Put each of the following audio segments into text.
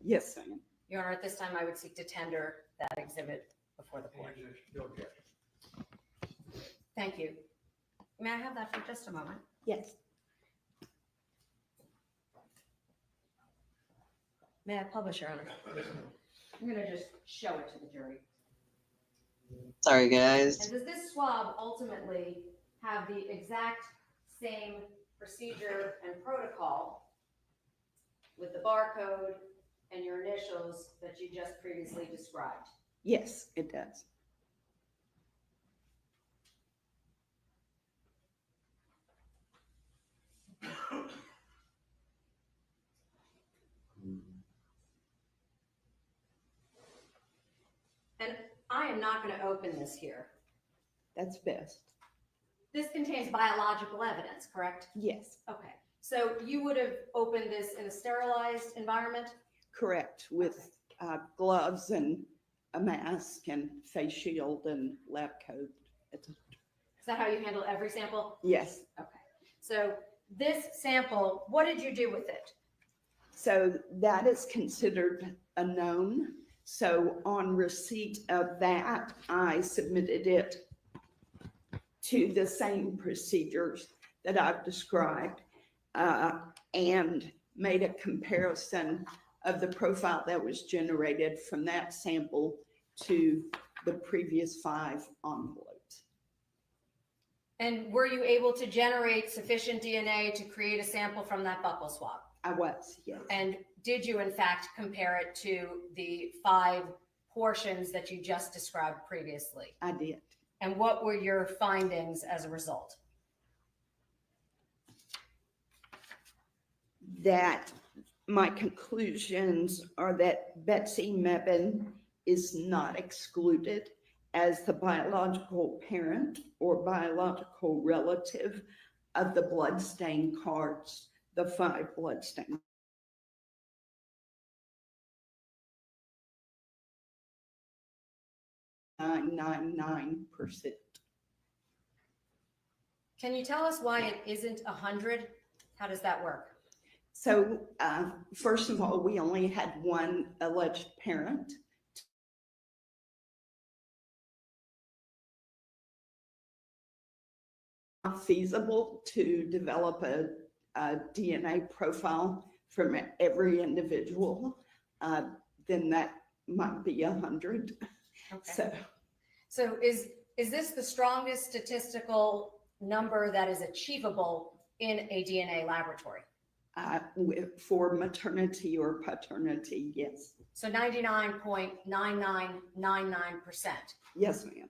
Yes, ma'am. Your Honor, at this time, I would seek to tender that exhibit before the court. Thank you. May I have that for just a moment? Yes. May I publish, Your Honor? I'm going to just show it to the jury. Sorry, guys. And does this swab ultimately have the exact same procedure and protocol with the barcode and your initials that you just previously described? Yes, it does. And I am not going to open this here. That's best. This contains biological evidence, correct? Yes, Okay. So you would have opened this in a sterilized environment? correct. With gloves and a mask and face shield and lab coat. Is that how you handle every sample? Yes. Okay. So this sample, what did you do with it? So that is considered a known. So on receipt of that, I submitted it to the same procedures that I've described and made a comparison of the profile that was generated from that sample to the previous 5 envelopes. And were you able to generate sufficient DNA to create a sample from that buccal swab? I was, yes. And did you in fact compare it to the 5 portions that you just described previously? I did. And what were your findings as a result? That my conclusions are that Betsy Mebane is not excluded as the biological parent or biological relative of the bloodstain cards, the 5 bloodstain. %. Can you tell us why it isn't 100? How does that work? So first of all, we only had 1 alleged parent. Not feasible to develop a DNA profile from every individual, then that might be 100. Okay. So is this the strongest statistical number that is achievable in a DNA laboratory? For maternity or paternity, yes. So 99.9999%. Yes, ma'am.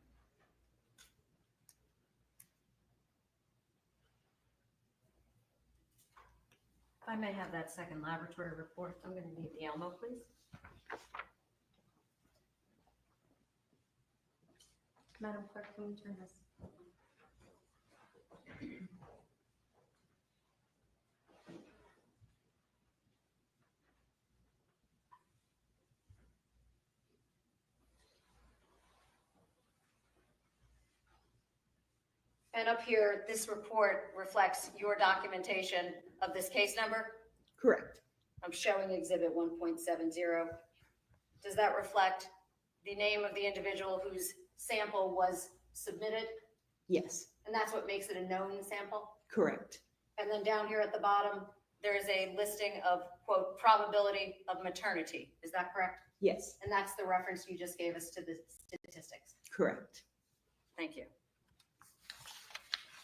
If I may have that second laboratory report, I'm going to need the Elmo, please. Madam Clerk, can you turn this? And up here, this report reflects your documentation of this case number. Correct. I'm showing exhibit 1.70. Does that reflect the name of the individual whose sample was submitted? Yes. And that's what makes it a known sample? Correct. And then down here at the bottom, there is a listing of, quote, probability of maternity. Is that correct? Yes. And that's the reference you just gave us to the statistics. Correct. Thank you.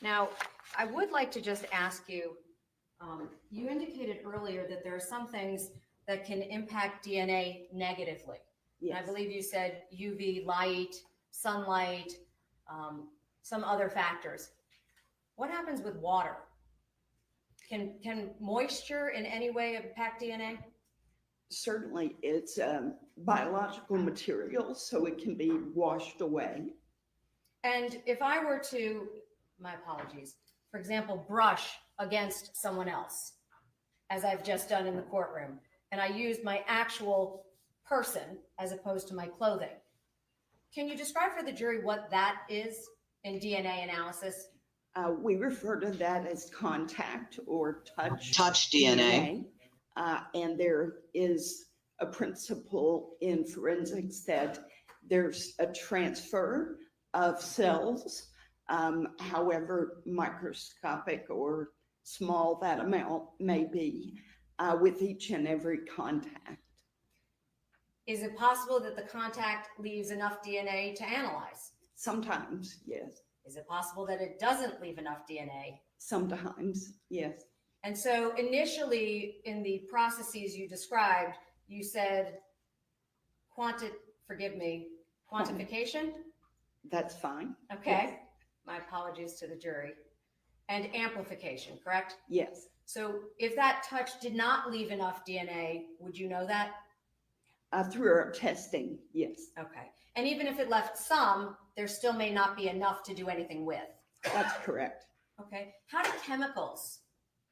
Now, I would like to just ask you, you indicated earlier that there are some things that can impact DNA negatively. Yes. And I believe you said UV light, sunlight, some other factors. What happens with water? Can moisture in any way impact DNA? Certainly, it's biological material, so it can be washed away. And if I were to, my apologies, for example, brush against someone else, as I've just done in the courtroom, and I used my actual person as opposed to my clothing, can you describe for the jury what that is in DNA analysis? We refer to that as contact or touch Touch DNA. And there is a principle in forensics that there's a transfer of cells, however microscopic or small that amount may be, with each and every contact. Is it possible that the contact leaves enough DNA to analyze? Sometimes, yes. Is it possible that it doesn't leave enough DNA? Sometimes, yes. And so initially in the processes you described, you said quantification? That's fine. Okay. My apologies to the jury. And amplification, correct? Yes. So if that touch did not leave enough DNA, would you know that? Through our testing, yes. Okay. And even if it left some, there still may not be enough to do anything with. That's correct. Okay. How do chemicals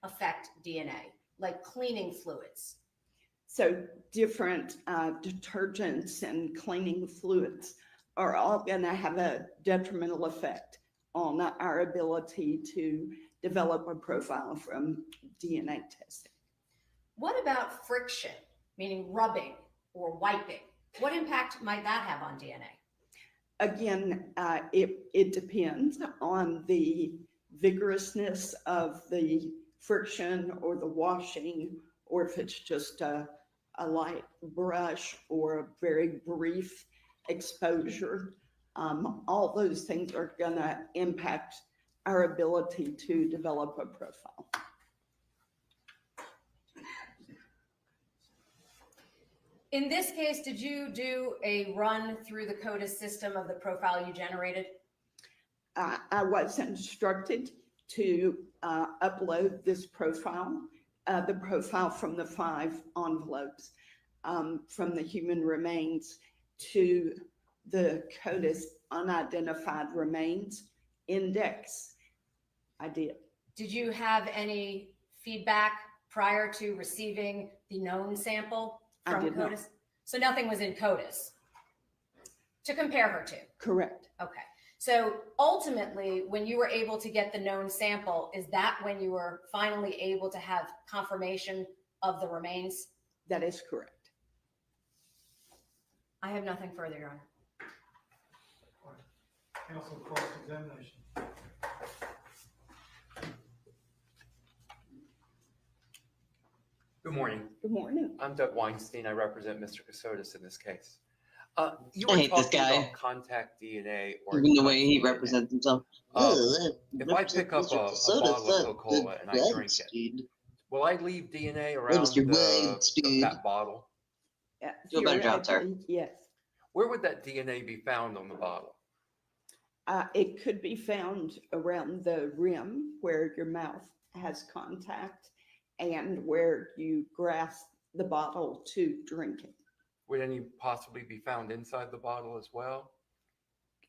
affect DNA, like cleaning fluids? So different detergents and cleaning fluids are all going to have a detrimental effect on our ability to develop a profile from DNA testing. What about friction, meaning rubbing or wiping? What impact might that have on DNA? Again, it depends on the vigorousness of the friction or the washing, or if it's just a light brush or a very brief exposure. All those things are going to impact our ability to develop a profile. In this case, did you do a run through the CODIS system of the profile you generated? I was instructed to upload this profile, the profile from the 5 envelopes, from the human remains to the CODIS unidentified remains index. I did. Did you have any feedback prior to receiving the known sample from I did CODIS? not. So nothing was in CODIS to compare her to? Correct. Okay. So ultimately, when you were able to get the known sample, is that when you were finally able to have confirmation of the remains? That is correct. I have nothing further, Your Honor. Counsel cross-examination. Good morning. Good morning. I'm Doug Weinstein. I represent Mr. Kassotis in this case. You I were hate this talking guy. about contact DNA or Even the way touch he DNA. represents himself. If I pick up a bottle of Coca-Cola and I drink it, will I leave DNA around that bottle? Do a better job, sir. Theoretically, yes. Where would that DNA be found on the bottle? It could be found around the rim where your mouth has contact and where you grasp the bottle to drink it. Would any possibly be found inside the bottle as well?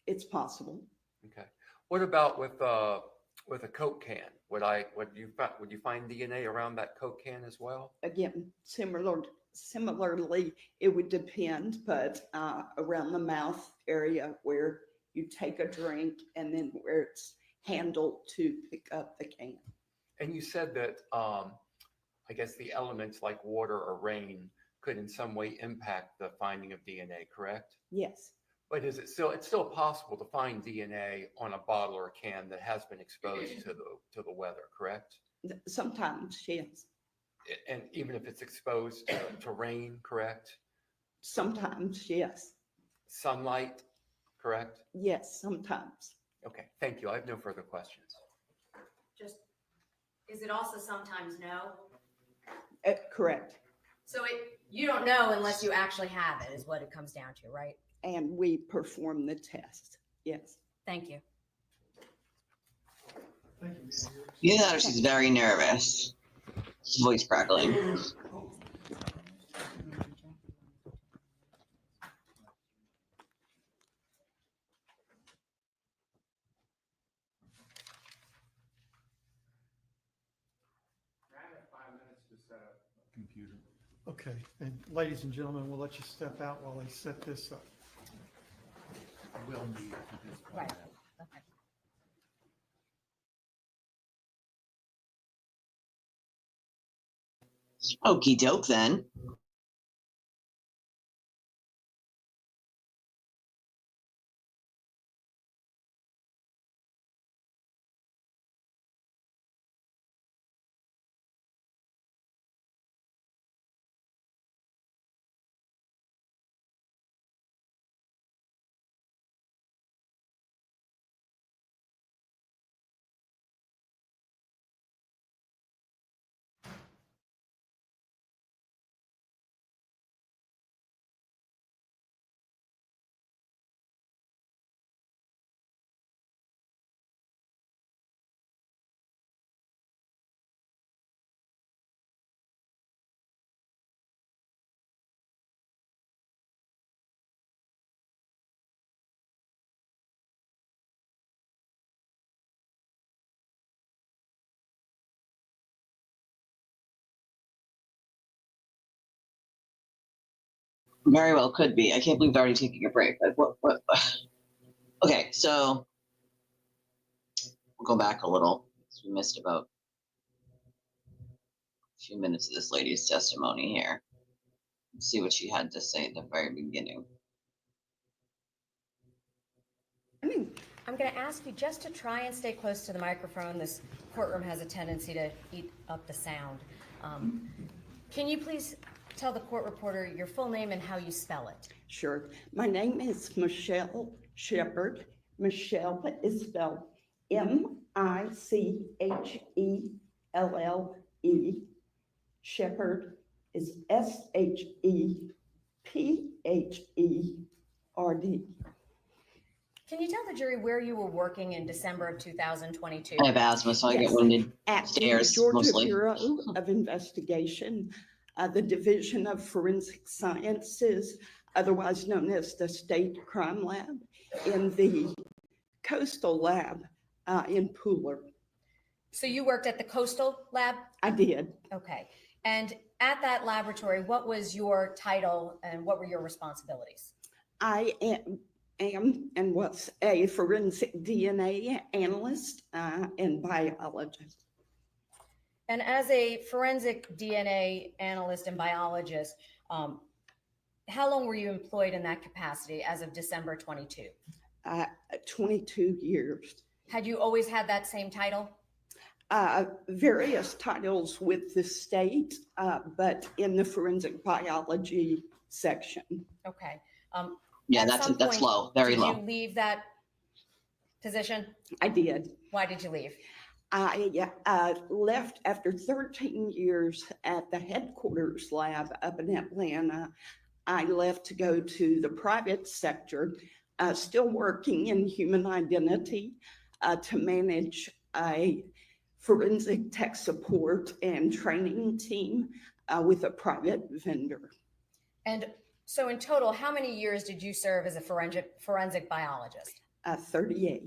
It's possible. Okay. What about with a Coke can? Would you find DNA around that Coke can as well? Again, similarly, it would depend, but around the mouth area where you take a drink and then where it's handled to pick up the can. And you said that I guess the elements like water or rain could in some way impact the finding of DNA, correct? Yes. But it's still possible to find DNA on a bottle or a can that has been exposed to the weather, correct? Sometimes, yes. And even if it's exposed to rain, correct? Sometimes, yes. Sunlight, correct? Yes, sometimes. Okay, thank you. I have no further questions. Is it also sometimes no? Correct. So you don't know unless you actually have it, is what it comes down to, right? And we perform the test. Yes. Thank you. Thank you, Mr. Hughes. You know, she's very nervous. Voice crackling. Computer. Okay, and ladies and gentlemen, we'll let you step out while I set this up. Will need at this point. Right. Okay. Okie doke then. Very well could be. I can't believe they're already taking a break. Like what? Okay, so we'll go back a little. We missed about a few minutes of this lady's testimony here. Let's see what she had to say at the very beginning. I'm going to ask you just to try and stay close to the microphone. This courtroom has a tendency to eat up the sound. Can you please tell the court reporter your full name and how you spell it? Sure. My name is Michelle Shepherd. Michelle is spelled Michelle. Shepherd is Sheppherd. Can you tell the jury where you were working in December of 2022? I have asthma, so I get Yes. winded. At the Stairs, Georgia mostly. Bureau of Investigation, the Division of Forensic Sciences, otherwise known as the State Crime Lab, in the Coastal Lab in Pooler. So you worked at the Coastal Lab? I did. Okay. And at that laboratory, what was your title and what were your responsibilities? I am and was a forensic DNA analyst and biologist. And as a forensic DNA analyst and biologist, how long were you employed in that capacity as of December 22? 22 years. Had you always had that same title? Various titles with the state, but in the forensic biology section. Okay. Yeah, At that's some point, low, very did low. you leave that position? I did. Why did you leave? I left after 13 years at the headquarters lab up in Atlanta. I left to go to the private sector, still working in human identity to manage a forensic tech support and training team with a private vendor. And so in total, how many years did you serve as a forensic biologist? 38.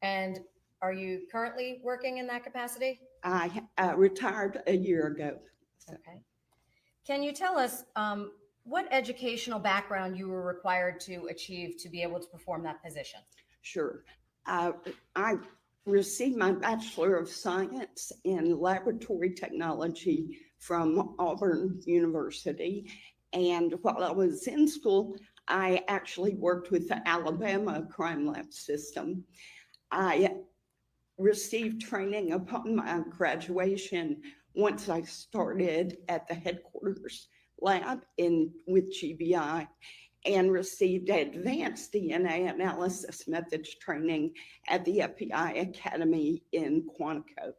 And are you currently working in that capacity? I retired a year ago. Okay. Can you tell us what educational background you were required to achieve to be able to perform that position? Sure. I received my Bachelor of Science in Laboratory Technology from Auburn University. And while I was in school, I actually worked with the Alabama Crime Lab system. I received training upon my graduation once I started at the headquarters lab with GBI and received advanced DNA analysis methods training at the FBI Academy in Quantico.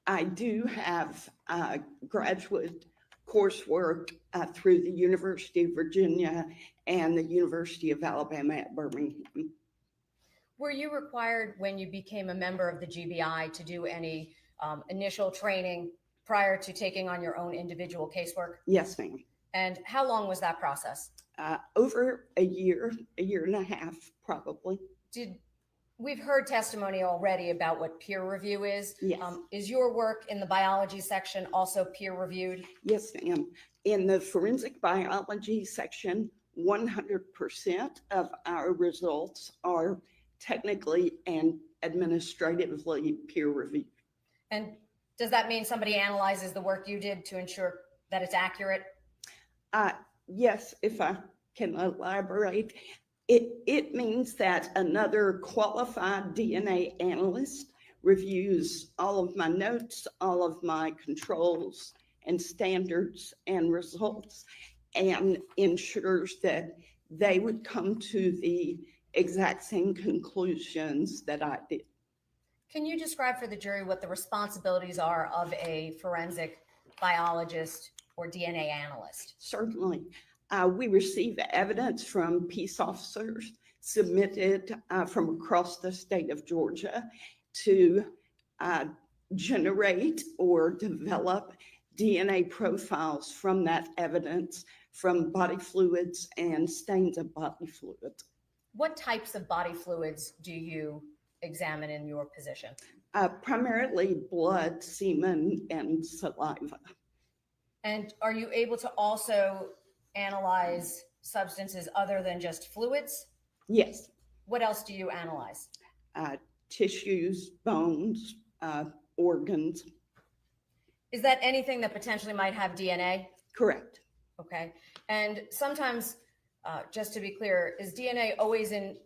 I do have graduate coursework through the University of Virginia and the University of Alabama at Birmingham. Were you required when you became a member of the GBI to do any initial training prior to taking on your own individual casework? Yes, ma'am. And how long was that process? Over a year and a half, probably. We've heard testimony already about what peer review is. Yes. Is your work in the biology section also peer reviewed? Yes, ma'am. In the forensic biology section, 100% of our results are technically and administratively peer reviewed. And does that mean somebody analyzes the work you did to ensure that it's accurate? Yes, if I can elaborate. It means that another qualified DNA analyst reviews all of my notes, all of my controls and standards and results, and ensures that they would come to the exact same conclusions that I did. Can you describe for the jury what the responsibilities are of a forensic biologist or DNA analyst? Certainly. We receive evidence from peace officers submitted from across the state of Georgia to generate or develop DNA profiles from that evidence from body fluids and stains of body fluids. What types of body fluids do you examine in your position? Primarily blood, semen, and saliva. And are you able to also analyze substances other than just fluids? Yes, What else do you analyze? tissues, bones, organs, Is that anything that potentially might have DNA? correct. Okay. And sometimes, just to be clear, is DNA always in,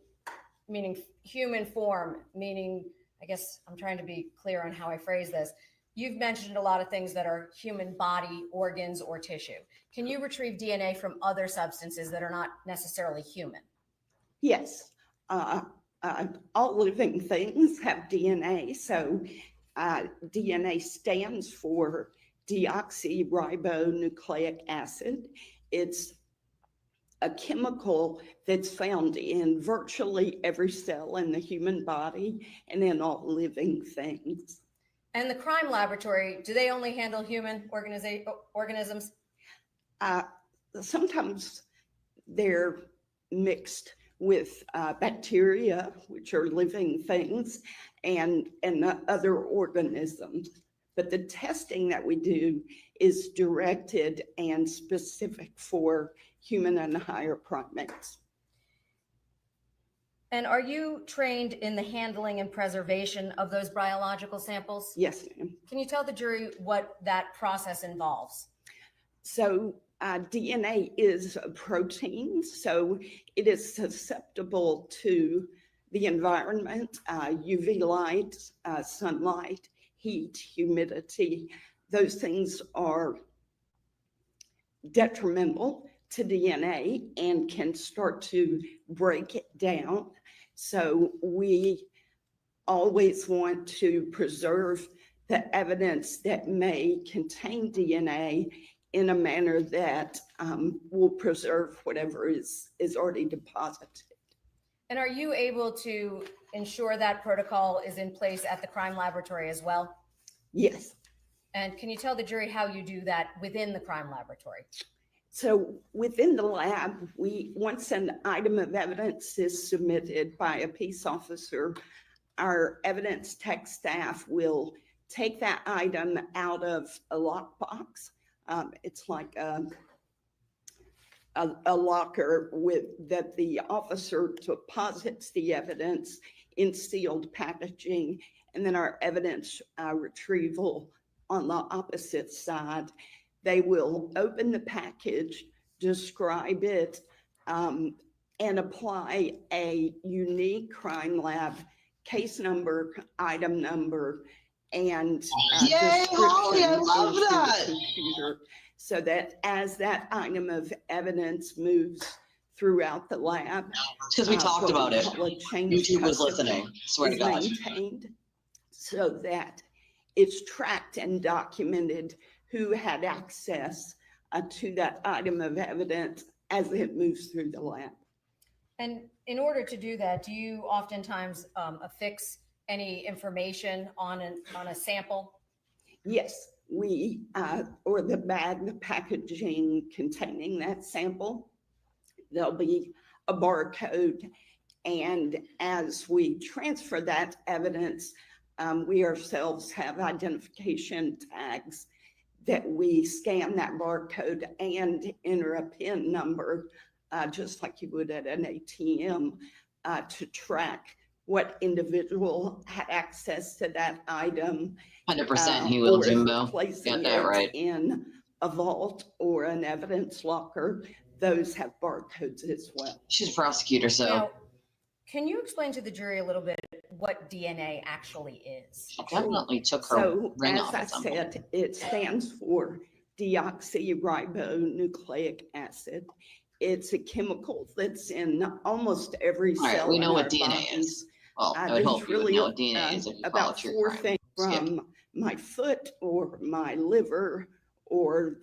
meaning human form, meaning, I guess I'm trying to be clear on how I phrase this. You've mentioned a lot of things that are human body, organs, or tissue. Can you retrieve DNA from other substances that are not necessarily human? Yes, all living things have DNA. So DNA stands for deoxyribonucleic acid. It's a chemical that's found in virtually every cell in the human body and in all living things. And the crime laboratory, do they only handle human organisms? Sometimes they're mixed with bacteria, which are living things, and other organisms. But the testing that we do is directed and specific for human and higher primates. And are you trained in the handling and preservation of those biological samples? Yes, ma'am. Can you tell the jury what that process involves? So DNA is a protein, so it is susceptible to the environment, UV light, sunlight, heat, humidity. Those things are detrimental to DNA and can start to break it down. So we always want to preserve the evidence that may contain DNA in a manner that will preserve whatever is already deposited. And are you able to ensure that protocol is in place at the crime laboratory as well? Yes. And can you tell the jury how you do that within the crime laboratory? So within the lab, once an item of evidence is submitted by a peace officer, our evidence tech staff will take that item out of a lockbox. It's like a locker that the officer deposits the evidence in sealed packaging, and then our evidence retrieval on the opposite side. They will open the package, describe it, and apply a unique crime lab case number, item number, and Yay, Holly, I love into the that. computer, so that as that item of evidence moves throughout the lab, Because we talked what we about it. call a chain of YouTube was custody listening. Swear to is God. maintained so that it's tracked and documented who had access to that item of evidence as it moves through the lab. And in order to do that, do you oftentimes affix any information on a sample? Yes, we, or the bag, the packaging containing that sample, there'll be a barcode. And as we transfer that evidence, we ourselves have identification tags that we scan that barcode and enter a PIN number, just like you would at an ATM, to track what individual had access to that item. 100% he will, or if Jimbo. placing Got that it right. in a vault or an evidence locker, those have barcodes as well. She's a prosecutor, so Now, can you explain to the jury a little bit what DNA actually is? she definitely took her So ring as off I at some point. said, it stands for deoxyribonucleic acid. It's a chemical that's in almost every All right, cell we in know what our DNA bodies. is. Well, I would There's hope you would really know what DNA is if you follow about true 4 crime. things Skip. from my foot or my liver or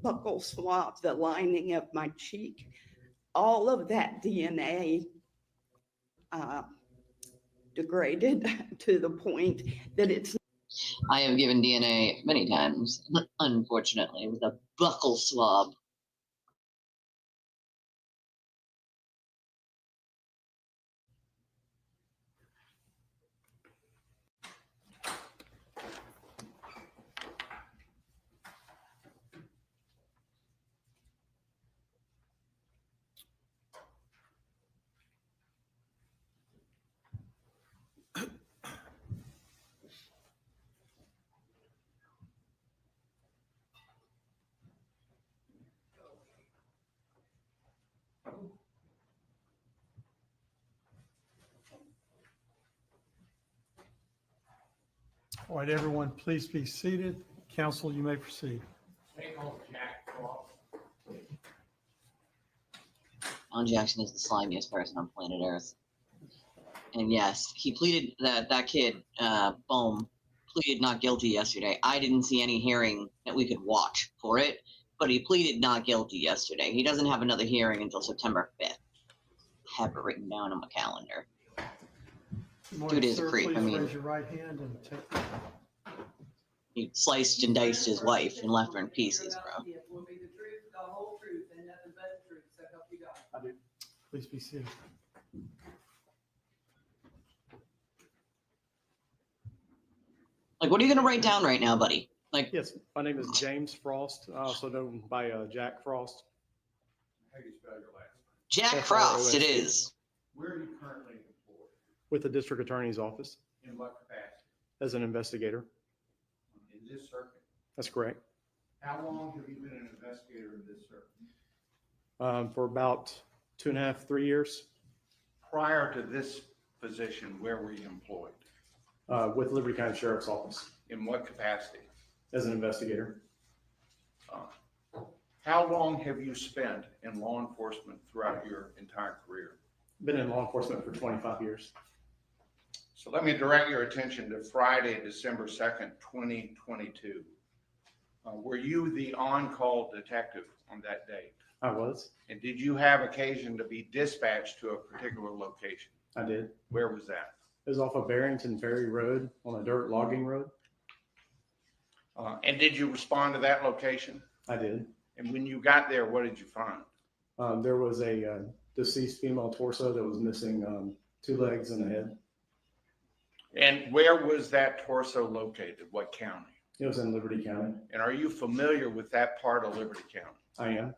buccal swab, the lining of my cheek. All of that DNA degraded to the point that it's I have given DNA many times, unfortunately, with a buccal swab. All right, everyone, please be seated. Council, you may proceed. Take on Jack Cross. Alan Jackson is the slimiest person on planet Earth. And yes, he pleaded that kid, Bohm, pleaded not guilty yesterday. I didn't see any hearing that we could watch for it, but he pleaded not guilty yesterday. He doesn't have another hearing until September 5th. Have it written down on my calendar. Good morning, Dude is a sir. creep, I Please mean- raise your right hand and take. He sliced and diced his wife and left her in pieces, bro. It will be the truth, the whole truth, and nothing but the truth, so help you God. Please be seated. Like, what are you gonna write down right now, buddy? Like, Yes, my name is James Frost, also known by Jack Frost. How do you spell your last name? Jack Frost, it is. Where are you currently employed? With the district attorney's office In what capacity? as an investigator. In this circuit? That's correct. How long have you been an investigator in this circuit? For about 2.5, 3 years Prior to this position, where were you employed? with Liberty County Sheriff's Office In what capacity? as an investigator. How long have you spent in law enforcement throughout your entire career? Been in law enforcement for 25 years. So let me direct your attention to Friday, December 2nd, 2022. Were you the on-call detective on that date? I was. And did you have occasion to be dispatched to a particular location? I did. Where was that? It was off of Barrington Ferry Road on a dirt logging road. And did you respond to that location? I did. And when you got there, what did you find? There was a deceased female torso that was missing 2 legs and a head. And where was that torso located? What county? It was in Liberty County. And are you familiar with that part of Liberty County? I am.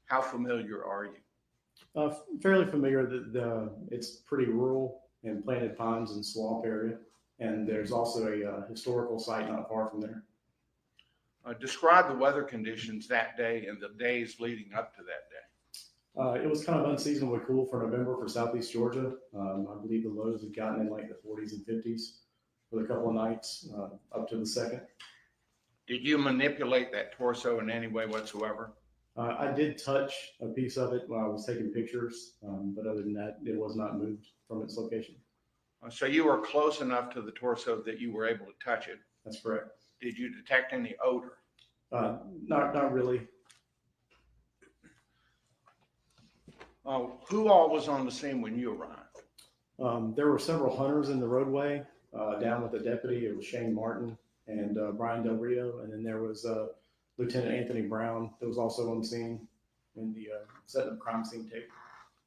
How familiar are you? Fairly familiar that it's pretty rural and planted pines and swamp area. And there's also a historical site not far from there. Describe the weather conditions that day and the days leading up to that day. It was kind of unseasonably cool for November for Southeast Georgia. I believe the lows had gotten in like the 40s and 50s for a couple of nights up to the 2nd. Did you manipulate that torso in any way whatsoever? I did touch a piece of it while I was taking pictures, but other than that, it was not moved from its location. So you were close enough to the torso that you were able to touch it. That's correct. Did you detect any odor? Not really. Who all was on the scene when you arrived? There were several hunters in the roadway down with the deputy. It was Shane Martin and Brian Del Rio. And then there was Lieutenant Anthony Brown that was also on the scene in the setting of crime scene tape.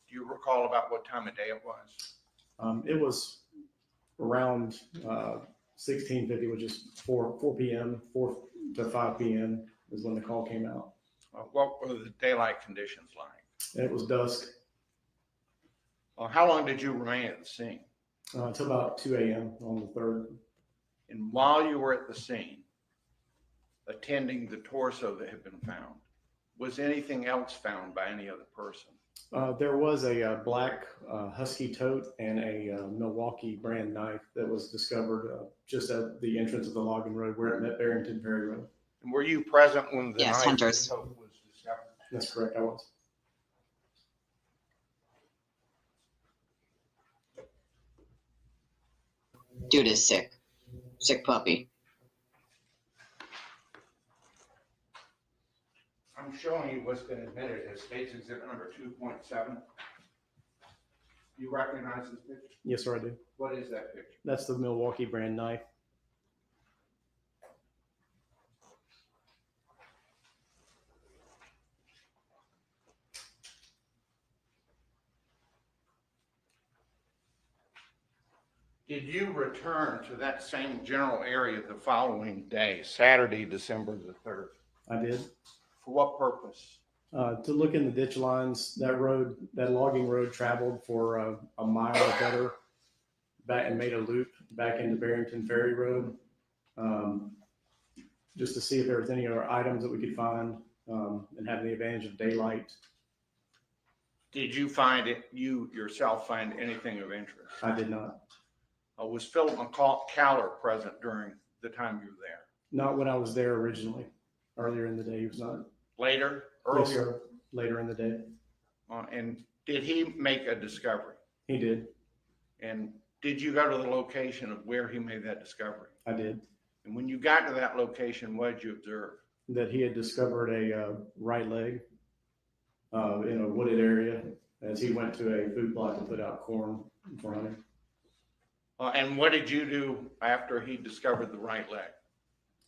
Do you recall about what time of day it was? It was around 1650, which is 4 p.m., 4 to 5 p.m. is when the call came out. What were the daylight conditions like? And it was dusk How long did you remain at the scene? until about 2 a.m. on the 3rd. And while you were at the scene, attending the torso that had been found, was anything else found by any other person? There was a black Husky tote and a Milwaukee brand knife that was discovered just at the entrance of the logging road where it met Barrington Ferry Road. And were you present when the Yes, knife hunters. was discovered? That's correct, I was. Dude is sick. Sick puppy. I'm showing you what's been admitted as state's exhibit number 2.7. You recognize this picture? Yes, sir, I do. What is that picture? That's the Milwaukee brand knife. Did you return to that same general area the following day, Saturday, December the 3rd? I did. For what purpose? To look in the ditch lines, that road, that logging road traveled for a mile or better back and made a loop back into Barrington Ferry Road, just to see if there was any other items that we could find and have the advantage of daylight. Did you find it, you yourself find anything of interest? I did not. Was Philip McCallor present during the time you were there? Not when I was there originally. Earlier in the day, he was not. Later, Yes, earlier? sir. Later in the day, And did he make a discovery? he did. And did you go to the location of where he made that discovery? I did. And when you got to that location, what did you observe? That he had discovered a right leg in a wooded area as he went to a food plot to put out corn for hunting. And what did you do after he discovered the right leg?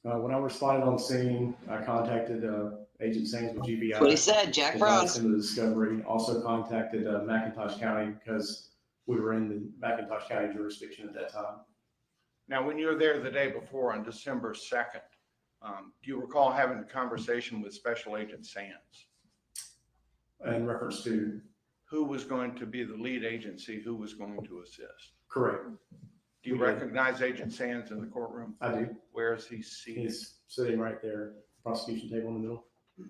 When I was spotted on scene, I contacted Agent Sains with GBI. That's what he said, Jack advised Frost. him the discovery. Also contacted McIntosh County because we were in the McIntosh County jurisdiction at that time. Now, when you were there the day before on December 2nd, do you recall having a conversation with Special Agent Sands? In reference to? Who was going to be the lead agency? Who was going to assist? Correct. Do you We did. recognize Agent Sands in the courtroom? I do. Where is he seated? He's sitting right there, prosecution table in the middle.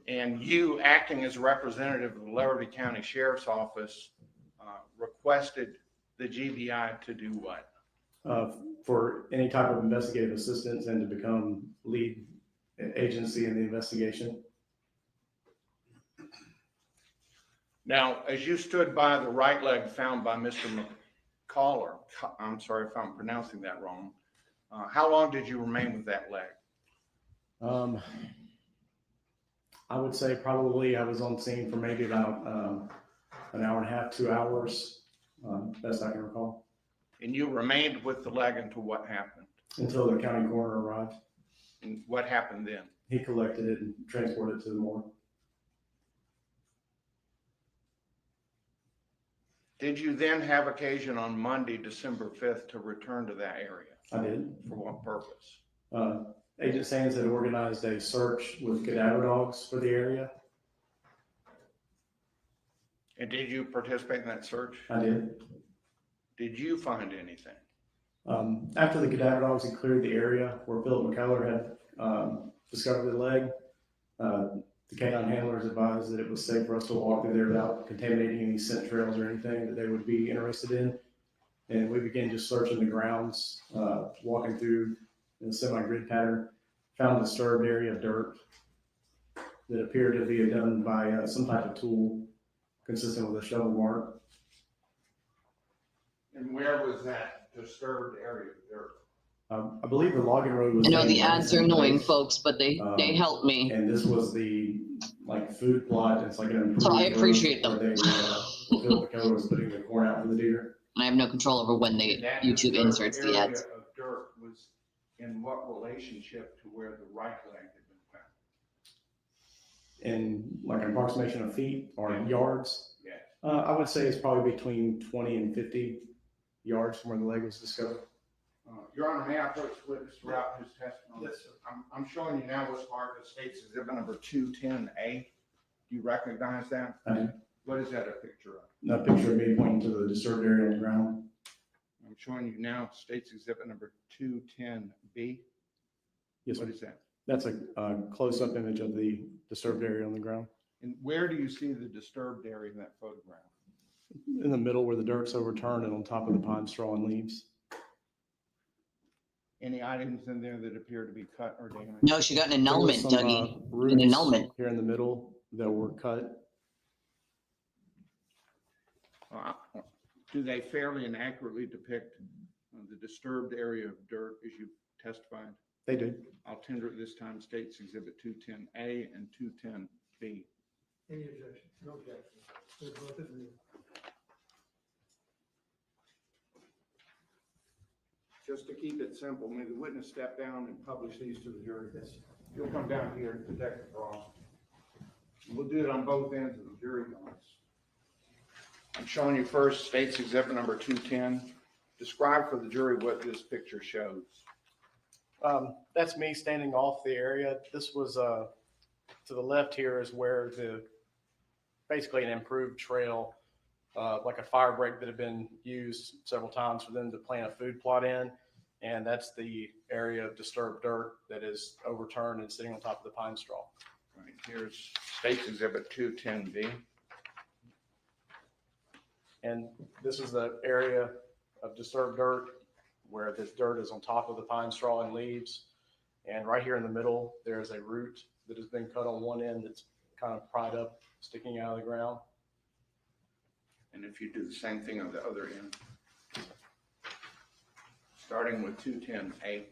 And you, acting as a representative of the Lalaurie County Sheriff's Office, requested the GBI to do what? For any type of investigative assistance and to become lead agency in the investigation. Now, as you stood by the right leg found by Mr. McCaller, I'm sorry if I'm pronouncing that wrong, how long did you remain with that leg? I would say probably I was on scene for maybe about an hour and a half, 2 hours, best I can recall. And you remained with the leg until what happened? Until the county coroner arrived. And what happened then? He collected it and transported it to the morgue. Did you then have occasion on Monday, December 5th, to return to that area? I did. For what purpose? Agent Sands had organized a search with cadaver dogs for the area. And did you participate in that search? I did. Did you find anything? After the cadaver dogs had cleared the area where Philip McCullough had discovered the leg, the canine handlers advised that it was safe for us to walk through there without contaminating any scent trails or anything that they would be interested in. And we began just searching the grounds, walking through in a semi-grid pattern, found a disturbed area of dirt that appeared to be done by some type of tool consistent with a shovel mark. And where was that disturbed area of dirt? I believe the logging road was. I know the ads are annoying, place. folks, but they help me. And this was the food plot. It's like an improved. So I appreciate them. Where Philip McCullough was putting the corn out for the deer. And I have no control over when And that YouTube disturbed inserts the ads. area of dirt was in what relationship to where the right leg had been found? In like an approximation of feet or yards. Yeah. I would say it's probably between 20 and 50 yards from where the leg was discovered. Your Honor, may I approach the witness throughout his testimony? Yes, sir. I'm showing you now what's marked as State's Exhibit number 210A. Do you recognize that? I do. What is that a picture of? A picture of me pointing to the disturbed area on the ground. I'm showing you now State's Exhibit number 210B. Yes, What sir. is that? That's a close-up image of the disturbed area on the ground. And where do you see the disturbed area in that photograph? In the middle where the dirt's overturned and on top of the pine straw and leaves. Any items in there that appear to be cut or damaged? No, she got an There was annulment, some, Dougie. roots An annulment. here in the middle that were cut. Do they fairly and accurately depict the disturbed area of dirt as you testified? They did. I'll tender at this time State's Exhibit 210A and 210B. Any objection? No objection. They're both agreed. Just to keep it simple, may the witness step down and publish these to the jury. You'll come down here and protect the cross. We'll do it on both ends of the jury notes. I'm showing you first State's Exhibit number 210. Describe for the jury what this picture shows. That's me standing off the area. This was to the left here is where basically an improved trail, like a fire break that had been used several times for them to plant a food plot in. And that's the area of disturbed dirt that is overturned and sitting on top of the pine straw. Right, here's State's Exhibit 210B. And this is the area of disturbed dirt where this dirt is on top of the pine straw and leaves. And right here in the middle, there's a root that has been cut on one end that's kind of pried up, sticking out of the ground. And if you do the same thing on the other end, starting with 210A.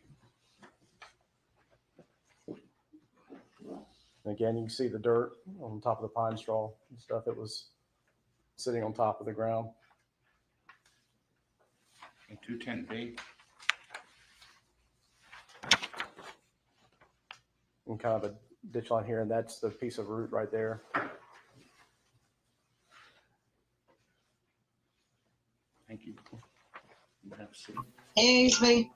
And again, you can see the dirt on top of the pine straw and stuff that was sitting on top of the ground. And 210B. And kind of a ditch line here, and that's the piece of root right there. Thank you. You have a seat. Hey, Smitty.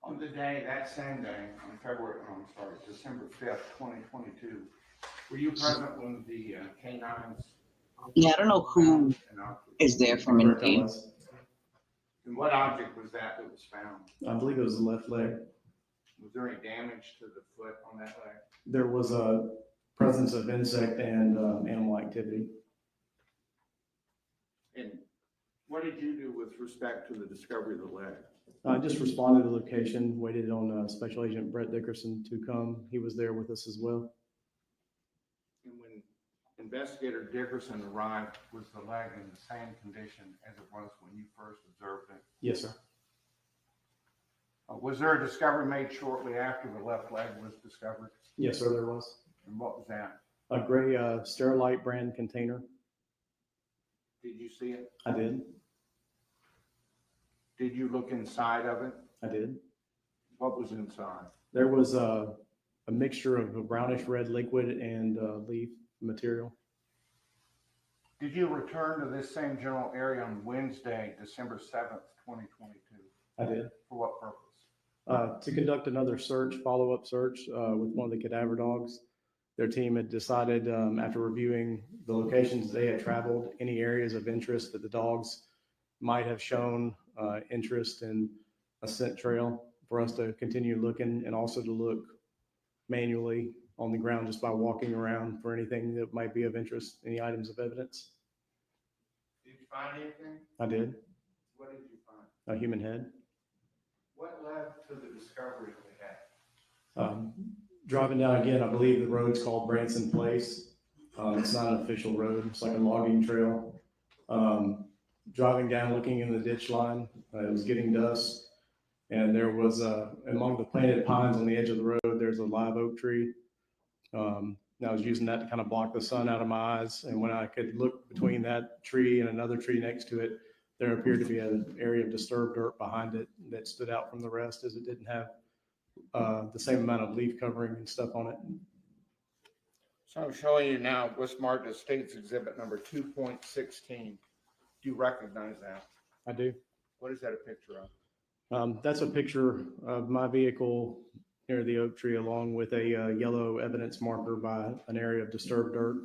On the day, that same day, December 5th, 2022, were you present when the canines? Yeah, I don't know who is there from Mindy. And what object was that was found? I believe it was the left leg. Was there any damage to the foot on that leg? There was a presence of insect and animal activity. And what did you do with respect to the discovery of the leg? I just responded to the location, waited on Special Agent Brett Dickerson to come. He was there with us as well. And when Investigator Dickerson arrived, was the leg in the same condition as it was when you first observed it? Yes, sir. Was there a discovery made shortly after the left leg was discovered? Yes, sir, there was. And what was that? A gray Sterilite brand container. Did you see it? I did. Did you look inside of it? I did. What was inside? There was a mixture of a brownish red liquid and leaf material. Did you return to this same general area on Wednesday, December 7th, 2022? I did. For what purpose? To conduct another search, follow-up search with one of the cadaver dogs. Their team had decided after reviewing the locations they had traveled, any areas of interest that the dogs might have shown interest in a scent trail for us to continue looking, and also to look manually on the ground just by walking around for anything that might be of interest, any items of evidence. Did you find anything? I did. What did you find? A human head. What led to the discovery of the head? Driving down again, I believe the road's called Branson Place. It's not an official road. It's like a logging trail. Driving down, looking in the ditch line, it was getting dusk. And there was among the planted pines on the edge of the road, there's a live oak tree. And I was using that to kind of block the sun out of my eyes. And when I could look between that tree and another tree next to it, there appeared to be an area of disturbed dirt behind it that stood out from the rest, as it didn't have the same amount of leaf covering and stuff on it. So I'm showing you now what's marked as State's Exhibit number 2.16. Do you recognize that? I do. What is that a picture of? That's a picture of my vehicle near the oak tree, along with a yellow evidence marker by an area of disturbed dirt.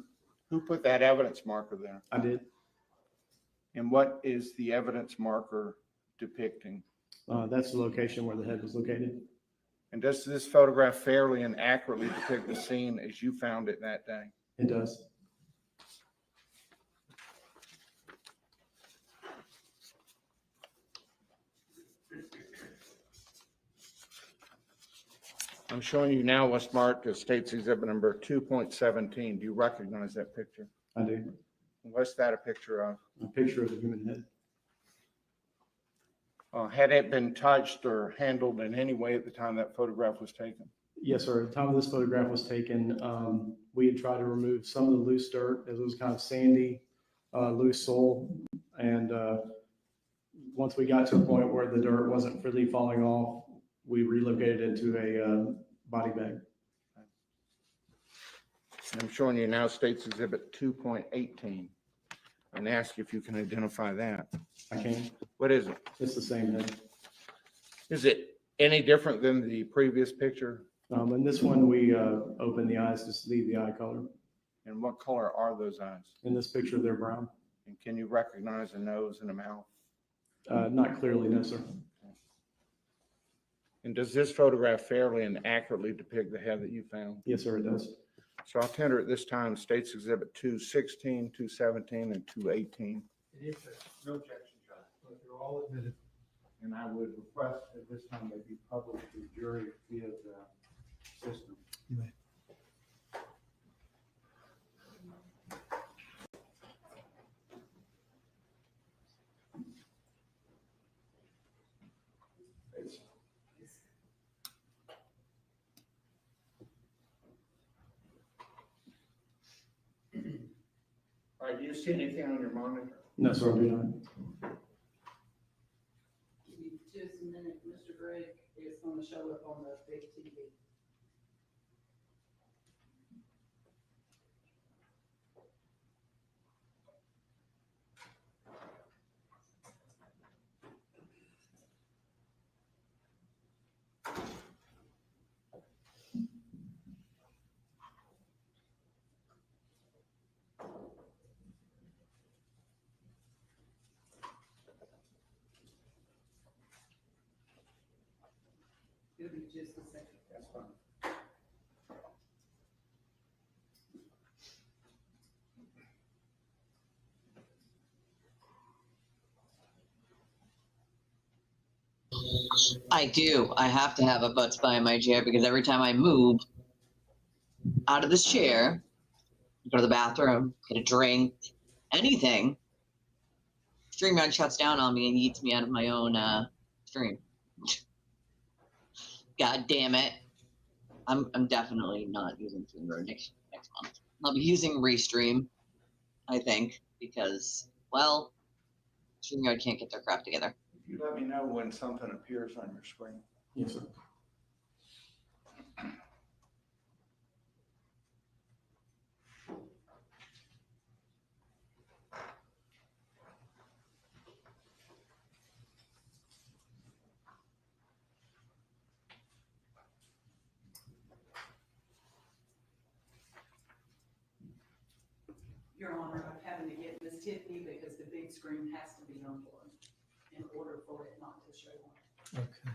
Who put that evidence marker there? I did. And what is the evidence marker depicting? That's the location where the head was located. And does this photograph fairly and accurately depict the scene as you found it that day? It does. I'm showing you now what's marked as State's Exhibit number 2.17. Do you recognize that picture? I do. What's that a picture of? A picture of a human head. Had it been touched or handled in any way at the time that photograph was taken? Yes, sir. At the time this photograph was taken, we had tried to remove some of the loose dirt, as it was kind of sandy, loose soil. And once we got to a point where the dirt wasn't freely falling off, we relocated it to a body bag. I'm showing you now State's Exhibit 2.18 and ask if you can identify that. I can. What is it? It's the same head. Is it any different than the previous picture? In this one, we open the eyes to see the eye color. And what color are those eyes? In this picture, they're brown. And can you recognize a nose and a mouth? Not clearly, no, sir. And does this photograph fairly and accurately depict the head that you found? Yes, sir, it does. So I'll tender at this time States Exhibit 216, 217, and 218. It is, no objection, Judge. You're all admitted. And I would request at this time they be published to the jury via the system. You may. All right, do you see anything on your monitor? No, sir, I do not. Give me just a minute, Mr. Gregg is gonna show up on the big TV. It'll be just a second. That's fine. I do. I have to have a butt spy in my chair because every time I move out of this chair, go to the bathroom, get a drink, anything, StreamYard shuts down on me and eats me out of my own stream. God damn it. I'm definitely not using StreamYard next month. I'll be using Restream, I think, because, well, StreamYard can't get their crap together. If you let me know when something appears on your screen. Yes, sir. Your Honor, I'm having to get Miss Tiffany because the big screen has to be unplugged in order for it not to show up. Okay.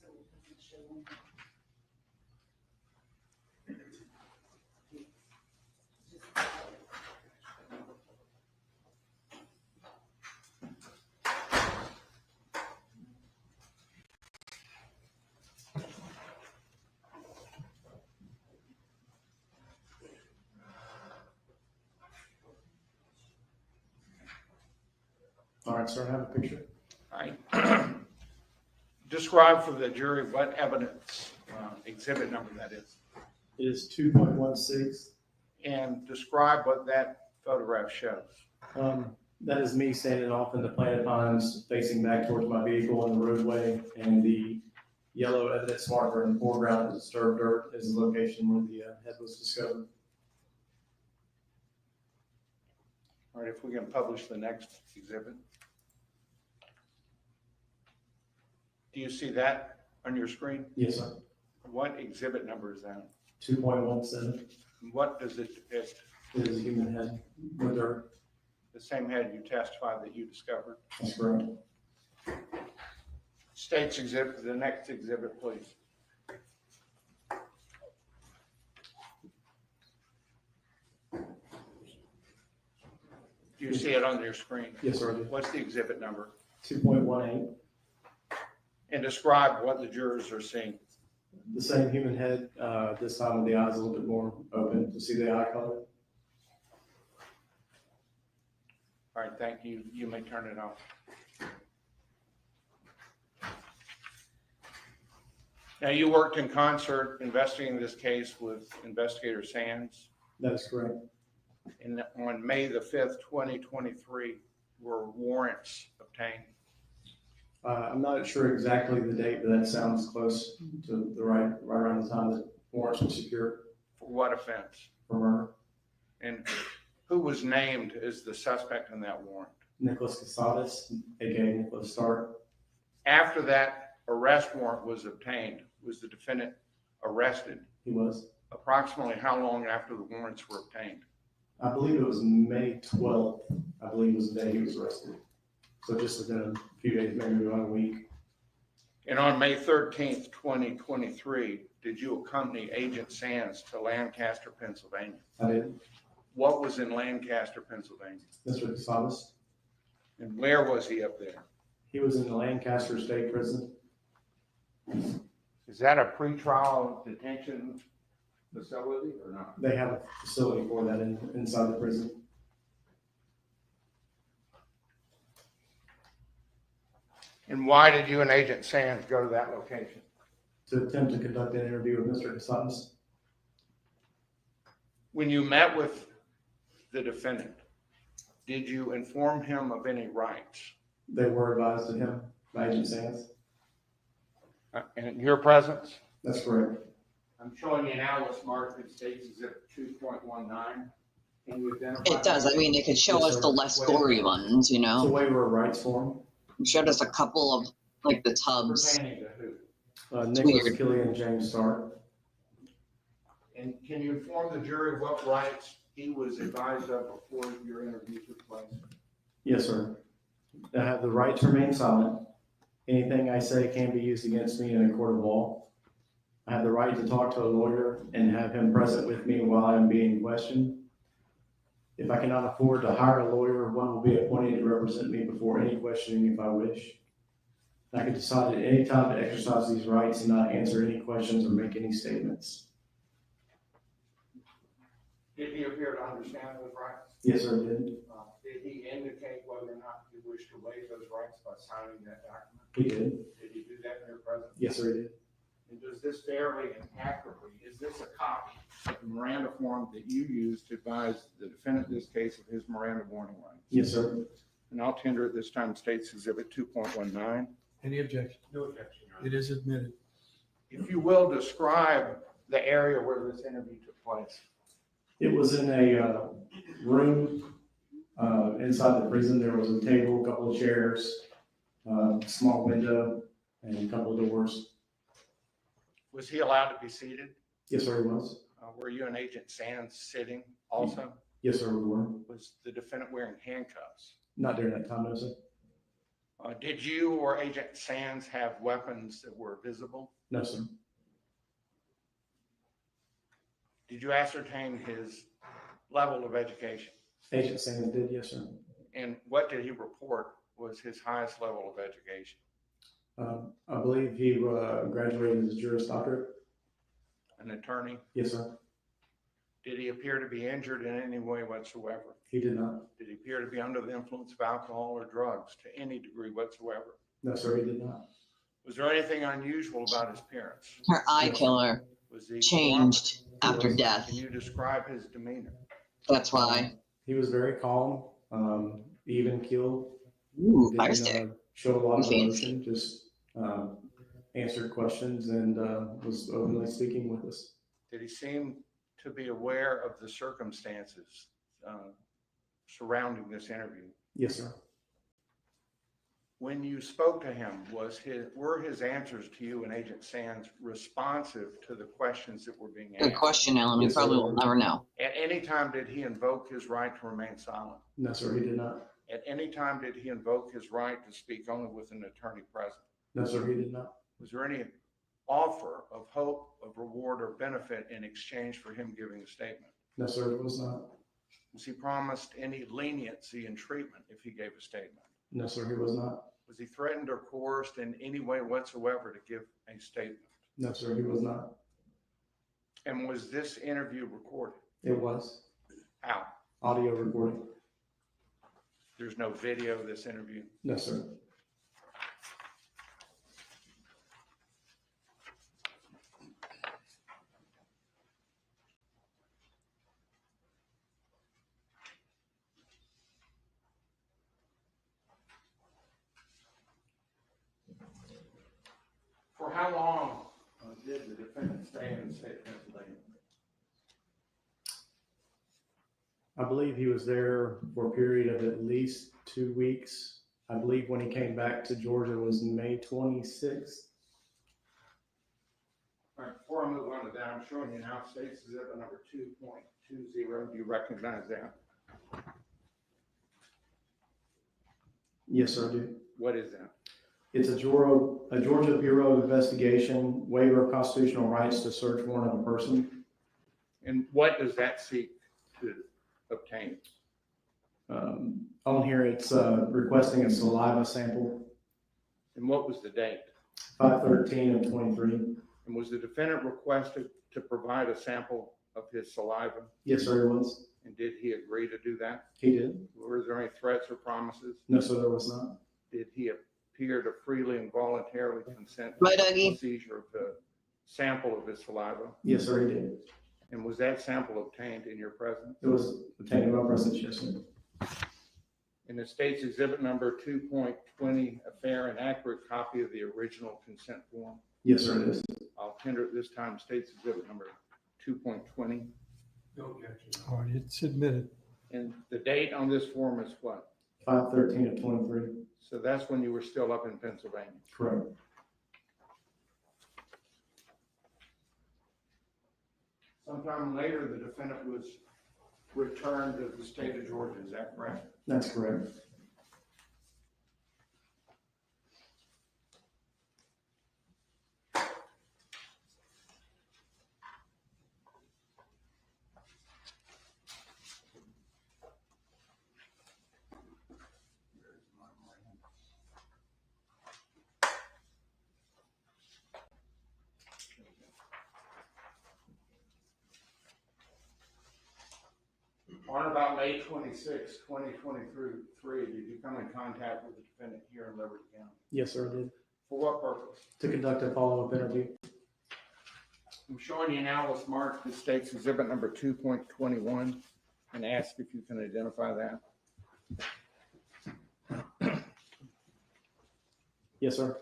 So it doesn't show up. All right, sir, I have a picture. All right. Describe for the jury what evidence exhibit number that is. It is 2.16. And describe what that photograph shows. That is me standing off in the planted pines, facing back towards my vehicle on the roadway, and the yellow evidence marker in the foreground is disturbed dirt is the location where the head was discovered. All right, if we can publish the next exhibit. Do you see that on your screen? Yes, sir. What exhibit number is that? 2.17 What does it depict? is a human head with dirt. The same head you testified that you discovered? That's correct. State's exhibit, the next exhibit, please. Do you see it on your screen? Yes, sir, I do. What's the exhibit number? 2.18. And describe what the jurors are seeing. The same human head, this time with the eyes a little bit more open to see the eye color. All right, thank you. You may turn it off. Now, you worked in concert investigating this case with Investigator Sands. That is correct. And on May the 5th, 2023, were warrants obtained. I'm not sure exactly the date, but that sounds close to the right around the time that warrants were secured For what offense? for murder. And who was named as the suspect in that warrant? Nicholas Kassotis, aka Nicholas Stark. After that arrest warrant was obtained, was the defendant arrested? He was. Approximately how long after the warrants were obtained? I believe it was May 12th. I believe was the day he was arrested. So just within a few days, maybe about a week. And on May 13th, 2023, did you accompany Agent Sands to Lancaster, Pennsylvania? I did. What was in Lancaster, Pennsylvania? Mr. Kassotis. And where was he up there? He was in the Lancaster State Prison. Is that a pretrial detention facility or not? They have a facility for that inside the prison. And why did you and Agent Sands go to that location? To attempt to conduct an interview with Mr. Kassotis. When you met with the defendant, did you inform him of any rights? They were advised to him by Agent Sands. In your presence? That's correct. I'm showing you an Alice mark that states Exhibit 2.19. Can you identify? It does. I mean, it could show Yes, us sir. the less gory ones, you It's a know? waiver of rights form. It showed us a couple of, like, the tubs. Pertaining to who? Nicholas weird. Killian James Stark. And can you inform the jury what rights he was advised of before your interview took place? Yes, sir. I have the right to remain silent. Anything I say can be used against me in a court of law. I have the right to talk to a lawyer and have him present with me while I'm being questioned. If I cannot afford to hire a lawyer, one will be appointed to represent me before any questioning if I wish. I can decide at any time to exercise these rights and not answer any questions or make any statements. Did he appear to understand those rights? Yes, sir, I did. Did he indicate whether or not he wished to waive those rights by signing that document? He did. Did he do that in your presence? Yes, sir, he did. And does this fairly and accurately, is this a copy of the Miranda form that you used to advise the defendant in this case of his Miranda warning rights? Yes, sir. And I'll tender at this time states Exhibit 2.19. Any objection? No objection, Your Honor. It is admitted. If you will, describe the area where this interview took place. It was in a room inside the prison. There was a table, a couple of chairs, small window, and a couple of doors. Was he allowed to be seated? Yes, sir, he was. Were you and Agent Sands sitting also? Yes, sir, we were. Was the defendant wearing handcuffs? Not during that time, no, sir. Did you or Agent Sands have weapons that were visible? No, sir. Did you ascertain his level of education? Agent Sands did, yes, sir. And what did he report was his highest level of education? I believe he graduated as a Juris Doctorate. An attorney? Yes, sir. Did he appear to be injured in any way whatsoever? He did not. Did he appear to be under the influence of alcohol or drugs to any degree whatsoever? No, sir, he did not. Was there anything unusual about his appearance? Her eye killer Was he changed after Yes. death. Can you describe his demeanor? That's why. He was very calm, even keeled. Ooh, fire Didn't stick. show a lot of Fancy. emotion, just answered questions and was openly speaking with us. Did he seem to be aware of the circumstances surrounding this interview? Yes, sir. When you spoke to him, were his answers to you and Agent Sands responsive to the questions that were being asked? Good question, Ellen. We Yes, probably sir. will never know. At any time, did he invoke his right to remain silent? No, sir, he did not. At any time, did he invoke his right to speak only with an attorney present? No, sir, he did not. Was there any offer of hope, of reward, or benefit in exchange for him giving a statement? No, sir, it was not. Was he promised any leniency in treatment if he gave a statement? No, sir, he was not. Was he threatened or coerced in any way whatsoever to give a statement? No, sir, he was not. And was this interview recorded? It was. How? Audio recording. There's no video of this interview. No, sir. For how long did the defendant stay in the state of Pennsylvania? I believe he was there for a period of at least 2 weeks. I believe when he came back to Georgia was May 26th. All right, before I move on to that, I'm showing you now State's Exhibit number 2.20. Do you recognize that? Yes, sir, I do. What is that? It's a Georgia Bureau of Investigation waiver of constitutional rights to search warrant of a person. And what does that seek to obtain? On here, it's requesting a saliva sample, And what was the date? 5/13 of 23. And was the defendant requested to provide a sample of his saliva? Yes, sir, it was. And did he agree to do that? He did. Were there any threats or promises? No, sir, there was not. Did he appear to freely and voluntarily consent to Right, the Dougie? seizure of the sample of his saliva? Yes, sir, he did. And was that sample obtained in your presence? It was obtained in my presence, yes, sir. In the State's Exhibit number 2.20, a fair and accurate copy of the original consent form? Yes, sir, it is. I'll tender at this time State's Exhibit number 2.20. All right, it's submitted. And the date on this form is what? 5/13 of 23. So that's when you were still up in Pennsylvania. Correct. Sometime later, the defendant was returned to the state of Georgia, is that correct? That's correct. On about May 26, 2023, did you come in contact with the defendant here in Liberty County? Yes, sir, I did. For what purpose? To conduct a follow-up interview. I'm showing you now what's marked as State's Exhibit number 2.21 and ask if you can identify that. Yes, sir.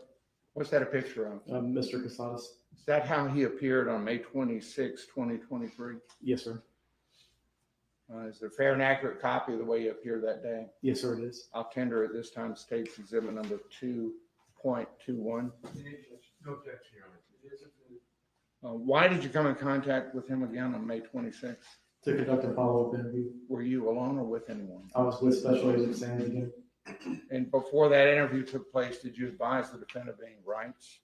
What's that a picture of? Mr. Kassotis. Is that how he appeared on May 26, 2023? Yes, sir. Is there a fair and accurate copy of the way he appeared that day? Yes, sir, it is. I'll tender at this time State's Exhibit number 2.21. No objection, Your Honor. Why did you come in contact with him again on May 26th? To conduct a follow-up interview. Were you alone or with anyone? I was with Special Agent Sands again. And before that interview took place, did you advise the defendant of any rights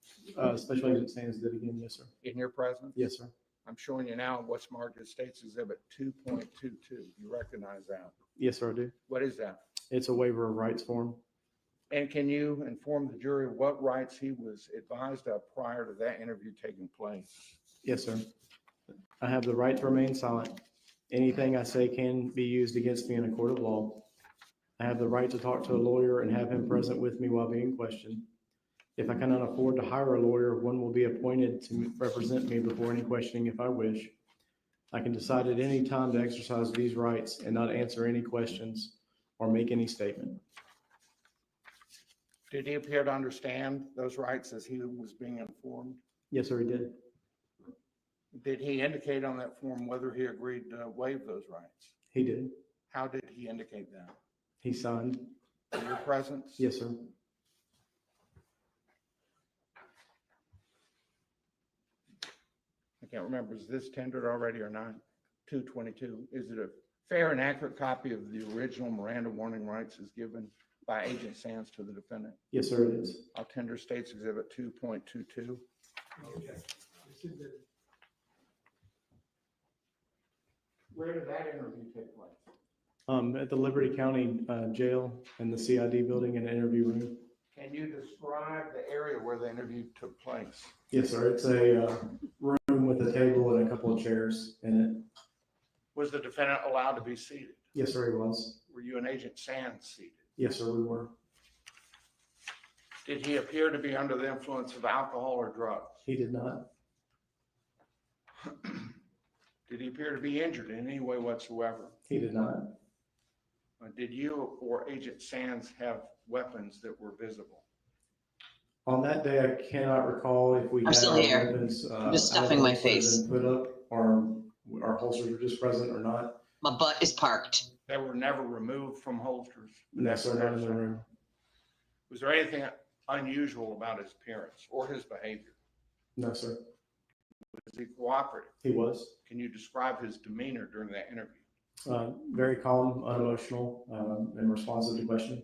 Special Agent Sands did again, yes, sir. in your presence? Yes, sir. I'm showing you now what's marked as State's Exhibit 2.22. You recognize that? Yes, sir, I do. What is that? It's a waiver of rights form. And can you inform the jury what rights he was advised of prior to that interview taking place? Yes, sir. I have the right to remain silent. Anything I say can be used against me in a court of law. I have the right to talk to a lawyer and have him present with me while being questioned. If I cannot afford to hire a lawyer, one will be appointed to represent me before any questioning if I wish. I can decide at any time to exercise these rights and not answer any questions or make any statement. Did he appear to understand those rights as he was being informed? Yes, sir, he did. Did he indicate on that form whether he agreed to waive those rights? He did. How did he indicate that? He signed. In your presence? Yes, sir. I can't remember, is this tendered already or not? 222, is it a fair and accurate copy of the original Miranda warning rights as given by Agent Sands to the defendant? Yes, sir, it is. I'll tender State's Exhibit 2.22. Where did that interview take place? At the Liberty County Jail in the CID building in an interview room. Can you describe the area where the interview took place? Yes, sir. It's a room with a table and a couple of chairs in it. Was the defendant allowed to be seated? Yes, sir, he was. Were you and Agent Sands seated? Yes, sir, we were. Did he appear to be under the influence of alcohol or drugs? He did not. Did he appear to be injured in any way whatsoever? He did not. Did you or Agent Sands have weapons that were visible? On that day, I cannot recall if we I'm had still our here. weapons. I'm just out of stuffing my holsters face. and put up, or our holsters were just present or not. My butt is parked. They were never removed from holsters? No, sir, not in the room. Was there anything unusual about his appearance or his behavior? No, sir. Was he cooperative? He was. Can you describe his demeanor during that interview? Very calm, unemotional, and responsive to question.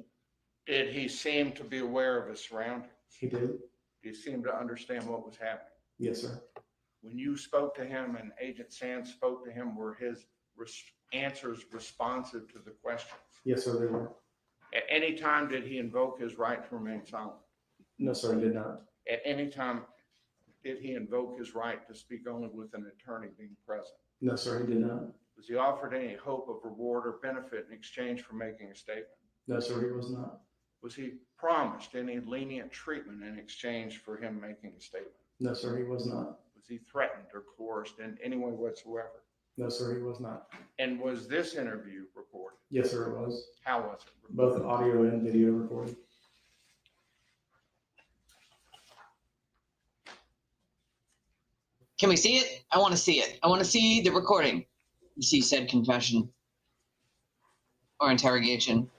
Did he seem to be aware of his surroundings? He did. Did he seem to understand what was happening? Yes, sir. When you spoke to him and Agent Sands spoke to him, were his answers responsive to the questions? Yes, sir, they were. At any time, did he invoke his right to remain silent? No, sir, he did not. At any time, did he invoke his right to speak only with an attorney being present? No, sir, he did not. Was he offered any hope of reward or benefit in exchange for making a statement? No, sir, he was not. Was he promised any lenient treatment in exchange for him making a statement? No, sir, he was not. Was he threatened or coerced in any way whatsoever? No, sir, he was not. And was this interview recorded? Yes, sir, it was. How was it Both recorded? audio and video recorded. Can we see it? I want to see it. I want to see the recording. You see said confession or interrogation.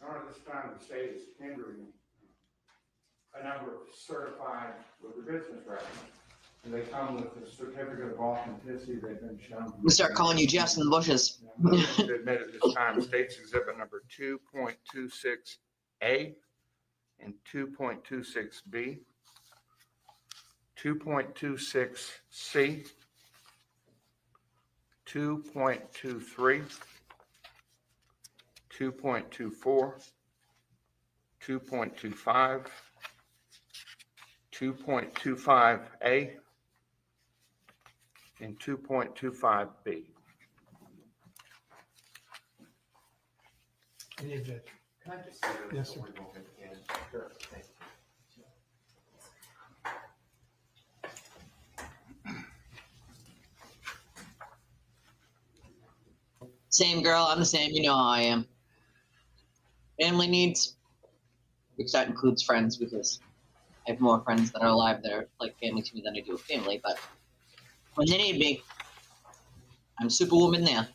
At this time, the state is tendering a number of certified with the business records. And they come with a certificate of authenticity. They've been shown. We start calling you Jess in the bushes. To admit at this time, state's exhibit number 2.26A and 2.26B, 2.26C, 2.23, 2.24, 2.25, 2.25A, and 2.25B. Any objection? Can I just say this? Yes, sir. before we move in again? Sure. Thank you. Same girl, I'm the same. You know how I am. Family needs, which that includes friends, because I have more friends that are alive that are like family to me than I do a family. But when they need me, I'm Superwoman there.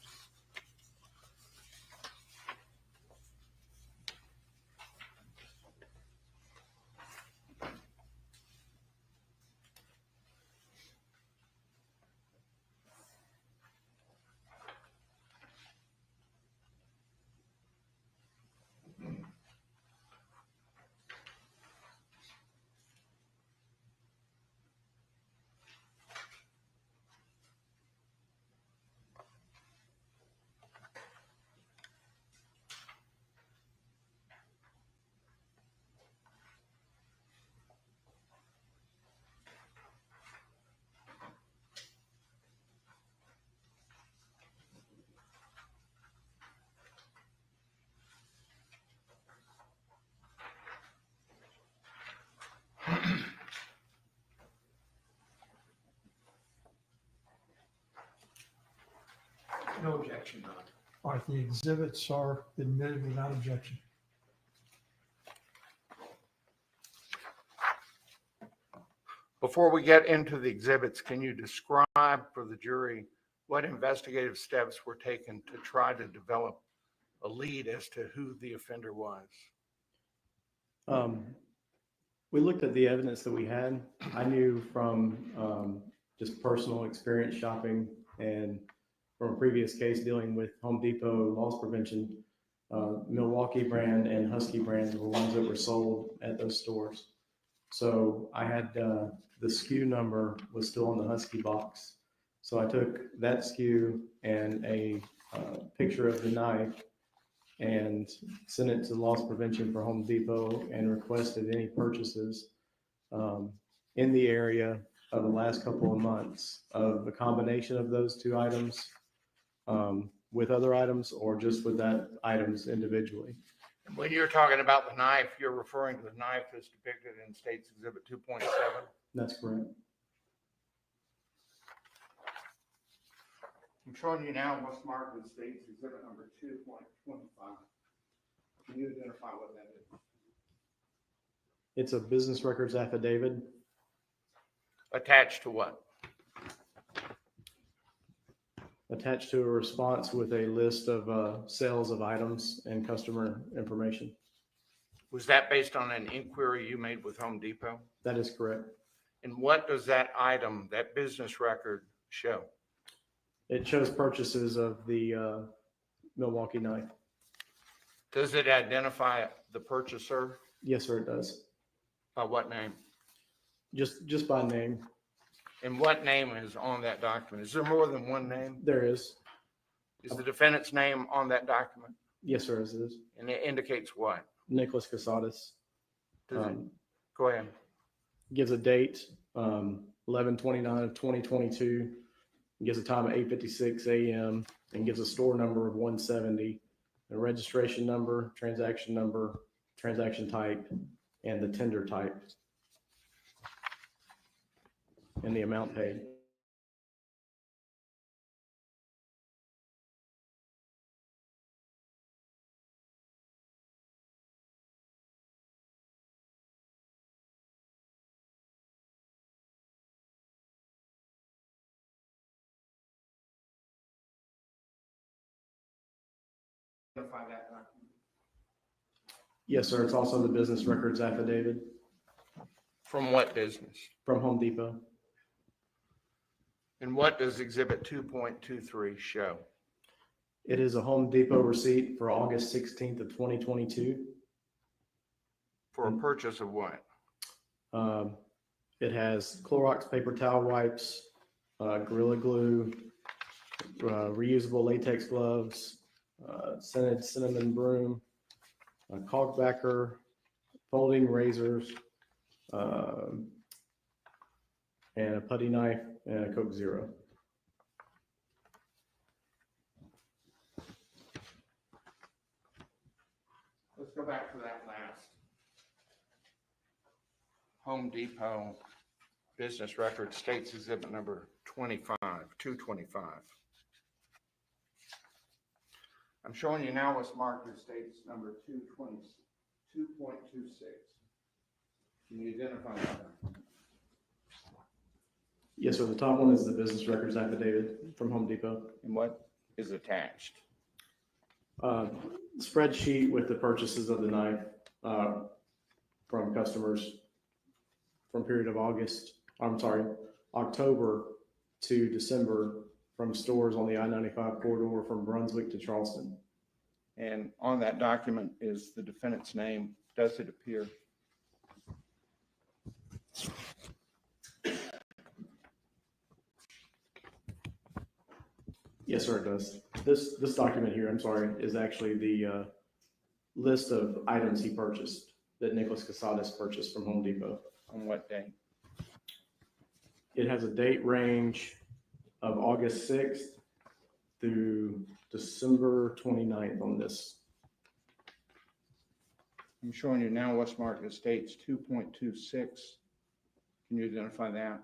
No objection, Your Honor. All right, the exhibits are admitted without objection. Before we get into the exhibits, can you describe for the jury what investigative steps were taken to try to develop a lead as to who the offender was? We looked at the evidence that we had. I knew from just personal experience shopping and from a previous case dealing with Home Depot loss prevention. Milwaukee brand and Husky brands were ones that were sold at those stores. So I had the SKU number was still on the Husky box. So I took that SKU and a picture of the knife and sent it to loss prevention for Home Depot and requested any purchases in the area of the last couple of months of a combination of those two items with other items or just with that items individually. When you're talking about the knife, you're referring to the knife as depicted in State's Exhibit 2.7? That's correct. I'm showing you now what's marked Mark the State's Exhibit number 2.25. Can you identify what that is? It's a business records affidavit. attached to what? Attached to a response with a list of sales of items and customer information. Was that based on an inquiry you made with Home Depot? That is correct. And what does that item, that business record show? It shows purchases of the Milwaukee knife. Does it identify the purchaser? Yes, sir, it does. By what name? Just by name. And what name is on that document? Is there more than one name? There is. Is the defendant's name on that document? Yes, sir, it is. And it indicates what? Nicholas Kassotis. Does it? Go ahead. Gives a date, 11/29 of 2022. Gives a time of 8:56 a.m. and gives a store number of 170, a registration number, transaction type, and the tender type, and the amount paid. Identify that document. Yes, sir. It's also the business records affidavit From what business? from Home Depot. And what does Exhibit 2.23 show? It is a Home Depot receipt for August 16th of 2022. For a purchase of what? It has Clorox paper towel wipes, Gorilla Glue, reusable latex gloves, scented cinnamon broom, a caulkbacker, folding razors, and a putty knife and a Coke Zero. Let's go back to that last. Home Depot Business Record States Exhibit number 225. I'm showing you now what's marked as State's number 2.26. Can you identify that? Yes, sir. The top one is the business records affidavit from Home Depot. and what is attached. Spreadsheet with the purchases of the knife from customers from period of October to December from stores on the I-95 corridor from Brunswick to Charleston. And on that document is the defendant's name. Does it appear? Yes, sir, it does. This document here, I'm sorry, is actually the list of items he purchased that Nicholas Kassotis purchased from Home Depot. On what day? It has a date range of August 6th through December 29th on this. I'm showing you now what's marked as States 2.26. Can you identify that?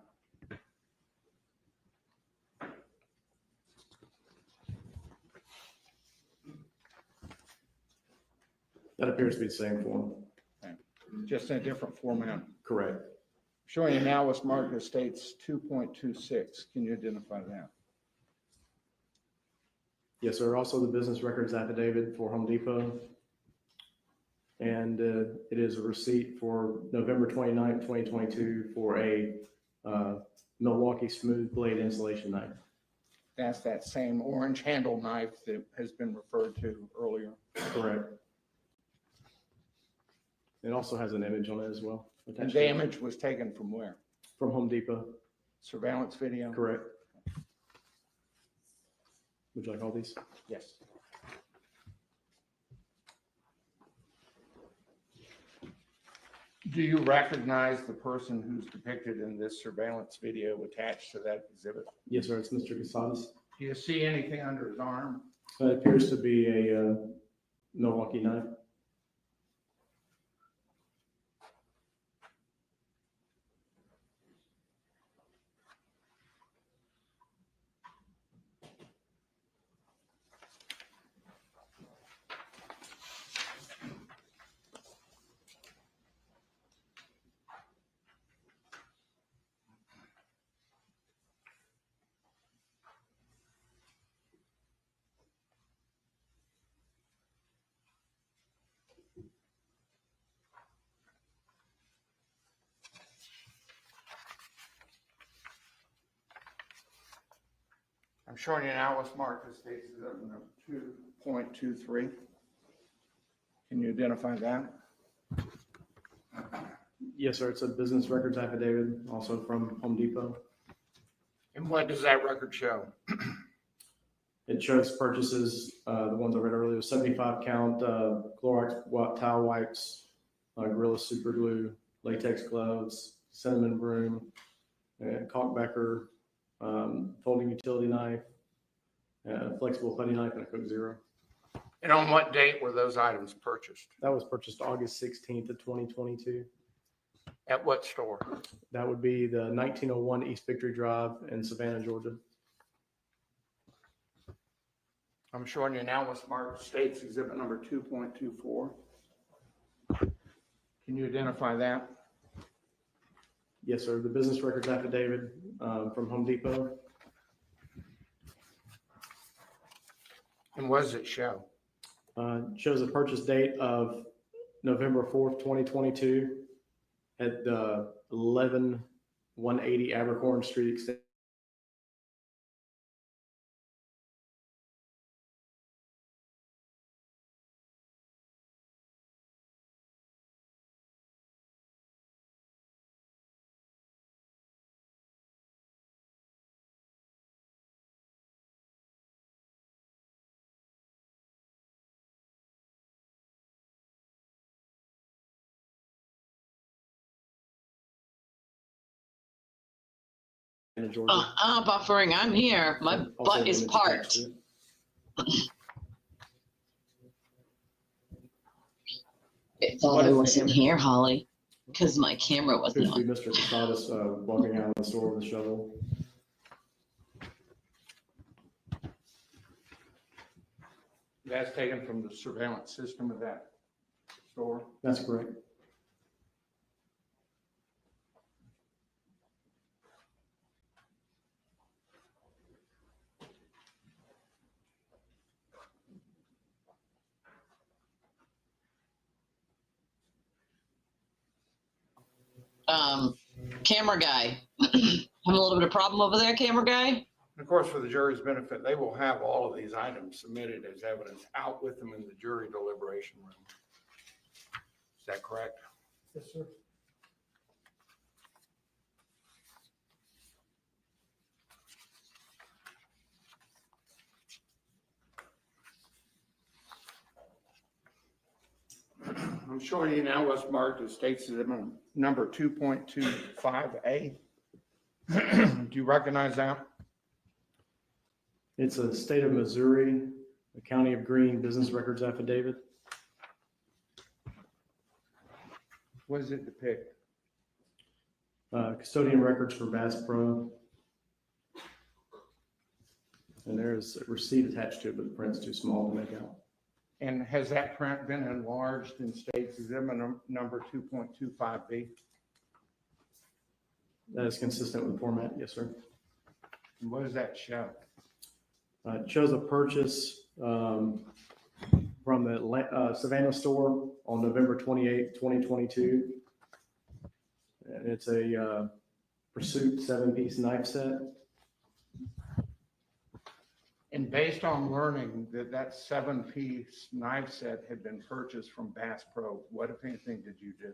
That appears to be the same form. Just in a different format. Correct. Showing you now what's marked as States 2.26. Can you identify that? Yes, sir. Also the business records affidavit for Home Depot. And it is a receipt for November 29th, 2022 for a Milwaukee smooth blade installation knife. That's that same orange handle knife that has been referred to earlier. Correct. It also has an image on it as well. And attached the to it. image was taken from where? From Home Depot. Surveillance video? Correct. Would you like all these? Yes. Do you recognize the person who's depicted in this surveillance video attached to that exhibit? Yes, sir. It's Mr. Kassotis. Do you see anything under his arm? It appears to be a Milwaukee knife. I'm showing you now what's marked as states exhibit number 2.23. Can you identify that? Yes, sir. It's a business records affidavit, also from Home Depot. And what does that record show? It shows purchases, the ones I read earlier, 75 count Clorox towel wipes, Gorilla Super Glue, latex gloves, cinnamon broom, caulkbecker, folding utility knife, flexible putty knife, and a Coke Zero. And on what date were those items purchased? That was purchased August 16th of 2022. At what store? That would be the 1901 East Victory Drive in Savannah, Georgia. I'm showing you now what's marked states exhibit number 2.24. Can you identify that? Yes, sir. The business records affidavit from Home Depot. And what does it show? Shows a purchase date of November 4th, 2022 at the 11180 Abercorn Street extension. Georgia. Buffering, I'm here. My Also butt is image attached parked. to it. It thought What I is the wasn't image? here, Holly, because my camera wasn't Appears to be on. Mr. Kassotis walking out of the store with a shovel. That's taken from the surveillance system of that store. That's correct. Camera guy. Having a little bit of problem over there, camera guy? And of course, for the jury's benefit, they will have all of these items submitted as evidence out with them in the jury deliberation room. Is that correct? Yes, sir. I'm showing you now what's marked as states exhibit number 2.25A. Do you recognize that? It's a state of Missouri, the county of Greene business records affidavit. What does it depict? Custodian records for Bass Pro. And there's a receipt attached to it, but the print's too small to make out. And has that print been enlarged in states exhibit number 2.25B? That is consistent with the format, yes, sir. And what does that show? It shows a purchase from the Savannah store on November 28, 2022. And it's a Pursuit 7-piece knife set. And based on learning that that 7-piece knife set had been purchased from Bass Pro, what, if anything, did you do?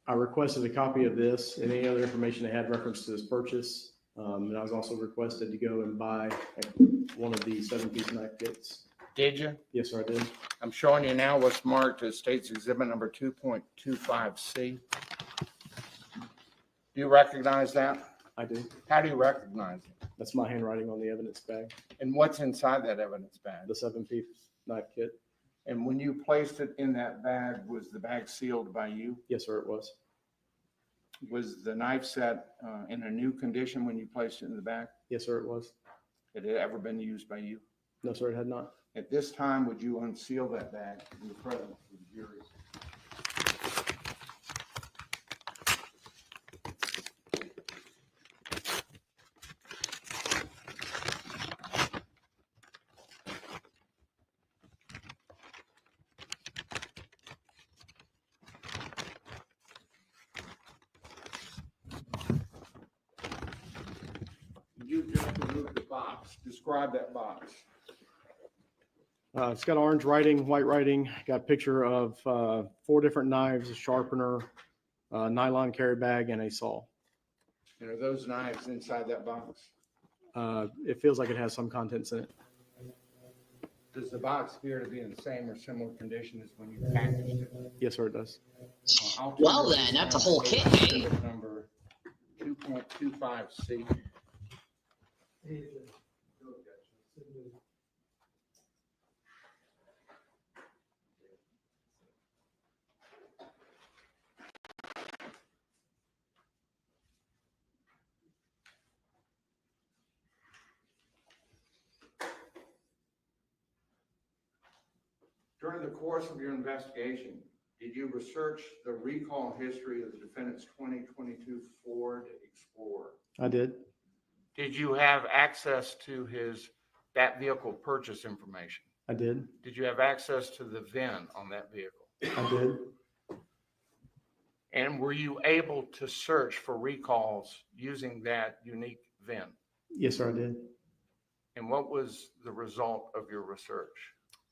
I requested a copy of this and any other information that had reference to this purchase. And I was also requested to go and buy one of the 7-piece knife kits. Did you? Yes, sir, I did. I'm showing you now what's marked as State's Exhibit number 2.25C. Do you recognize that? I do. How do you recognize it? That's my handwriting on the evidence bag, And what's inside that evidence bag? the 7-piece knife kit. And when you placed it in that bag, was the bag sealed by you? Yes, sir, it was. Was the knife set in a new condition when you placed it in the bag? Yes, sir, it was. Had it ever been used by you? No, sir, it had not. At this time, would you unseal that bag in the presence of the jury? You just removed the box. Describe that box. It's got orange writing, white writing, got a picture of 4 different knives, a sharpener, a nylon carry bag, and a saw. And are those knives inside that box? It feels like it has some contents in it. Does the box appear to be in the same or similar condition as when you packaged it? Yes, sir, it does. I'll turn Well this then, that's a down whole to kit, eh? exhibit Number 2.25C. During the course of your investigation, did you research the recall history of the defendant's 2022 Ford Explorer? I did. Did you have access to that vehicle purchase information? I did. Did you have access to the VIN on that vehicle? I did. And were you able to search for recalls using that unique VIN? Yes, sir, I did. And what was the result of your research?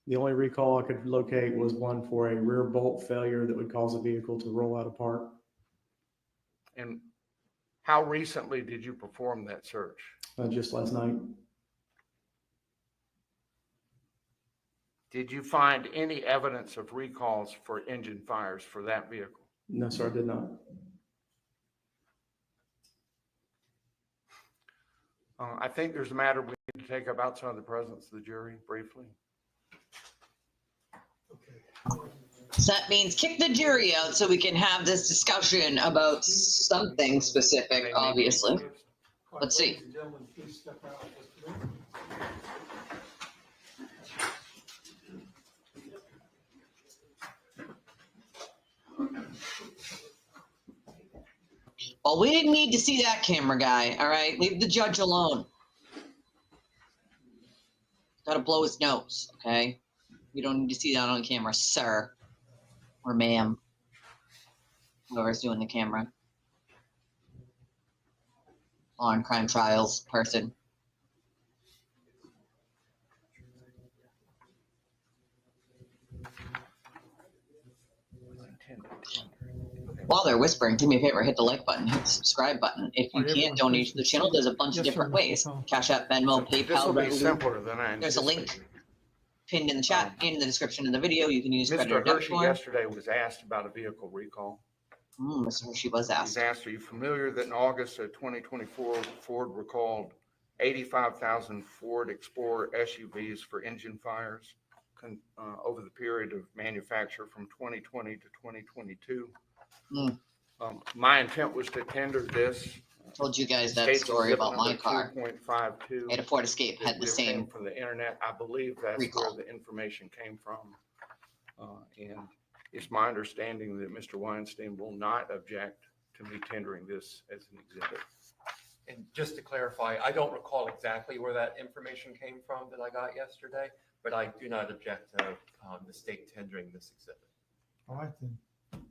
The only recall I could locate was one for a rear bolt failure that would cause a vehicle to roll out apart. And how recently did you perform that search? Just last night. Did you find any evidence of recalls for engine fires for that vehicle? No, sir, I did not. I think there's a matter we need to take up outside the presence of the jury briefly. So that means kick the jury out so we can have this discussion about something specific, obviously. Let's see. Ladies and gentlemen, please step out just a minute. Well, we didn't need to see that camera guy, all right? Leave the judge alone. Gotta blow his nose, okay? You don't need to see that on camera, sir. Or ma'am. Whoever's doing the camera. Law and crime trials person. While they're whispering, do me a favor, hit the like button, hit the subscribe button. If you can't donate to the channel, there's a bunch of different ways. Cash App, Venmo, This PayPal, will be Revolut. simpler than I There's a link anticipated. pinned in the chat and in the description of the video. You can use credit or Mr. debit Hershey card. yesterday was asked about a vehicle recall. Mr. Hershey was He's asked. asked, are you familiar that in August of 2024, Ford recalled 85,000 Ford Explorer SUVs for engine fires over the period of manufacture from 2020 to 2022? Mm. My intent was to tender this. Told you guys that State's story Exhibit about my number car. 2.52. I had a Ford Escape, that had the we same. obtained from the internet. I believe that's recall. where the information came from. And it's my understanding that Mr. Weinstein will not object to me tendering this as an exhibit. And just to clarify, I don't recall exactly where that information came from that I got yesterday, but I do not object to the state tendering this exhibit. All right, then,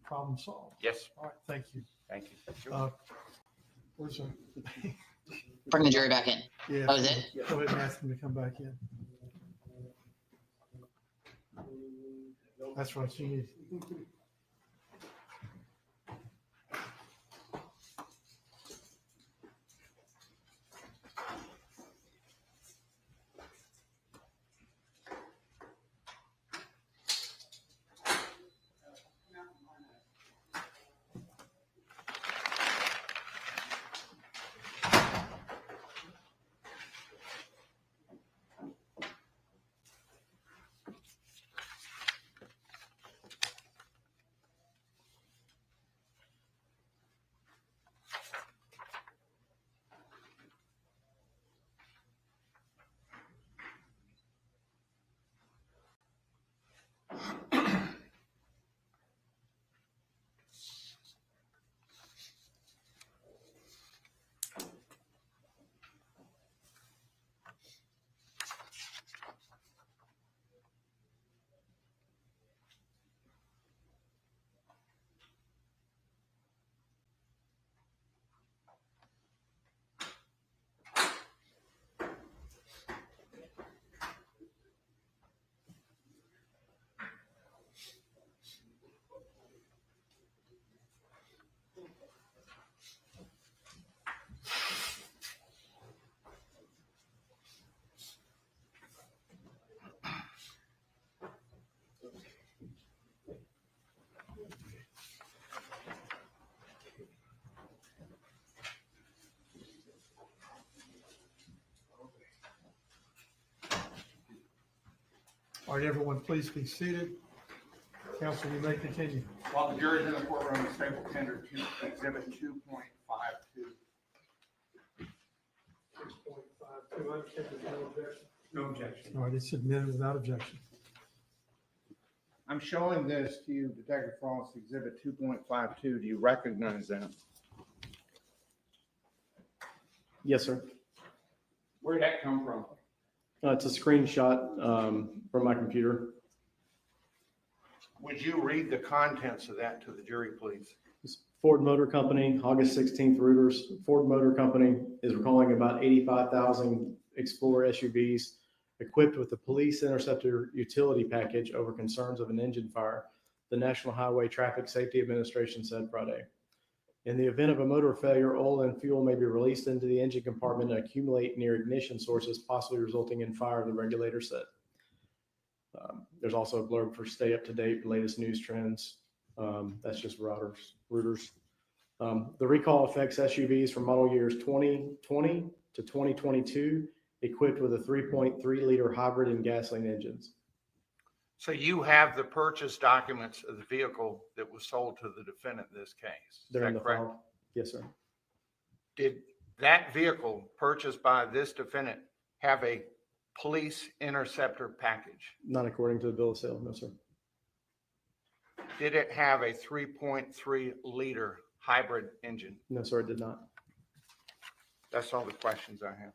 problem solved. Yes, All right, thank you. thank you. Uh, Where's our? Bring the jury back in. Yeah. Oh, is it? Go ahead and ask him to come back in. That's what you need. All right, everyone, please be seated. Counsel, you may continue. While the jury's in the courtroom, the state will tender to exhibit 2.52. 6.52, I understand there's no objection. No objection. All right, it's submitted without objection. I'm showing this to you, Detective Frost, Exhibit 2.52. Do you recognize that? Yes, sir. Where'd that come from? It's a screenshot from my computer. Would you read the contents of that to the jury, please? Ford Motor Company, August 16th routers. Ford Motor Company is recalling about 85,000 Explorer SUVs equipped with the police interceptor utility package over concerns of an engine fire, the National Highway Traffic Safety Administration said Friday. In the event of a motor failure, oil and fuel may be released into the engine compartment and accumulate near ignition sources, possibly resulting in fire, the regulator said. There's also a blurb for stay up to date, latest news trends. That's just routers. The recall affects SUVs from model years 2020 to 2022, equipped with a 3.3 liter hybrid and gasoline engines. So you have the purchase documents of the vehicle that was sold to the defendant in this case. Is They're in that the correct? file. Yes, sir. Did that vehicle purchased by this defendant have a police interceptor package? Not according to the bill of sale, no, sir. Did it have a 3.3 liter hybrid engine? No, sir, it did not. That's all the questions I have.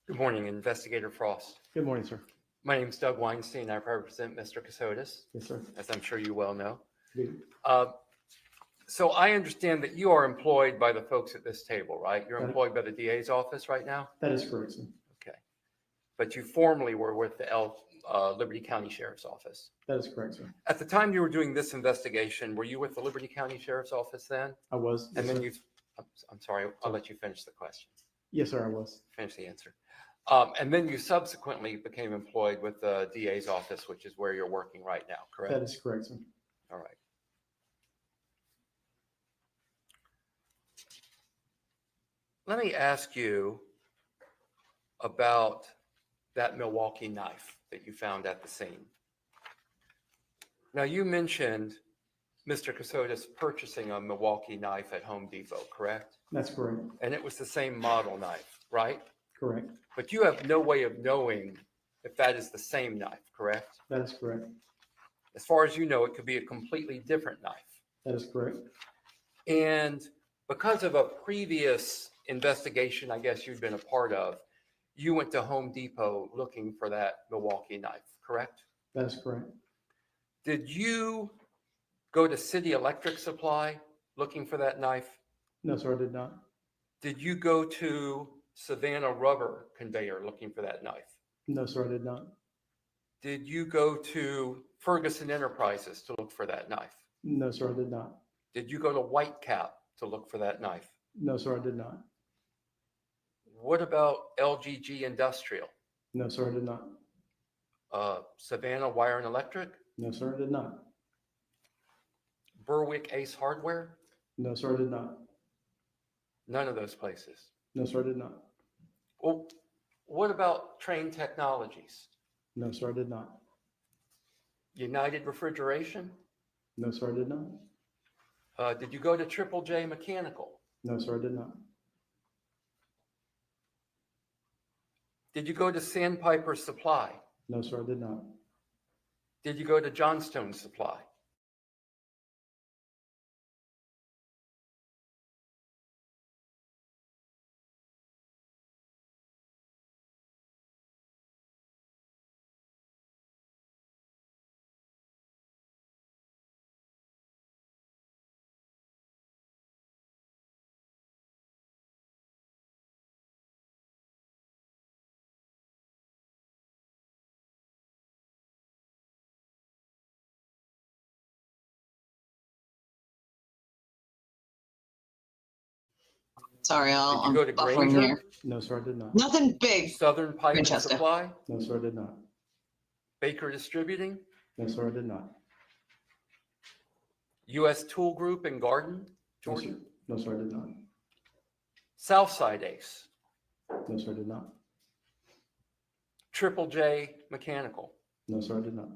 Good morning, Investigator Frost. Good morning, sir. My name is Doug Weinstein. I represent Mr. Kassotis, Yes, sir. as I'm sure you well know. Good. So I understand that you are employed by the folks at this table, right? You're That- employed by the DA's office right now? That is correct, sir. Okay. But you formerly were with the Liberty County Sheriff's Office. That is correct, sir. At the time you were doing this investigation, were you with the Liberty County Sheriff's Office then? I was. And Yes, then sir. you, I'm sorry, I'll let you finish the question, Yes, sir, I was. finish the answer. And then you subsequently became employed with the DA's office, which is where you're working right now, correct? That is correct, sir. All right. Let me ask you about that Milwaukee knife that you found at the scene. Now, you mentioned Mr. Kassotis purchasing a Milwaukee knife at Home Depot, correct? That's correct. And it was the same model knife, right? Correct. But you have no way of knowing if that is the same knife, correct? That is correct. As far as you know, it could be a completely different knife. That is correct. And because of a previous investigation, I guess you've been a part of, you went to Home Depot looking for that Milwaukee knife, correct? That is correct. Did you go to City Electric Supply looking for that knife? No, sir, I did not. Did you go to Savannah Rubber Conveyor looking for that knife? No, sir, I did not. Did you go to Ferguson Enterprises to look for that knife? No, sir, I did not. Did you go to Whitecap to look for that knife? No, sir, I did not. What about LGG Industrial? No, sir, I did not. Savannah Wire and Electric? No, sir, I did not. Berwick Ace Hardware? No, sir, I did not. None of those places. No, sir, I did not. Well, what about Train Technologies? No, sir, I did not. United Refrigeration? No, sir, I did not. Did you go to Triple J Mechanical? No, sir, I did not. Did you go to Sandpiper Supply? No, sir, I did not. Did you go to Johnstone Supply? Sorry, Did I'm you go to buffering Granger? here. No, sir, I did not. Nothing big. Southern Pipe and Winchester. Supply? No, sir, I did not. Baker Distributing? No, sir, I did not. US Tool Group and Garden? No, sir. Jordan? No, sir, I did not. Southside Ace? No, sir, I did not. Triple J Mechanical? No, sir, I did not.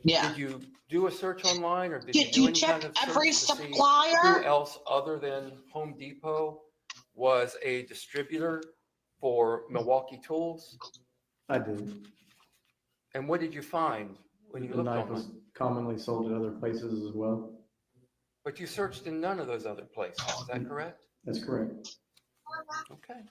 Yeah. Did you do a search online or did Did you you do any kind check of search every to see who supplier? else other than Home Depot was a distributor for Milwaukee Tools? I did. And what did you find when you The looked knife was online? commonly sold at other places as well. But you searched in none of those other places, is that correct? That's correct. Okay.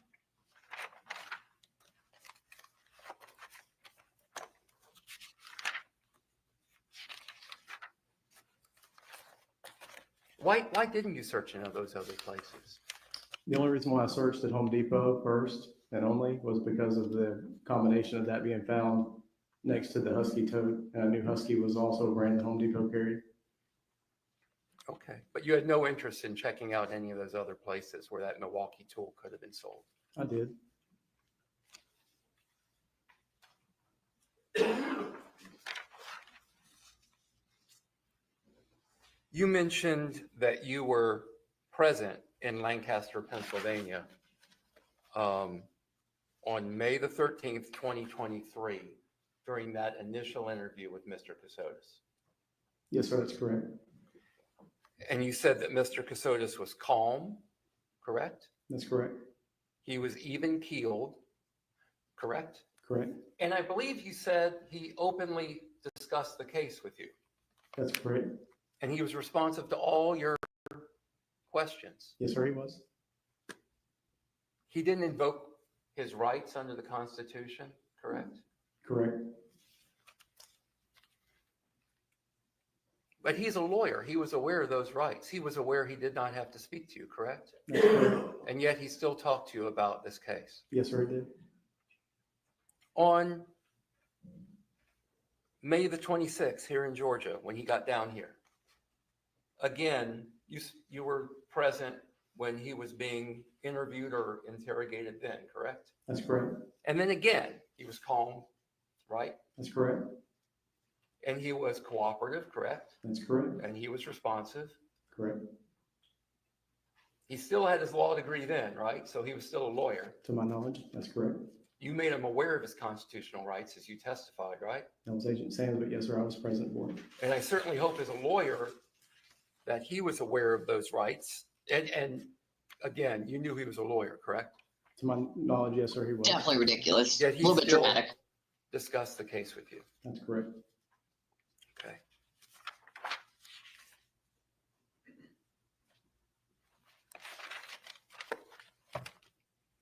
Why didn't you search in those other places? The only reason why I searched at Home Depot first and only was because of the combination of that being found next to the Husky tote. And I knew Husky was also a brand that Home Depot carried. Okay, but you had no interest in checking out any of those other places where that Milwaukee tool could have been sold? I did. You mentioned that you were present in Lancaster, Pennsylvania on May the 13th, 2023, during that initial interview with Mr. Kassotis. Yes, sir, that's correct. And you said that Mr. Kassotis was calm, correct? That's correct. He was even keeled, correct? Correct. And I believe you said he openly discussed the case with you. That's correct. And he was responsive to all your questions. Yes, sir, he was. He didn't invoke his rights under the Constitution, correct? Correct. But he's a lawyer. He was aware of those rights. He was aware he did not have to speak to you, correct? That's correct. And yet he still talked to you about this case. Yes, sir, he did. On May the 26th here in Georgia, when he got down here, again, you were present when he was being interviewed or interrogated then, correct? That's correct. And then again, he was calm, right? That's correct. And he was cooperative, correct? That's correct. And he was responsive. Correct. He still had his law degree then, right? So he was still a lawyer. To my knowledge, that's correct. You made him aware of his constitutional rights as you testified, right? That was Agent Sands, but yes, sir, I was present for it. And I certainly hope as a lawyer that he was aware of those rights. And again, you knew he was a lawyer, correct? To my knowledge, yes, sir, he was. Definitely ridiculous. A Yet he little bit still dramatic. discussed the case with you. That's correct. Okay.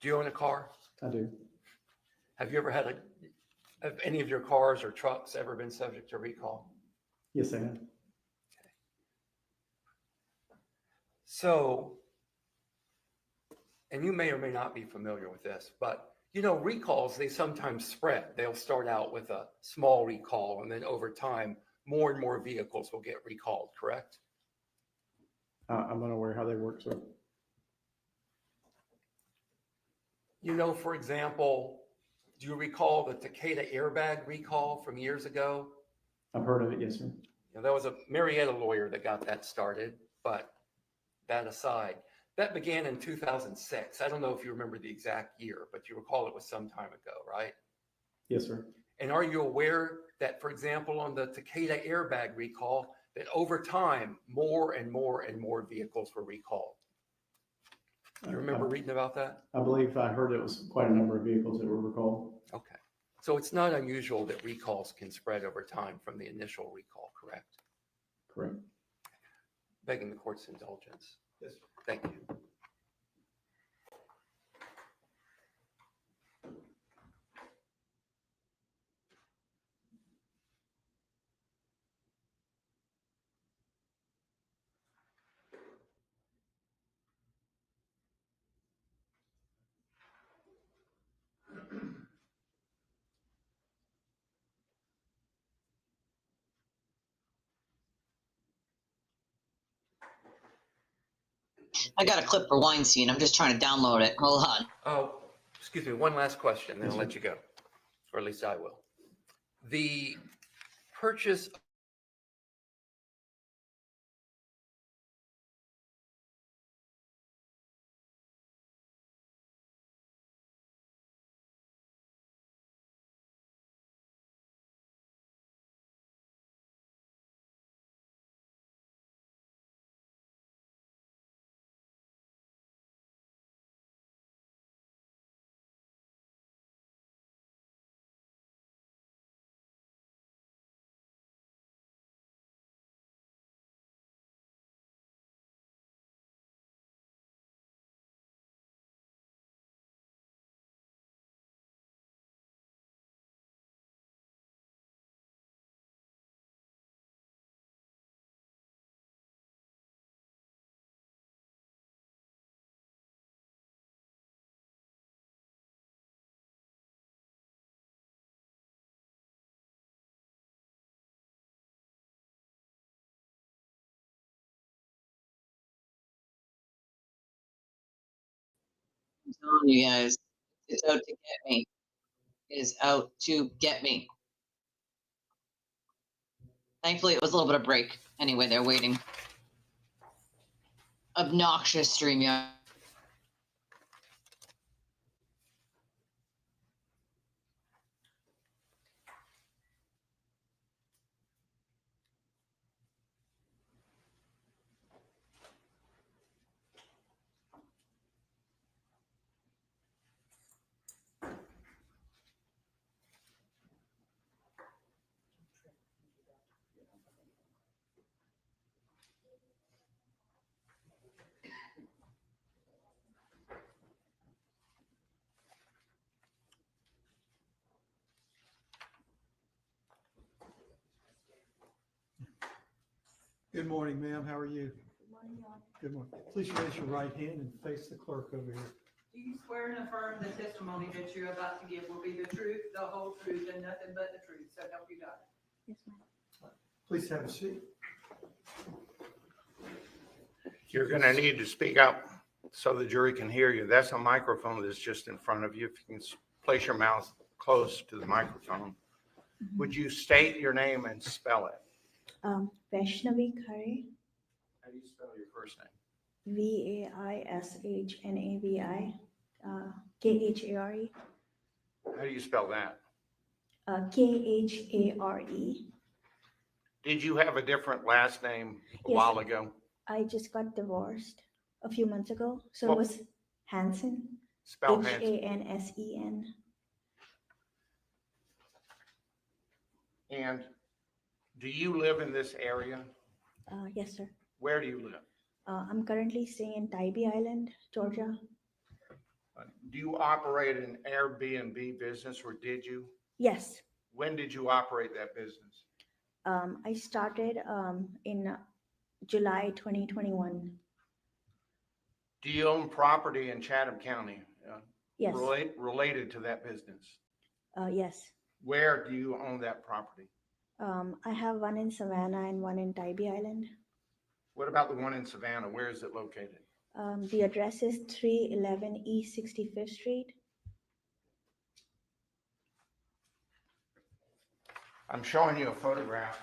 Do you own a car? I do. Have you ever had have any of your cars or trucks ever been subject to recall? Yes, I have. So, and you may or may not be familiar with this, but you know, recalls, they sometimes spread. They'll start out with a small recall, and then over time, more and more vehicles will get recalled, correct? I'm unaware how they work, sir. You know, for example, do you recall the Takeda airbag recall from years ago? I've heard of it, yes, sir. You know, that was a Marietta lawyer that got that started, but that aside, that began in 2006. I don't know if you remember the exact year, but you recall it was some time ago, right? Yes, sir. And are you aware that, for example, on the Takeda airbag recall, that over time, more and more and more vehicles were recalled? Do you remember reading about that? I believe I heard it was quite a number of vehicles that were recalled. Okay. So it's not unusual that recalls can spread over time from the initial recall, correct? Correct. Begging the court's indulgence. Yes. Thank you. I got a clip for Weinstein. I'm just trying to download it. Hold on. Oh, excuse me, one last question, then I'll let you go, or at least I will. The purchase I'm telling you guys, it's out to get me. It is out to get me. Thankfully, it was a little bit of break. Anyway, they're waiting. Obnoxious StreamYard. Good morning, ma'am. How are you? Good morning, Your Honor. Good morning. Please raise your right hand and face the clerk over here. Do you swear and affirm the testimony that you're about to give will be the truth, the whole truth, and nothing but the truth, so help you God? Yes, ma'am. Please have a seat. You're going to need to speak up so the jury can hear you. That's a microphone that's just in front of you. If you can place your mouth close to the microphone. Would you state your name and spell it? Vaishnavi Khare, How do you spell your first name? Vaishnavi, Khare, How do you spell that? Khare. Did you have a different last name a Yes. while ago? I just got divorced a few months ago. So Well- it was Hansen, Spell Hanson. Hansen. And do you live in this area? Yes, sir. Where do you live? I'm currently staying in Tybee Island, Georgia. Do you operate an Airbnb business, or did you? Yes. When did you operate that business? I started in July 2021. Do you own property in Chatham County Yes. related to that business? Yes. Where do you own that property? I have one in Savannah and one in Tybee Island. What about the one in Savannah? Where is it located? The address is 311 East 65th Street. I'm showing you a photograph.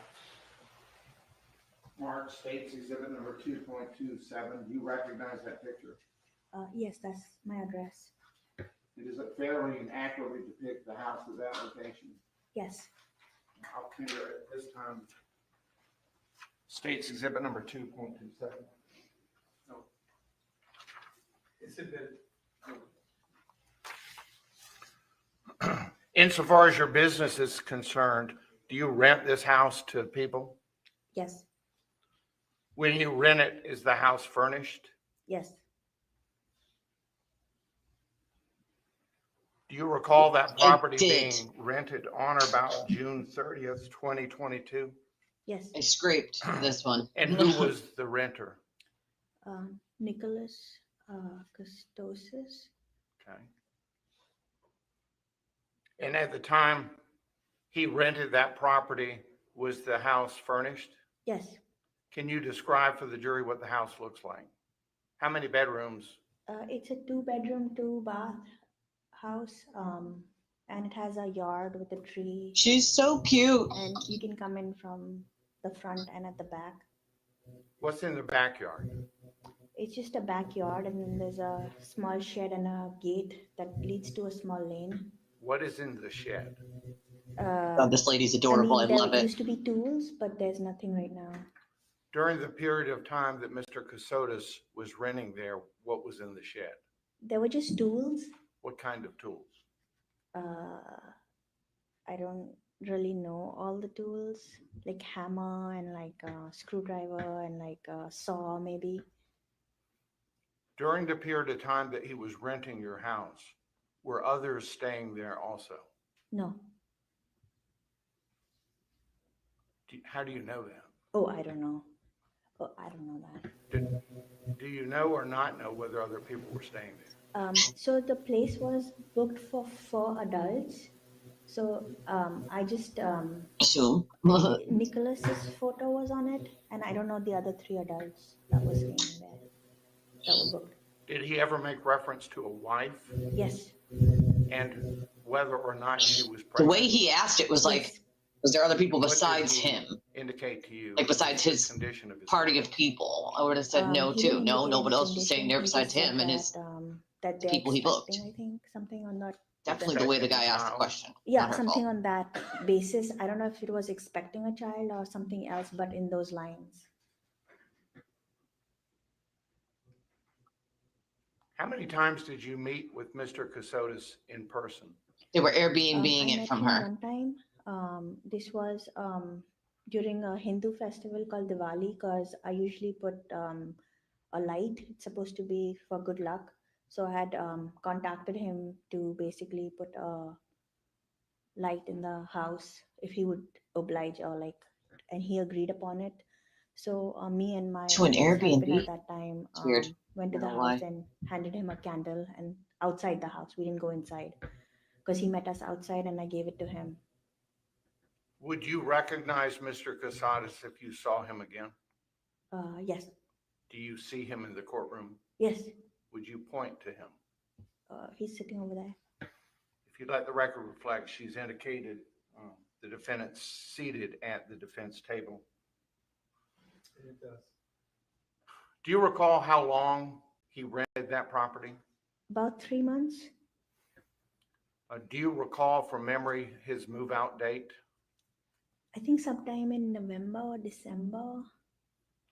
Mark, State's Exhibit number 2.27. Do you recognize that picture? Yes, that's my address. Does it fairly and accurately depict the house at that location? Yes. I'll tender it this time. State's Exhibit number 2.27. No. Insofar as your business is concerned, do you rent this house to people? Yes. When you rent it, is the house furnished? Yes. Do you recall that property did. being rented on or about June 30th, 2022? Yes. I scraped this one. And who was the renter? Nicholas Kassotis. Okay. And at the time he rented that property, was the house furnished? Yes. Can you describe for the jury what the house looks like? How many bedrooms? It's a 2-bedroom, 2-bath house. And it has a yard with a tree. She's so cute. And you can come in from the front and at the back. What's in the backyard? It's just a backyard, and then there's a small shed and a gate that leads to a small lane. What is in the shed? Oh, this lady's adorable. I there love it. used to be tools, but there's nothing right now. During the period of time that Mr. Kassotis was renting there, what was in the shed? There were just tools. What kind of tools? I don't really know all the tools, like hammer and like a screwdriver and like a saw maybe. During the period of time that he was renting your house, were others staying there also? No. How do you know that? Oh, I don't know. Oh, I don't know that. Do you know or not know whether other people were staying there? So the place was booked for 4 adults. So I just Assume. Nicholas's photo was on it, and I don't know the other 3 adults that were staying there that were booked. Did he ever make reference to a wife Yes. and whether or not she was The pregnant? way he asked it was like, Yes. was there other people What did besides he him? indicate to you? Like besides his condition of his party of people? I would have said no He too. didn't No, indicate nobody any else was staying there condition. He besides just said him and his that they're people he booked. expecting, I think, something on that. definitely the way the guy asked the question. Yeah, Not her something fault. on that basis. I don't know if it was expecting a child or something else, but in those lines. How many times did you meet with Mr. Kassotis in person? They were Airbnb-ing I it met from him her. one time. This was during a Hindu festival called Diwali, because I usually put a light. It's supposed to be for good luck. So I had contacted him to basically put a light in the house if he would oblige, or like, and he agreed upon it. So me and my To an ex-husband Airbnb? at that time It's weird. went to I the don't know house why. and handed him a candle, and outside the house. We didn't go inside because he met us outside, and I gave it to him. Would you recognize Mr. Kassotis if you saw him again? Yes. Do you see him in the courtroom? Yes. Would you point to him? He's sitting over there. If you'd let the record reflect, she's indicated the defendant's seated at the defense table. It does. Do you recall how long he rented that property? About 3 months. Do you recall from memory his move-out date? I think sometime in November or December.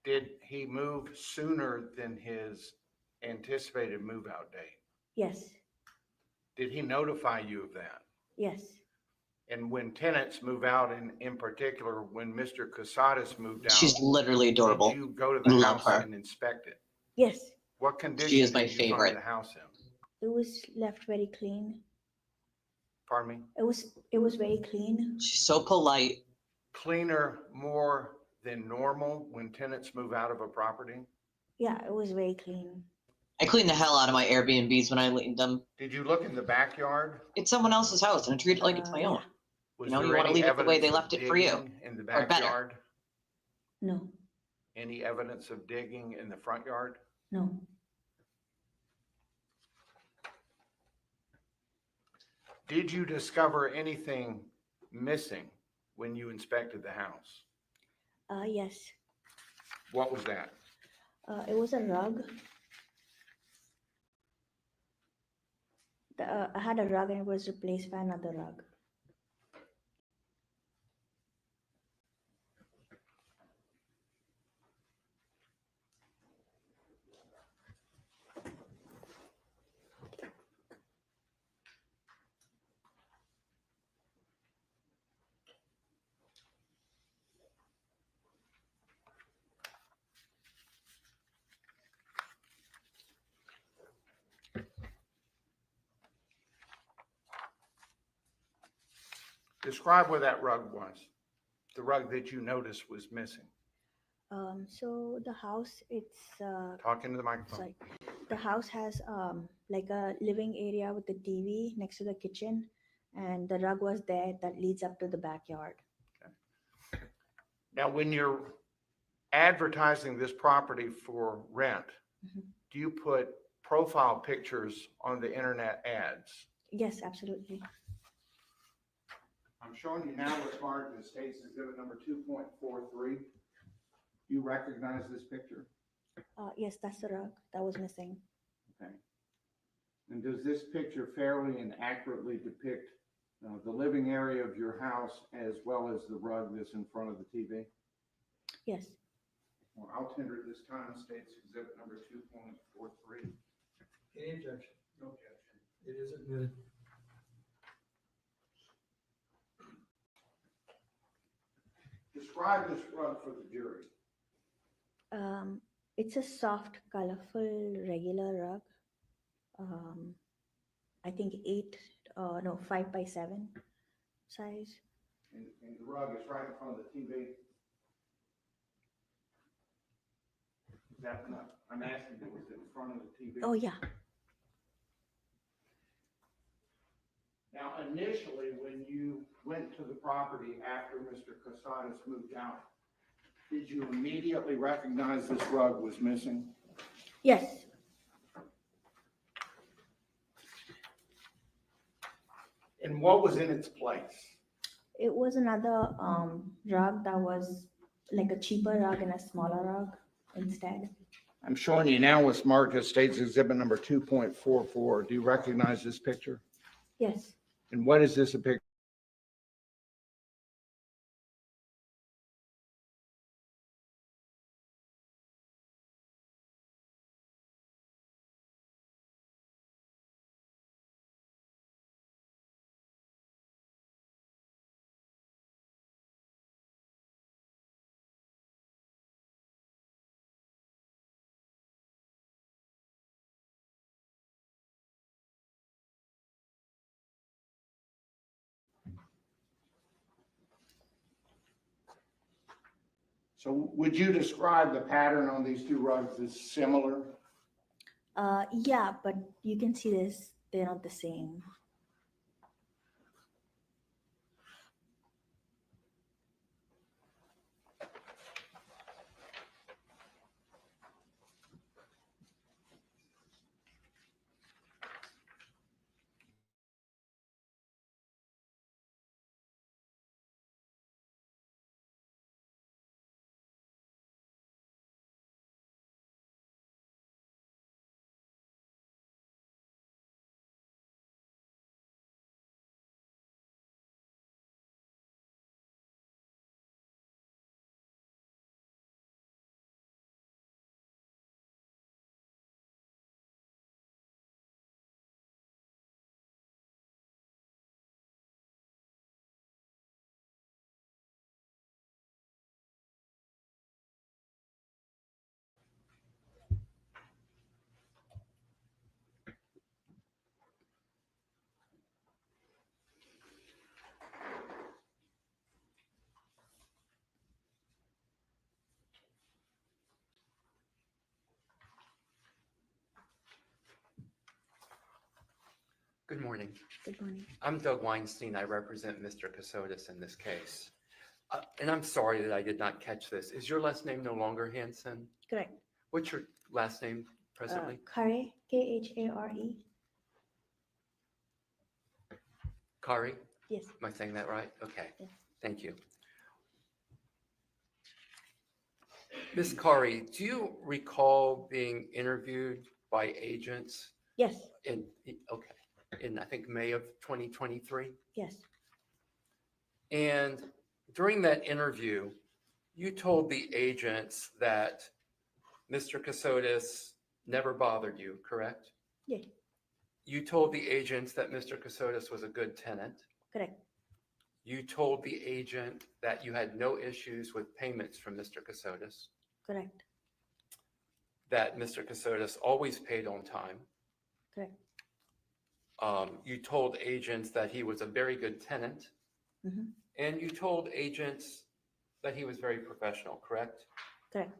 Did he move sooner than his anticipated move-out date? Yes, Did he notify you of that? yes, And when tenants move out, and in particular, when Mr. Kassotis moved out, She's literally adorable. did you go to I the love house her. and inspect it? yes. What condition is my did you find favorite. the house in? It was left very clean. Pardon me? It was very clean. She's so polite. Cleaner more than normal when tenants move out of a property? Yeah, it was very clean. I clean the hell out of my Airbnbs when I leave them. Did you look in the backyard? It's someone else's house and I treat it like it's my own. Yeah. Was You know, you there wanna any leave it the way they evidence left of it for you, digging in the or better. backyard? No, Any evidence of digging in the front yard? no. Did you discover anything missing when you inspected the house? Yes. What was that? It was a rug. I had a rug and it was replaced by another rug. Describe where that rug was, the rug that you noticed was missing. So the house, it's Talk into the microphone. sorry. The house has like a living area with the TV next to the kitchen, and the rug was there that leads up to the backyard. Now, when you're advertising this property for rent, Mhm. do you put profile pictures on the internet ads? Yes, absolutely. I'm showing you now what's marked as State's Exhibit number 2.43. You recognize this picture? Yes, that's the rug that was missing. Okay. And does this picture fairly and accurately depict the living area of your house as well as the rug that's in front of the TV? Yes. Well, I'll tender it this time, State's Exhibit number 2.43. Any objection? No objection. It is admitted. Describe this rug for the jury. It's a soft, colorful, regular rug. I think 5x7 size. And the rug is right in front of the TV. Is that enough? I'm asking you, was it in front of the TV? Oh, yeah. Now, initially, when you went to the property after Mr. Kassotis moved out, did you immediately recognize this rug was missing? Yes. And what was in its place? It was another rug that was like a cheaper rug and a smaller rug instead. I'm showing you now what's marked as State's Exhibit number 2.44. Do you recognize this picture? Yes. And what is this a picture? So would you describe the pattern on these two rugs as similar? Yeah, but you can see this, they're not the same. Good morning. Good morning. I'm Doug Weinstein. I represent Mr. Kassotis in this case. And I'm sorry that I did not catch this. Is your last name no longer Hansen? Correct. What's your last name presently? Khare, Khare. Kari? Yes. Am I saying that right? Okay. Yes. Thank you. Ms. Kari, do you recall being interviewed by agents Yes. in I think May of 2023? Yes. And during that interview, you told the agents that Mr. Kassotis never bothered you, correct? Yeah. You told the agents that Mr. Kassotis was a good tenant. Correct. You told the agent that you had no issues with payments from Mr. Kassotis, Correct. that Mr. Kassotis always paid on time. Correct. You told agents that he was a very good tenant, Mm-hmm. and you told agents that he was very professional, correct? Correct.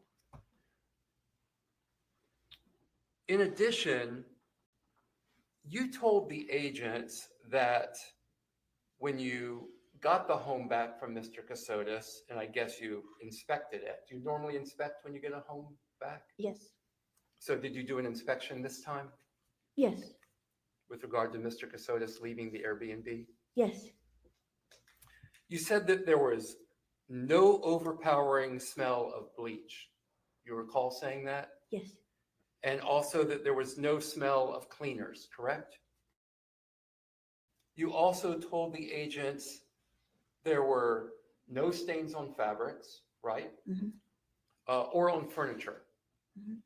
In addition, you told the agents that when you got the home back from Mr. Kassotis, and I guess you inspected it. Do you normally inspect when you get a home back? Yes. So did you do an inspection this time Yes. with regard to Mr. Kassotis leaving the Airbnb? Yes. You said that there was no overpowering smell of bleach. You recall saying that? Yes. And also that there was no smell of cleaners, correct? You also told the agents there were no stains on fabrics, right? Mm-hmm. Or on furniture. Mhm.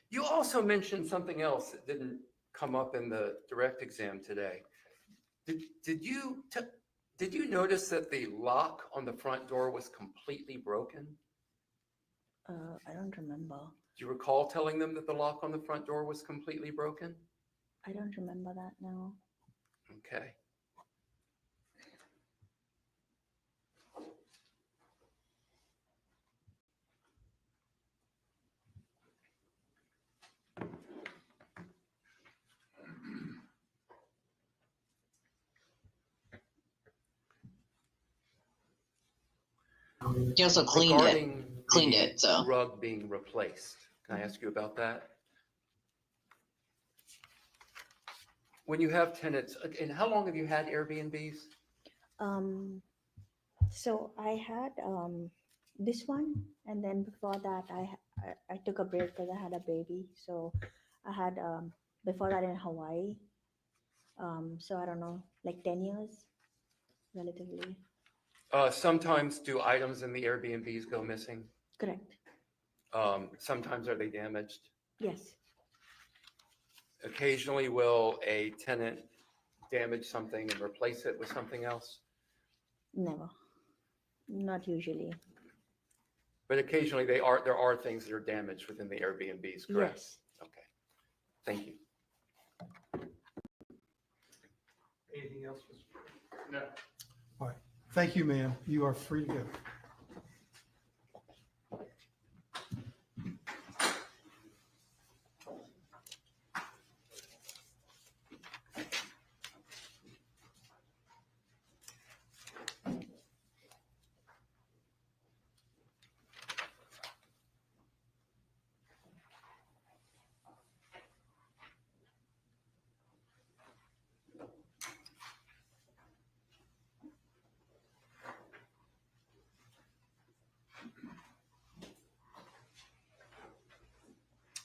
You also mentioned something else that didn't come up in the direct exam today. Did you notice that the lock on the front door was completely broken? I don't remember. Do you recall telling them that the lock on the front door was completely broken? I don't remember that now. Okay. He also cleaned it. Regarding Cleaned the it, so. rug being replaced, can I ask you about that? When you have tenants, and how long have you had Airbnbs? So I had this one, and then before that, I took a break because I had a baby. So I had before that in Hawaii. So I don't know, like 10 years, relatively. Sometimes do items in the Airbnbs go missing? Correct. Sometimes are they damaged? Yes. Occasionally will a tenant damage something and replace it with something else? Never. Not usually. But occasionally there are things that are damaged within the Airbnbs, correct? Yes. Okay, thank you. Anything else? No. All right. Thank you, ma'am. You are free to go.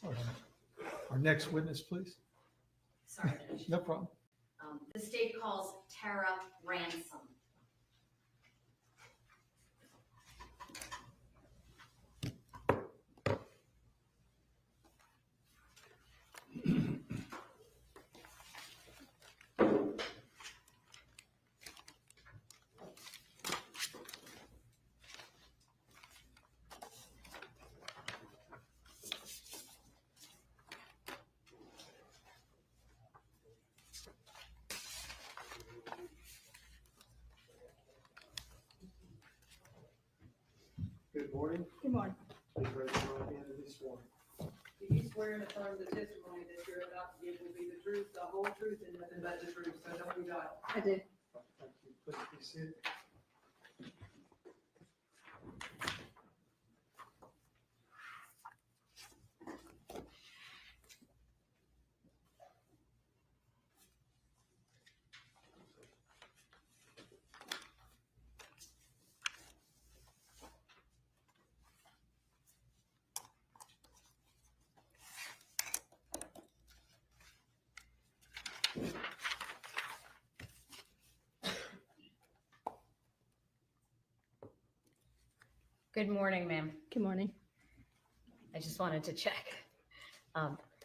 All right. Our next witness, please. Sorry, Judge. No problem. The state calls Tara Ransom. Good morning. Good morning. Please raise your right hand and be sworn. Do you swear and affirm the testimony that you're about to give will be the truth, the whole truth, and nothing but the truth, so help you God? I do. Thank you. Please be seated. Good morning, ma'am. Good morning. I just wanted to check.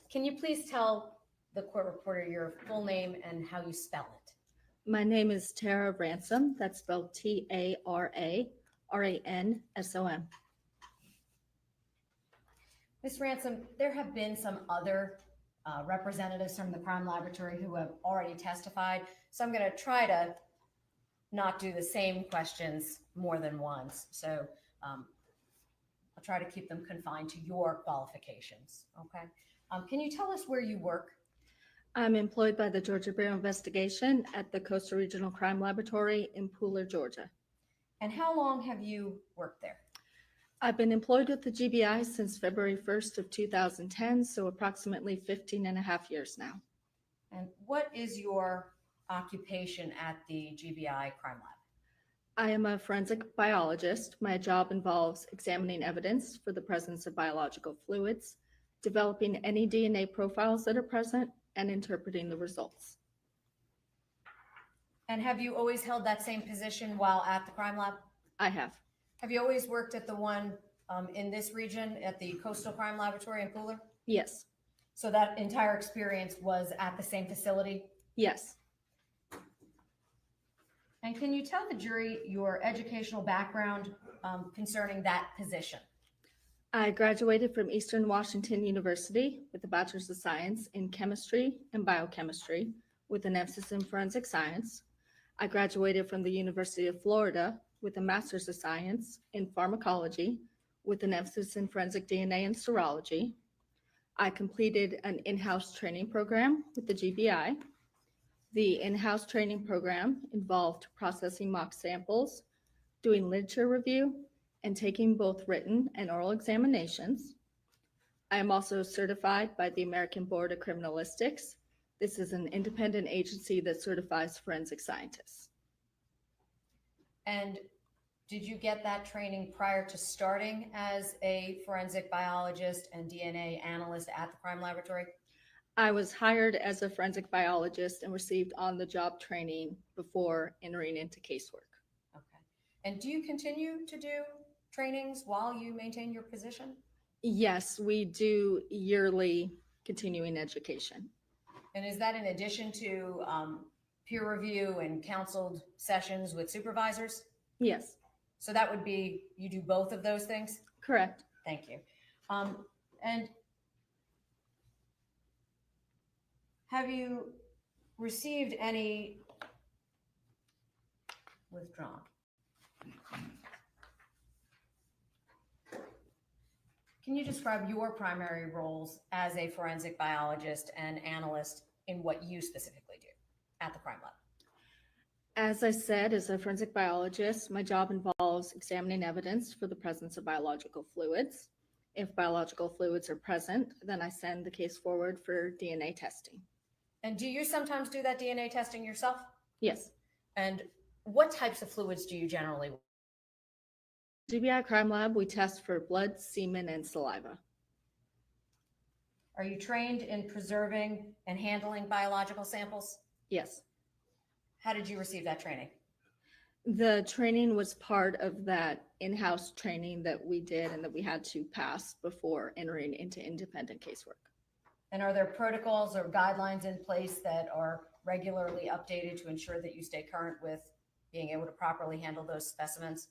Can you please tell the court reporter your full name and how you spell it? My name is Tara Ransom. That's spelled Tararansom. Ms. Ransom, there have been some other representatives from the crime laboratory who have already testified, so I'm going to try to not do the same questions more than once. So I'll try to keep them confined to your qualifications, okay? Can you tell us where you work? I'm employed by the Georgia Bureau of Investigation at the Coastal Regional Crime Laboratory in Pooler, Georgia. And how long have you worked there? I've been employed with the GBI since February 1st of 2010, so approximately 15 and a half years now. And what is your occupation at the GBI crime lab? I am a forensic biologist. My job involves examining evidence for the presence of biological fluids, developing any DNA profiles that are present, and interpreting the results. And have you always held that same position while at the crime lab? I have. Have you always worked at the one in this region at the Coastal Crime Laboratory in Pooler? Yes. So that entire experience was at the same facility? Yes. And can you tell the jury your educational background concerning that position? I graduated from Eastern Washington University with a Bachelor's of Science in Chemistry and Biochemistry with an emphasis in Forensic Science. I graduated from the University of Florida with a Master's of Science in Pharmacology with an emphasis in Forensic DNA and Serology. I completed an in-house training program with the GBI. The in-house training program involved processing mock samples, doing literature review, and taking both written and oral examinations. I am also certified by the American Board of Criminalistics. This is an independent agency that certifies forensic scientists. And did you get that training prior to starting as a forensic biologist and DNA analyst at the crime laboratory? I was hired as a forensic biologist and received on-the-job training before entering into casework. Okay. And do you continue to do trainings while you maintain your position? Yes, we do yearly continuing education. And is that in addition to peer review and counseled sessions with supervisors? Yes. So that would be, you do both of those things? Correct. Thank you. And have you received any withdrawn? Can you describe your primary roles as a forensic biologist and analyst in what you specifically do at the crime lab? As I said, as a forensic biologist, my job involves examining evidence for the presence of biological fluids. If biological fluids are present, then I send the case forward for DNA testing. And do you sometimes do that DNA testing yourself? Yes. And what types of fluids do you generally? GBI Crime Lab, we test for blood, semen, and saliva. Are you trained in preserving and handling biological samples? Yes. How did you receive that training? The training was part of that in-house training that we did and that we had to pass before entering into independent casework. And are there protocols or guidelines in place that are regularly updated to ensure that you stay current with being able to properly handle those specimens?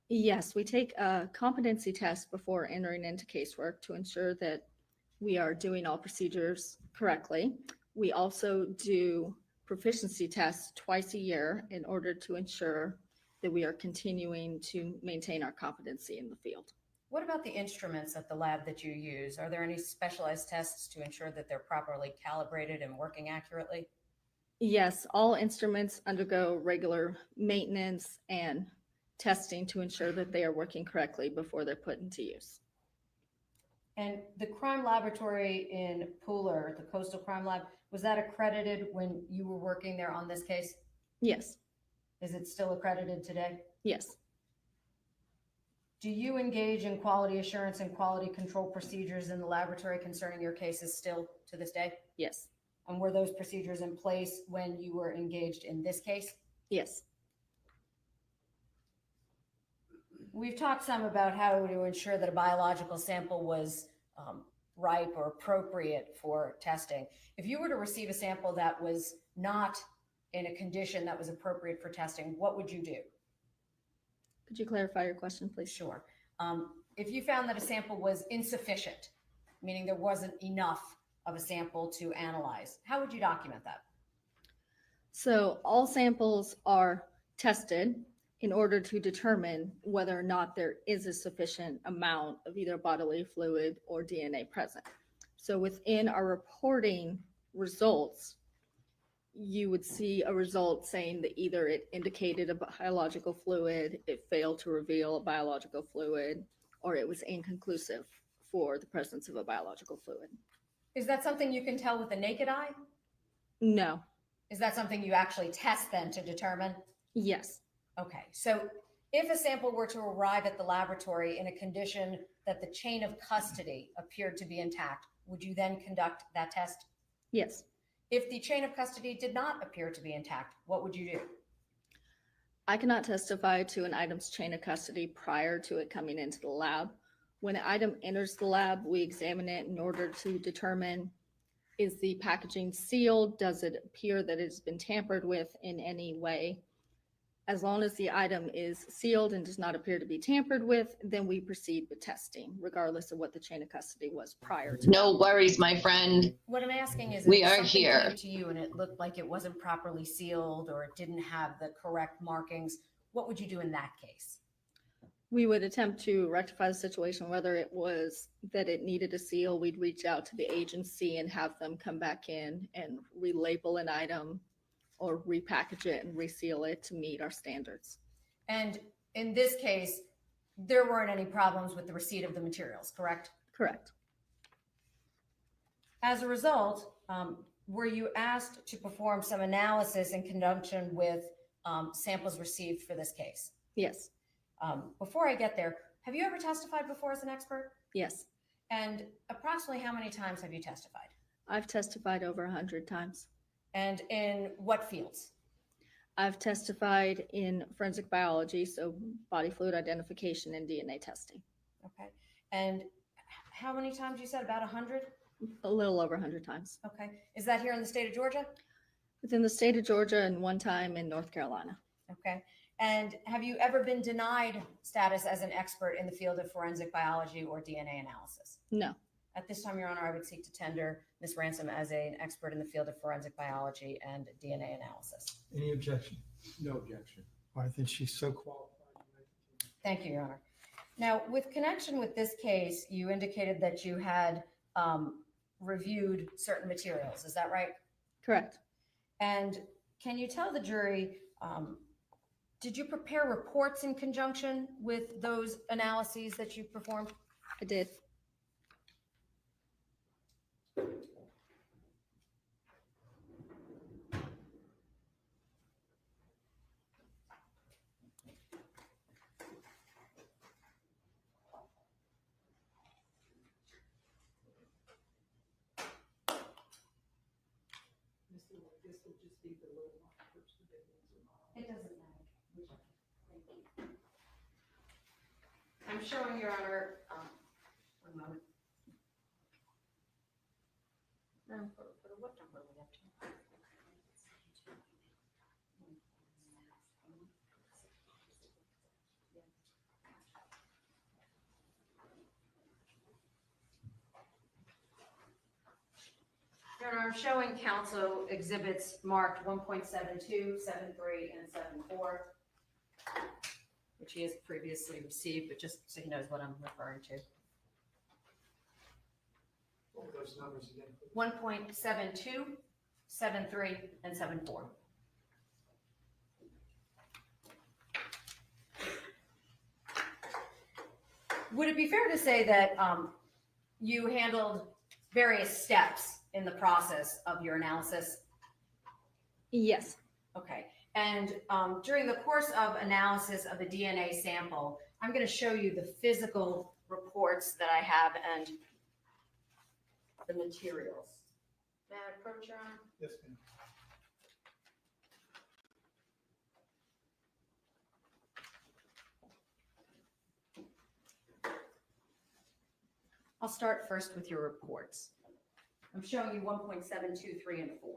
Yes, we take a competency test before entering into casework to ensure that we are doing all procedures correctly. We also do proficiency tests twice a year in order to ensure that we are continuing to maintain our competency in the field. What about the instruments at the lab that you use? Are there any specialized tests to ensure that they're properly calibrated and working accurately? Yes, all instruments undergo regular maintenance and testing to ensure that they are working correctly before they're put into use. And the crime laboratory in Pooler, the Coastal Crime Lab, was that accredited when you were working there on this case? Yes, Is it still accredited today? yes, Do you engage in quality assurance and quality control procedures in the laboratory concerning your cases still to this day? yes, And were those procedures in place when you were engaged in this case? yes. We've talked some about how to ensure that a biological sample was ripe or appropriate for testing. If you were to receive a sample that was not in a condition that was appropriate for testing, what would you do? Could you clarify your question, please? Sure. If you found that a sample was insufficient, meaning there wasn't enough of a sample to analyze, how would you document that? So all samples are tested in order to determine whether or not there is a sufficient amount of either bodily fluid or DNA present. So within our reporting results, you would see a result saying that either it indicated a biological fluid, it failed to reveal a biological fluid, or it was inconclusive for the presence of a biological fluid. Is that something you can tell with the naked eye? No. Is that something you actually test then to determine? Yes. Okay, so if a sample were to arrive at the laboratory in a condition that the chain of custody appeared to be intact, would you then conduct that test? Yes. If the chain of custody did not appear to be intact, what would you do? I cannot testify to an item's chain of custody prior to it coming into the lab. When an item enters the lab, we examine it in order to determine, is the packaging sealed? Does it appear that it's been tampered with in any way? As long as the item is sealed and does not appear to be tampered with, then we proceed with testing, regardless of what the chain of custody was prior to. No worries, my friend. What I'm asking is, We if are something here. came to you and it looked like it wasn't properly sealed or it didn't have the correct markings, what would you do in that case? We would attempt to rectify the situation, whether it was that it needed a seal. We'd reach out to the agency and have them come back in and relabel an item or repackage it and reseal it to meet our standards. And in this case, there weren't any problems with the receipt of the materials, correct? Correct. As a result, were you asked to perform some analysis in conjunction with samples received for this case? Yes. Before I get there, have you ever testified before as an expert? Yes. And approximately how many times have you testified? I've testified over 100 times. And in what fields? I've testified in forensic biology, so body fluid identification and DNA testing. Okay. And how many times you said? About 100? A little over 100 times. Okay. Is that here in the state of Georgia? Within the state of Georgia and one time in North Carolina. Okay. And have you ever been denied status as an expert in the field of forensic biology or DNA analysis? No. At this time, Your Honor, I would seek to tender Ms. Ransom as an expert in the field of forensic biology and DNA analysis. Any objection? No objection. I think she's so qualified. Thank you, Your Honor. Now, with connection with this case, you indicated that you had reviewed certain materials. Is that right? Correct. And can you tell the jury, did you prepare reports in conjunction with those analyses that you performed? I did. This will just be the little markers, the big ones are not. It doesn't matter. Thank you. I'm showing, Your Honor, one moment. What number are we up to? Your Honor, I'm showing counsel exhibits marked 1.72, 73, and 74. which he has previously received, but just so he knows what I'm referring to. What were those numbers again? 1.72, 73, and 74. Would it be fair to say that you handled various steps in the process of your analysis? Yes. Okay. And during the course of analysis of the DNA sample, I'm going to show you the physical reports that I have and the materials. May I approach, Your Honor? Yes, ma'am. I'll start first with your reports. I'm showing you 1.7, 2, 3, and 4.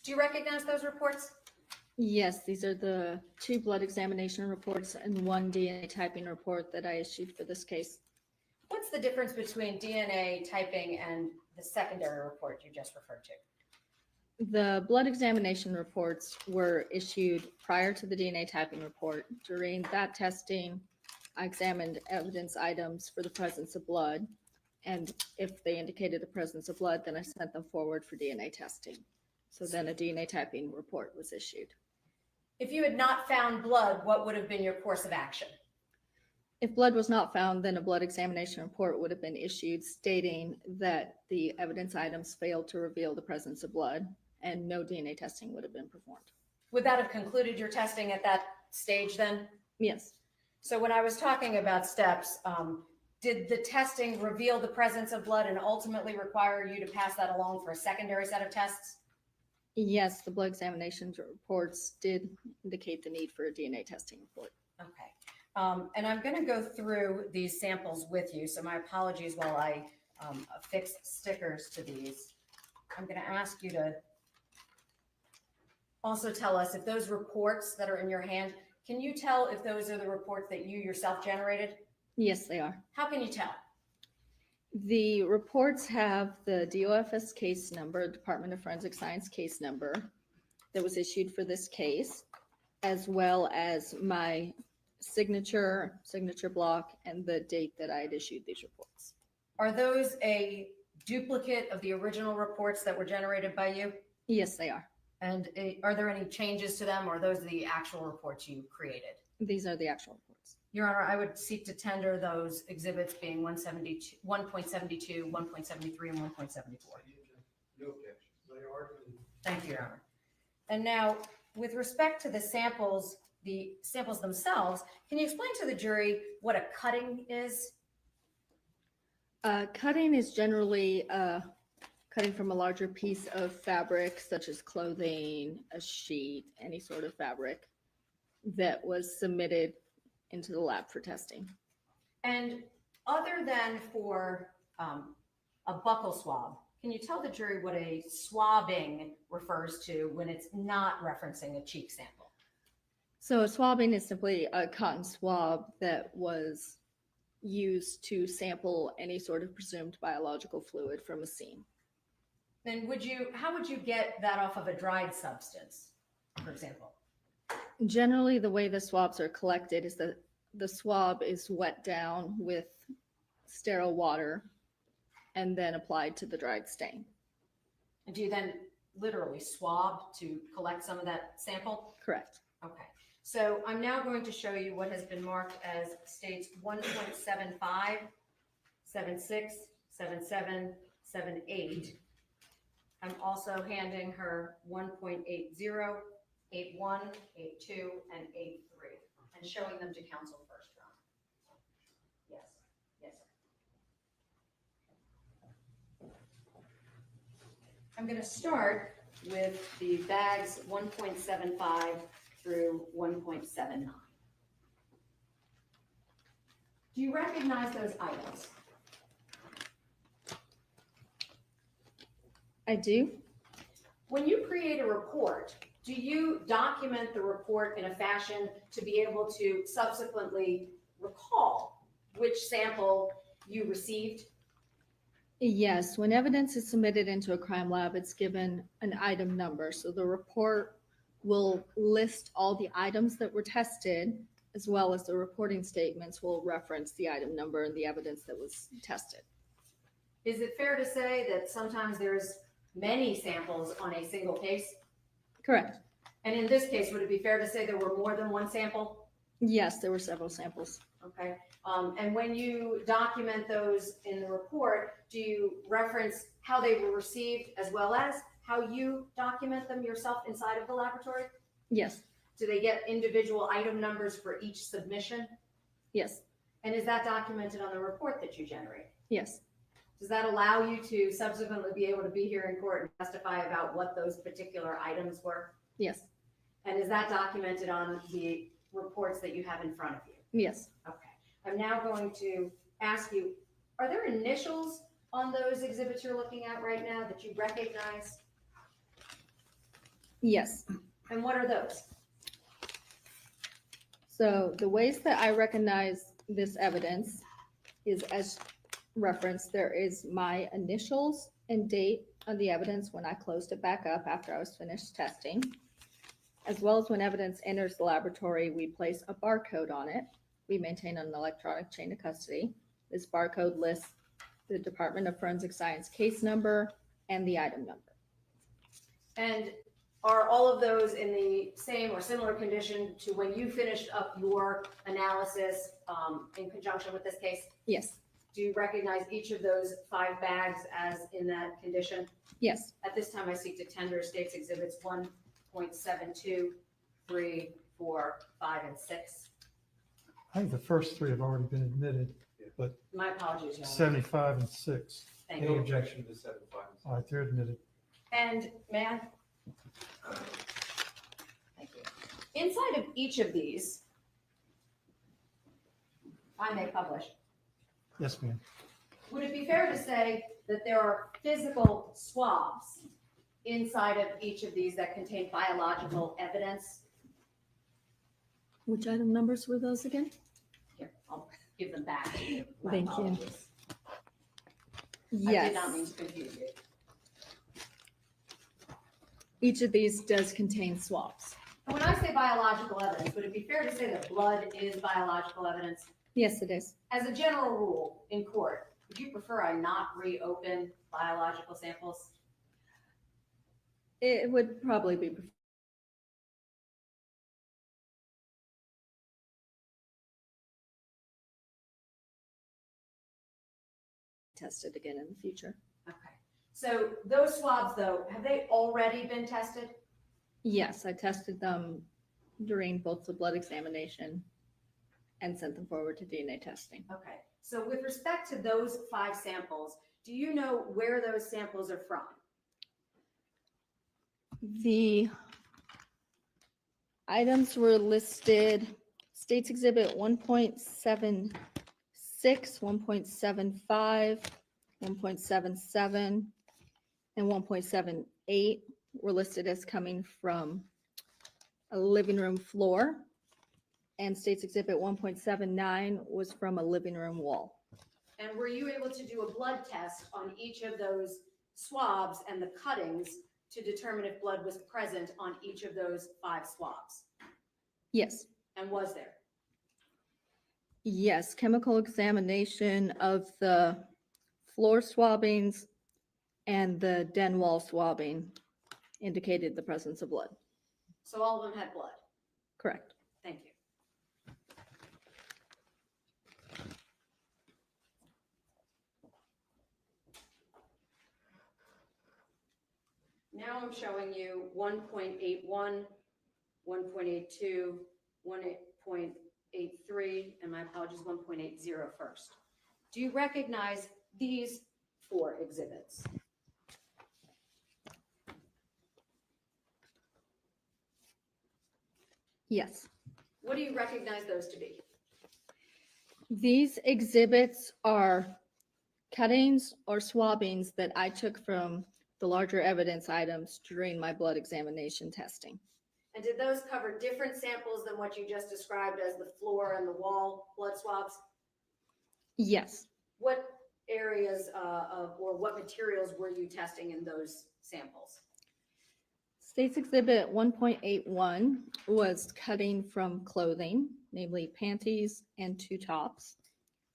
Do you recognize those reports? Yes, these are the 2 blood examination reports and 1 DNA typing report that I issued for this case. What's the difference between DNA typing and the secondary report you just referred to? The blood examination reports were issued prior to the DNA typing report. During that testing, I examined evidence items for the presence of blood, and if they indicated the presence of blood, then I sent them forward for DNA testing. So then a DNA typing report was issued. If you had not found blood, what would have been your course of action? If blood was not found, then a blood examination report would have been issued stating that the evidence items failed to reveal the presence of blood, and no DNA testing would have been performed. Would that have concluded your testing at that stage then? Yes. So when I was talking about steps, did the testing reveal the presence of blood and ultimately require you to pass that along for a secondary set of tests? Yes, the blood examination reports did indicate the need for a DNA testing report. Okay. And I'm going to go through these samples with you, so my apologies while I affix stickers to these. I'm going to ask you to also tell us if those reports that are in your hand, can you tell if those are the reports that you yourself generated? Yes, they are. How can you tell? The reports have the DOFS case number, Department of Forensic Science case number that was issued for this case, as well as my signature block, and the date that I had issued these reports. Are those a duplicate of the original reports that were generated by you? Yes, they are. And are there any changes to them, or are those the actual reports you created? These are the actual reports. Your Honor, I would seek to tender those exhibits being 1.72, 1.73, and 1.74. No objection. They are. Thank you, Your Honor. And now, with respect to the samples themselves, can you explain to the jury what a cutting is? Cutting is generally cutting from a larger piece of fabric, such as clothing, a sheet, any sort of fabric that was submitted into the lab for testing. And other than for a buccal swab, can you tell the jury what a swabbing refers to when it's not referencing a cheek sample? So a swabbing is simply a cotton swab that was used to sample any sort of presumed biological fluid from a scene. Then how would you get that off of a dried substance, for example? Generally, the way the swabs are collected is that the swab is wet down with sterile water and then applied to the dried stain. And do you then literally swab to collect some of that sample? Correct. Okay. So I'm now going to show you what has been marked as states 1.75, 76, 77, 78. I'm also handing her 1.80, 81, 82, and 83, and showing them to counsel first, Your Honor. Yes, yes, sir. I'm going to start with the bags 1.75 through 1.79. Do you recognize those items? I do. When you create a report, do you document the report in a fashion to be able to subsequently recall which sample you received? Yes, when evidence is submitted into a crime lab, it's given an item number. So the report will list all the items that were tested, as well as the reporting statements will reference the item number and the evidence that was tested. Is it fair to say that sometimes there's many samples on a single case? Correct. And in this case, would it be fair to say there were more than one sample? Yes, there were several samples. Okay, and when you document those in the report, do you reference how they were received as well as how you document them yourself inside of the laboratory? Yes, Do they get individual item numbers for each submission? yes, And is that documented on the report that you generate? yes, Does that allow you to subsequently be able to be here in court and testify about what those particular items were? yes, And is that documented on the reports that you have in front of you? yes. Okay, I'm now going to ask you, are there initials on those exhibits you're looking at right now that you recognize? Yes. And what are those? So the ways that I recognize this evidence is as referenced, there is my initials and date of the evidence when I closed it back up after I was finished testing. As well as when evidence enters the laboratory, we place a barcode on it. We maintain an electronic chain of custody. This barcode lists the Department of Forensic Science case number and the item number. And are all of those in the same or similar condition to when you finished up your analysis in conjunction with this case? Yes, Do you recognize each of those 5 bags as in that condition? yes, At this time, I seek to tender State's Exhibits 1.72, 3, 4, 5, and 6. I think the first three have already been admitted, but My apologies, Your Honor. 75 and 6. Thank No you. objection to 7.5. All right, they're admitted. And may I? Thank you. Inside of each of these, I may publish. Yes, ma'am. Would it be fair to say that there are physical swabs inside of each of these that contain biological evidence? which item numbers were those again? Here, I'll give them back to you. My Thank you. apologies. I Yes. did not mean to confuse you. Each of these does contain swabs. And when I say biological evidence, would it be fair to say that blood is biological evidence? Yes, it is. As a general rule in court, would you prefer I not reopen biological samples? It would probably be tested again in the future. Okay. So those swabs though, have they already been tested? Yes, I tested them during both the blood examination and sent them forward to DNA testing. Okay. So with respect to those 5 samples, do you know where those samples are from? The items were listed, States Exhibit 1.76, 1.75, 1.77, and 1.78 were listed as coming from a living room floor. And States Exhibit 1.79 was from a living room wall. And were you able to do a blood test on each of those swabs and the cuttings to determine if blood was present on each of those 5 swabs? Yes. And was there? Yes, chemical examination of the floor swabbings and the den wall swabbing indicated the presence of blood. So all of them had blood? Correct. Thank you. Now I'm showing you 1.81, 1.82, 1.83, and my apologies, 1.80 first. Do you recognize these 4 exhibits? Yes. What do you recognize those to be? These exhibits are cuttings or swabbings that I took from the larger evidence items during my blood examination testing. And did those cover different samples than what you just described as the floor and the wall blood swabs? Yes. What areas or what materials were you testing in those samples? State's Exhibit 1.81 was cutting from clothing, namely panties and 2 tops.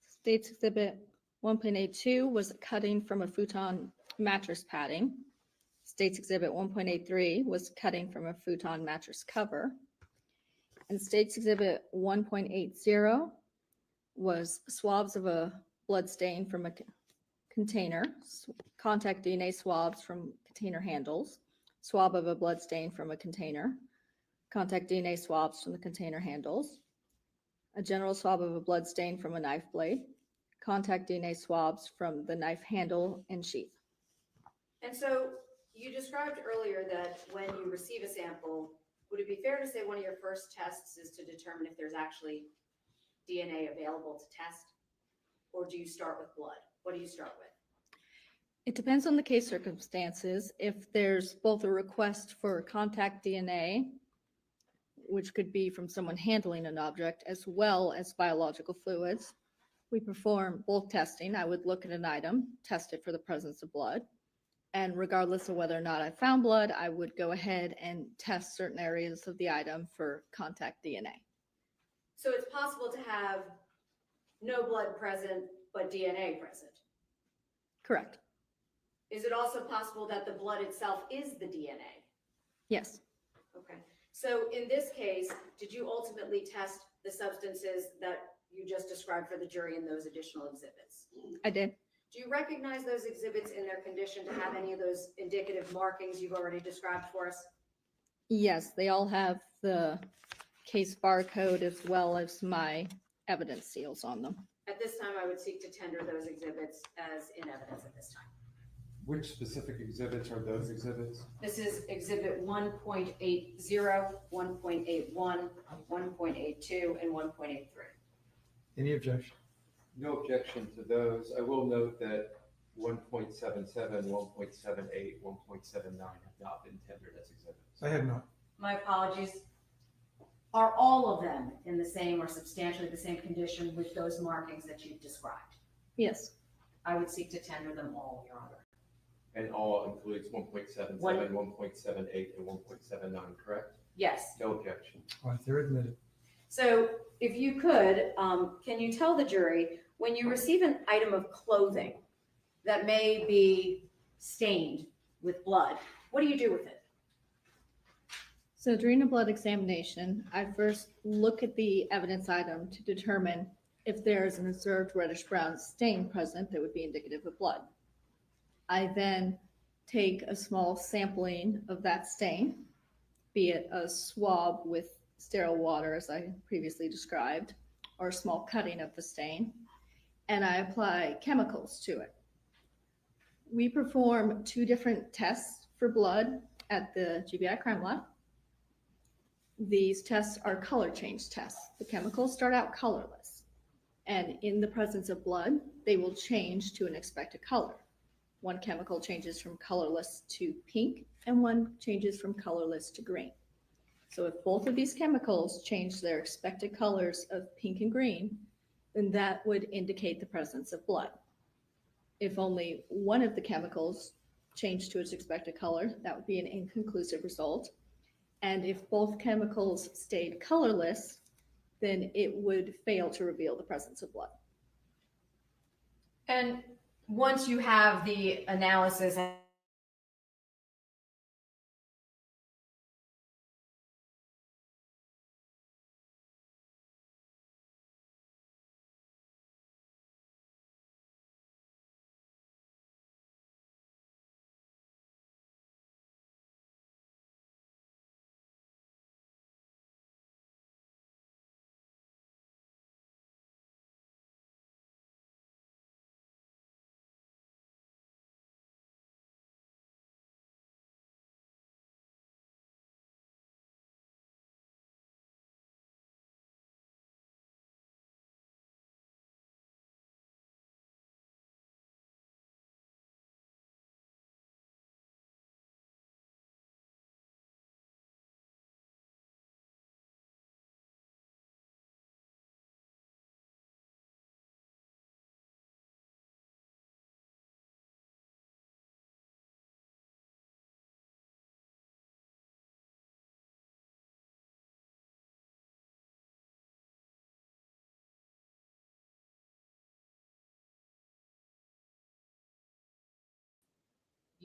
State's Exhibit 1.82 was cutting from a futon mattress padding. State's Exhibit 1.83 was cutting from a futon mattress cover. And State's Exhibit 1.80 was swabs of a blood stain from a container, contact DNA swabs from container handles, swab of a blood stain from a container, contact DNA swabs from the container handles, a general swab of a blood stain from a knife blade, contact DNA swabs from the knife handle and sheath. And so you described earlier that when you receive a sample, would it be fair to say one of your first tests is to determine if there's actually DNA available to test? Or do you start with blood? What do you start with? It depends on the case circumstances. If there's both a request for contact DNA, which could be from someone handling an object, as well as biological fluids, we perform bulk testing. I would look at an item, test it for the presence of blood. And regardless of whether or not I found blood, I would go ahead and test certain areas of the item for contact DNA. So it's possible to have no blood present, but DNA present. Correct. Is it also possible that the blood itself is the DNA? Yes. Okay. So in this case, did you ultimately test the substances that you just described for the jury in those additional exhibits? I did. Do you recognize those exhibits in their condition to have any of those indicative markings you've already described for us? Yes, they all have the case barcode as well as my evidence seals on them. At this time, I would seek to tender those exhibits as in evidence at this time. Which specific exhibits are those exhibits? This is exhibit 1.80, 1.81, 1.82, and 1.83. Any objection? No objection to those. I will note that 1.77, 1.78, 1.79 have not been tendered as exhibits. I have not. My apologies. Are all of them in the same or substantially the same condition with those markings that you've described? Yes. I would seek to tender them all, Your Honor. And all includes 1.77, 1.78, and 1.79, correct? Yes. No objection. All right, they're admitted. So if you could, can you tell the jury, when you receive an item of clothing that may be stained with blood, what do you do with it? So during a blood examination, I first look at the evidence item to determine if there is an observed reddish-brown stain present that would be indicative of blood. I then take a small sampling of that stain, be it a swab with sterile water, as I previously described, or a small cutting of the stain, and I apply chemicals to it. We perform 2 different tests for blood at the GBI crime lab. These tests are color change tests. The chemicals start out colorless, and in the presence of blood, they will change to an expected color. One chemical changes from colorless to pink, and one changes from colorless to green. So if both of these chemicals change their expected colors of pink and green, then that would indicate the presence of blood. If only one of the chemicals changed to its expected color, that would be an inconclusive result. And if both chemicals stayed colorless, then it would fail to reveal the presence of blood. And once you have the analysis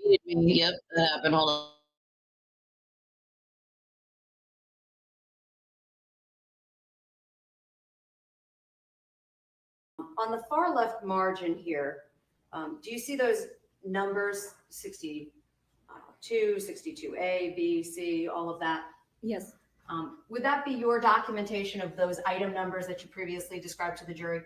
Yep, that happened. Hold on. On the far left margin here, do you see those numbers, 62, 62A, B, C, all of that? Yes. Would that be your documentation of those item numbers that you previously described to the jury?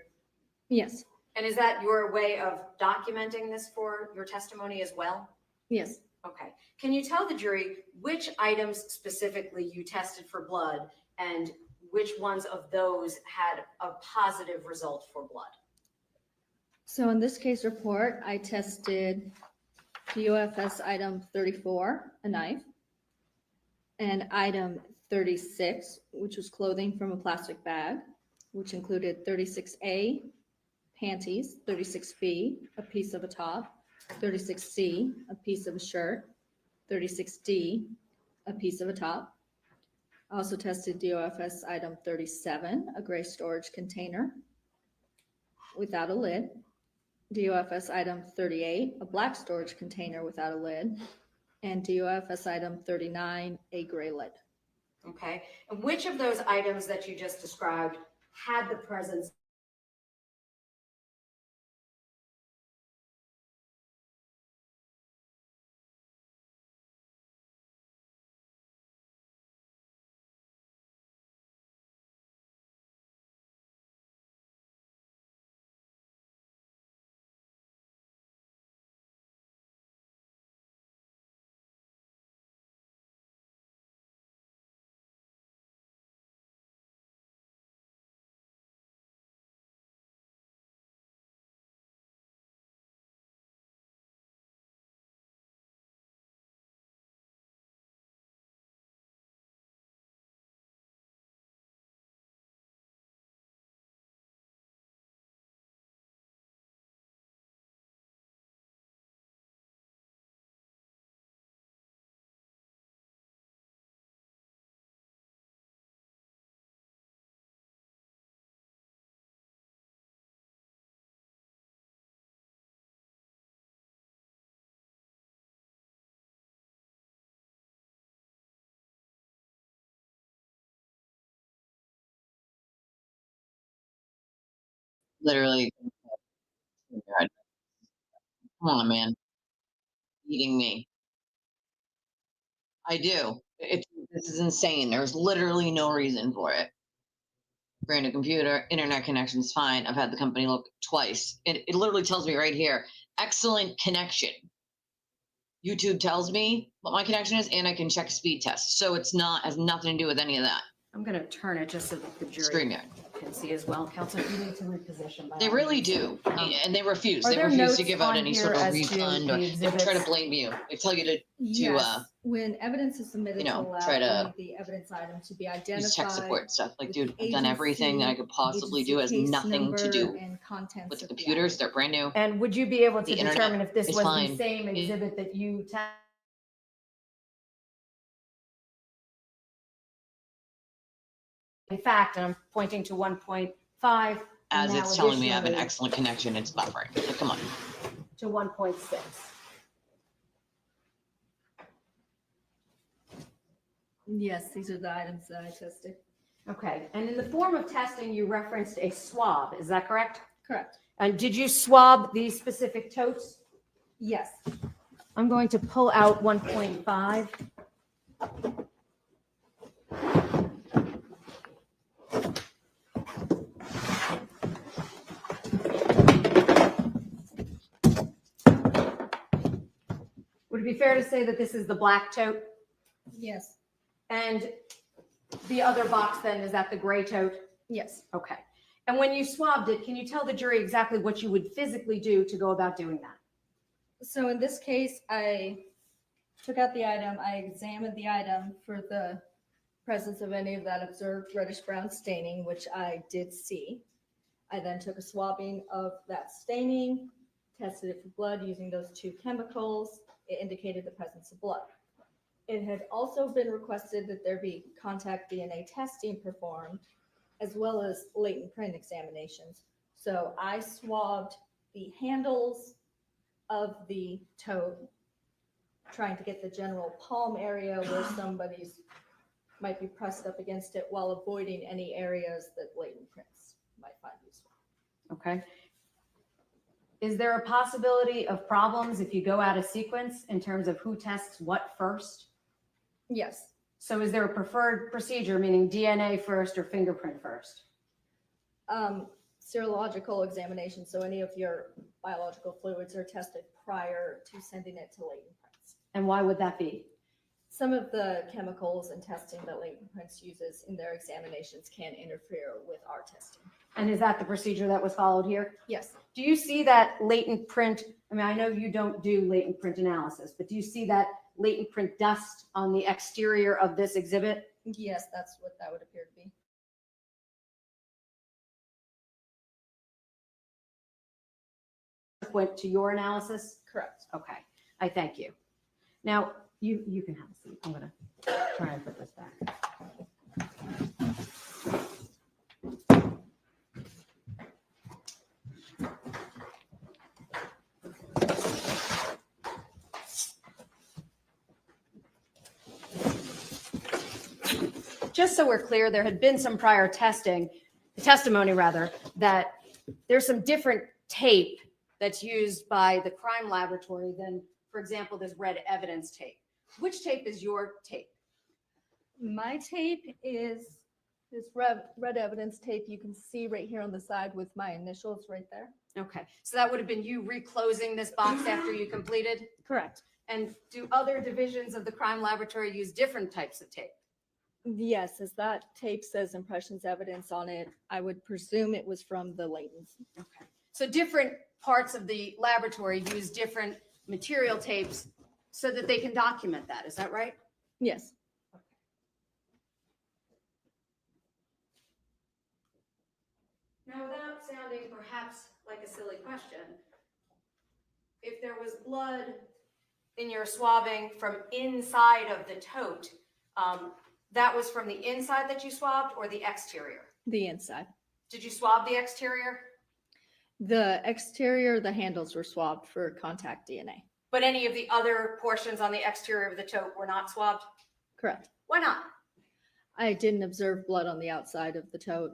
Yes. And is that your way of documenting this for your testimony as well? Yes. Okay. Can you tell the jury which items specifically you tested for blood and which ones of those had a positive result for blood? So in this case report, I tested DOFS item 34, a knife, and item 36, which was clothing from a plastic bag, which included 36A, panties, 36B, a piece of a top, 36C, a piece of a shirt, 36D, a piece of a top. I also tested DOFS item 37, a gray storage container without a lid. DOFS item 38, a black storage container without a lid. And DOFS item 39, a gray lid. Okay. And which of those items that you just described had the presence Literally. God. Come on, man. Eating me. I do. This is insane. There's literally no reason for it. Brand new computer, internet connection's fine. I've had the company look twice. It literally tells me right here, excellent connection. YouTube tells me what my connection is, and I can check speed test. So it's not, has nothing to do with any of that. I'm going to turn it just so that the jury StreamYard. can see as well. Counsel, you need to reposition. by They all really means. do. And they refuse. Are They there refuse to notes give out on any here sort of as to refund, or the they try to exhibits? blame you. They tell you to Yes, when evidence is submitted you know, to allow try to only the evidence item to be identified. use tech support stuff. Like, with dude, the I've done everything that I could possibly do. It has agency case nothing to number do and contents with the of the computers. item. They're brand new. And would you be able to The internet determine if this is was fine. the same exhibit that you in fact, and I'm pointing to 1.5. As now it's telling me I have an additionally excellent connection, it's buffering. Like, come on. to 1.6. Yes, these are the items that I tested. Okay, and in the form of testing, you referenced a swab, is that correct? Correct. And did you swab these specific totes? Yes. I'm going to pull out 1.5. Would it be fair to say that this is the black tote? Yes. And the other box then, is that the gray tote? Yes. Okay. And when you swabbed it, can you tell the jury exactly what you would physically do to go about doing that? So in this case, I took out the item, I examined the item for the presence of any of that observed reddish brown staining, which I did see. I then took a swabbing of that staining, tested it for blood using those two chemicals. It indicated the presence of blood. It had also been requested that there be contact DNA testing performed, as well as latent print examinations. So I swabbed the handles of the tote trying to get the general palm area where somebody's might be pressed up against it while avoiding any areas that latent prints might find useful. Okay. Is there a possibility of problems if you go out of sequence in terms of who tests what first? Yes. So is there a preferred procedure, meaning DNA first or fingerprint first? Serological examination, so any of your biological fluids are tested prior to sending it to latent prints. And why would that be? Some of the chemicals and testing that latent prints uses in their examinations can interfere with our testing. And is that the procedure that was followed here? Yes. Do you see that latent print? I mean, I know you don't do latent print analysis, but do you see that latent print dust on the exterior of this exhibit? Yes, that's what that would appear to be. Went to your analysis? Correct. Okay, I thank you. Now, you can have a seat. I'm gonna try and put this back. Just so we're clear, there had been some prior testimony rather, that there's some different tape that's used by the crime laboratory than, for example, this red evidence tape. Which tape is your tape? My tape is this red evidence tape you can see right here on the side with my initials right there. Okay, so that would have been you reclosing this box after you completed? Correct. And do other divisions of the crime laboratory use different types of tape? Yes, as that tape says impressions evidence on it, I would presume it was from the latent. Okay. So different parts of the laboratory use different material tapes so that they can document that. Is that right? Yes. Now, without sounding perhaps like a silly question, if there was blood in your swabbing from inside of the tote, that was from the inside that you swabbed or the exterior? The inside. Did you swab the exterior? The exterior, the handles were swabbed for contact DNA. But any of the other portions on the exterior of the tote were not swabbed? Correct. Why not? I didn't observe blood on the outside of the tote.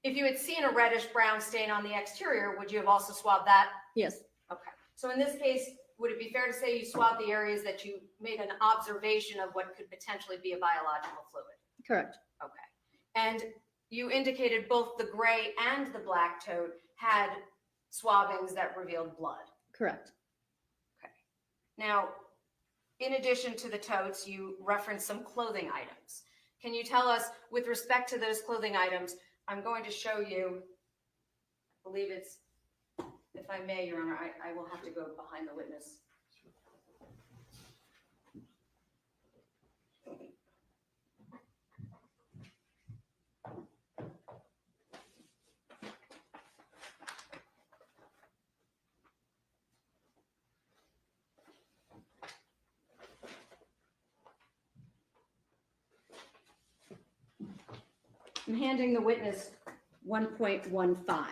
If you had seen a reddish brown stain on the exterior, would you have also swabbed that? Yes. Okay. So in this case, would it be fair to say you swabbed the areas that you made an observation of what could potentially be a biological fluid? Correct. Okay. And you indicated both the gray and the black tote had swabbings that revealed blood. Correct. Okay. Now, in addition to the totes, you referenced some clothing items. Can you tell us, with respect to those clothing items, I'm going to show you, I believe it's, if I may, Your Honor, I will have to go behind the witness. I'm handing the witness 1.15.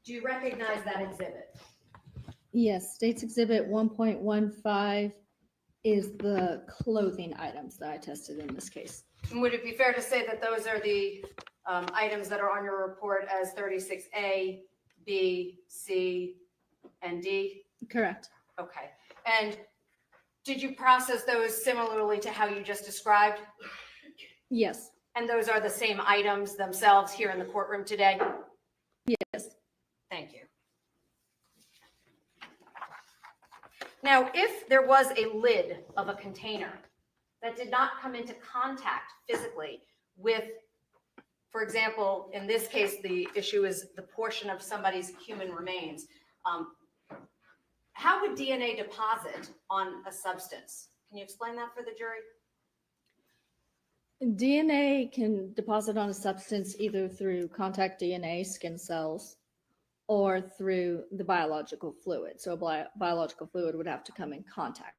Do you recognize that exhibit? Yes, States Exhibit 1.15 is the clothing items that I tested in this case. And would it be fair to say that those are the items that are on your report as 36A, B, C, and D? Correct. Okay. And did you process those similarly to how you just described? Yes. And those are the same items themselves here in the courtroom today? Yes. Thank you. Now, if there was a lid of a container that did not come into contact physically with, for example, in this case, the issue is the portion of somebody's human remains, how would DNA deposit on a substance? Can you explain that for the jury? DNA can deposit on a substance either through contact DNA, skin cells, or through the biological fluid. So a biological fluid would have to come in contact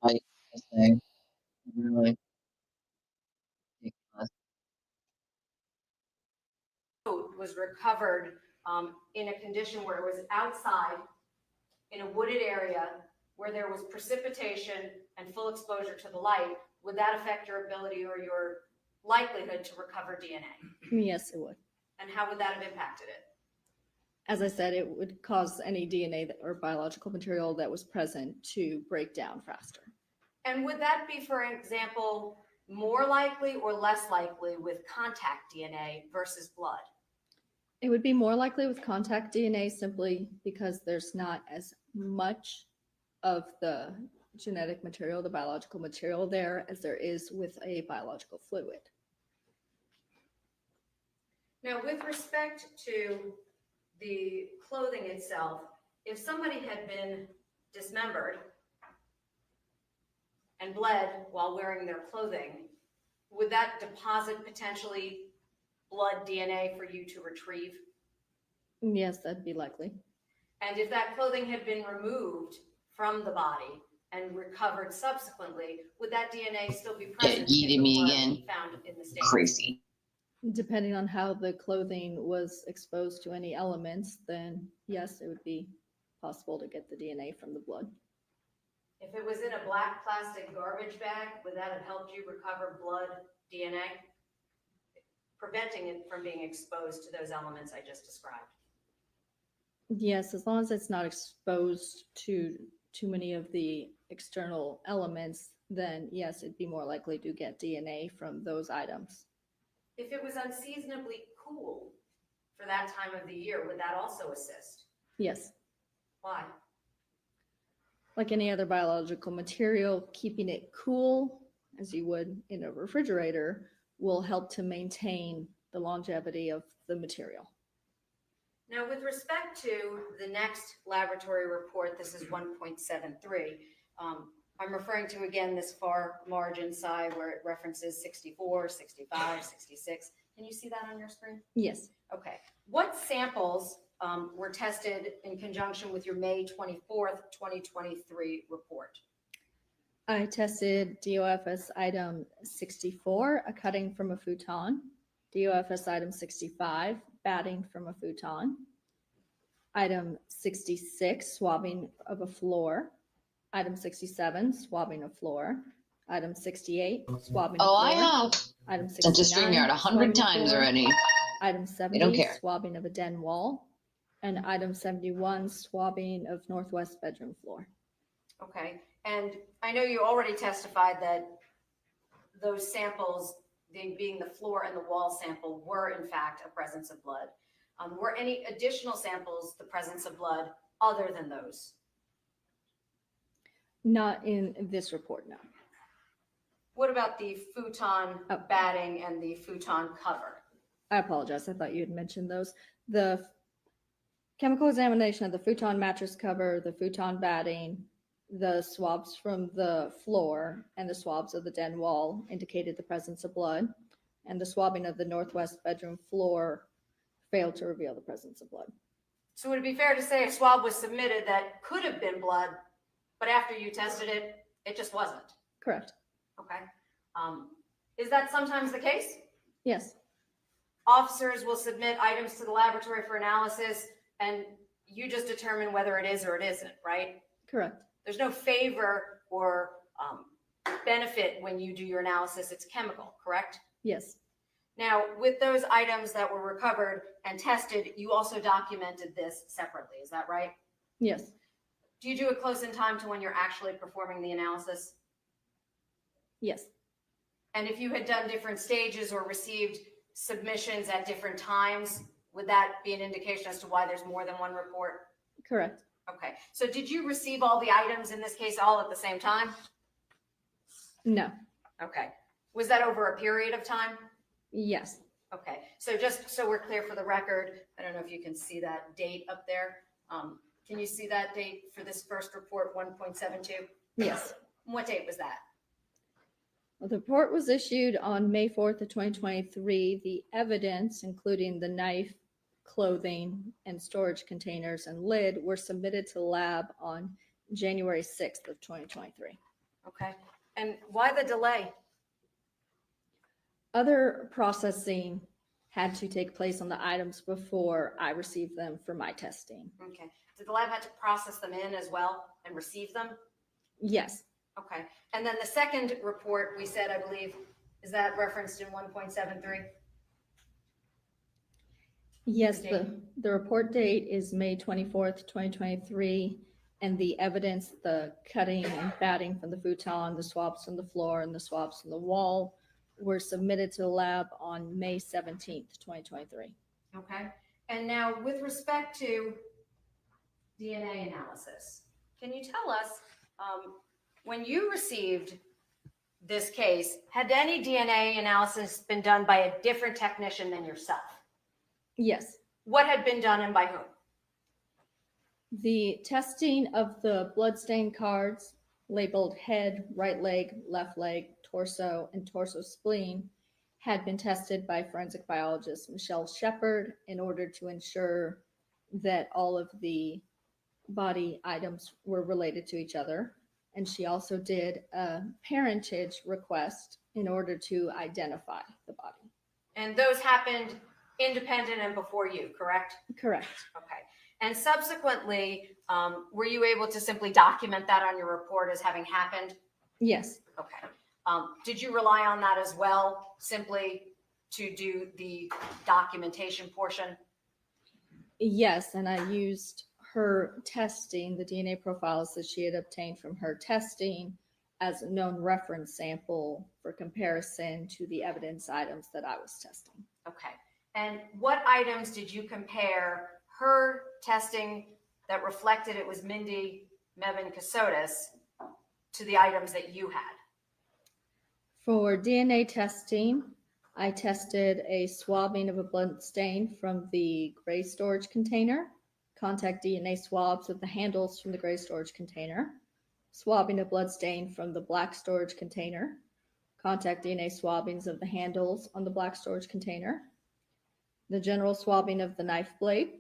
I say, really ridiculous. Was recovered in a condition where it was outside in a wooded area where there was precipitation and full exposure to the light, would that affect your ability or your likelihood to recover DNA? Yes, it would. And how would that have impacted it? As I said, it would cause any DNA or biological material that was present to break down faster. And would that be, for example, more likely or less likely with contact DNA versus blood? It would be more likely with contact DNA simply because there's not as much of the genetic material, the biological material there as there is with a biological fluid. Now, with respect to the clothing itself, if somebody had been dismembered and bled while wearing their clothing, would that deposit potentially blood DNA for you to retrieve? Yes, that'd be likely. And if that clothing had been removed from the body and recovered subsequently, would that DNA still be present? Yeeted in the me blood again. found in the stains? Crazy. Depending on how the clothing was exposed to any elements, then yes, it would be possible to get the DNA from the blood. If it was in a black plastic garbage bag, would that have helped you recover blood DNA? Preventing it from being exposed to those elements I just described. Yes, as long as it's not exposed to too many of the external elements, then yes, it'd be more likely to get DNA from those items. If it was unseasonably cool for that time of the year, would that also assist? Yes, Why? like any other biological material, keeping it cool, as you would in a refrigerator, will help to maintain the longevity of the material. Now, with respect to the next laboratory report, this is 1.73. I'm referring to, again, this far margin side where it references 64, 65, 66. Can you see that on your screen? Yes. Okay. What samples were tested in conjunction with your May 24th, 2023 report? I tested DOFS item 64, a cutting from a futon, DOFS item 65, batting from a futon, item 66, swabbing of a floor, item 67, swabbing of floor, item 68, swabbing of Oh, floor. I have. Item Sent to 69, StreamYard 100 swabbing of times floor. already. Item don't 70, care. swabbing of a den wall, and item 71, swabbing of northwest bedroom floor. Okay. And I know you already testified that those samples, being the floor and the wall sample, were in fact a presence of blood. Were any additional samples the presence of blood other than those? Not in this report, no. What about the futon Oh. batting and the futon cover? I apologize. I thought you had mentioned those. The chemical examination of the futon mattress cover, the futon batting, the swabs from the floor, and the swabs of the den wall indicated the presence of blood, and the swabbing of the northwest bedroom floor failed to reveal the presence of blood. So would it be fair to say a swab was submitted that could have been blood, but after you tested it, it just wasn't? Correct. Okay. Is that sometimes the case? Yes. Officers will submit items to the laboratory for analysis, and you just determine whether it is or it isn't, right? Correct. There's no favor or benefit when you do your analysis. It's chemical, correct? Yes. Now, with those items that were recovered and tested, you also documented this separately. Is that right? Yes. Do you do it close in time to when you're actually performing the analysis? Yes. And if you had done different stages or received submissions at different times, would that be an indication as to why there's more than one report? Correct. Okay. So did you receive all the items in this case all at the same time? No. Okay. Was that over a period of time? Yes. Okay. So just so we're clear for the record, I don't know if you can see that date up there. Can you see that date for this first report, 1.72? Yes. What date was that? Well, the report was issued on May 4th of 2023. The evidence, including the knife, clothing, and storage containers and lid, were submitted to the lab on January 6th of 2023. Okay. And why the delay? Other processing had to take place on the items before I received them for my testing. Okay. Did the lab have to process them in as well and receive them? Yes, Okay. And then the second report we said, I believe, is that referenced in 1.73? yes, The date? the report date is May 24th, 2023, and the evidence, the cutting and batting from the futon, the swabs from the floor, and the swabs from the wall were submitted to the lab on May 17th, 2023. Okay. And now with respect to DNA analysis, can you tell us, when you received this case, had any DNA analysis been done by a different technician than yourself? Yes, What had been done and by whom? the testing of the bloodstain cards labeled head, right leg, left leg, torso, and torso spleen had been tested by forensic biologist Michelle Shepard in order to ensure that all of the body items were related to each other. And she also did a parentage request in order to identify the body. And those happened independent and before you, correct? Correct. Okay. And subsequently, were you able to simply document that on your report as having happened? Yes. Okay. Did you rely on that as well, simply to do the documentation portion? Yes, and I used her testing, the DNA profiles that she had obtained from her testing, as a known reference sample for comparison to the evidence items that I was testing. Okay. And what items did you compare her testing that reflected it was Mindy Kassotis to the items that you had? For DNA testing, I tested a swabbing of a blood stain from the gray storage container, contact DNA swabs of the handles from the gray storage container, swabbing a blood stain from the black storage container, contact DNA swabbings of the handles on the black storage container, the general swabbing of the knife blade,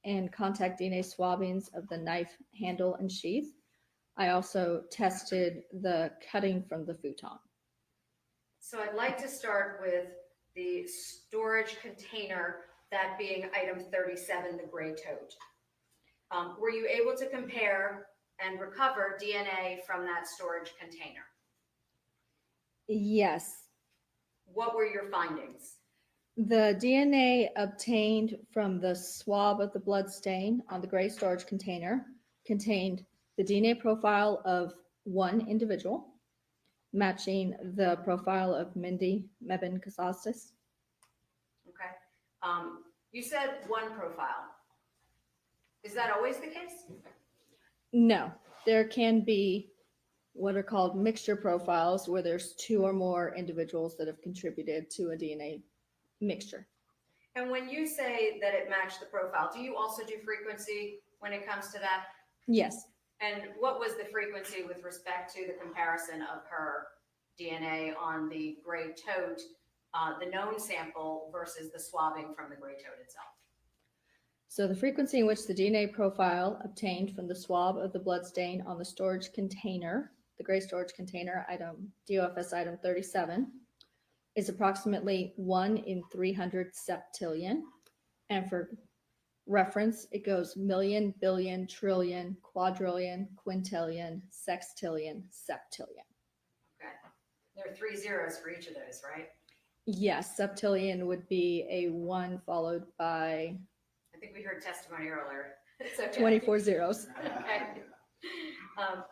and contact DNA swabbings of the knife handle and sheath. I also tested the cutting from the futon. So I'd like to start with the storage container, that being item 37, the gray tote. Were you able to compare and recover DNA from that storage container? Yes. What were your findings? The DNA obtained from the swab of the blood stain on the gray storage container contained the DNA profile of one individual, matching the profile of Mindy Kassotis. Okay. You said one profile. Is that always the case? No, there can be what are called mixture profiles where there's two or more individuals that have contributed to a DNA mixture. And when you say that it matched the profile, do you also do frequency when it comes to that? Yes. And what was the frequency with respect to the comparison of her DNA on the gray tote, the known sample versus the swabbing from the gray tote itself? So the frequency in which the DNA profile obtained from the swab of the blood stain on the storage container, the gray storage container, item DOFS item 37, is approximately 1 in 300 septillion. And for reference, it goes million, billion, trillion, quadrillion, quintillion, sextillion, septillion. Okay. There are 3 zeros for each of those, right? Yes, septillion would be a 1 followed by I think we heard testimony earlier. It's okay. 24 zeros. Okay.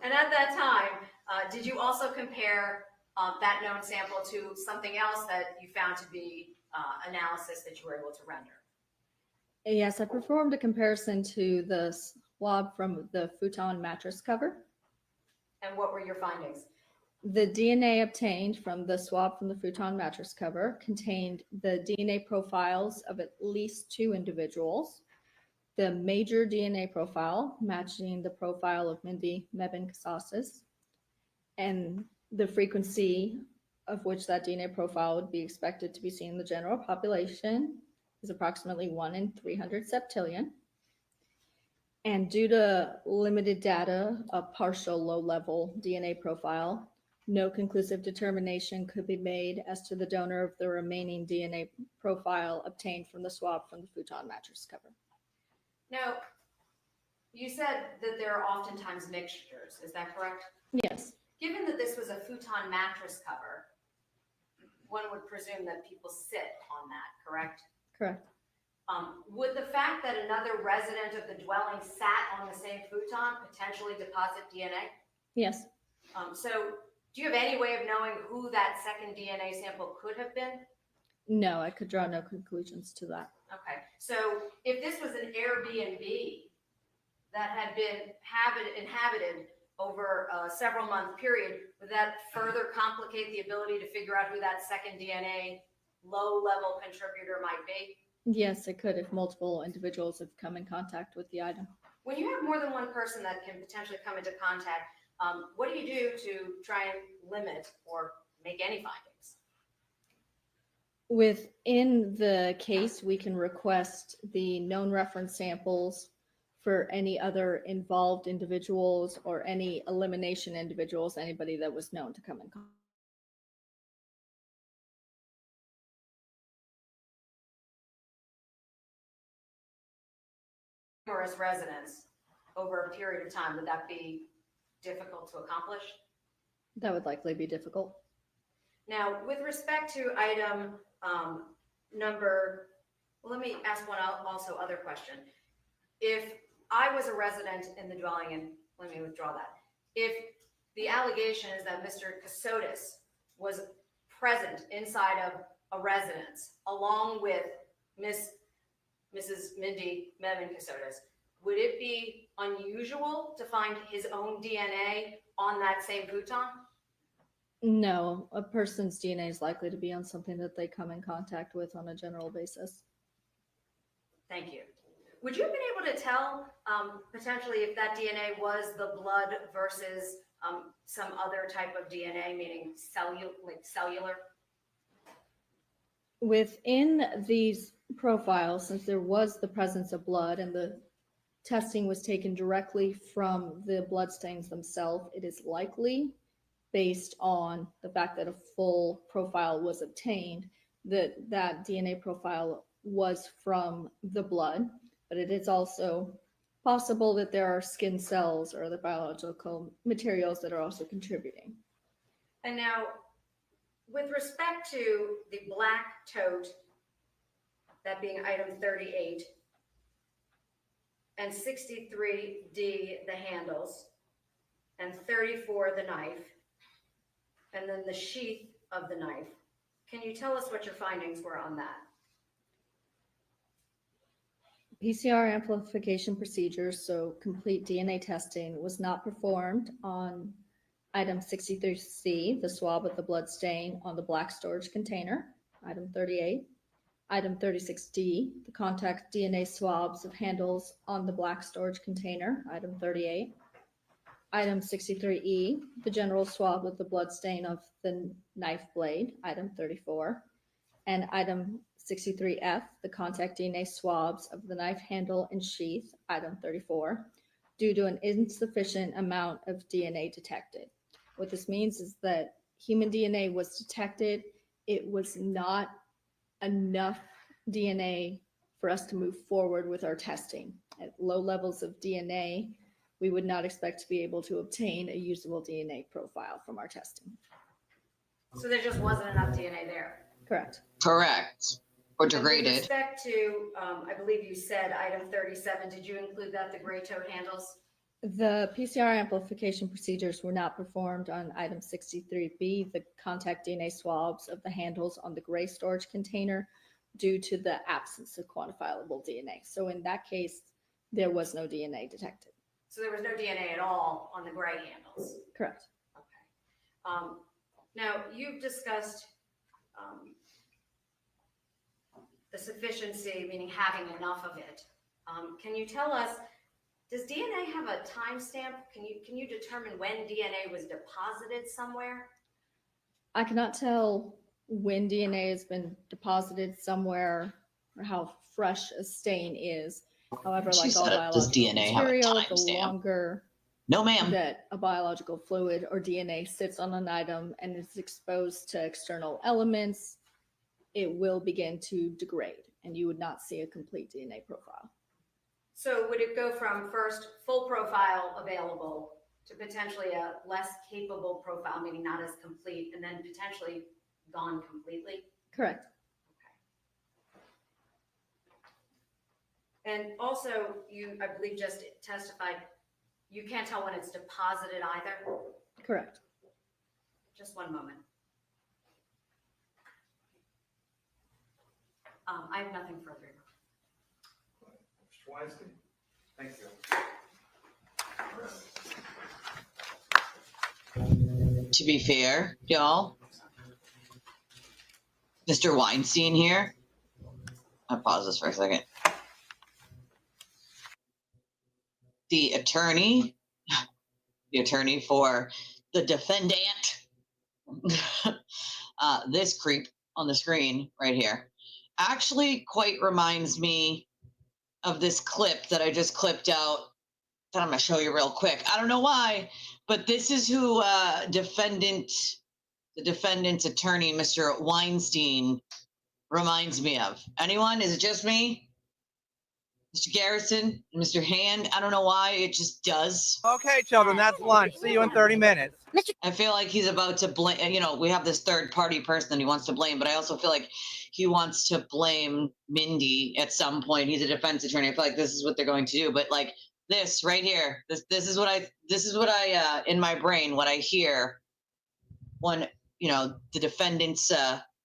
And at that time, did you also compare that known sample to something else that you found to be analysis that you were able to render? Yes, I performed a comparison to the swab from the futon mattress cover. And what were your findings? The DNA obtained from the swab from the futon mattress cover contained the DNA profiles of at least 2 individuals. The major DNA profile matching the profile of Mindy Kassotis, and the frequency of which that DNA profile would be expected to be seen in the general population is approximately 1 in 300 septillion. And due to limited data, a partial low-level DNA profile no conclusive determination could be made as to the donor of the remaining DNA profile obtained from the swab from the futon mattress cover. Now, you said that there are oftentimes mixtures, is that correct? Yes, Given that this was a futon mattress cover, one would presume that people sit on that, correct? correct. Would the fact that another resident of the dwelling sat on the same futon potentially deposit DNA? Yes, So do you have any way of knowing who that second DNA sample could have been? no, I could draw no conclusions to that. Okay, so if this was an Airbnb that had been inhabited over a several month period, would that further complicate the ability to figure out who that second DNA low level contributor might be? Yes, it could if multiple individuals have come in contact with the item. When you have more than one person that can potentially come into contact, what do you do to try and limit or make any findings? Within the case, we can request the known reference samples for any other involved individuals or any elimination individuals, anybody that was known to come in contact. Numerous residents over a period of time, would that be difficult to accomplish? That would likely be difficult. Now, with respect to item number, well, let me ask one also other question. If I was a resident in the dwelling, and let me withdraw that. If the allegation is that Mr. Kassotis was present inside of a residence along with Mrs. Mindy Kassotis, would it be unusual to find his own DNA on that same futon? No, a person's DNA is likely to be on something that they come in contact with on a general basis. Thank you. Would you have been able to tell potentially if that DNA was the blood versus some other type of DNA, meaning cellular? Within these profiles, since there was the presence of blood and the testing was taken directly from the bloodstains themselves, it is likely, based on the fact that a full profile was obtained, that that DNA profile was from the blood, but it is also possible that there are skin cells or other biological materials that are also contributing. And now, with respect to the black tote, that being item 38, and 63D, the handles, and 34, the knife, and then the sheath of the knife, can you tell us what your findings were on that? PCR amplification procedures, so complete DNA testing, was not performed on item 63C, the swab with the blood stain on the black storage container, item 38. Item 36D, the contact DNA swabs of handles on the black storage container, item 38. Item 63E, the general swab with the blood stain of the knife blade, item 34. And item 63F, the contact DNA swabs of the knife handle and sheath, item 34, due to an insufficient amount of DNA detected. What this means is that human DNA was detected. It was not enough DNA for us to move forward with our testing. At low levels of DNA, we would not expect to be able to obtain a usable DNA profile from our testing. So there just wasn't enough DNA there. Correct. Correct. Or And with degraded. respect to, I believe you said item 37, did you include that, the gray toed handles? The PCR amplification procedures were not performed on item 63B, the contact DNA swabs of the handles on the gray storage container, due to the absence of quantifiable DNA. So in that case, there was no DNA detected. So there was no DNA at all on the gray handles? Correct. Okay. Now, you've discussed the sufficiency, meaning having enough of it. Can you tell us, does DNA have a timestamp? Can you determine when DNA was deposited somewhere? I cannot tell when DNA has been deposited somewhere or how fresh a stain is. However, She like all said, does biological DNA have a material, the timestamp? longer No, ma'am. that a biological fluid or DNA sits on an item and is exposed to external elements, it will begin to degrade and you would not see a complete DNA profile. So would it go from first full profile available to potentially a less capable profile, meaning not as complete, and then potentially gone completely? Correct. And also, you, I believe, just testified, you can't tell when it's deposited either? Correct. Just one moment. I have nothing further. Mr. Weinstein? Thank you. To be fair, y'all, Mr. Weinstein here. I'll pause this for a second. The attorney for the defendant, this creep on the screen right here, actually quite reminds me of this clip that I just clipped out that I'm going to show you real quick. I don't know why, but this is who the defendant's attorney, Mr. Weinstein, reminds me of. Anyone? Is it just me? Mr. Garrison, Mr. Hand, I don't know why, it just does. Okay, children, that's lunch. See you in 30 minutes. I feel like he's about to blame, you know, we have this third party person that he wants to blame, but I also feel like he wants to blame Mindy at some point. He's a defense attorney. I feel like this is what they're going to do. But like this right here, this is what I in my brain, what I hear when, you know, the defendant's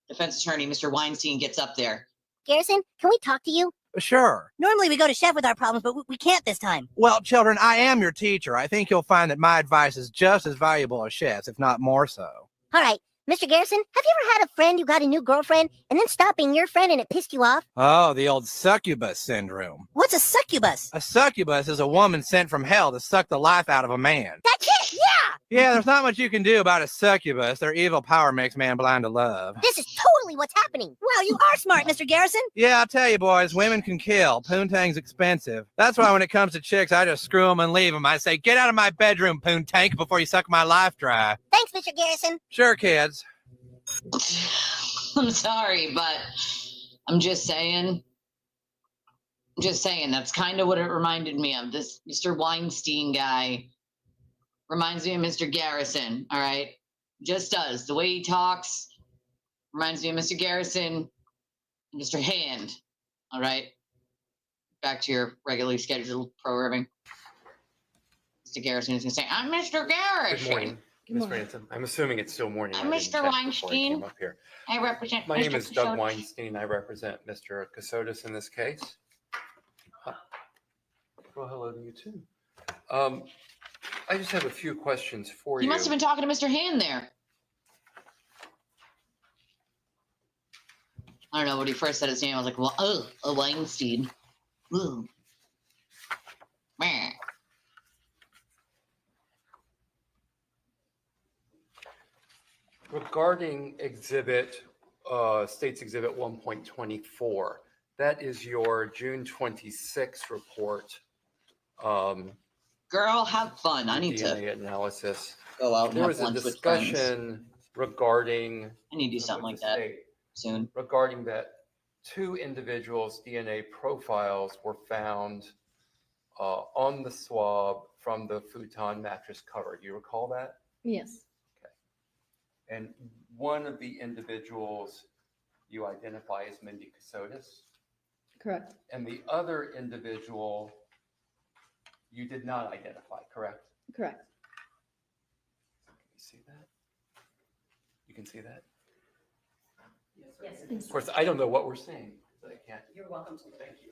defense attorney, Mr. Weinstein, gets up there. Garrison, can we talk to you? Sure. Normally we go to Chef with our problems, but we can't this time. Well, children, I am your teacher. I think you'll find that my advice is just as valuable as Chef's, if not more so. All right. Mr. Garrison, have you ever had a friend who got a new girlfriend and then stopped being your friend and it pissed you off? Oh, the old succubus syndrome. What's a succubus? A succubus is a woman sent from hell to suck the life out of a man. That's it, yeah! Yeah, there's not much you can do about a succubus. Their evil power makes man blind to love. This is totally what's happening. Wow, you are smart, Mr. Garrison. Yeah, I'll tell you, boys, women can kill. Poontang's expensive. That's why when it comes to chicks, I just screw them and leave them. I say, get out of my bedroom, Poontang, before you suck my life dry. Thanks, Mr. Garrison. Sure, kids. I'm sorry, but I'm just saying. That's kind of what it reminded me of. This Mr. Weinstein guy reminds me of Mr. Garrison. All right, just does. The way he talks reminds me of Mr. Garrison, and Mr. Hand. All right, back to your regularly scheduled programming. Mr. Garrison is going to say, "I'm Mr. Garrison." Good morning, Ms. Ransom. I'm assuming it's still morning. I'm I didn't Mr. check before I Weinstein. came up here. I represent My Mr. name is Doug Kassotis. Weinstein. I represent Mr. Kassotis in this case. Well, hello to you too. I just have a few questions for you. You must have been talking to Mr. Hand there. I don't know, when he first said his name, I was like, well, oh, a Weinstein. Ooh. Meh. Regarding State's Exhibit 1.24, that is your June 26 report. Girl, have fun. I need DNA to analysis. go out and There have was a lunch with friends. discussion regarding. I need to do something like that soon. Regarding that 2 individuals' DNA profiles were found on the swab from the futon mattress cover. Do you recall that? Yes. And one of the individuals you identify as Mindy Kassotis, Correct. and the other individual you did not identify, correct? Correct. Can you see that? You can see that? Yes. Of course, I don't know what we're seeing. So I can't. You're welcome to. Thank you.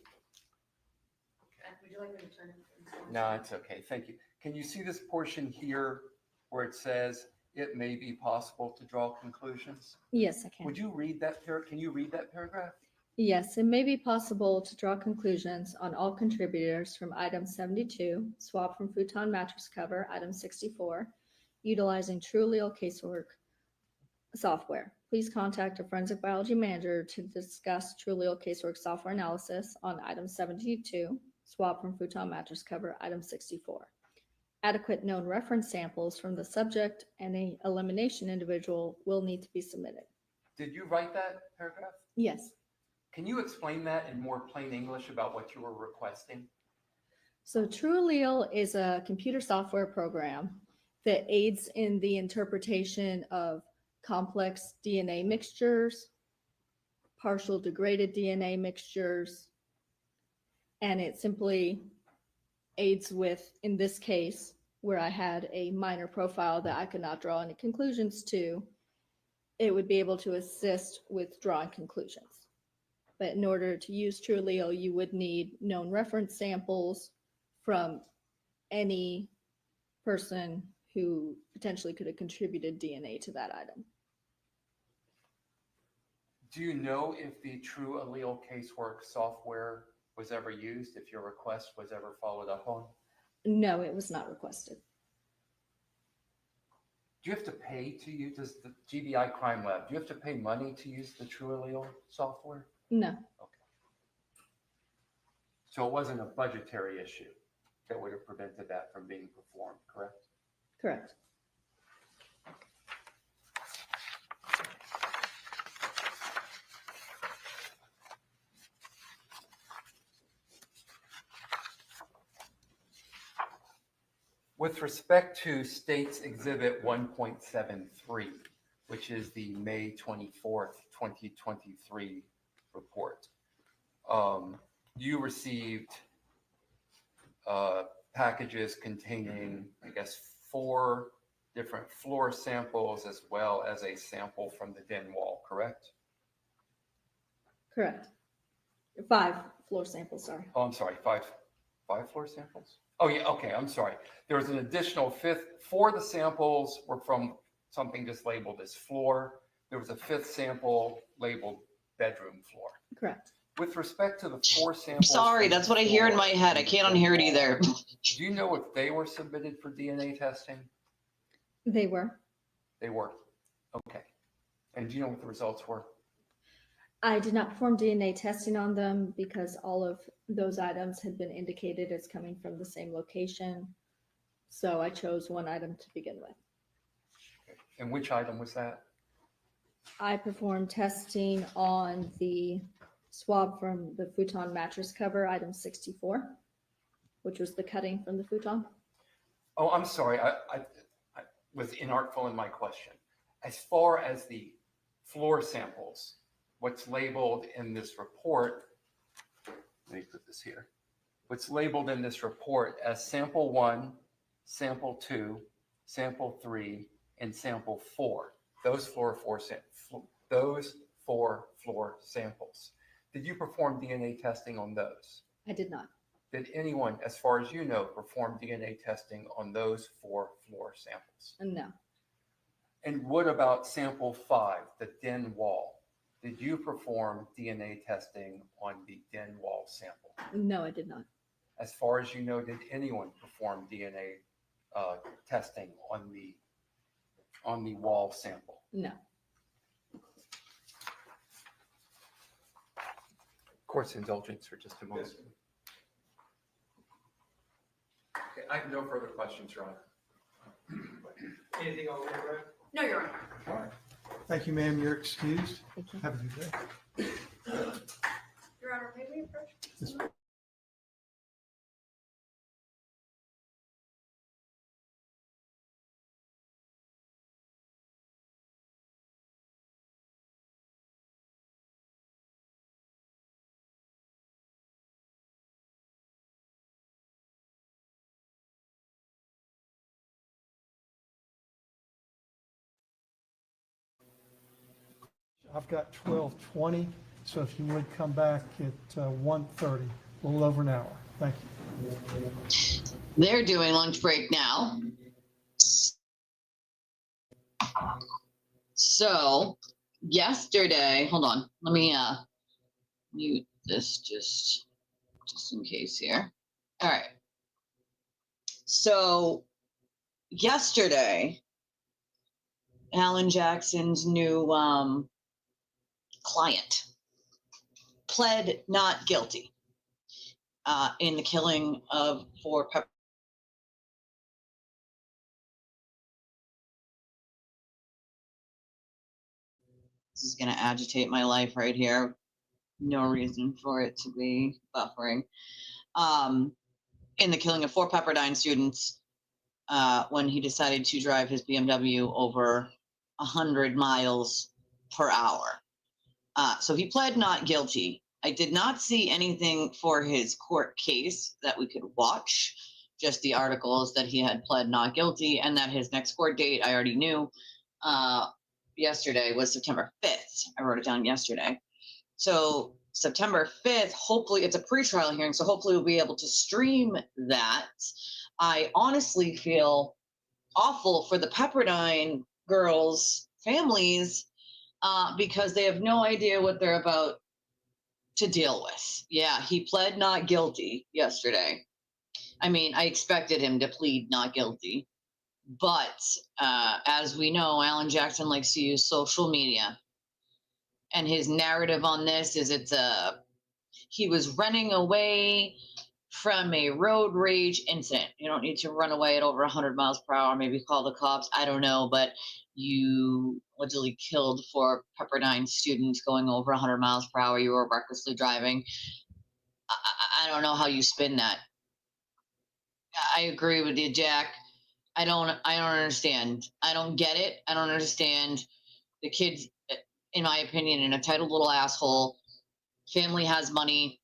Would you like me to turn it? No, it's okay. Thank you. Can you see this portion here where it says it may be possible to draw conclusions? Yes, I can. Would you read that can you read that paragraph? Yes, it may be possible to draw conclusions on all contributors from item 72, swap from futon mattress cover, item 64, utilizing TrueLeal casework software. Please contact a forensic biology manager to discuss TrueLeal casework software analysis on item 72, swap from futon mattress cover, item 64. Adequate known reference samples from the subject and a elimination individual will need to be submitted. Did you write that paragraph? Yes. Can you explain that in more plain English about what you were requesting? So TrueAllele is a computer software program that aids in the interpretation of complex DNA mixtures, partial degraded DNA mixtures, and it simply aids with, in this case, where I had a minor profile that I could not draw any conclusions to, it would be able to assist with drawing conclusions. But in order to use TrueAllele, you would need known reference samples from any person who potentially could have contributed DNA to that item. Do you know if the TrueAllele casework software was ever used, if your request was ever followed up on? No, it was not requested. Do you have to pay to use does the GBI Crime Lab? Do you have to pay money to use the TrueAllele software? No. Okay. So it wasn't a budgetary issue that would have prevented that from being performed, correct? Correct. With respect to State's Exhibit 1.73, which is the May 24th, 2023 report, you received packages containing, I guess, 4 different floor samples as well as a sample from the den wall, correct? Correct. 5 floor samples, sorry. Oh, I'm sorry, five floor samples? Oh, yeah, okay, I'm sorry. There was an additional 4 of the samples were from something just labeled as floor. There was a 5th sample labeled bedroom floor. Correct. With respect to the 4 samples. Sorry, from the that's what I hear in floor, my head. I can't unhear it either. Do you know if they were submitted for DNA testing? They were. They were. Okay. And do you know what the results were? I did not perform DNA testing on them because all of those items had been indicated as coming from the same location. So I chose one item to begin with. Okay. And which item was that? I performed testing on the swab from the futon mattress cover, item 64, which was the cutting from the futon. Oh, I'm sorry. I was inartful in my question. As far as the floor samples, what's labeled in this report, let me put this here. What's labeled in this report as sample 1, sample 2, sample 3, and sample 4. Those 4 floor samples. Did you perform DNA testing on those? I did not. Did anyone, as far as you know, perform DNA testing on those 4 floor samples? No. And what about sample 5, the den wall? Did you perform DNA testing on the den wall sample? No, I did not. As far as you know, did anyone perform DNA testing on the wall sample? No. Court's indulgence for just a moment. Yes. Okay, I have no further questions, Your Honor. Anything on that, Brad? No, Your Honor. All right. Thank you, ma'am. You're excused. Thank you. Have a good day. Your Honor, may we approach? Yes. I've got 12:20, so if you would come back at 1:30, a little over an hour. Thank you. They're doing lunch break now. So yesterday, hold on, let me mute this just in case here. All right. So yesterday, Alan Jackson's new client pled not guilty in the killing of 4 This is going to agitate my life right here. No reason for it to be buffering. In the killing of 4 Pepperdine students, when he decided to drive his BMW over 100 miles per hour. So he pled not guilty. I did not see anything for his court case that we could watch, just the articles that he had pled not guilty, and that his next court date, I already knew, yesterday was September 5th. I wrote it down yesterday. So September 5th, hopefully it's a pretrial hearing, so hopefully we'll be able to stream that. I honestly feel awful for the Pepperdine girls' families because they have no idea what they're about to deal with. Yeah, he pled not guilty yesterday. I mean, I expected him to plead not guilty. But as we know, Alan Jackson likes to use social media. And his narrative on this is he was running away from a road rage incident. You don't need to run away at over 100 miles per hour, maybe call the cops. I don't know, but you allegedly killed 4 Pepperdine students going over 100 miles per hour. You were recklessly driving. I don't know how you spin that. I agree with you, Jack. I don't understand. I don't get it. I don't understand. The kid's, in my opinion, an entitled little asshole. Family has money.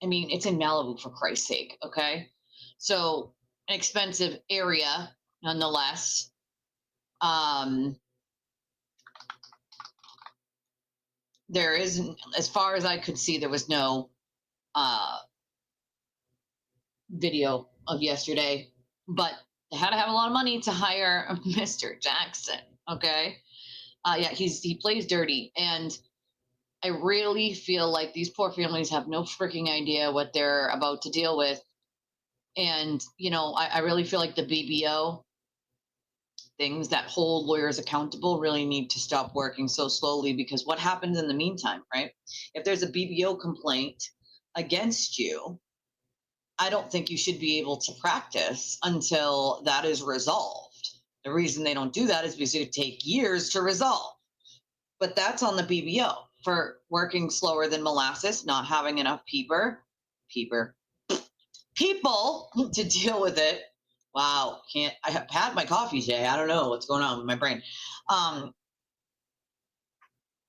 I mean, it's in Malibu, for Christ's sake, okay? So, an expensive area, nonetheless. There isn't, as far as I could see, there was no video of yesterday, but they had to have a lot of money to hire Mr. Jackson, okay? Yeah, he plays dirty, and I really feel like these poor families have no freaking idea what they're about to deal with. And, you know, I really feel like the BBO things that hold lawyers accountable really need to stop working so slowly, because what happens in the meantime, right? If there's a BBO complaint against you, I don't think you should be able to practice until that is resolved. The reason they don't do that is because it would take years to resolve. But that's on the BBO for working slower than molasses, not having enough people to deal with it. Wow, I have had my coffee today. I don't know what's going on with my brain.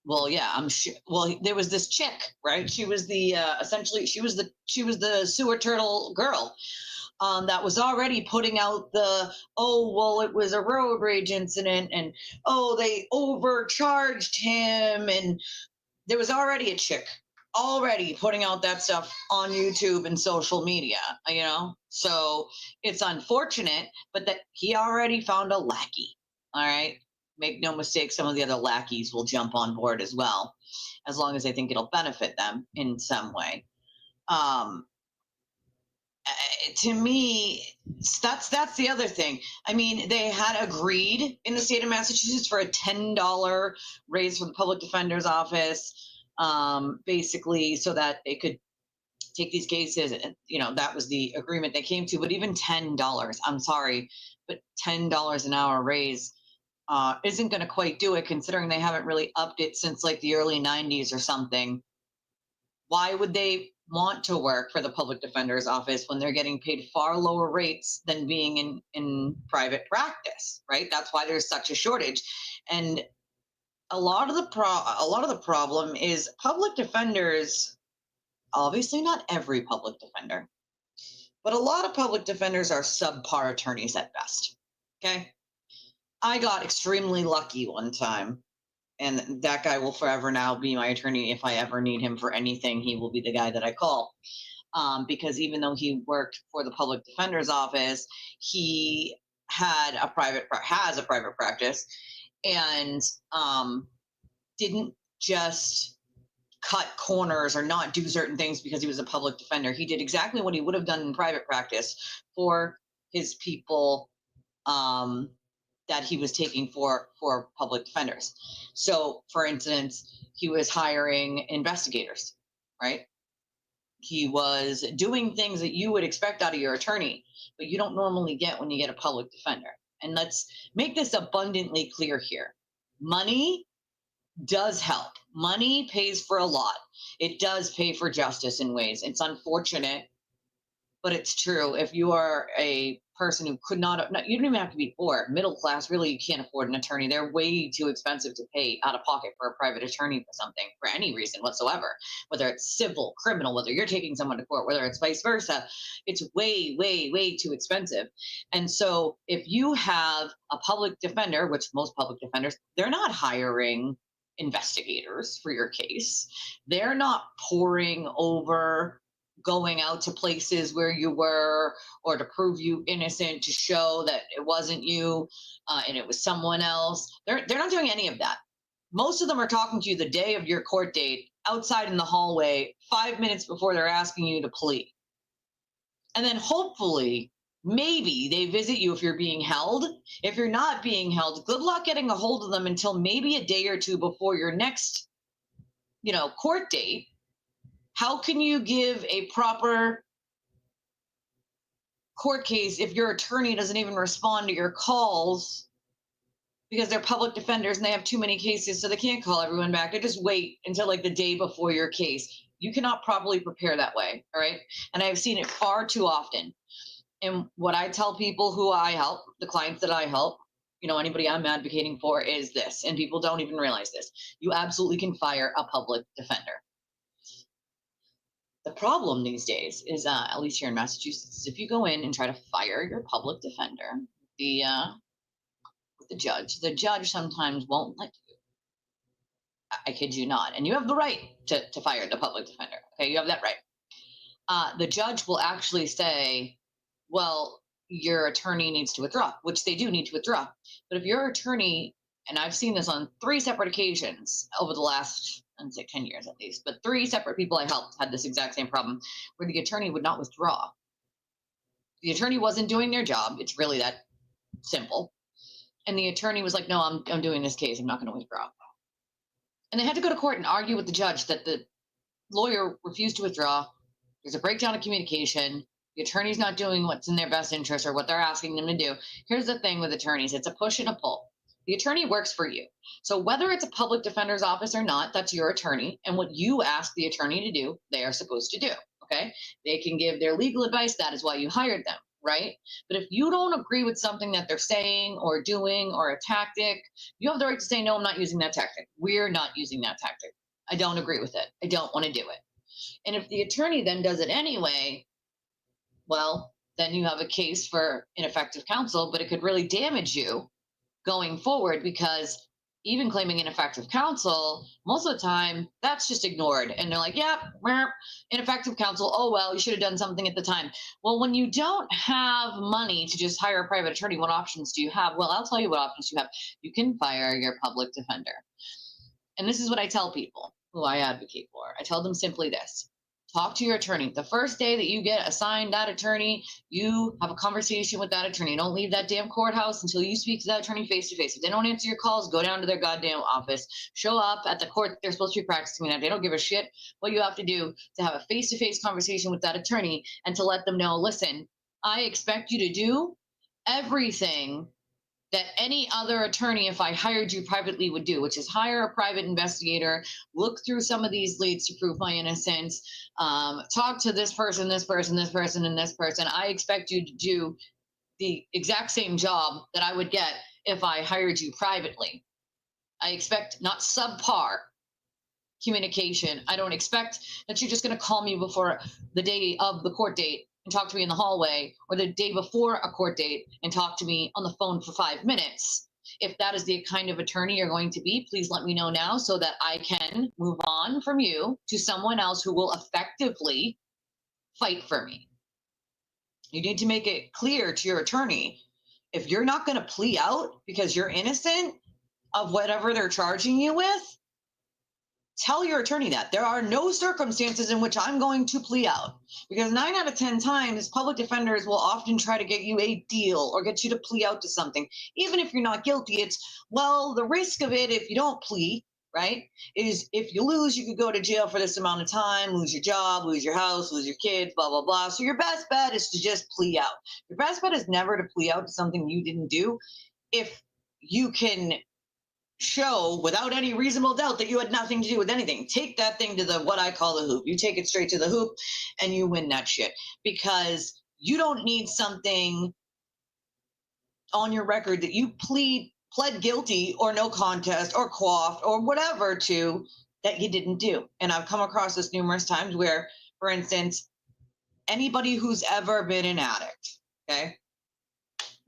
Well, yeah, I'm sure. Well, there was this chick, right? She was the essentially she was the sewer turtle girl that was already putting out it was a road rage incident, and they overcharged him, and there was already a chick already putting out that stuff on YouTube and social media, you know? So it's unfortunate, but that he already found a lackey, all right? Make no mistake, some of the other lackeys will jump on board as well, as long as they think it'll benefit them in some way. To me, that's the other thing. I mean, they had agreed in the state of Massachusetts for a $10 raise for the public defender's office, basically so that they could take these cases. And, you know, that was the agreement they came to. But even $10, I'm sorry, but $10 an hour raise isn't going to quite do it, considering they haven't really upped it since like the early 90s or something. Why would they want to work for the public defender's office when they're getting paid far lower rates than being in private practice, right? That's why there's such a shortage. And a lot of the problem is public defenders, obviously not every public defender, but a lot of public defenders are subpar attorneys at best, okay? I got extremely lucky one time, and that guy will forever now be my attorney. If I ever need him for anything, he will be the guy that I call. Because even though he worked for the public defender's office, he has a private practice, and didn't just cut corners or not do certain things because he was a public defender. He did exactly what he would have done in private practice for his people that he was taking for public defenders. So, for instance, he was hiring investigators, right? He was doing things that you would expect out of your attorney, but you don't normally get when you get a public defender. And let's make this abundantly clear here. Money does help. Money pays for a lot. It does pay for justice in ways. It's unfortunate, but it's true. If you are a person who could not, you don't even have to be poor, middle class, really, you can't afford an attorney. They're way too expensive to pay out of pocket for a private attorney for something, for any reason whatsoever, whether it's civil, criminal, whether you're taking someone to court, whether it's vice versa. It's way, way, way too expensive. And so if you have a public defender, which most public defenders, they're not hiring investigators for your case. They're not poring over going out to places where you were or to prove you innocent, to show that it wasn't you and it was someone else. They're not doing any of that. Most of them are talking to you the day of your court date outside in the hallway 5 minutes before they're asking you to plea. And then hopefully, maybe they visit you if you're being held. If you're not being held, good luck getting a hold of them until maybe a day or two before your next, court date. How can you give a proper court case if your attorney doesn't even respond to your calls because they're public defenders and they have too many cases, so they can't call everyone back? They just wait until like the day before your case. You cannot properly prepare that way, all right? And I've seen it far too often. And what I tell people who I help, the clients that I help, anybody I'm advocating for, is this, and people don't even realize this. You absolutely can fire a public defender. The problem these days is, at least here in Massachusetts, if you go in and try to fire your public defender, the judge sometimes won't let you. I kid you not. And you have the right to fire the public defender. Okay, you have that right. The judge will actually say, well, your attorney needs to withdraw, which they do need to withdraw. But if your attorney, and I've seen this on 3 separate occasions over the last, I'd say 10 years at least, but 3 separate people I helped had this exact same problem where the attorney would not withdraw. The attorney wasn't doing their job. It's really that simple. And the attorney was like, no, I'm doing this case. I'm not going to withdraw. And they had to go to court and argue with the judge that the lawyer refused to withdraw. There's a breakdown of communication. The attorney's not doing what's in their best interest or what they're asking them to do. Here's the thing with attorneys. It's a push and a pull. The attorney works for you. So whether it's a public defender's office or not, that's your attorney. And what you ask the attorney to do, they are supposed to do, okay? They can give their legal advice. That is why you hired them, right? But if you don't agree with something that they're saying or doing or a tactic, you have the right to say, no, I'm not using that tactic. We're not using that tactic. I don't agree with it. I don't want to do it. And if the attorney then does it anyway, well, then you have a case for ineffective counsel, but it could really damage you going forward, because even claiming ineffective counsel, most of the time, that's just ignored. And they're like, yeah, ineffective counsel. Oh, well, you should have done something at the time. Well, when you don't have money to just hire a private attorney, what options do you have? Well, I'll tell you what options you have. You can fire your public defender. And this is what I tell people who I advocate for. I tell them simply this. Talk to your attorney. The first day that you get assigned that attorney, you have a conversation with that attorney. Don't leave that damn courthouse until you speak to that attorney face to face. If they don't answer your calls, go down to their goddamn office. Show up at the court that they're supposed to be practicing at. They don't give a shit what you have to do to have a face-to-face conversation with that attorney and to let them know, listen, I expect you to do everything that any other attorney, if I hired you privately, would do, which is hire a private investigator, look through some of these leads to prove my innocence, talk to this person, this person, this person, and this person. I expect you to do the exact same job that I would get if I hired you privately. I expect not subpar communication. I don't expect that you're just going to call me before the day of the court date and talk to me in the hallway, or the day before a court date and talk to me on the phone for 5 minutes. If that is the kind of attorney you're going to be, please let me know now so that I can move on from you to someone else who will effectively fight for me. You need to make it clear to your attorney, if you're not going to plea out because you're innocent of whatever they're charging you with, tell your attorney that. There are no circumstances in which I'm going to plea out, because 9 out of 10 times, public defenders will often try to get you a deal or get you to plea out to something. Even if you're not guilty, it's, well, the risk of it if you don't plea, right, is if you lose, you could go to jail for this amount of time, lose your job, lose your house, lose your kids, blah, blah, blah. So your best bet is to just plea out. Your best bet is never to plea out to something you didn't do if you can show without any reasonable doubt that you had nothing to do with anything. Take that thing to the what I call the hoop. You take it straight to the hoop and you win that shit, because you don't need something on your record that you pled guilty or no contest or quaffed or whatever to that you didn't do. And I've come across this numerous times where, for instance, anybody who's ever been an addict, okay,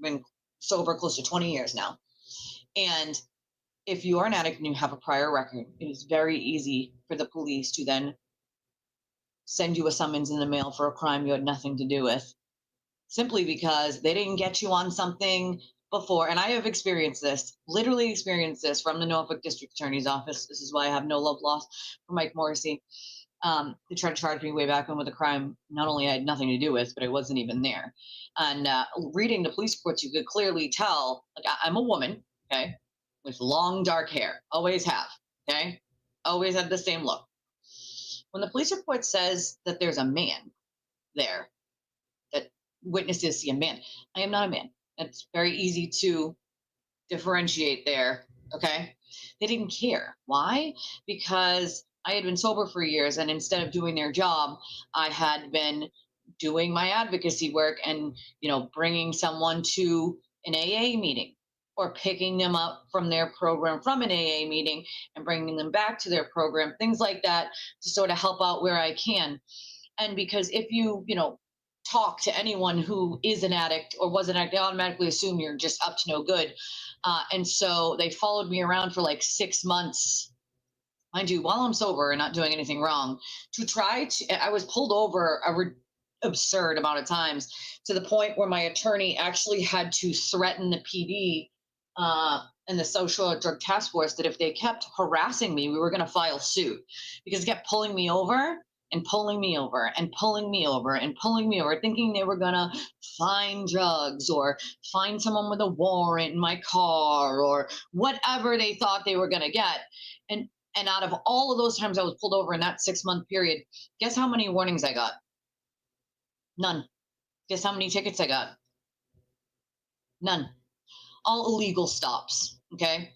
been sober close to 20 years now, and if you are an addict and you have a prior record, it is very easy for the police to then send you a summons in the mail for a crime you had nothing to do with, simply because they didn't get you on something before. And I have experienced this, literally experienced this from the Norfolk District Attorney's Office. This is why I have no love lost for Mike Morrissey. They tried to charge me way back when with a crime not only I had nothing to do with, but it wasn't even there. And reading the police reports, you could clearly tell, like, I'm a woman, okay, with long dark hair, always have, okay, always had the same look. When the police report says that there's a man there, that witnesses see a man, I am not a man. It's very easy to differentiate there, okay? They didn't care. Why? Because I had been sober for years, and instead of doing their job, I had been doing my advocacy work and, you know, bringing someone to an AA meeting or picking them up from their program from an AA meeting and bringing them back to their program, things like that, to sort of help out where I can. And because if you know, talk to anyone who is an addict or was an addict, they automatically assume you're just up to no good. And so they followed me around for like 6 months, mind you, while I'm sober and not doing anything wrong, to try to, I was pulled over absurd amount of times, to the point where my attorney actually had to threaten the PD and the social drug task force that if they kept harassing me, we were going to file suit, because it kept pulling me over and pulling me over and pulling me over and pulling me over, thinking they were going to find drugs or find someone with a warrant in my car or whatever they thought they were going to get. And out of all of those times I was pulled over in that 6-month period, guess how many warnings I got? None. Guess how many tickets I got? None. All illegal stops, okay?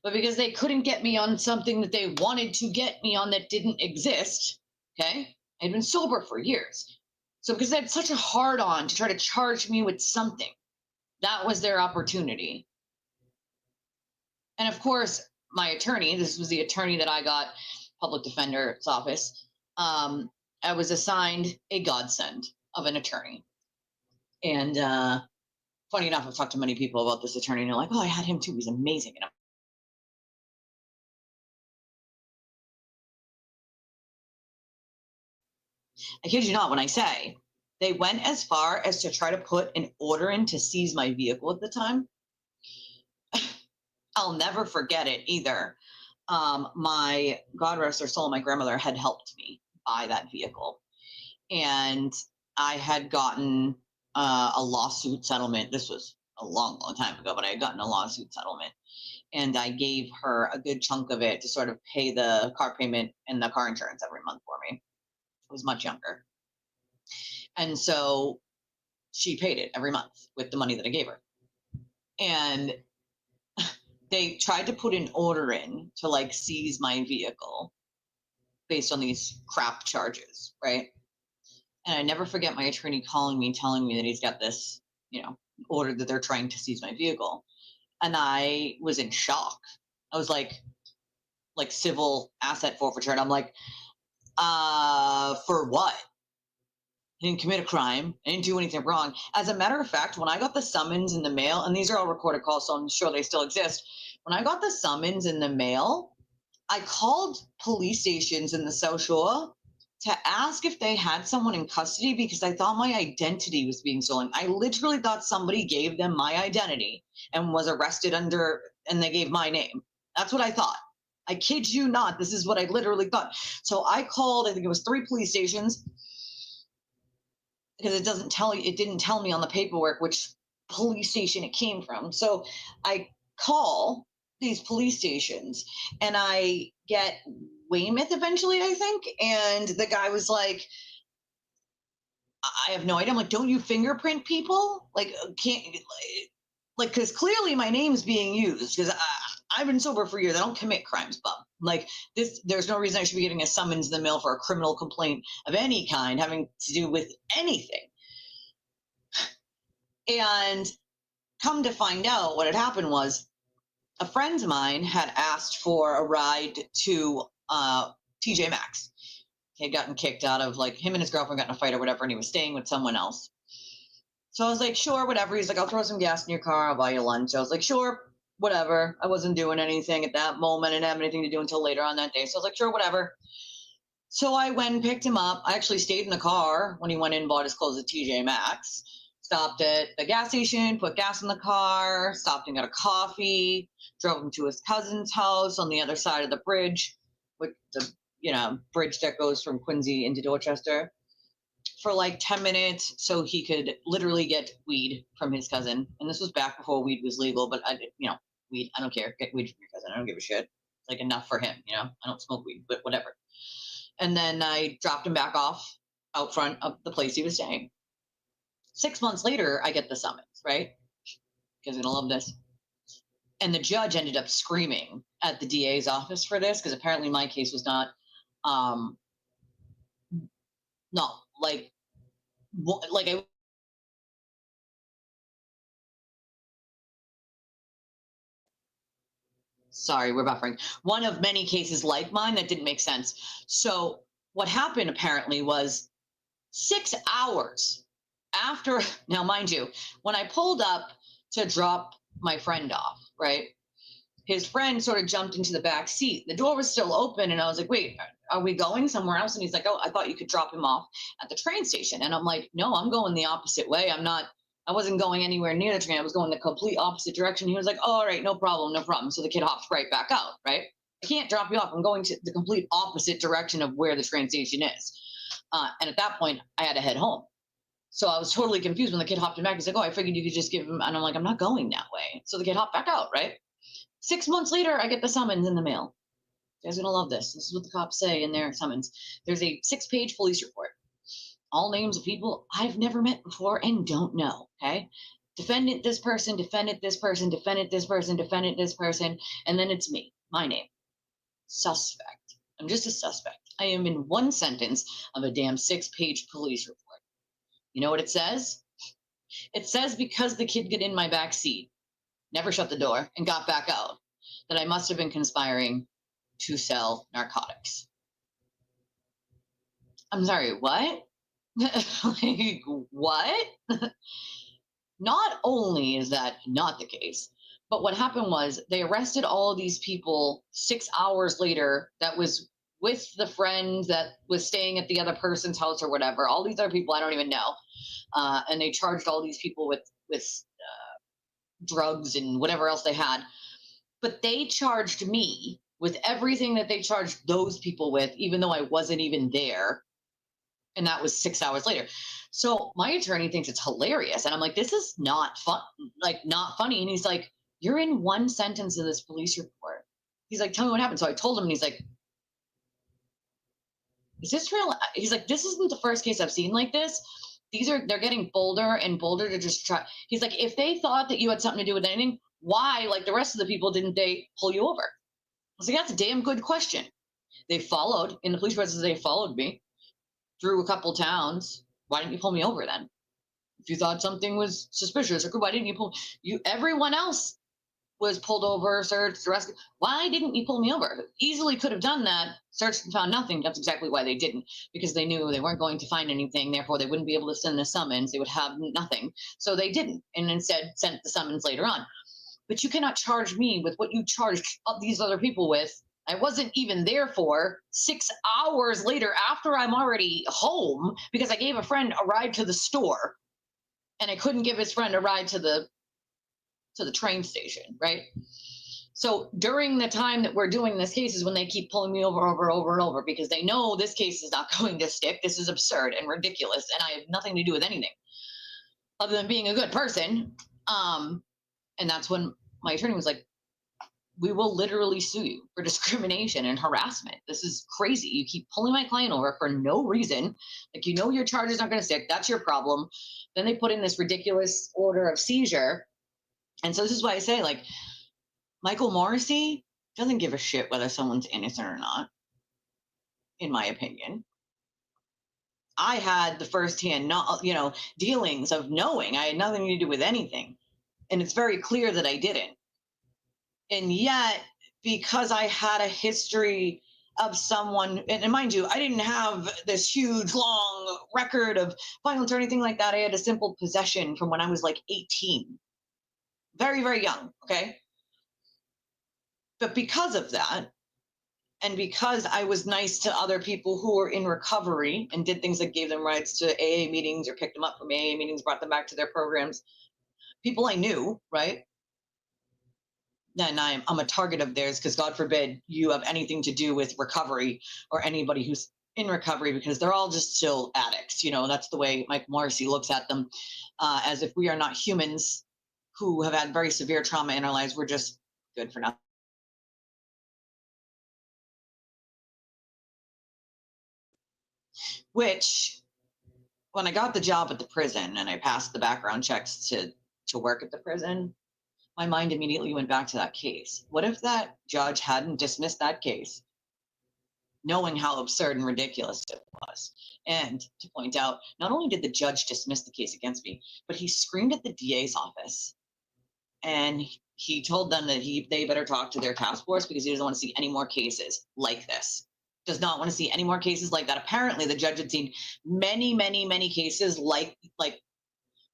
But because they couldn't get me on something that they wanted to get me on that didn't exist, okay? I'd been sober for years. So because they had such a hard on to try to charge me with something, that was their opportunity. And of course, my attorney, this was the attorney that I got, public defender's office, I was assigned a godsend of an attorney. And funny enough, I've talked to many people about this attorney, and they're like, oh, I had him too, he's amazing. And I kid you not when I say they went as far as to try to put an order in to seize my vehicle at the time. I'll never forget it either. My, God rest her soul, my grandmother had helped me buy that vehicle. And I had gotten a lawsuit settlement. This was a long, long time ago, but I had gotten a lawsuit settlement. And I gave her a good chunk of it to sort of pay the car payment and the car insurance every month for me. I was much younger. And so she paid it every month with the money that I gave her. And they tried to put an order in to like seize my vehicle based on these crap charges, right? And I never forget my attorney calling me, telling me that he's got this, you know, order that they're trying to seize my vehicle. And I was in shock. I was like civil asset forfeiture. And I'm like, for what? I didn't commit a crime. I didn't do anything wrong. As a matter of fact, when I got the summons in the mail, and these are all recorded calls, so I'm sure they still exist. When I got the summons in the mail, I called police stations in the South Shore to ask if they had someone in custody, because I thought my identity was being stolen. I literally thought somebody gave them my identity and was arrested under, and they gave my name. That's what I thought. I kid you not. This is what I literally thought. So I called, I think it was 3 police stations, because it didn't tell me on the paperwork which police station it came from. So I call these police stations and I get Weymouth eventually, I think. And the guy was like, I have no idea. I'm like, don't you fingerprint people? Like, can't, like, because clearly my name's being used, because I've been sober for years. I don't commit crimes, bub. Like this, there's no reason I should be getting a summons in the mail for a criminal complaint of any kind having to do with anything. And come to find out, what had happened was a friend of mine had asked for a ride to TJ Maxx. He had gotten kicked out of, like, him and his girlfriend got in a fight or whatever, and he was staying with someone else. So I was like, sure, whatever. He's like, I'll throw some gas in your car. I'll buy you lunch. I was like, sure, whatever. I wasn't doing anything at that moment. I didn't have anything to do until later on that day. So I was like, sure, whatever. So I went and picked him up. I actually stayed in the car when he went in and bought his clothes at TJ Maxx. Stopped at the gas station, put gas in the car, stopped and got a coffee, drove him to his cousin's house on the other side of the bridge, with the bridge that goes from Quincy into Dorchester, for like 10 minutes so he could literally get weed from his cousin. And this was back before weed was legal, but weed, I don't care. Get weed from your cousin. I don't give a shit. It's like enough for him, I don't smoke weed, but whatever. And then I dropped him back off out front of the place he was staying. 6 months later, I get the summons, right? You guys are gonna love this. And the judge ended up screaming at the DA's office for this, because apparently my case was not sorry, we're buffering. One of many cases like mine that didn't make sense. So what happened apparently was 6 hours after, now mind you, when I pulled up to drop my friend off, right? His friend sort of jumped into the back seat. The door was still open, and I was like, wait, are we going somewhere else? And he's like, oh, I thought you could drop him off at the train station. And I'm like, no, I'm going the opposite way. I wasn't going anywhere near the train. I was going the complete opposite direction. He was like, oh, all right, no problem, no problem. So the kid hops right back out, right? I can't drop you off. I'm going to the complete opposite direction of where the train station is. And at that point, I had to head home. So I was totally confused when the kid hopped in back. He's like, oh, I figured you could just give him. And I'm like, I'm not going that way. So the kid hopped back out, right? 6 months later, I get the summons in the mail. You guys are going to love this. This is what the cops say in their summons. There's a 6-page police report. All names of people I've never met before and don't know, okay? Defendant this person, defendant this person, defendant this person, defendant this person, and then it's me, my name. Suspect. I'm just a suspect. I am in one sentence of a damn 6-page police report. You know what it says? It says because the kid got in my back seat, never shut the door, and got back out, that I must have been conspiring to sell narcotics. I'm sorry, what? Like, what? Not only is that not the case, but what happened was they arrested all of these people 6 hours later that was with the friend that was staying at the other person's house or whatever. All these other people I don't even know. And they charged all these people with drugs and whatever else they had. But they charged me with everything that they charged those people with, even though I wasn't even there. And that was 6 hours later. So my attorney thinks it's hilarious. And I'm like, this is not fun, like not funny. And he's like, you're in one sentence of this police report. He's like, tell me what happened. So I told him, and he's like, is this real? He's like, this isn't the first case I've seen like this. They're getting bolder and bolder to just try. He's like, if they thought that you had something to do with anything, why, like the rest of the people, didn't they pull you over? I was like, that's a damn good question. They followed, in the police presence, they followed me through a couple towns. Why didn't you pull me over then? If you thought something was suspicious, or why didn't you pull you? Everyone else was pulled over, searched, arrested. Why didn't you pull me over? Easily could have done that, searched and found nothing. That's exactly why they didn't, because they knew they weren't going to find anything. Therefore, they wouldn't be able to send the summons. They would have nothing. So they didn't, and instead sent the summons later on. But you cannot charge me with what you charged these other people with. I wasn't even there for 6 hours later after I'm already home because I gave a friend a ride to the store and I couldn't give his friend a ride to the train station, right? So during the time that we're doing this case is when they keep pulling me over and over because they know this case is not going to stick. This is absurd and ridiculous, and I have nothing to do with anything other than being a good person. And that's when my attorney was like, we will literally sue you for discrimination and harassment. This is crazy. You keep pulling my client over for no reason. Like, you know your charge is not going to stick. That's your problem. Then they put in this ridiculous order of seizure. And so this is why I say, like, Michael Morrissey doesn't give a shit whether someone's innocent or not, in my opinion. I had the firsthand, dealings of knowing I had nothing to do with anything. And it's very clear that I didn't. And yet, because I had a history of someone, and mind you, I didn't have this huge, long record of violence or anything like that. I had a simple possession from when I was like 18. Very, very young, okay? But because of that, and because I was nice to other people who were in recovery and did things that gave them rights to AA meetings or picked them up from AA meetings, brought them back to their programs, people I knew, right? Then I'm a target of theirs because God forbid you have anything to do with recovery or anybody who's in recovery, because they're all just still addicts. That's the way Mike Morrissey looks at them, as if we are not humans who have had very severe trauma in our lives. We're just good for nothing. Which, when I got the job at the prison and I passed the background checks to work at the prison, my mind immediately went back to that case. What if that judge hadn't dismissed that case, knowing how absurd and ridiculous it was? And to point out, not only did the judge dismiss the case against me, but he screamed at the DA's office. And he told them that they better talk to their task force because he doesn't want to see any more cases like this. Does not want to see any more cases like that. Apparently, the judge had seen many, many, many cases like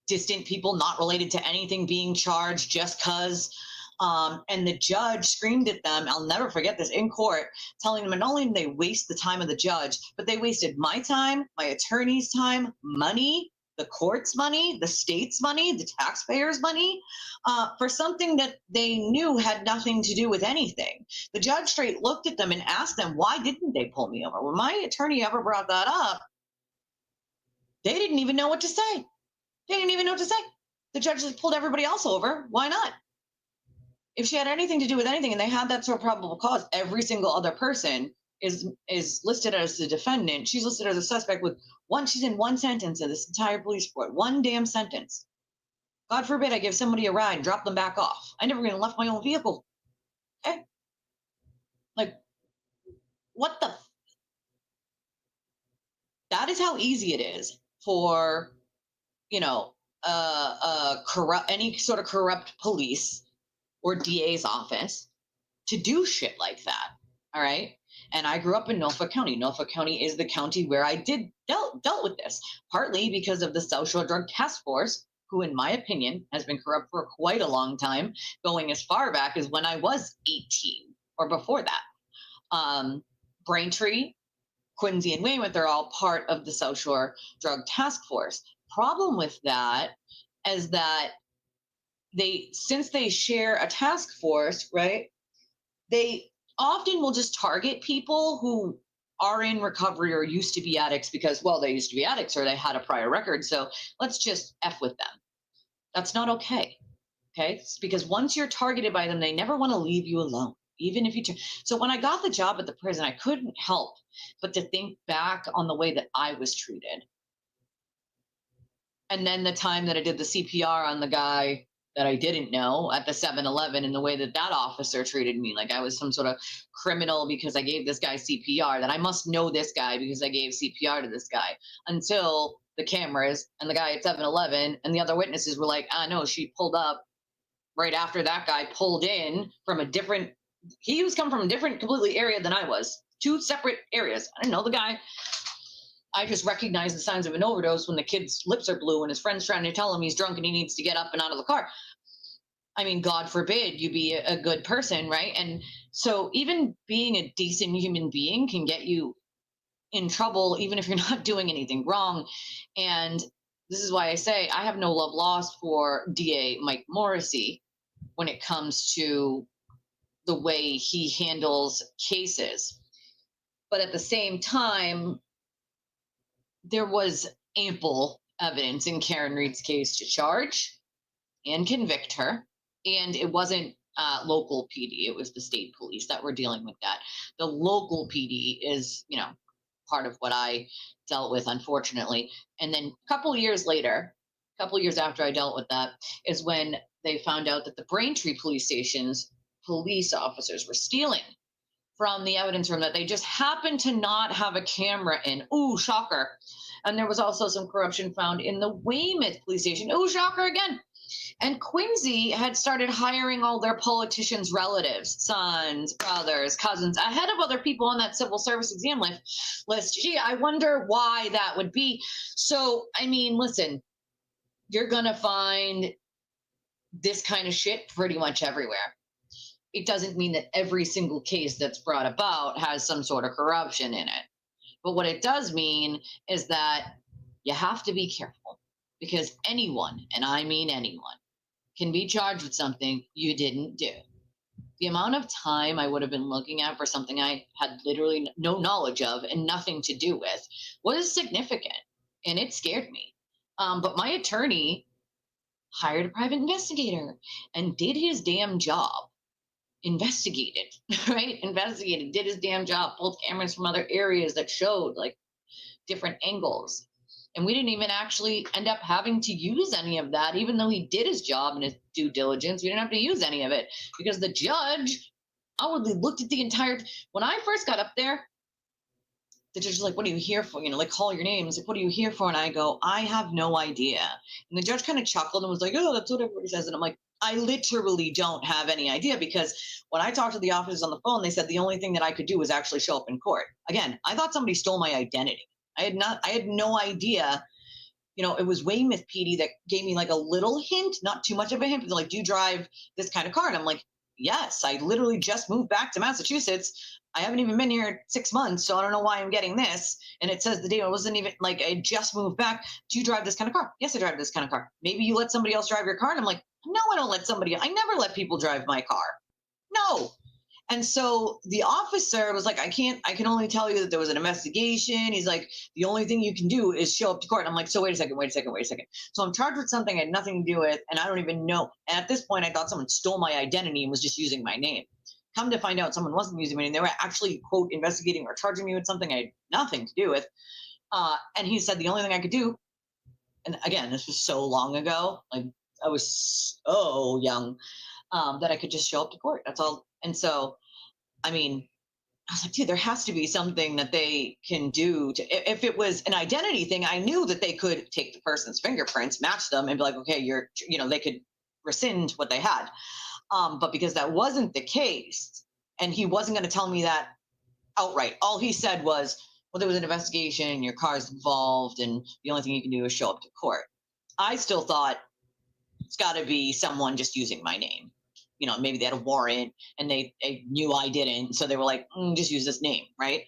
distant people not related to anything being charged just because. And the judge screamed at them. I'll never forget this in court, telling them not only did they waste the time of the judge, but they wasted my time, my attorney's time, money, the court's money, the state's money, the taxpayers' money, for something that they knew had nothing to do with anything. The judge straight looked at them and asked them, why didn't they pull me over? When my attorney ever brought that up, they didn't even know what to say. They didn't even know what to say. The judge just pulled everybody else over. Why not? If she had anything to do with anything and they had that sort of probable cause, every single other person is listed as the defendant. She's listed as a suspect with she's in one sentence of this entire police report. One damn sentence. God forbid I give somebody a ride and drop them back off. I never even left my own vehicle. Okay? Like, what the? That is how easy it is for, any sort of corrupt police or DA's office to do shit like that. All right. And I grew up in Norfolk County. Norfolk County is the county where I dealt with this, partly because of the South Shore Drug Task Force, who, in my opinion, has been corrupt for quite a long time, going as far back as when I was 18 or before that. Braintree, Quincy, and Weymouth are all part of the South Shore Drug Task Force. Problem with that is that since they share a task force, right, they often will just target people who are in recovery or used to be addicts because, well, they used to be addicts or they had a prior record. So let's just F with them. That's not okay. Okay. It's because once you're targeted by them, they never want to leave you alone, even if you. So when I got the job at the prison, I couldn't help but to think back on the way that I was treated. And then the time that I did the CPR on the guy that I didn't know at the 7-Eleven, and the way that officer treated me, like I was some sort of criminal because I gave this guy CPR, that I must know this guy because I gave CPR to this guy, until the cameras and the guy at 7-Eleven and the other witnesses were like, no, she pulled up right after that guy pulled in from he was coming from a different completely area than I was, 2 separate areas. I didn't know the guy. I just recognized the signs of an overdose when the kid's lips are blue and his friend's trying to tell him he's drunk and he needs to get up and out of the car. I mean, God forbid you be a good person, right? And so even being a decent human being can get you in trouble, even if you're not doing anything wrong. And this is why I say I have no love lost for DA Mike Morrissey when it comes to the way he handles cases. But at the same time, there was ample evidence in Karen Reed's case to charge and convict her. And it wasn't local PD. It was the state police that were dealing with that. The local PD is, part of what I dealt with, unfortunately. And then a couple of years after I dealt with that, is when they found out that the Braintree police stations police officers were stealing from the evidence room that they just happened to not have a camera in. Ooh, shocker. And there was also some corruption found in the Weymouth police station. Ooh, shocker again. And Quincy had started hiring all their politicians' relatives, sons, brothers, cousins, ahead of other people on that civil service exam list. Gee, I wonder why that would be. So, I mean, listen, you're going to find this kind of shit pretty much everywhere. It doesn't mean that every single case that's brought about has some sort of corruption in it. But what it does mean is that you have to be careful, because anyone, and I mean anyone, can be charged with something you didn't do. The amount of time I would have been looking at for something I had literally no knowledge of and nothing to do with was significant, and it scared me. But my attorney hired a private investigator and did his damn job. Investigated, right? Investigated, did his damn job, pulled cameras from other areas that showed like different angles. And we didn't even actually end up having to use any of that, even though he did his job and his due diligence. We didn't have to use any of it because the judge outwardly looked at the entire. When I first got up there, the judge was like, "What are you here for?" You know, like, call your names. Like, "What are you here for?" And I go, "I have no idea." And the judge kind of chuckled and was like, "Oh, that's what everybody says." And I'm like, I literally don't have any idea, because when I talked to the officers on the phone, they said the only thing that I could do was actually show up in court. Again, I thought somebody stole my identity. I had no idea. You know, it was Weymouth PD that gave me like a little hint, not too much of a hint. They're like, "Do you drive this kind of car?" And I'm like, "Yes, I literally just moved back to Massachusetts. I haven't even been here 6 months, so I don't know why I'm getting this." And it says the date, I wasn't even like, I just moved back. "Do you drive this kind of car?" "Yes, I drive this kind of car." "Maybe you let somebody else drive your car?" And I'm like, "No, I don't let somebody. I never let people drive my car. No." And so the officer was like, I can only tell you that there was an investigation. He's like, "The only thing you can do is show up to court." And I'm like, "So wait a second. So I'm charged with something I had nothing to do with, and I don't even know." And at this point, I thought someone stole my identity and was just using my name. Come to find out, someone wasn't using my name. They were actually, quote, investigating or charging me with something I had nothing to do with. And he said the only thing I could do, and again, this was so long ago, like I was so young, that I could just show up to court. That's all. And so, I mean, I was like, dude, there has to be something that they can do to, if it was an identity thing, I knew that they could take the person's fingerprints, match them, and be like, okay, they could rescind what they had. But because that wasn't the case, and he wasn't going to tell me that outright, all he said was, "Well, there was an investigation, your car's involved, and the only thing you can do is show up to court." I still thought it's got to be someone just using my name. You know, maybe they had a warrant and they knew I didn't, so they were like, just use this name, right?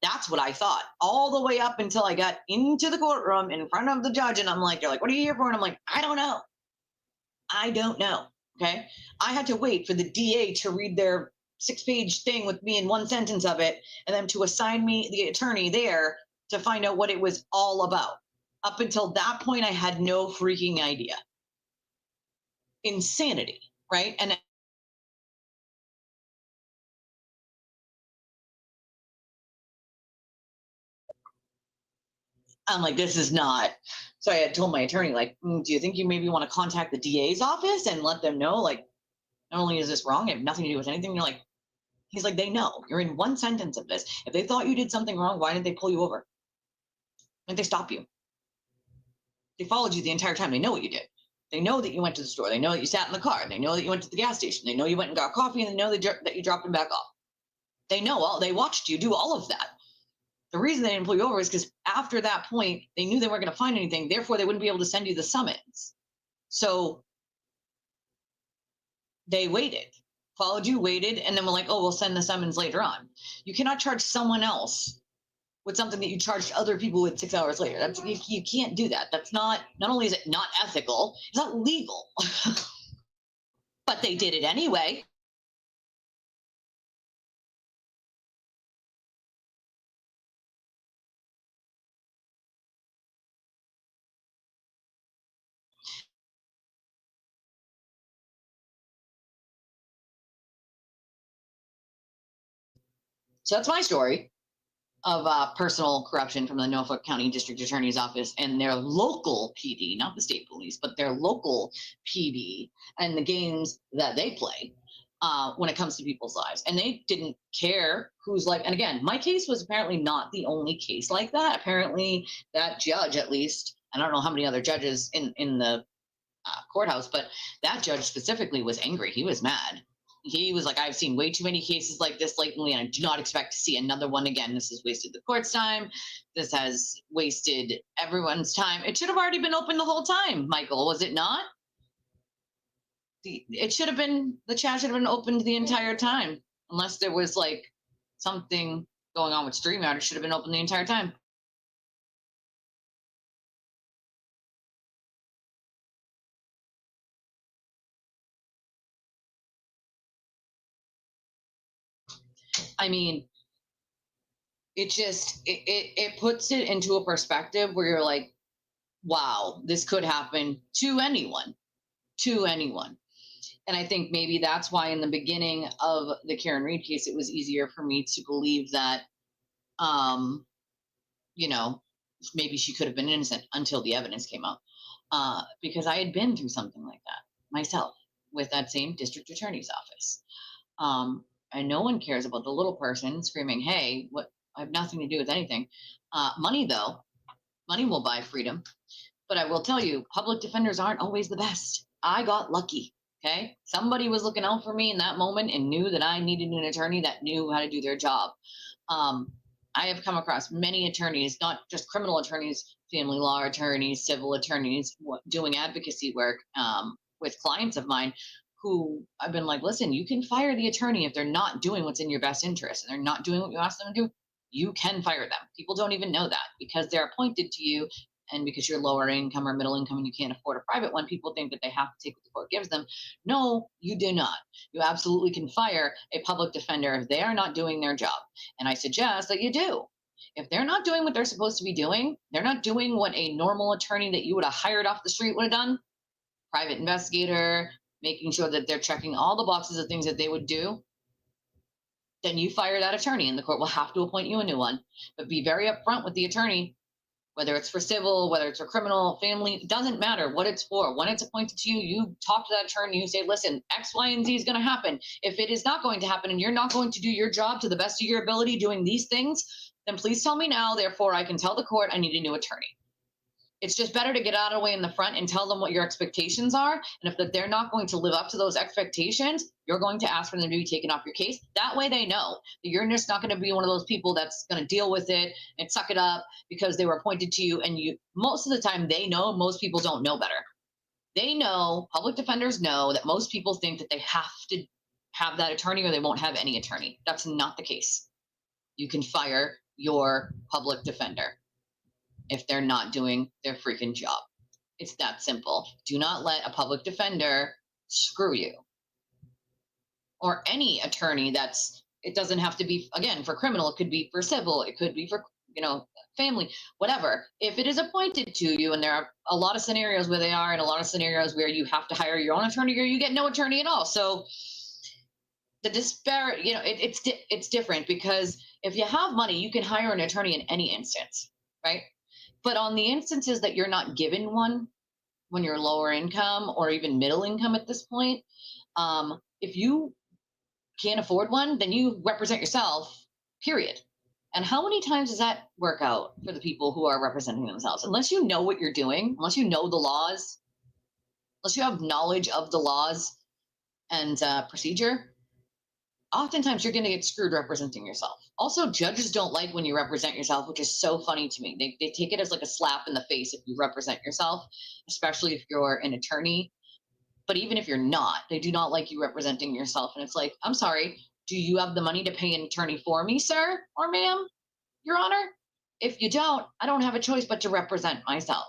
That's what I thought all the way up until I got into the courtroom in front of the judge, and I'm like, they're like, "What are you here for?" And I'm like, I don't know. Okay. I had to wait for the DA to read their 6-page thing with me in one sentence of it, and then to assign me the attorney there to find out what it was all about. Up until that point, I had no freaking idea. Insanity, right? And I'm like, this is not. So I had told my attorney, like, "Do you think you maybe want to contact the DA's office and let them know, like, not only is this wrong, I have nothing to do with anything." You're like, he's like, "They know. You're in one sentence of this. If they thought you did something wrong, why didn't they pull you over? Why didn't they stop you? They followed you the entire time. They know what you did. They know that you went to the store. They know that you sat in the car. They know that you went to the gas station. They know you went and got coffee, and they know that you dropped them back off. They know all. They watched you do all of that. The reason they didn't pull you over is because after that point, they knew they weren't going to find anything. Therefore, they wouldn't be able to send you the summons. So they waited, followed you, waited, and then were like, "Oh, we'll send the summons later on." You cannot charge someone else with something that you charged other people with 6 hours later. That's, you can't do that. That's not only is it not ethical, it's not legal. But they did it anyway. So that's my story of personal corruption from the Norfolk County District Attorney's Office and their local PD, not the state police, but their local PD, and the games that they play. when it comes to people's lives. And they didn't care whose life. And again, my case was apparently not the only case like that. Apparently that judge, at least, I don't know how many other judges in the courthouse, but that judge specifically was angry. He was mad. He was like, I've seen way too many cases like this lately, and I do not expect to see another one again. This has wasted the court's time. This has wasted everyone's time. It should have already been open the whole time, Michael, was it not? It should have been, the chat should have been opened the entire time, unless there was like something going on with StreamYard. It should have been open the entire time. I mean, it puts it into a perspective where you're like, wow, this could happen to anyone, And I think maybe that's why in the beginning of the Karen Reed case, it was easier for me to believe that, you know, maybe she could have been innocent until the evidence came out. Because I had been through something like that myself with that same district attorney's office. And no one cares about the little person screaming, hey, what? I have nothing to do with anything. Money, though, money will buy freedom. But I will tell you, public defenders aren't always the best. I got lucky, okay? Somebody was looking out for me in that moment and knew that I needed an attorney that knew how to do their job. I have come across many attorneys, not just criminal attorneys, family law attorneys, civil attorneys, doing advocacy work with clients of mine who I've been like, listen, you can fire the attorney if they're not doing what's in your best interest and they're not doing what you ask them to do. You can fire them. People don't even know that because they're appointed to you, and because you're lower income or middle income and you can't afford a private one, people think that they have to take what the court gives them. No, you do not. You absolutely can fire a public defender if they are not doing their job. And I suggest that you do. If they're not doing what they're supposed to be doing, they're not doing what a normal attorney that you would have hired off the street would have done, private investigator, making sure that they're checking all the boxes of things that they would do, then you fire that attorney and the court will have to appoint you a new one. But be very upfront with the attorney, whether it's for civil, whether it's for criminal, family, it doesn't matter what it's for. When it's appointed to you, you talk to that attorney, you say, listen, X, Y, and Z is going to happen. If it is not going to happen and you're not going to do your job to the best of your ability doing these things, then please tell me now. Therefore, I can tell the court I need a new attorney. It's just better to get out of the way in the front and tell them what your expectations are. And if they're not going to live up to those expectations, you're going to ask for them to be taken off your case. That way they know that you're just not going to be one of those people that's going to deal with it and suck it up because they were appointed to you. And you, most of the time they know, most people don't know better. They know, public defenders know that most people think that they have to have that attorney or they won't have any attorney. That's not the case. You can fire your public defender if they're not doing their freaking job. It's that simple. Do not let a public defender screw you. Or any attorney that's, it doesn't have to be, again, for criminal, it could be for civil, it could be for, you know, family, whatever. If it is appointed to you, and there are a lot of scenarios where they are, and a lot of scenarios where you have to hire your own attorney or you get no attorney at all. So the disparate, you know, it's different because if you have money, you can hire an attorney in any instance, right? But on the instances that you're not given one, when you're lower income or even middle income at this point, if you can't afford one, then you represent yourself, period. And how many times does that work out for the people who are representing themselves? Unless you know what you're doing, unless you know the laws, unless you have knowledge of the laws and procedure, oftentimes you're going to get screwed representing yourself. Also, judges don't like when you represent yourself, which is so funny to me. They take it as like a slap in the face if you represent yourself, especially if you're an attorney. But even if you're not, they do not like you representing yourself. And it's like, I'm sorry, do you have the money to pay an attorney for me, sir or ma'am, Your Honor? If you don't, I don't have a choice but to represent myself.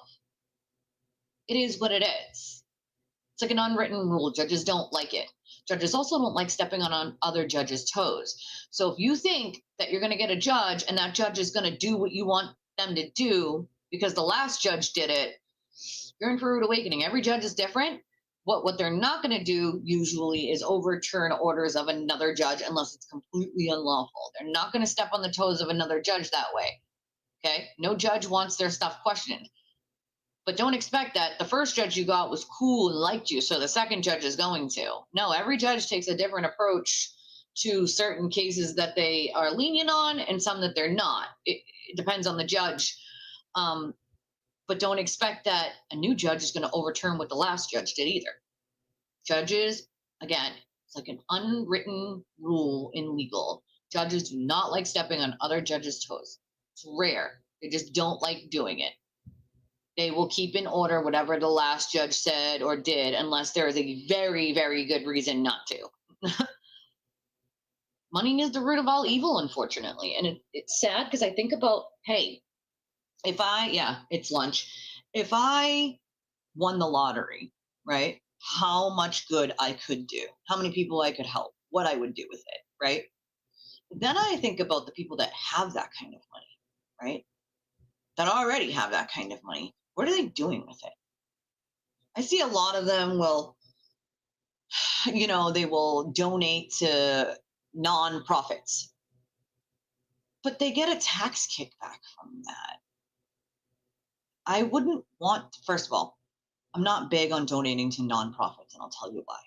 It is what it is. It's like an unwritten rule. Judges don't like it. Judges also don't like stepping on other judges' toes. So if you think that you're going to get a judge and that judge is going to do what you want them to do because the last judge did it, you're in for a rude awakening. Every judge is different. What they're not going to do usually is overturn orders of another judge unless it's completely unlawful. They're not going to step on the toes of another judge that way. Okay? No judge wants their stuff questioned. But don't expect that the first judge you got was cool and liked you, so the second judge is going to. No, every judge takes a different approach to certain cases that they are lenient on and some that they're not. It depends on the judge. But don't expect that a new judge is going to overturn what the last judge did either. Judges, again, it's like an unwritten rule in legal. Judges do not like stepping on other judges' toes. It's rare. They just don't like doing it. They will keep in order whatever the last judge said or did, unless there is a very, very good reason not to. Money is the root of all evil, unfortunately. And it's sad because I think about, hey, it's lunch. If I won the lottery, right? How much good I could do, how many people I could help, what I would do with it, right? Then I think about the people that have that kind of money, right? That already have that kind of money. What are they doing with it? I see a lot of them will, they will donate to nonprofits, but they get a tax kickback from that. I wouldn't want, first of all, I'm not big on donating to nonprofits, and I'll tell you why.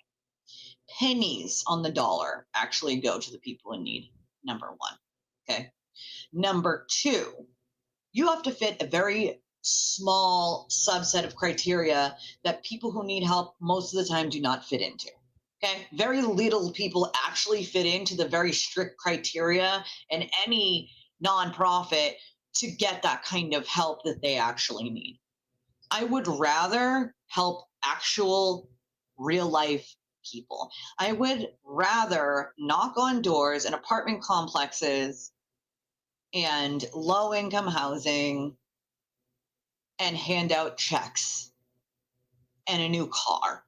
Pennies on the dollar actually go to the people in need, number one. Okay. Number two, you have to fit a very small subset of criteria that people who need help most of the time do not fit into. Okay. Very little people actually fit into the very strict criteria in any nonprofit to get that kind of help that they actually need. I would rather help actual real life people. I would rather knock on doors in apartment complexes and low income housing and hand out checks and a new car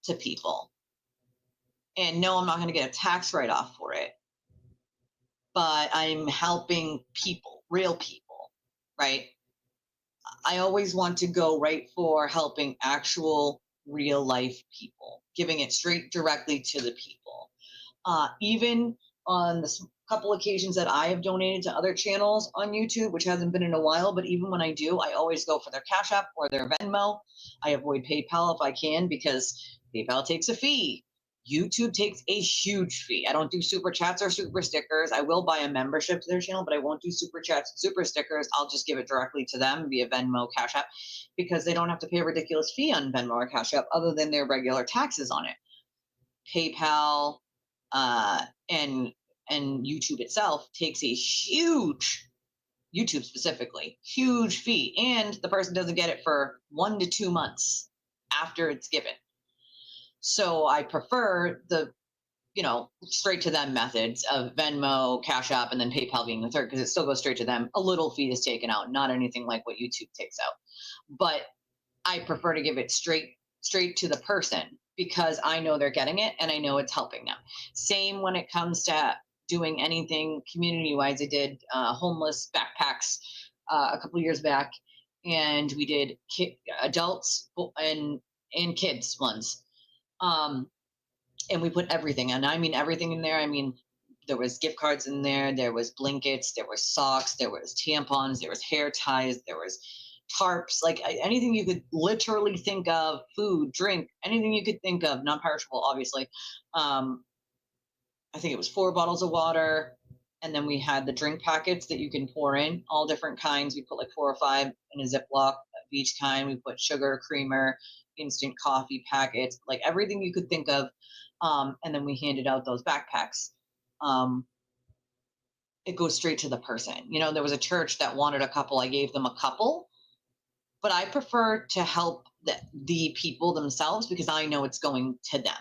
to people. And no, I'm not going to get a tax write-off for it, but I'm helping people, real people, right? I always want to go right for helping actual real life people, giving it straight directly to the people. Even on the couple occasions that I have donated to other channels on YouTube, which hasn't been in a while, but even when I do, I always go for their Cash App or their Venmo. I avoid PayPal if I can because PayPal takes a fee. YouTube takes a huge fee. I don't do super chats or super stickers. I will buy a membership to their channel, but I won't do super chats, super stickers. I'll just give it directly to them via Venmo, Cash App, because they don't have to pay a ridiculous fee on Venmo or Cash App other than their regular taxes on it. PayPal and YouTube itself takes a huge, YouTube specifically, huge fee, and the person doesn't get it for 1 to 2 months after it's given. So I prefer the, straight to them methods of Venmo, Cash App, and then PayPal being the third, because it still goes straight to them. A little fee is taken out, not anything like what YouTube takes out. But I prefer to give it straight to the person because I know they're getting it and I know it's helping them. Same when it comes to doing anything community-wise. I did homeless backpacks a couple years back, and we did adults and kids ones. And we put everything, and I mean everything in there. I mean, there was gift cards in there was blankets, there was socks, there was tampons, there was hair ties, there was tarps, like anything you could literally think of, food, drink, anything you could think of, non-perishable, obviously. I think it was 4 bottles of water, and then we had the drink packets that you can pour in, all different kinds. We put like 4 or 5 in a Ziploc of each kind. We put sugar, creamer, instant coffee packets, like everything you could think of. And then we handed out those backpacks. It goes straight to the person. There was a church that wanted a couple. I gave them a couple, but I prefer to help the people themselves because I know it's going to them.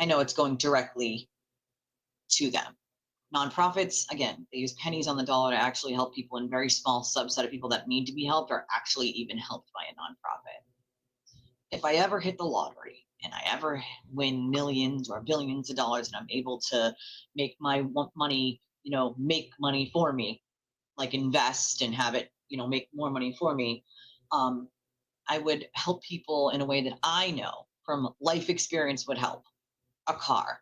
I know it's going directly to them. Nonprofits, again, they use pennies on the dollar to actually help people, in very small subset of people that need to be helped are actually even helped by a nonprofit. If I ever hit the lottery and I ever win millions or billions of dollars and I'm able to make my money, make money for me, like invest and have it, make more money for me, I would help people in a way that I know from life experience would help. A car,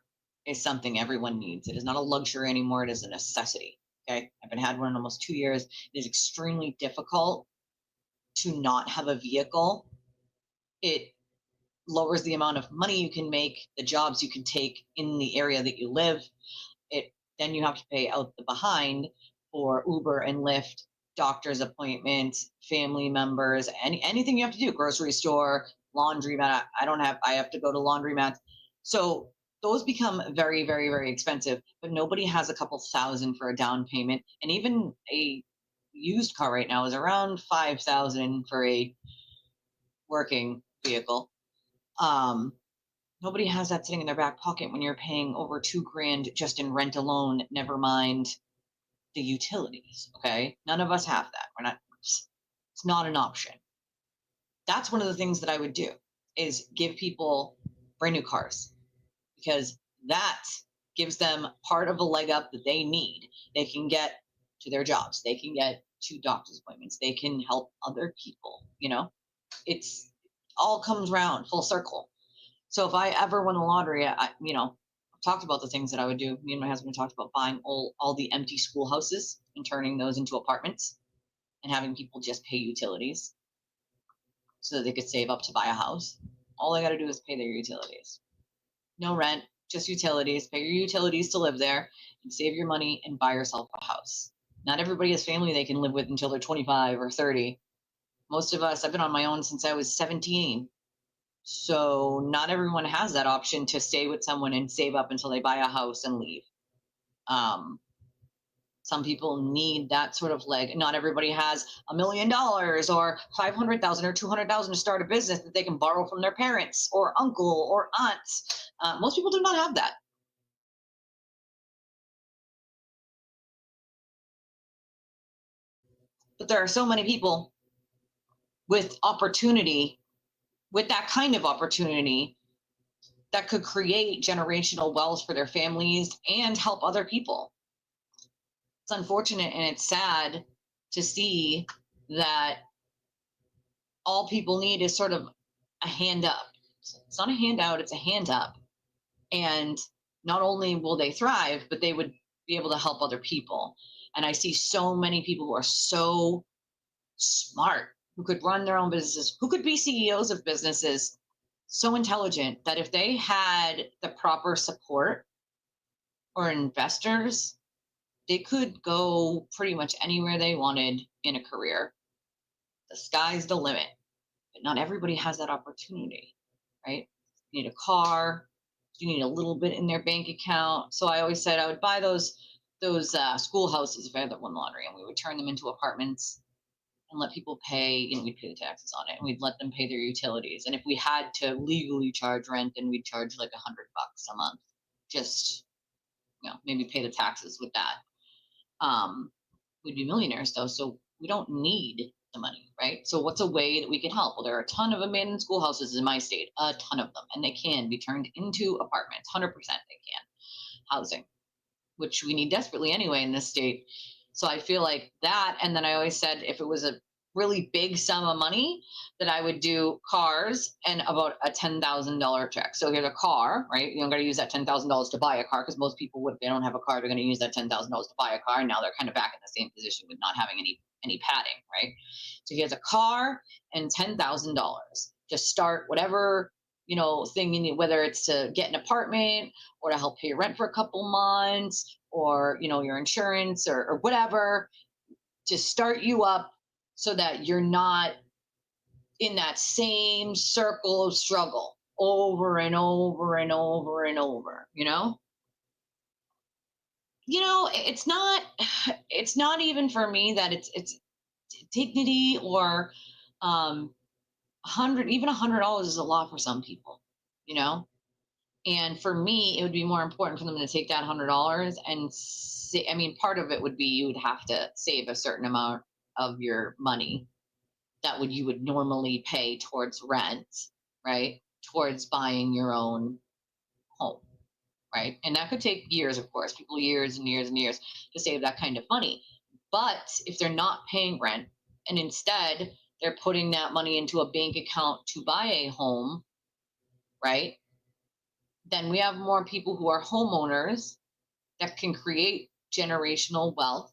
is something everyone needs. It is not a luxury anymore. It is a necessity. Okay. I've been had one in almost 2 years. It is extremely difficult to not have a vehicle. It lowers the amount of money you can make, the jobs you can take in the area that you live. Then you have to pay out the behind for Uber and Lyft, doctor's appointments, family members, anything you have to do, grocery store, laundromat. I have to go to laundromats. So those become very, very, very expensive, but nobody has a couple thousand for a down payment. And even a used car right now is around 5,000 for a working vehicle. Nobody has that sitting in their back pocket when you're paying over $2,000 just in rent alone, never mind the utilities. Okay. None of us have that. It's not an option. That's one of the things that I would do, is give people brand new cars, because that gives them part of a leg up that they need. They can get to their jobs. They can get to doctor's appointments. They can help other people. It's all comes around full circle. So if I ever won the lottery, I've talked about the things that I would do. Me and my husband talked about buying all the empty schoolhouses and turning those into apartments and having people just pay utilities so that they could save up to buy a house. All they got to do is pay their utilities. No rent, just utilities. Pay your utilities to live there and save your money and buy yourself a house. Not everybody has family they can live with until they're 25 or 30. Most of us, I've been on my own since I was 17. So not everyone has that option to stay with someone and save up until they buy a house and leave. Some people need that sort of leg. Not everybody has $1 million or $500,000 or $200,000 to start a business that they can borrow from their parents or uncle or aunts. Most people do not have that. But there are so many people with opportunity, with that kind of opportunity, that could create generational wealth for their families and help other people. It's unfortunate and it's sad to see that all people need is sort of a hand up. It's not a handout, it's a hand up. And not only will they thrive, but they would be able to help other people. And I see so many people who are so smart, who could run their own businesses, who could be CEOs of businesses, so intelligent that if they had the proper support or investors, they could go pretty much anywhere they wanted in a career. The sky's the limit, but not everybody has that opportunity, right? You need a car, you need a little bit in their bank account. So I always said I would buy those schoolhouses if I had the one lottery, and we would turn them into apartments and let people pay, we'd pay the taxes on it, and we'd let them pay their utilities. And if we had to legally charge rent, then we'd charge like $100 a month, just, maybe pay the taxes with that. We'd be millionaires though, so we don't need the money, right? So what's a way that we can help? Well, there are a ton of abandoned schoolhouses in my state, a ton of them, and they can be turned into apartments, 100% they can. Housing, which we need desperately anyway in this state. So I feel like that, and then I always said if it was a really big sum of money, that I would do cars and about a $10,000 check. So here's a car, right? You don't got to use that $10,000 to buy a car, because most people would, if they don't have a car, they're going to use that $10,000 to buy a car. And now they're kind of back in the same position with not having any padding, right? So here's a car and $10,000 to start whatever, thing you need, whether it's to get an apartment or to help pay your rent for a couple months, or, your insurance or whatever, to start you up so that you're not in that same circle of struggle over and over and over and over, it's not even for me that it's dignity or $100 is a lot for some people, and for me, it would be more important for them to take that $100 and part of it would be you would have to save a certain amount of your money that you would normally pay towards rent, right? Towards buying your own home, right? And that could take years, of course, people years and years and years to save that kind of money. But if they're not paying rent and instead they're putting that money into a bank account to buy a home, right? then we have more people who are homeowners that can create generational wealth,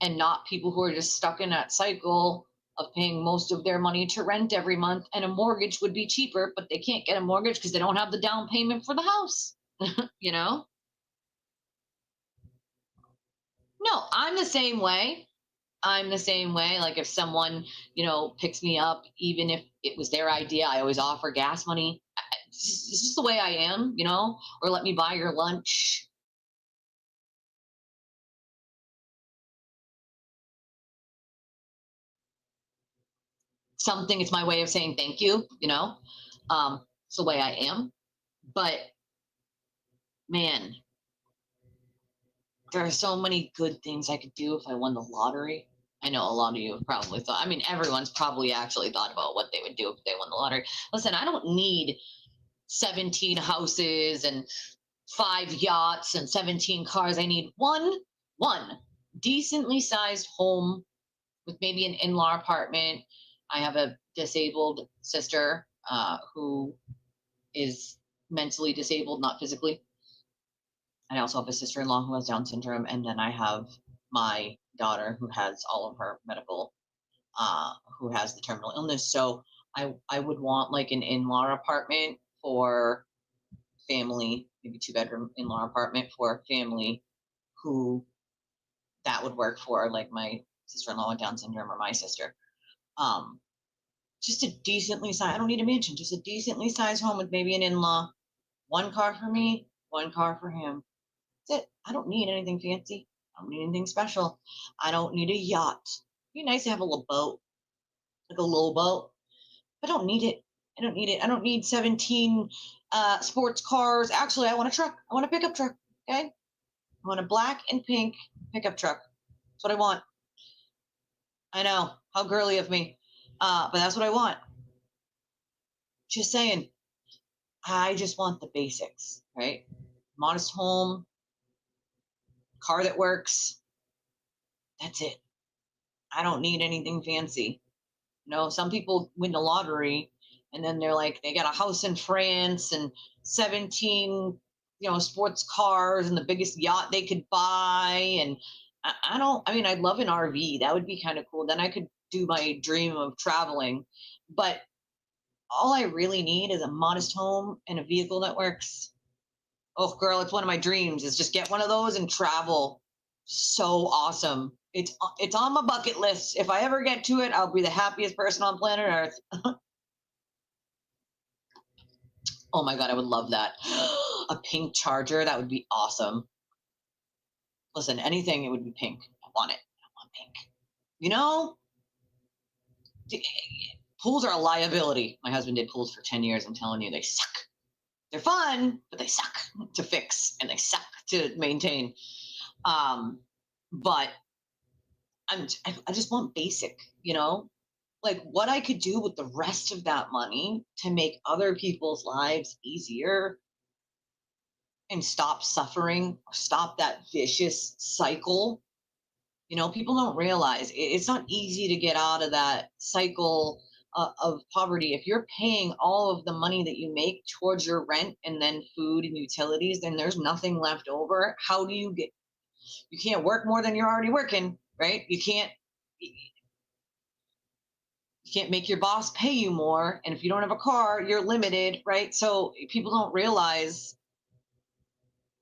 and not people who are just stuck in that cycle of paying most of their money to rent every month, and a mortgage would be cheaper, but they can't get a mortgage because they don't have the down payment for the house. You know? No, I'm the same way. I'm the same way. Like if someone, picks me up, even if it was their idea, I always offer gas money. It's just the way I am, or let me buy your lunch. Something, it's my way of saying thank you, it's the way I am. But man, there are so many good things I could do if I won the lottery. I know a lot of you have probably thought, I mean, everyone's probably actually thought about what they would do if they won the lottery. Listen, I don't need 17 houses and 5 yachts and 17 cars. I need one decently sized home with maybe an in-law apartment. I have a disabled sister who is mentally disabled, not physically. I also have a sister-in-law who has Down syndrome, and then I have my daughter who has all of her medical, who has the terminal illness. So I would want like an in-law apartment for family, maybe 2-bedroom in-law apartment for family who that would work for, like my sister-in-law with Down syndrome or my sister. Just a decently sized, I don't need a mansion, just a decently sized home with maybe an in-law, 1 car for me, 1 car for him. That's it. I don't need anything fancy. I don't need anything special. I don't need a yacht. It'd be nice to have a little boat, like a little boat. I don't need it. I don't need it. I don't need 17 sports cars. Actually, I want a truck. I want a pickup truck. Okay. I want a black and pink pickup truck. That's what I want. I know, how girly of me. But that's what I want. Just saying. I just want the basics, right? Modest home, car that works. That's it. I don't need anything fancy. Some people win the lottery and then they're like, they got a house in France and 17, sports cars and the biggest yacht they could buy. And I'd love an RV. That would be kind of cool. Then I could do my dream of traveling. But all I really need is a modest home and a vehicle that works. Oh, girl, it's one of my dreams is just get one of those and travel. So awesome. It's on my bucket list. If I ever get to it, I'll be the happiest person on planet Earth. Oh my God, I would love that. A pink Charger, that would be awesome. Listen, anything, it would be pink. I want it. I want pink. Pools are a liability. My husband did pools for 10 years. I'm telling you, they suck. They're fun, but they suck to fix and they suck to maintain. But I just want basic, like what I could do with the rest of that money to make other people's lives easier and stop suffering, stop that vicious cycle. People don't realize it's not easy to get out of that cycle of poverty. If you're paying all of the money that you make towards your rent and then food and utilities, then there's nothing left over. How do you can't work more than you're already working, right? You can't make your boss pay you more. And if you don't have a car, you're limited, right? So people don't realize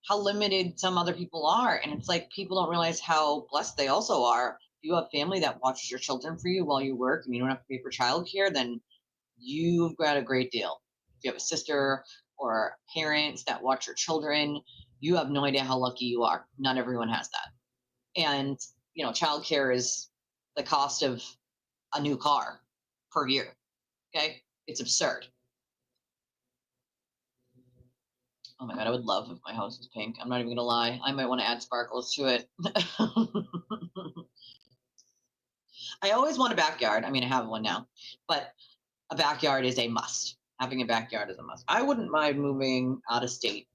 how limited some other people are. And it's like people don't realize how blessed they also are. If you have family that watches your children for you while you work and you don't have to pay for childcare, then you've got a great deal. If you have a sister or parents that watch your children, you have no idea how lucky you are. Not everyone has that. And, childcare is the cost of a new car per year. Okay. It's absurd. Oh my God, I would love if my house was pink. I'm not even gonna lie. I might want to add sparkles to it. I always want a backyard. I mean, I have one now, but a backyard is a must. Having a backyard is a must. I wouldn't mind moving out of state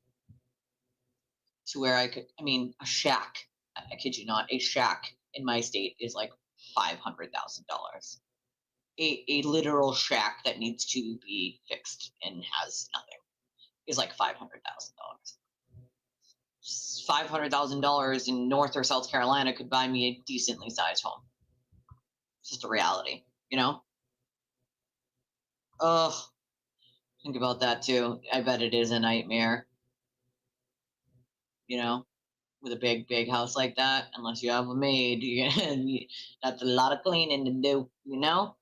to where a shack. I kid you not, a shack in my state is like $500,000. A literal shack that needs to be fixed and has nothing is like $500,000. $500,000 in North or South Carolina could buy me a decently sized home. It's just a reality, you know? Ugh. Think about that too. I bet it is a nightmare. You know, with a big house like that, unless you have a maid, that's a lot of cleaning to do, you know?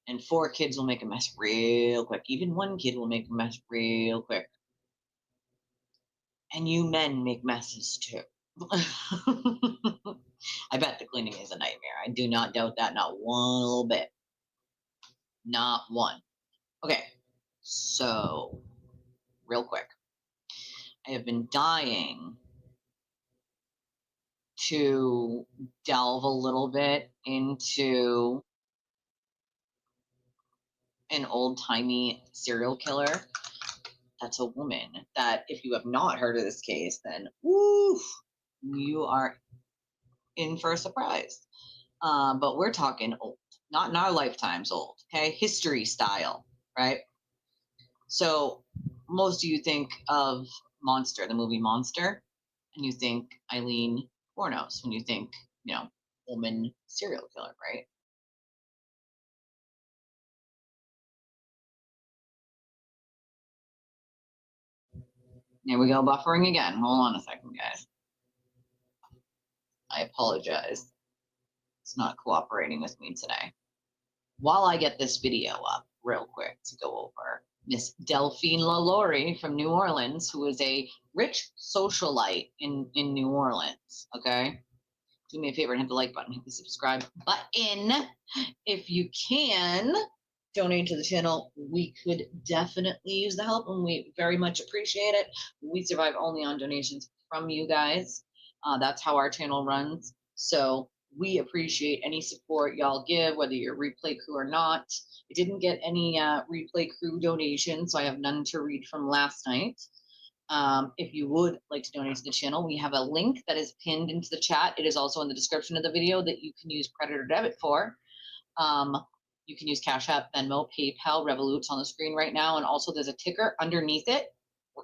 And 4 kids will make a mess real quick. Even 1 kid will make a mess real quick. And you men make messes too. I bet the cleaning is a nightmare. I do not doubt that, not one little bit. Not one. Okay, so real quick. I have been dying to delve a little bit into an old-timey serial killer. That's a woman that, if you have not heard of this case, then woof, you are in for a surprise. But we're talking old, not in our lifetimes old, okay? History style, right? So most of you think of Monster, the movie Monster, and you think Eileen Wuornos when you think, you know, woman serial killer, right? Here we go, buffering again. Hold on a second, guys. I apologize. It's not cooperating with me today. While I get this video up real quick to go over Miss Delphine Lalaurie from New Orleans, who is a rich socialite in New Orleans, okay? Do me a favor and hit the like button, hit the subscribe button. If you can donate to the channel, we could definitely use the help, and we very much appreciate it. We survive only on donations from you guys. That's how our channel runs. So we appreciate any support y'all give, whether you're replay crew or not. I didn't get any replay crew donations, so I have none to read from last night. If you would like to donate to the channel, we have a link that is pinned into the chat. It is also in the description of the video that you can use credit or debit for. You can use Cashapp, Venmo, PayPal, Revolut's on the screen right now, and also there's a ticker underneath it,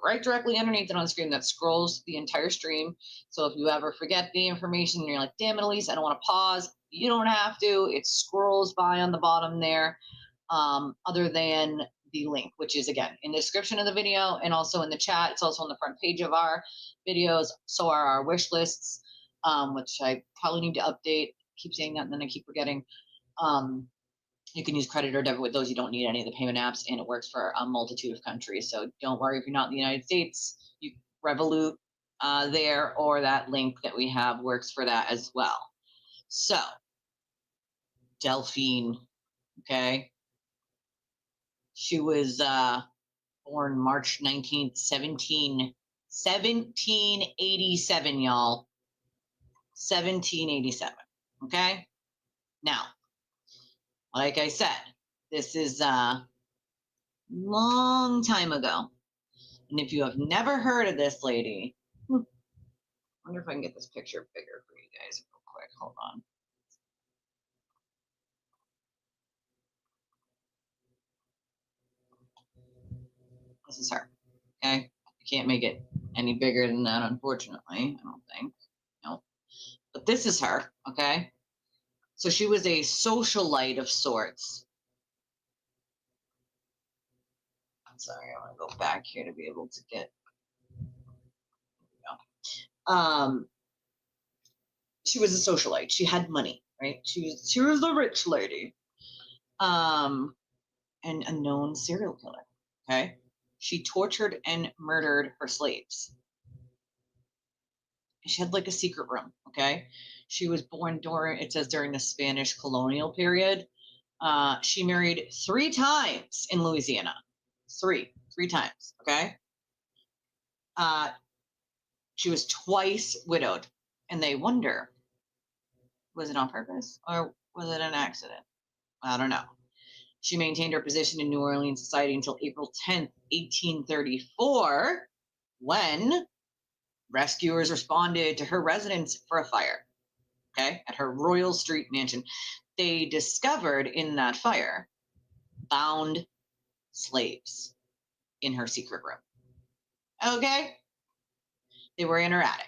right directly underneath it on the screen that scrolls the entire stream. So if you ever forget the information and you're like, damn it, Elise, I don't want to pause, you don't have to. It scrolls by on the bottom there, other than the link, which is, again, in the description of the video and also in the chat. It's also on the front page of our videos. So are our wish lists, which I probably need to update. I keep saying that and then I keep forgetting. You can use credit or debit with those. You don't need any of the payment apps, and it works for a multitude of countries. So don't worry if you're not in the United States. You Revolut there, or that link that we have works for that as well. So Delphine, okay, she was born March 19th, 1787, y'all. 1787, okay? Now, like I said, this is a long time ago. And if you have never heard of this lady, I wonder if I can get this picture bigger for you guys real quick. Hold on. This is her, okay? I can't make it any bigger than that, unfortunately, I don't think. No. But this is her, okay? So she was a socialite of sorts. I'm sorry, I want to go back here to be able to get. She was a socialite. She had money, right? She was the rich lady. And a known serial killer. Okay. She tortured and murdered her slaves. She had like a secret room. Okay. She was born during, it says, during the Spanish colonial period. She married 3 times in Louisiana. Three times. Okay. She was twice widowed, and they wonder, was it on purpose or was it an accident? I don't know. She maintained her position in New Orleans society until April 10th, 1834, when rescuers responded to her residence for a fire, okay, at her Royal Street mansion. They discovered in that fire bound slaves. in her secret room. Okay? They were in her attic.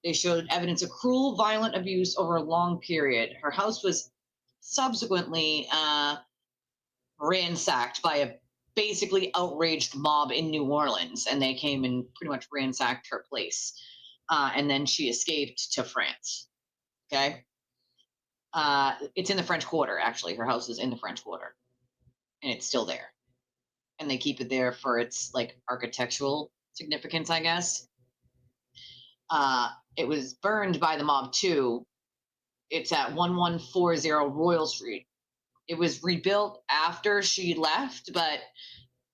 They showed evidence of cruel, violent abuse over a long period. Her house was subsequently ransacked by a basically outraged mob in New Orleans, and they came and pretty much ransacked her place. And then she escaped to France. Okay? It's in the French Quarter, actually. Her house is in the French Quarter, and it's still there. And they keep it there for its like architectural significance, I guess. It was burned by the mob too. It's at 1140 Royal Street. It was rebuilt after she left, but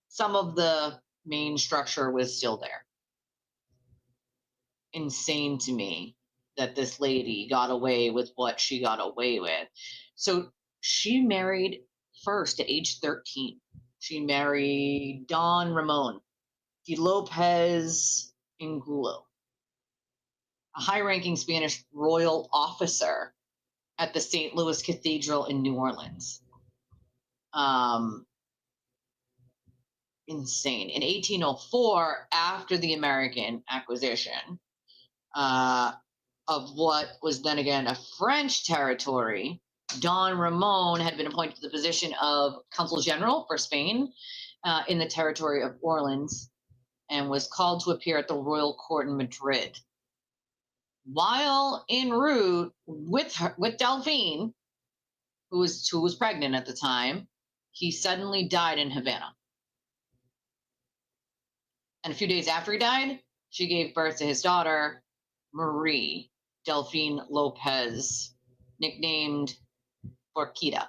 some of the main structure was still there. Insane to me that this lady got away with what she got away with. So she married first at age 13. She married Don Ramon de Lopez Angulo, a high-ranking Spanish royal officer at the St. Louis Cathedral in New Orleans. Insane. In 1804, after the American acquisition of what was then again a French territory, Don Ramon had been appointed to the position of Consul General for Spain in the territory of Orleans and was called to appear at the royal court in Madrid. While en route with Delphine, who was pregnant at the time, he suddenly died in Havana. And a few days after he died, she gave birth to his daughter, Marie Delphine Lopez, nicknamed Forquita.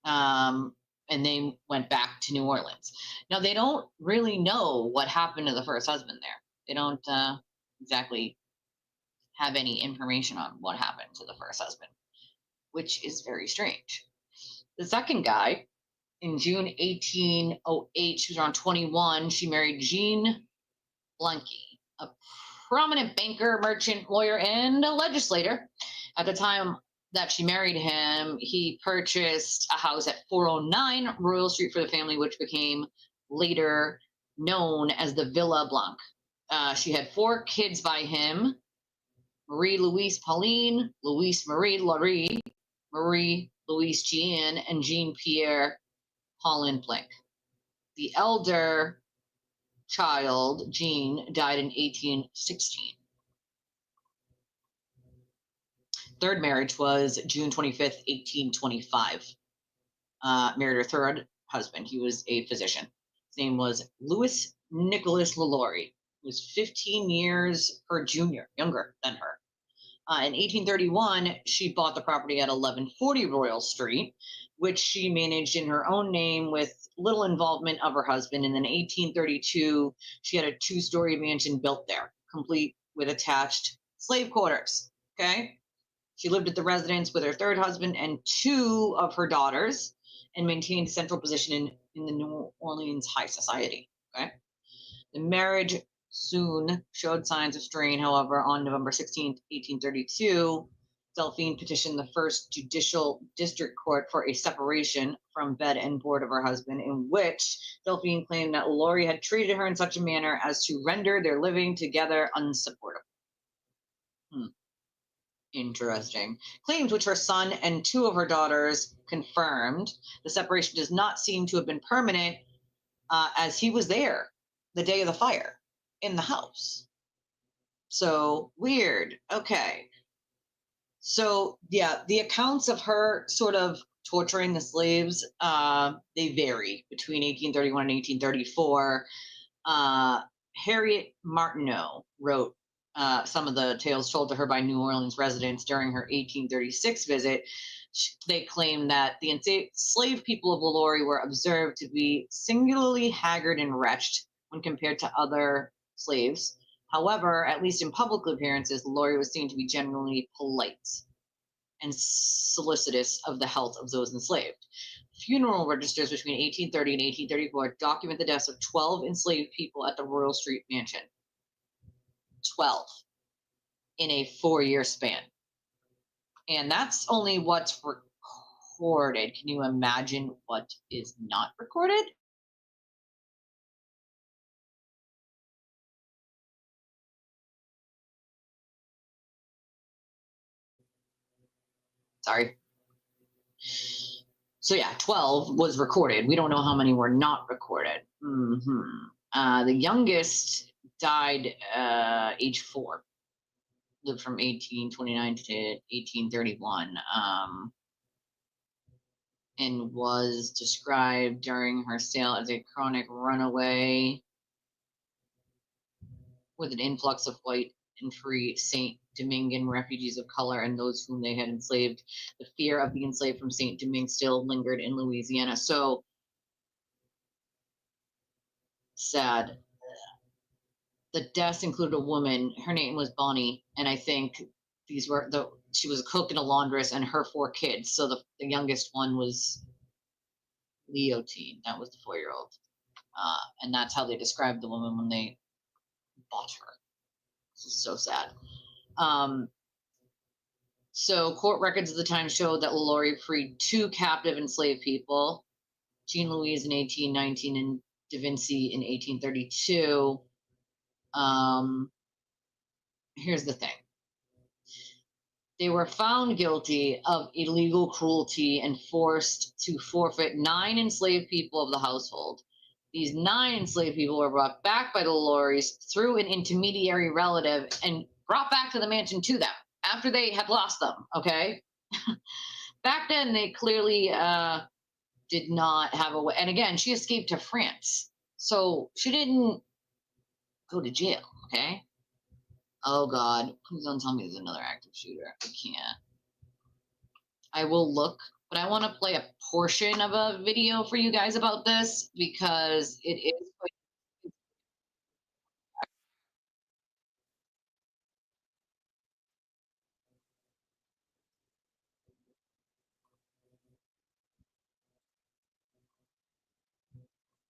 And they went back to New Orleans. Now, they don't really know what happened to the first husband there. They don't exactly have any information on what happened to the first husband, which is very strange. The second guy, in June 1808, she was around 21. She married Jean Blanqui, a prominent banker, merchant, lawyer, and a legislator. At the time that she married him, he purchased a house at 409 Royal Street for the family, which became later known as the Villa Blanc. She had 4 kids by him: Marie Louise Pauline, Louise Marie Laurie, Marie Louise Jean, and Jean Pierre Paulin Blanc. The elder child, Jean, died in 1816. Third marriage was June 25th, 1825. Married her third husband. He was a physician. His name was Louis Nicholas Lalaurie. He was 15 years her junior, younger than her. In 1831, she bought the property at 1140 Royal Street, which she managed in her own name with little involvement of her husband. And then in 1832, she had a 2-story mansion built there, complete with attached slave quarters. Okay? She lived at the residence with her third husband and 2 of her daughters and maintained a central position in the New Orleans high society. Okay? The marriage soon showed signs of strain. However, on November 16, 1832, Delphine petitioned the first judicial district court for a separation from bed and board of her husband, in which Delphine claimed that Lalaurie had treated her in such a manner as to render their living together unsupportable. Interesting. Claims which her son and 2 of her daughters confirmed. The separation does not seem to have been permanent, as he was there the day of the fire in the house. So weird. Okay. So yeah, the accounts of her sort of torturing the slaves, they vary between 1831 and 1834. Harriet Martineau wrote some of the tales told to her by New Orleans residents during her 1836 visit. They claim that the enslaved people of Lalaurie were observed to be singularly haggard and wretched when compared to other slaves. However, at least in public appearances, Lalaurie was seen to be generally polite and solicitous of the health of those enslaved. Funeral registers between 1830 and 1834 document the deaths of 12 enslaved people at the Royal Street Mansion. 12 in a 4-year span. And that's only what's recorded. Can you imagine what is not recorded? Sorry. So yeah, 12 was recorded. We don't know how many were not recorded. The youngest died age 4. Lived from 1829 to 1831. And was described during her sale as a chronic runaway with an influx of white and free Saint Domingan refugees of color and those whom they had enslaved. The fear of being enslaved from Saint Domingue still lingered in Louisiana. So sad. The deaths included a woman. Her name was Bonnie, and I think she was a cook and a laundress, and her 4 kids. So the youngest one was Leotine. That was the 4-year-old, and that's how they described the woman when they bought her. This is so sad. So court records of the time showed that Lalaurie freed 2 captive enslaved people, Jean Louise in 1819 and Da Vinci in 1832. Here's the thing. They were found guilty of illegal cruelty and forced to forfeit 9 enslaved people of the household. These 9 enslaved people were brought back by the Lalauries through an intermediary relative and brought back to the mansion to them after they had lost them, okay? Back then, they clearly did not have a way. And again, she escaped to France. So she didn't go to jail, okay? Oh, God. Please don't tell me there's another active shooter. I can't. I will look, but I want to play a portion of a video for you guys about this because it is quite.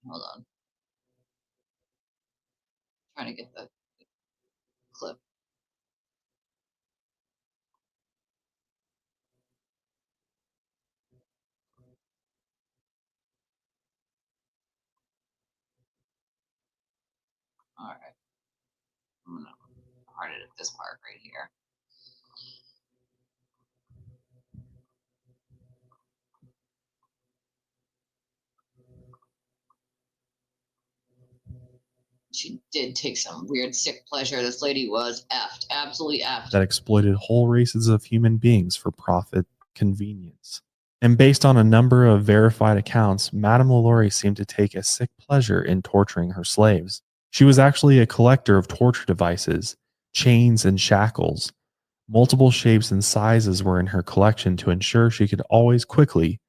Hold on. I'm trying to get the clip. All right. I'm going to hard it at this part right here. She did take some weird sick pleasure. This lady was effed, absolutely effed. That exploited whole races of human beings for profit convenience. And based on a number of verified accounts, Madame Lalaurie seemed to take a sick pleasure in torturing her slaves. She was actually a collector of torture devices, chains, and shackles. Multiple shapes and sizes were in her collection to ensure she could always quickly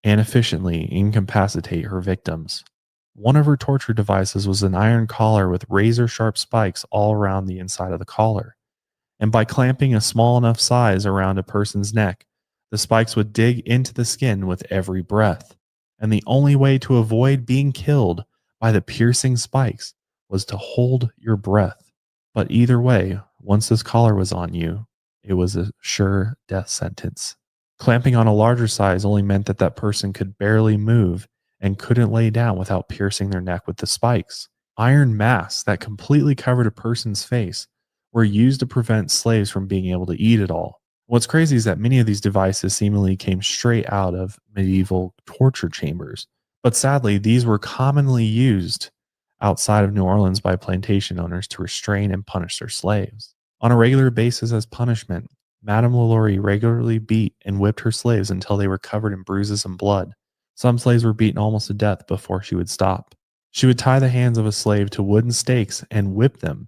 and efficiently incapacitate her victims. One of her torture devices was an iron collar with razor-sharp spikes all around the inside of the collar. And by clamping a small enough size around a person's neck, the spikes would dig into the skin with every breath. And the only way to avoid being killed by the piercing spikes was to hold your breath. But either way, once this collar was on you, it was a sure death sentence. Clamping on a larger size only meant that that person could barely move and couldn't lay down without piercing their neck with the spikes. Iron masks that completely covered a person's face were used to prevent slaves from being able to eat at all. What's crazy is that many of these devices seemingly came straight out of medieval torture chambers. But sadly, these were commonly used outside of New Orleans by plantation owners to restrain and punish their slaves. On a regular basis as punishment, Madame Lalaurie regularly beat and whipped her slaves until they were covered in bruises and blood. Some slaves were beaten almost to death before she would stop. She would tie the hands of a slave to wooden stakes and whip them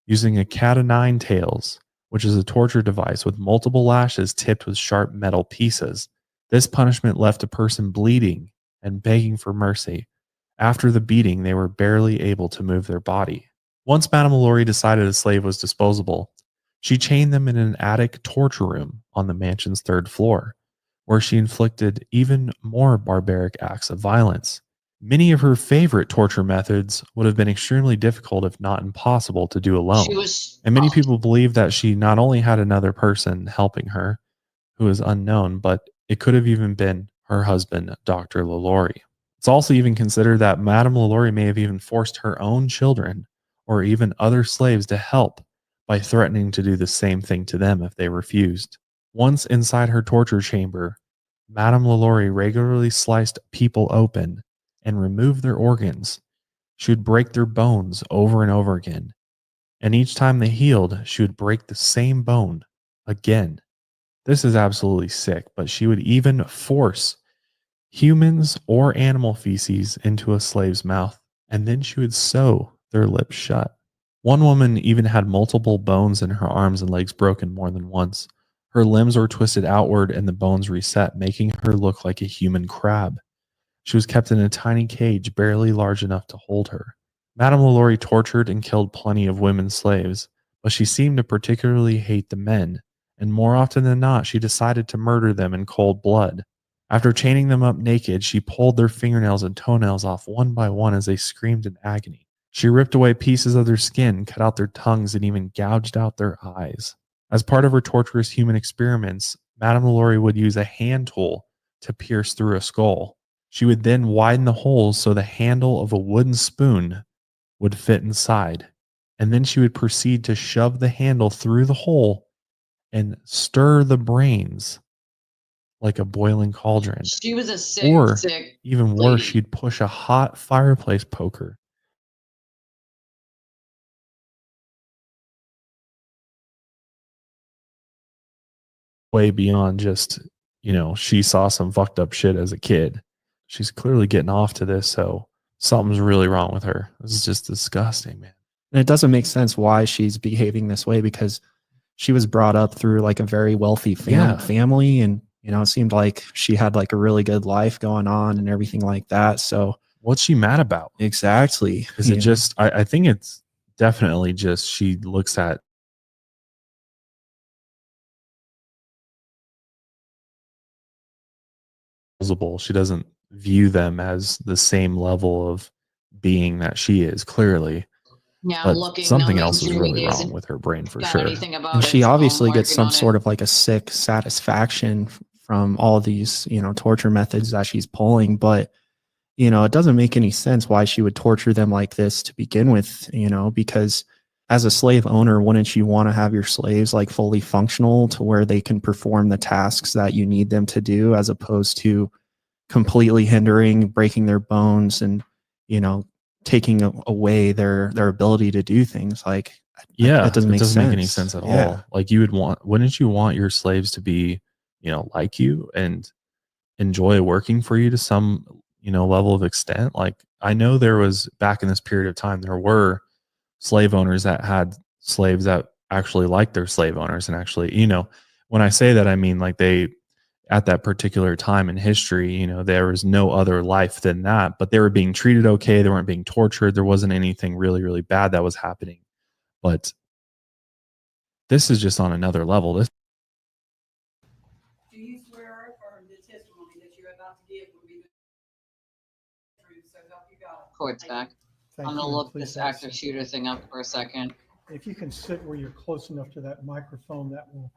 using a cat-o'-nine tails, which is a torture device with multiple lashes tipped with sharp metal pieces. This punishment left a person bleeding and begging for mercy. After the beating, they were barely able to move their body. Once Madame Lalaurie decided a slave was disposable, she chained them in an attic torture room on the mansion's 3rd floor, where she inflicted even more barbaric acts of violence. Many of her favorite torture methods would have been extremely difficult, if not impossible, to do alone. And many people believe that she not only had another person helping her, who is unknown, but it could have even been her husband, Dr. Lalaurie. It's also even considered that Madame Lalaurie may have even forced her own children or even other slaves to help by threatening to do the same thing to them if they refused. Once inside her torture chamber, Madame Lalaurie regularly sliced people open and removed their organs. She would break their bones over and over again. And each time they healed, she would break the same bone again. This is absolutely sick, but she would even force humans or animal feces into a slave's mouth, and then she would sew their lips shut. One woman even had multiple bones in her arms and legs broken more than once. Her limbs were twisted outward and the bones reset, making her look like a human crab. She was kept in a tiny cage barely large enough to hold her. Madame Lalaurie tortured and killed plenty of women slaves, but she seemed to particularly hate the men, and more often than not, she decided to murder them in cold blood. After chaining them up naked, she pulled their fingernails and toenails off one by one as they screamed in agony. She ripped away pieces of their skin, cut out their tongues, and even gouged out their eyes. As part of her torturous human experiments, Madame Lalaurie would use a hand tool to pierce through a skull. She would then widen the holes so the handle of a wooden spoon would fit inside. And then she would proceed to shove the handle through the hole and stir the brains like a boiling cauldron. She was a sick, Or sick even lady. worse, she'd push a hot fireplace poker way beyond just, she saw some fucked up shit as a kid. She's clearly getting off to this, so something's really wrong with her. This is just disgusting, man. And it doesn't make sense why she's behaving this way, because she was brought up through like a very wealthy family. And, it seemed like she had like a really good life going on and everything like that. So what's she mad about? Exactly. Is it just, I think it's definitely just, she looks at she doesn't view them as the same level of being that she is, clearly. Yeah, But I'm looking. something nothing else is really really wrong isn't with her brain for got sure. anything about And it, she so I'm obviously gets working some on it. sort of like a sick satisfaction from all these, torture methods that she's pulling. But, it doesn't make any sense why she would torture them like this to begin with, because as a slave owner, wouldn't you want to have your slaves like fully functional to where they can perform the tasks that you need them to do, as opposed to completely hindering, breaking their bones, and, taking away their ability to do things? Like, Yeah, it doesn't make any sense. sense at Yeah. all. Like, wouldn't you want your slaves to be, like you and enjoy working for you to some, level of extent? Like, I know there was, back in this period of time, there were slave owners that had slaves that actually liked their slave owners, and actually, when I say that, I mean like they, at that particular time in history, there was no other life than that, but they were being treated okay. They weren't being tortured. There wasn't anything really, really bad that was happening. But this is just on another level. This Do you swear or affirm the testimony that you're about to give will be the truth, so help you God? Court's back. Thank I'm gonna you. look Please this have a active seat. shooter thing up for a second. If you can sit where you're close enough to that microphone, that will.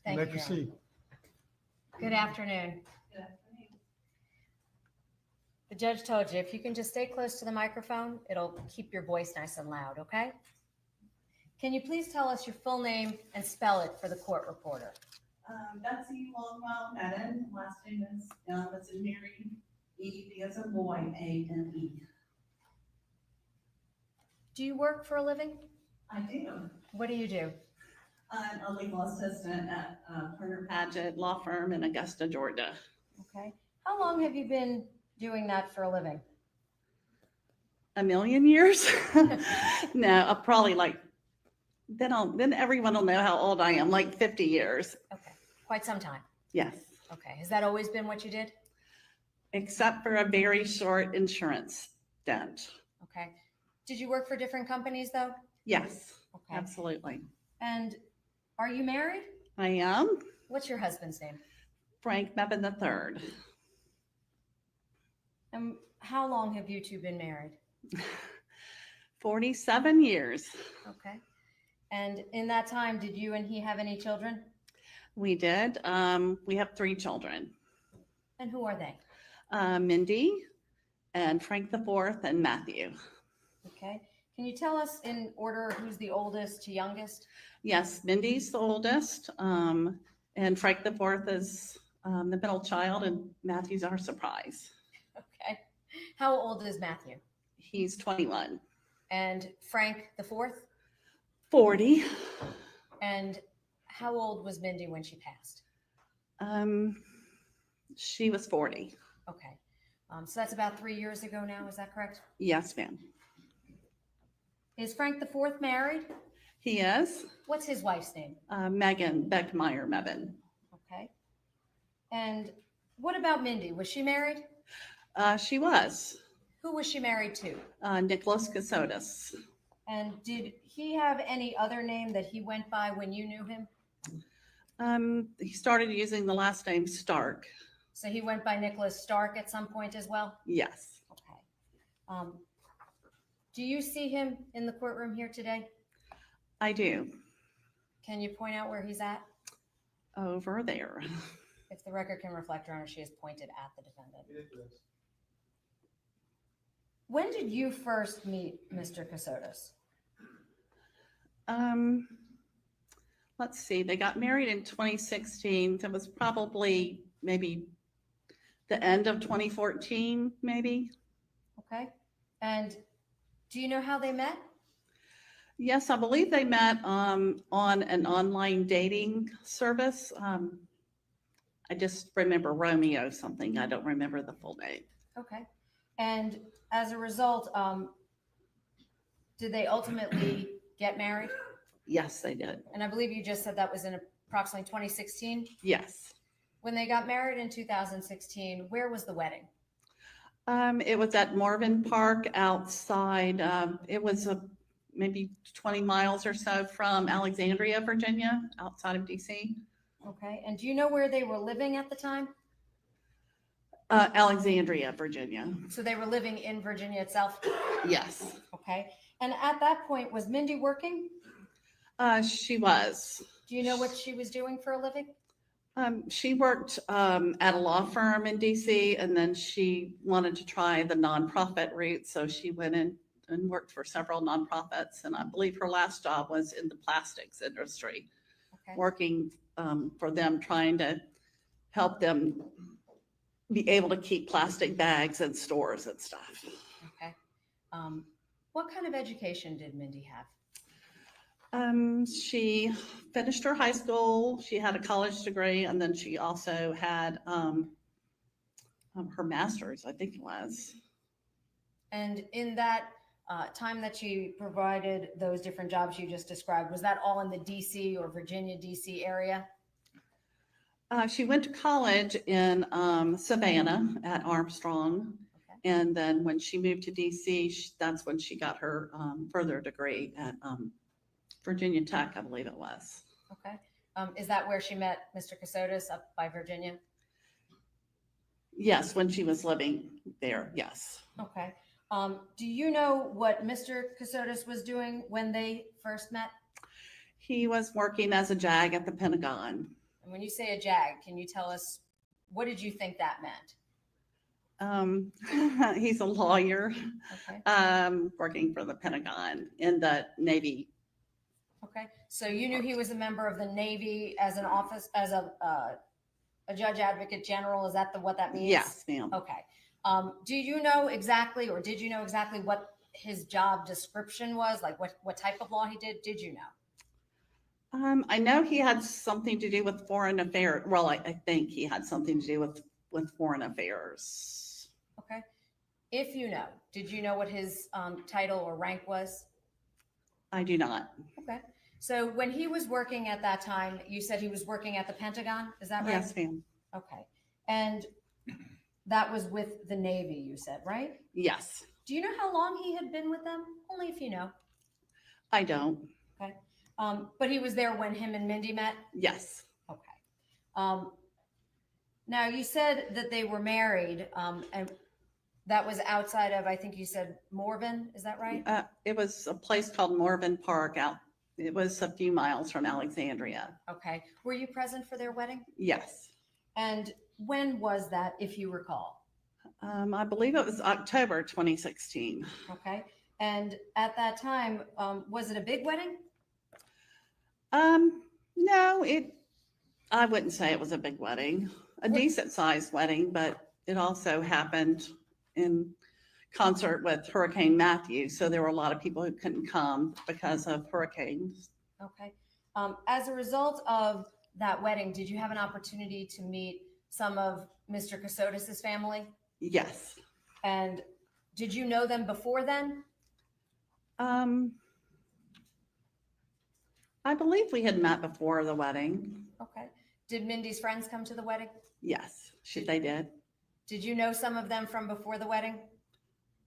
Thank May you. proceed. Good afternoon. The judge told you, if you can just stay close to the microphone, it'll keep your voice nice and loud, okay? Can you please tell us your full name and spell it for the court reporter? Betsy Longwell Madden, last name is as in Mary, E as a boy, A-N-E. Do you work for a living? I do. What do you do? I'm a legal assistant at Turner Paget Law Firm in Augusta, Georgia. Okay. How long have you been doing that for a living? A million years? No, probably like, then everyone will know how old I am, like 50 years. Okay, quite some time. Yes, Okay, has that always been what you did? except for a very short insurance stint. Okay. Did you work for different companies though? Yes, Okay. absolutely. And are you married? I am What's your husband's name? Frank Mebane III. And how long have you two been married? 47 years. Okay. And in that time, did you and he have any children? We did. We have 3 children. And who are they? Mindy and Frank IV and Matthew. Okay. Can you tell us in order who's the oldest to youngest? Yes, Mindy's the oldest, and Frank the fourth is the middle child, and Matthew's our surprise. Okay. How old is Matthew? He's 21. And Frank the fourth? 40. And how old was Mindy when she passed? She was 40. Okay. So that's about 3 years ago now, is that correct? Yes, ma'am. Is Frank the fourth married? He is. What's his wife's name? Megan Beckmeyer Mevin. Okay. And what about Mindy? Was she married? She was. Who was she married to? Nicholas Kassotis. And did he have any other name that he went by when you knew him? He started using the last name Stark. So he went by Nicholas Stark at some point as well? Yes. Okay. Do you see him in the courtroom here today? I do. Can you point out where he's at? Over there. If the record can reflect, Your Honor, she has pointed at the defendant. When did you first meet Mr. Kassotis? Let's see. They got married in 2016. That was probably maybe the end of 2014, maybe. Okay. And do you know how they met? Yes, I believe they met on an online dating service. I just remember Romeo something. I don't remember the full name. Okay. And as a result, did they ultimately get married? Yes, they did. And I believe you just said that was in approximately 2016? Yes. When they got married in 2016, where was the wedding? It was at Morven Park outside. It was maybe 20 miles or so from Alexandria, Virginia, outside of DC. Okay. And do you know where they were living at the time? Alexandria, Virginia. So they were living in Virginia itself? Yes. Okay. And at that point, was Mindy working? She was. Do you know what she was doing for a living? She worked at a law firm in DC, and then she wanted to try the nonprofit route. So she went in and worked for several nonprofits. And I believe her last job was in the plastics industry, working for them, trying to help them be able to keep plastic bags in stores and stuff. Okay. What kind of education did Mindy have? She finished her high school. She had a college degree, and then she also had her master's, I think it was. And in that time that she provided those different jobs you just described, was that all in the DC or Virginia, DC area? She went to college in Savannah at Armstrong. And then when she moved to DC, that's when she got her further degree at Virginia Tech, I believe it was. Okay. Is that where she met Mr. Kassotis up by Virginia? Yes, when she was living there, yes. Okay. Do you know what Mr. Kassotis was doing when they first met? He was working as a JAG at the Pentagon. And when you say a JAG, can you tell us, what did you think that meant? He's a lawyer, Okay. working for the Pentagon in the Navy. Okay. So you knew he was a member of the Navy as an office, as a judge advocate general. Is that what that means? Yes, ma'am. Okay. Do you know exactly, or did you know exactly what his job description was? Like what type of law he did? Did you know? I know he had something to do with foreign affairs. Well, I think he had something to do with foreign affairs. Okay. If you know, did you know what his title or rank was? I do not. Okay. So when he was working at that time, you said he was working at the Pentagon. Is that right? Yes, ma'am. Okay. And that was with the Navy, you said, right? Yes. Do you know how long he had been with them? Only if you know. I don't. Okay. But he was there when him and Mindy met? Yes. Okay. Now you said that they were married, and that was outside of, I think you said Morven, is that right? It was a place called Morven Park out. It was a few miles from Alexandria. Okay. Were you present for their wedding? Yes. And when was that, if you recall? I believe it was October 2016. Okay. And at that time, was it a big wedding? No, I wouldn't say it was a big wedding, a decent sized wedding, but it also happened in concert with Hurricane Matthew. So there were a lot of people who couldn't come because of hurricanes. Okay. As a result of that wedding, did you have an opportunity to meet some of Mr. Kassotis' family? Yes. And did you know them before then? I believe we had met before the wedding. Okay. Did Mindy's friends come to the wedding? Yes, they did. Did you know some of them from before the wedding?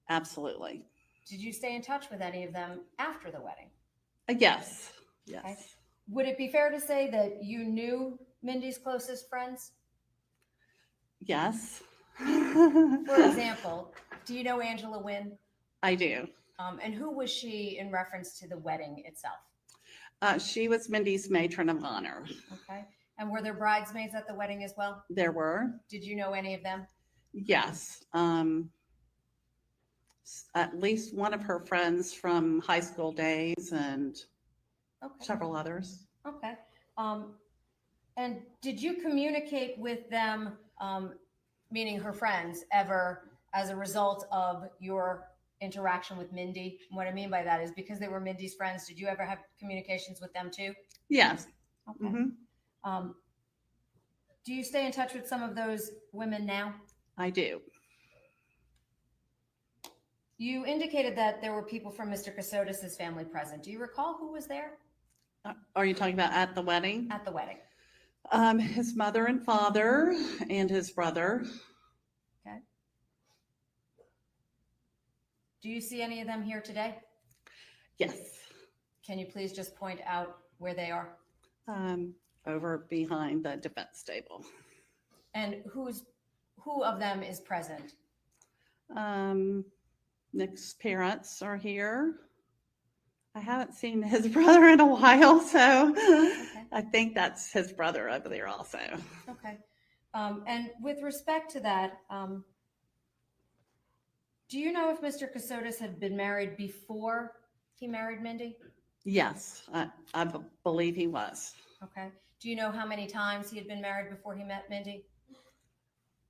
Absolutely. Did you stay in touch with any of them after the wedding? Yes. Yes. Okay. Would it be fair to say that you knew Mindy's closest friends? Yes. For example, do you know Angela Wynn? I do. And who was she in reference to the wedding itself? She was Mindy's matron of honor. Okay. And were there bridesmaids at the wedding as well? There were. Did you know any of them? Yes. At least one of her friends from high school days and several others. Okay. And did you communicate with them, meaning her friends, ever as a result of your interaction with Mindy? What I mean by that is because they were Mindy's friends, did you ever have communications with them too? Yes. Okay. Do you stay in touch with some of those women now? I do. You indicated that there were people from Mr. Kassotis' family present. Do you recall who was there? Are you talking about at the wedding? At the wedding. His mother and father and his brother. Okay. Do you see any of them here today? Yes. Can you please just point out where they are? Over behind the defense table. And who of them is present? Nick's parents are here. I haven't seen his brother in a while, so I think that's his brother over there also. Okay. And with respect to that, do you know if Mr. Kassotis had been married before he married Mindy? Yes, I believe he was. Okay. Do you know how many times he had been married before he met Mindy?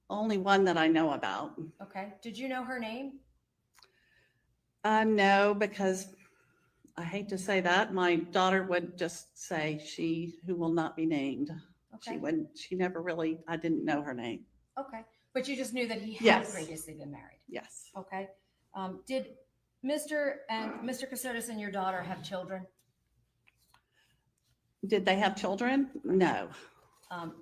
Only one that I know about. Okay. Did you know her name? No, because I hate to say that. My daughter would just say she who will not be named. Okay. She never really, I didn't know her name. Okay. But you just knew that he had Yes. previously been married. Yes. Okay. Did Mr. Kassotis and your daughter have children? Did they have children? No.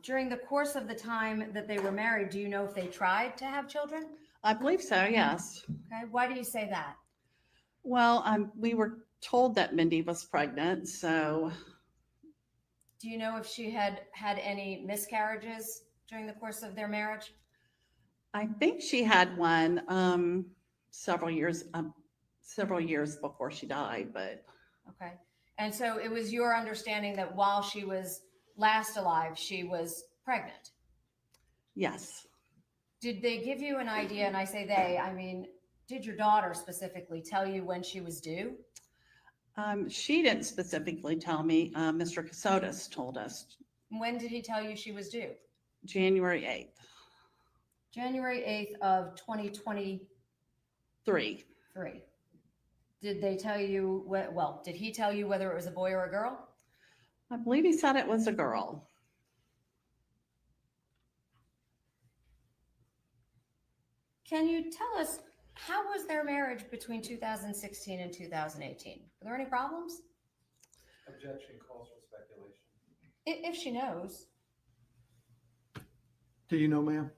During the course of the time that they were married, do you know if they tried to have children? I believe so, yes. Okay. Why do you say that? Well, we were told that Mindy was pregnant, so. Do you know if she had had any miscarriages during the course of their marriage? I think she had one several years before she died, but. Okay. And so it was your understanding that while she was last alive, she was pregnant? Yes. Did they give you an idea, and I say they, I mean, did your daughter specifically tell you when she was due? She didn't specifically tell me. Mr. Kassotis told us. When did he tell you she was due? January 8th. January 8th of 2023. Did they tell you, did he tell you whether it was a boy or a girl? I believe he said it was a girl. Can you tell us, how was their marriage between 2016 and 2018? Were there any problems? Objection calls for speculation. If she knows. Do you know, ma'am?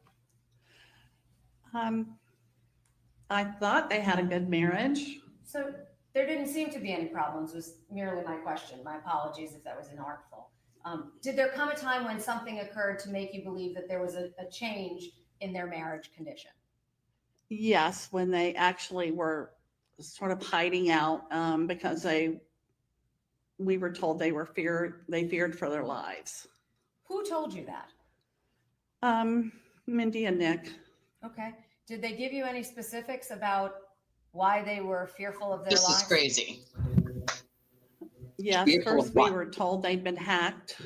I thought they had a good marriage. So there didn't seem to be any problems, was merely my question. My apologies if that was inartful. Did there come a time when something occurred to make you believe that there was a change in their marriage condition? Yes, when they actually were sort of hiding out because we were told they feared for their lives. Who told you that? Mindy and Nick. Okay. Did they give you any specifics about why they were fearful of their This lives? is crazy. Yes, Fearful of first we what? were told they'd been hacked.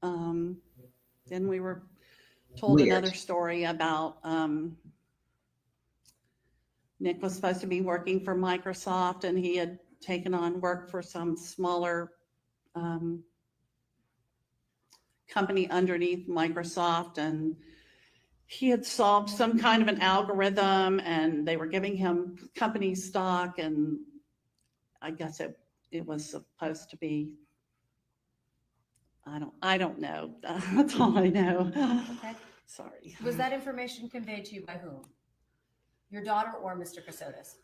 Then we were told Weird. another story about Nick was supposed to be working for Microsoft and he had taken on work for some smaller company underneath Microsoft, and he had solved some kind of an algorithm and they were giving him company stock, and I guess it was supposed to be, I don't know. That's all I know. Okay. Sorry. Was that information conveyed to you by whom? Your daughter or Mr. Kassotis?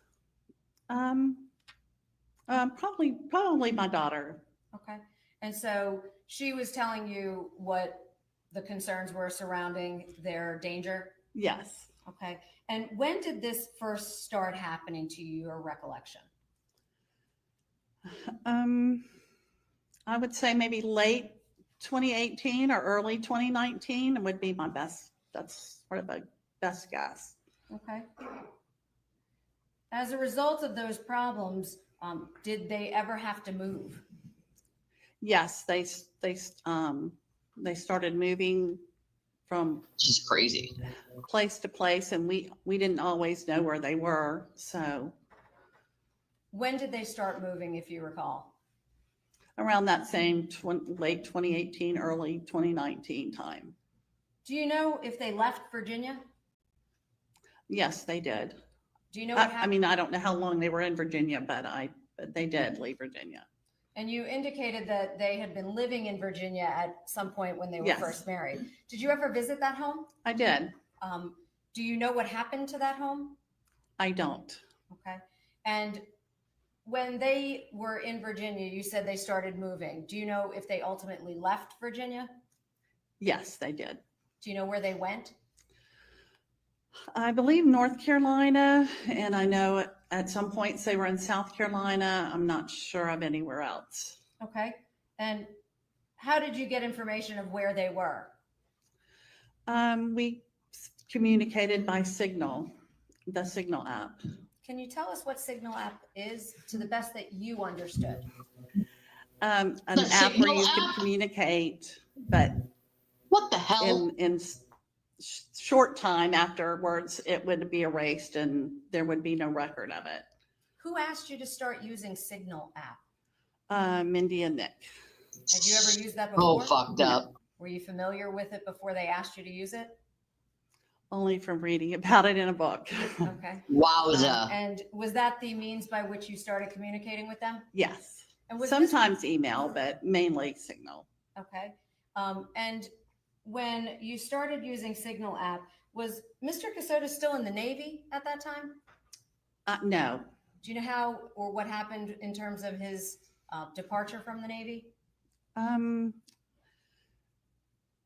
Probably my daughter. Okay. And so she was telling you what the concerns were surrounding their danger? Yes. Okay. And when did this first start happening to you, your recollection? I would say maybe late 2018 or early 2019 would be my best. That's sort of a best guess. Okay. As a result of those problems, did they ever have to move? Yes, they started moving from She's crazy. place to place, and we didn't always know where they were. So When did they start moving, if you recall? around that same late 2018, early 2019 time. Do you know if they left Virginia? Yes, they did. Do you know what happened? I mean, I don't know how long they were in Virginia, but they did leave Virginia. And you indicated that they had been living in Virginia at some point when they were Yes. first married. Did you ever visit that home? I did. Do you know what happened to that home? I don't. Okay. And when they were in Virginia, you said they started moving. Do you know if they ultimately left Virginia? Yes, they did. Do you know where they went? I believe North Carolina, and I know at some points they were in South Carolina. I'm not sure of anywhere else. Okay. And how did you get information of where they were? We communicated by Signal, the Signal app. Can you tell us what Signal app is to the best that you understood? An app where you can communicate, but what the hell? In short time afterwards, it would be erased and there would be no record of it. Who asked you to start using Signal app? Mindy and Nick. Had you ever used that Oh, before? fucked up. Were you familiar with it before they asked you to use it? Only from reading about it in a book. Okay. Wowza. And was that the means by which you started communicating with them? Yes. And was Sometimes email, but mainly Signal. Okay. And when you started using Signal app, was Mr. Kassotis still in the Navy at that time? No. Do you know how or what happened in terms of his departure from the Navy?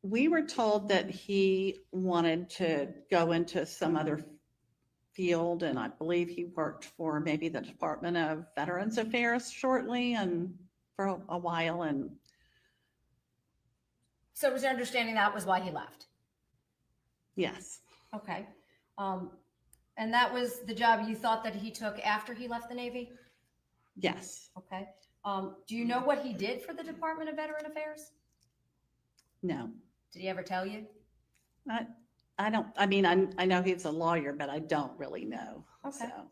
We were told that he wanted to go into some other field, and I believe he worked for maybe the Department of Veterans Affairs shortly and for a while. And So was your understanding that was why he left? yes. Okay. And that was the job you thought that he took after he left the Navy? Yes. Okay. Do you know what he did for the Department of Veteran Affairs? No. Did he ever tell you? I don't, I mean, I know he's a lawyer, but I don't really know. Okay. So.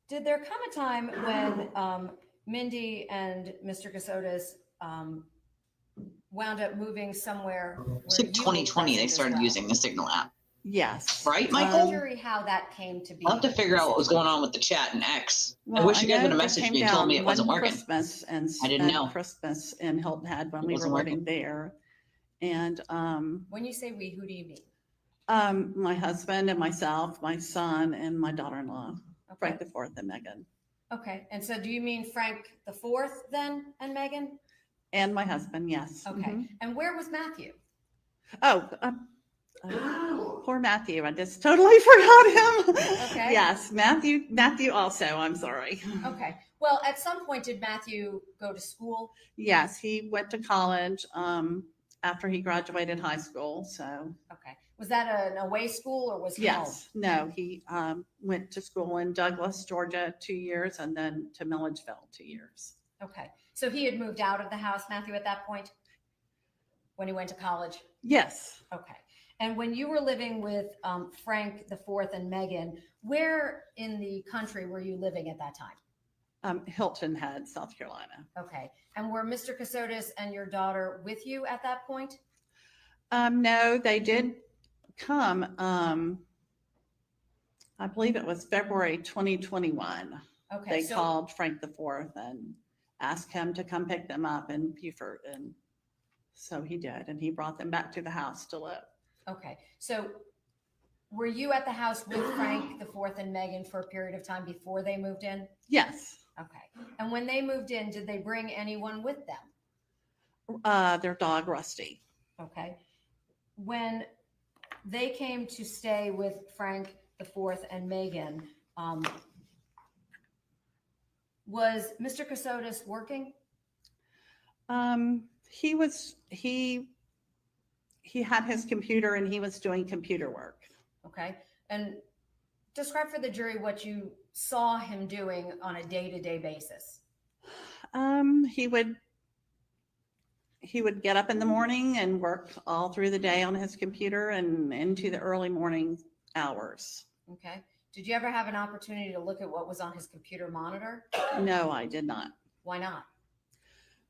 Did there come a time when Mindy and Mr. Kassotis wound up moving somewhere? It's like 2020 they started using the Signal app. Yes. Right, I'm Michael? wondering how that came to be. I'll have to figure out what was going on with the chat and X. I Well, wish you guys would have know they messaged came me and told me down it wasn't one working. Christmas and I didn't spent know. Christmas in Hilton Head when It we were wasn't living working. there. And When you say we, who do you mean? my husband and myself, my son, and my daughter-in-law, Frank the Fourth and Megan. Okay. And so do you mean Frank the Fourth then and Megan? And my husband, yes. Okay. Mhm. And where was Matthew? Oh, poor Matthew. I just totally forgot him. Okay. Yes, Matthew also, I'm sorry. Okay. Well, at some point, did Matthew go to school? Yes, he went to college after he graduated high school. So Okay. Was that an away school or was he home? Yes, no, he went to school in Douglas, Georgia, 2 years, and then to Milledgeville, 2 years. Okay, so he had moved out of the house, Matthew, at that point? When he went to college? Yes. Okay. And when you were living with Frank IV and Megan, where in the country were you living at that time? Hilton Head, South Carolina. Okay. And were Mr. Kassotis and your daughter with you at that point? No, they did come. I believe it was February 2021. Okay. They called Frank IV and asked him to come pick them up in Beaufort, and so he did, and he brought them back to the house to live. Okay. So were you at the house with Frank IV and Megan for a period of time before they moved in? Yes. Okay. And when they moved in, did they bring anyone with them? Their dog, Rusty. Okay. When they came to stay with Frank IV and Megan, was Mr. Kassotis working? He had his computer and he was doing computer work. Okay. And describe for the jury what you saw him doing on a day-to-day basis. He would get up in the morning and work all through the day on his computer and into the early morning hours. Okay. Did you ever have an opportunity to look at what was on his computer monitor? No, I did not. Why not?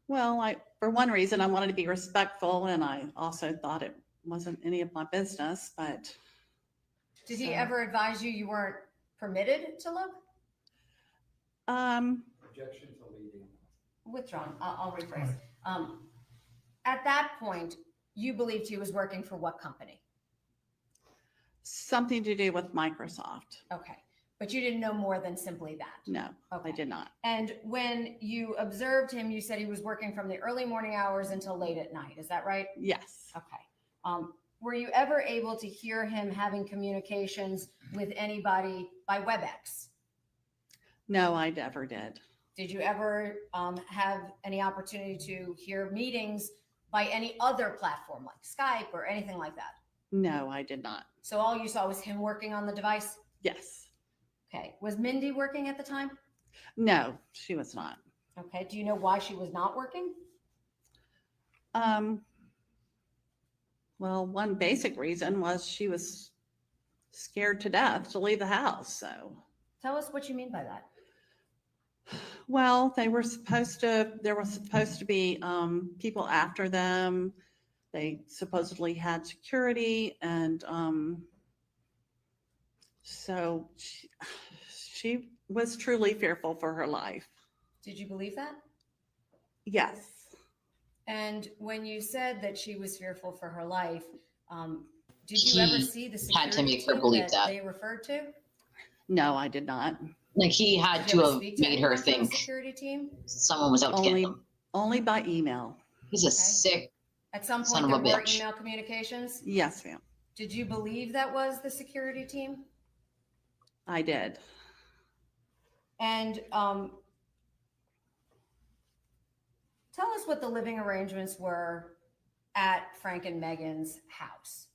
Well, for one reason, I wanted to be respectful, and I also thought it wasn't any of my business, but. Did he ever advise you weren't permitted to look? Objection to leading. Withdrawn. I'll rephrase. At that point, you believed he was working for what company? Something to do with Microsoft. Okay. But you didn't know more than simply that? No, I did not. And when you observed him, you said he was working from the early morning hours until late at night. Is that right? Yes. Okay. Were you ever able to hear him having communications with anybody by WebEx? No, I never did. Did you ever have any opportunity to hear meetings by any other platform like Skype or anything like that? No, I did not. So all you saw was him working on the device? Yes. Okay. Was Mindy working at the time? No, she was not. Okay. Do you know why she was not working? Well, one basic reason was she was scared to death to leave the house. So tell us what you mean by that. Well, there was supposed to be people after them. They supposedly had security, and so she was truly fearful for her life. Did you believe that? Yes. And when you said that she was fearful for her life, did you ever see the had to security make her team believe that. they referred to? No, I did not. Like he had Did you to ever have speak to made her anyone from the think security team? someone was out to get them. Only by email. He's a sick At some son point, of there a were bitch. email communications. Yes, ma'am. Did you believe that was the security team? I did. And tell us what the living arrangements were at Frank and Megan's house.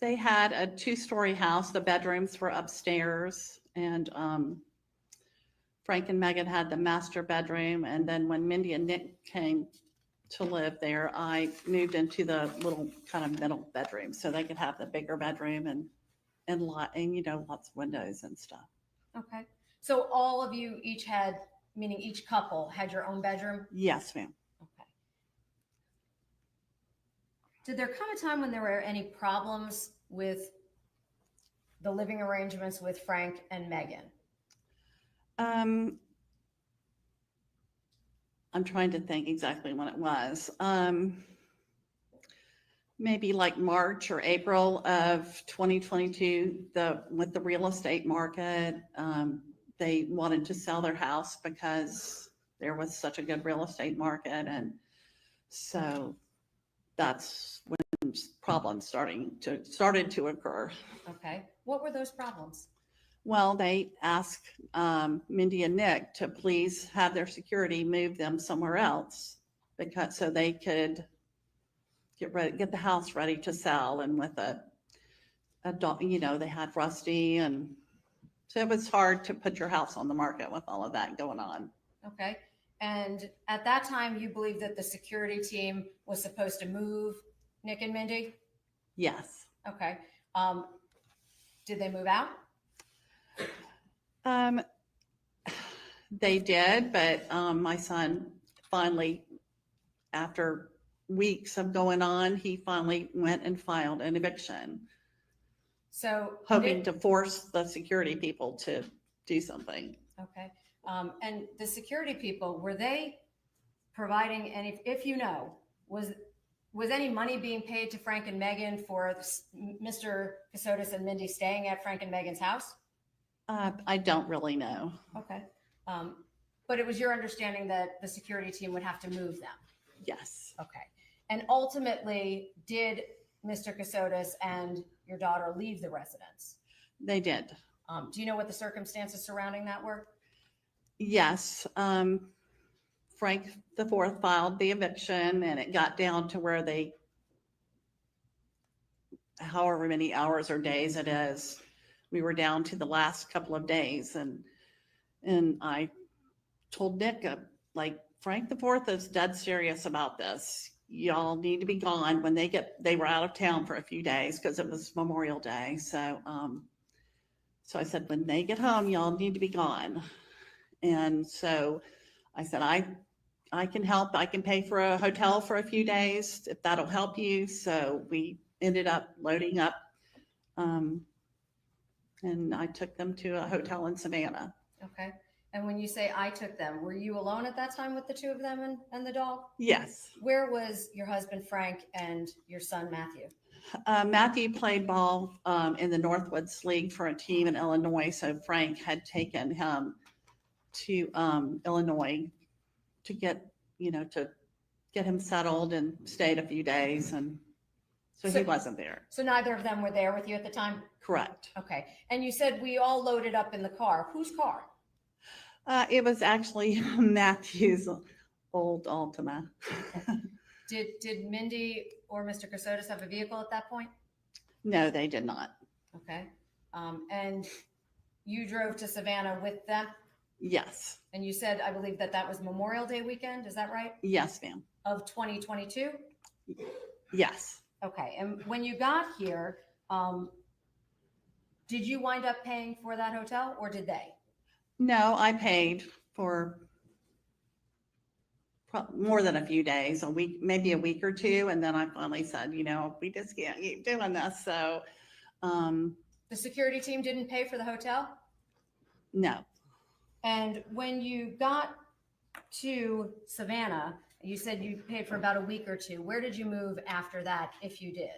They had a 2-story house. The bedrooms were upstairs, and Frank and Megan had the master bedroom. And then when Mindy and Nick came to live there, I moved into the little kind of middle bedroom so they could have the bigger bedroom and lots of windows and stuff. Okay. So all of you each had, meaning each couple had your own bedroom? Yes, ma'am. Okay. Did there come a time when there were any problems with the living arrangements with Frank and Megan? I'm trying to think exactly when it was. Maybe like March or April of 2022, with the real estate market, they wanted to sell their house because there was such a good real estate market. And so that's when problems started to occur. Okay. What were those problems? Well, they asked Mindy and Nick to please have their security move them somewhere else so they could get the house ready to sell, and with a dog, they had Rusty, and so it was hard to put your house on the market with all of that going on. Okay. And at that time, you believe that the security team was supposed to move Nick and Mindy? Yes. Okay. Did they move out? They did, but my son finally, after weeks of going on, he finally went and filed an eviction, So hoping to force the security people to do something. Okay. And the security people, were they providing any, if you know, was any money being paid to Frank and Megan for Mr. Kassotis and Mindy staying at Frank and Megan's house? I don't really know. Okay. But it was your understanding that the security team would have to move them? Yes. Okay. And ultimately, did Mr. Kassotis and your daughter leave the residence? They did. Do you know what the circumstances surrounding that were? Yes. Frank the Fourth filed the eviction, and it got down to where they, however many hours or days it is, we were down to the last couple of days, and I told Nick, like, Frank the Fourth is dead serious about this. Y'all need to be gone when they were out of town for a few days because it was Memorial Day. So, so I said, when they get home, y'all need to be gone. And so I said, I can help. I can pay for a hotel for a few days if that'll help you. So we ended up loading up, and I took them to a hotel in Savannah. Okay. And when you say I took them, were you alone at that time with the two of them and the dog? Yes. Where was your husband, Frank, and your son, Matthew? Matthew played ball in the Northwoods League for a team in Illinois. So Frank had taken him to Illinois to get him settled, and stayed a few days. And so he wasn't there. So neither of them were there with you at the time? Correct. Okay. And you said we all loaded up in the car. Whose car? It was actually Matthew's old Altima. Did Mindy or Mr. Kassotis have a vehicle at that point? No, they did not. Okay. And you drove to Savannah with them? Yes. And you said, I believe that was Memorial Day weekend. Is that right? Yes, ma'am. Of 2022? Yes. Okay. And when you got here, did you wind up paying for that hotel, or did they? No, I paid for more than a few days, a week, maybe a week or two. And then I finally said, we just can't keep doing this. So, the security team didn't pay for the hotel? No. And when you got to Savannah, you said you paid for about a week or two. Where did you move after that, if you did?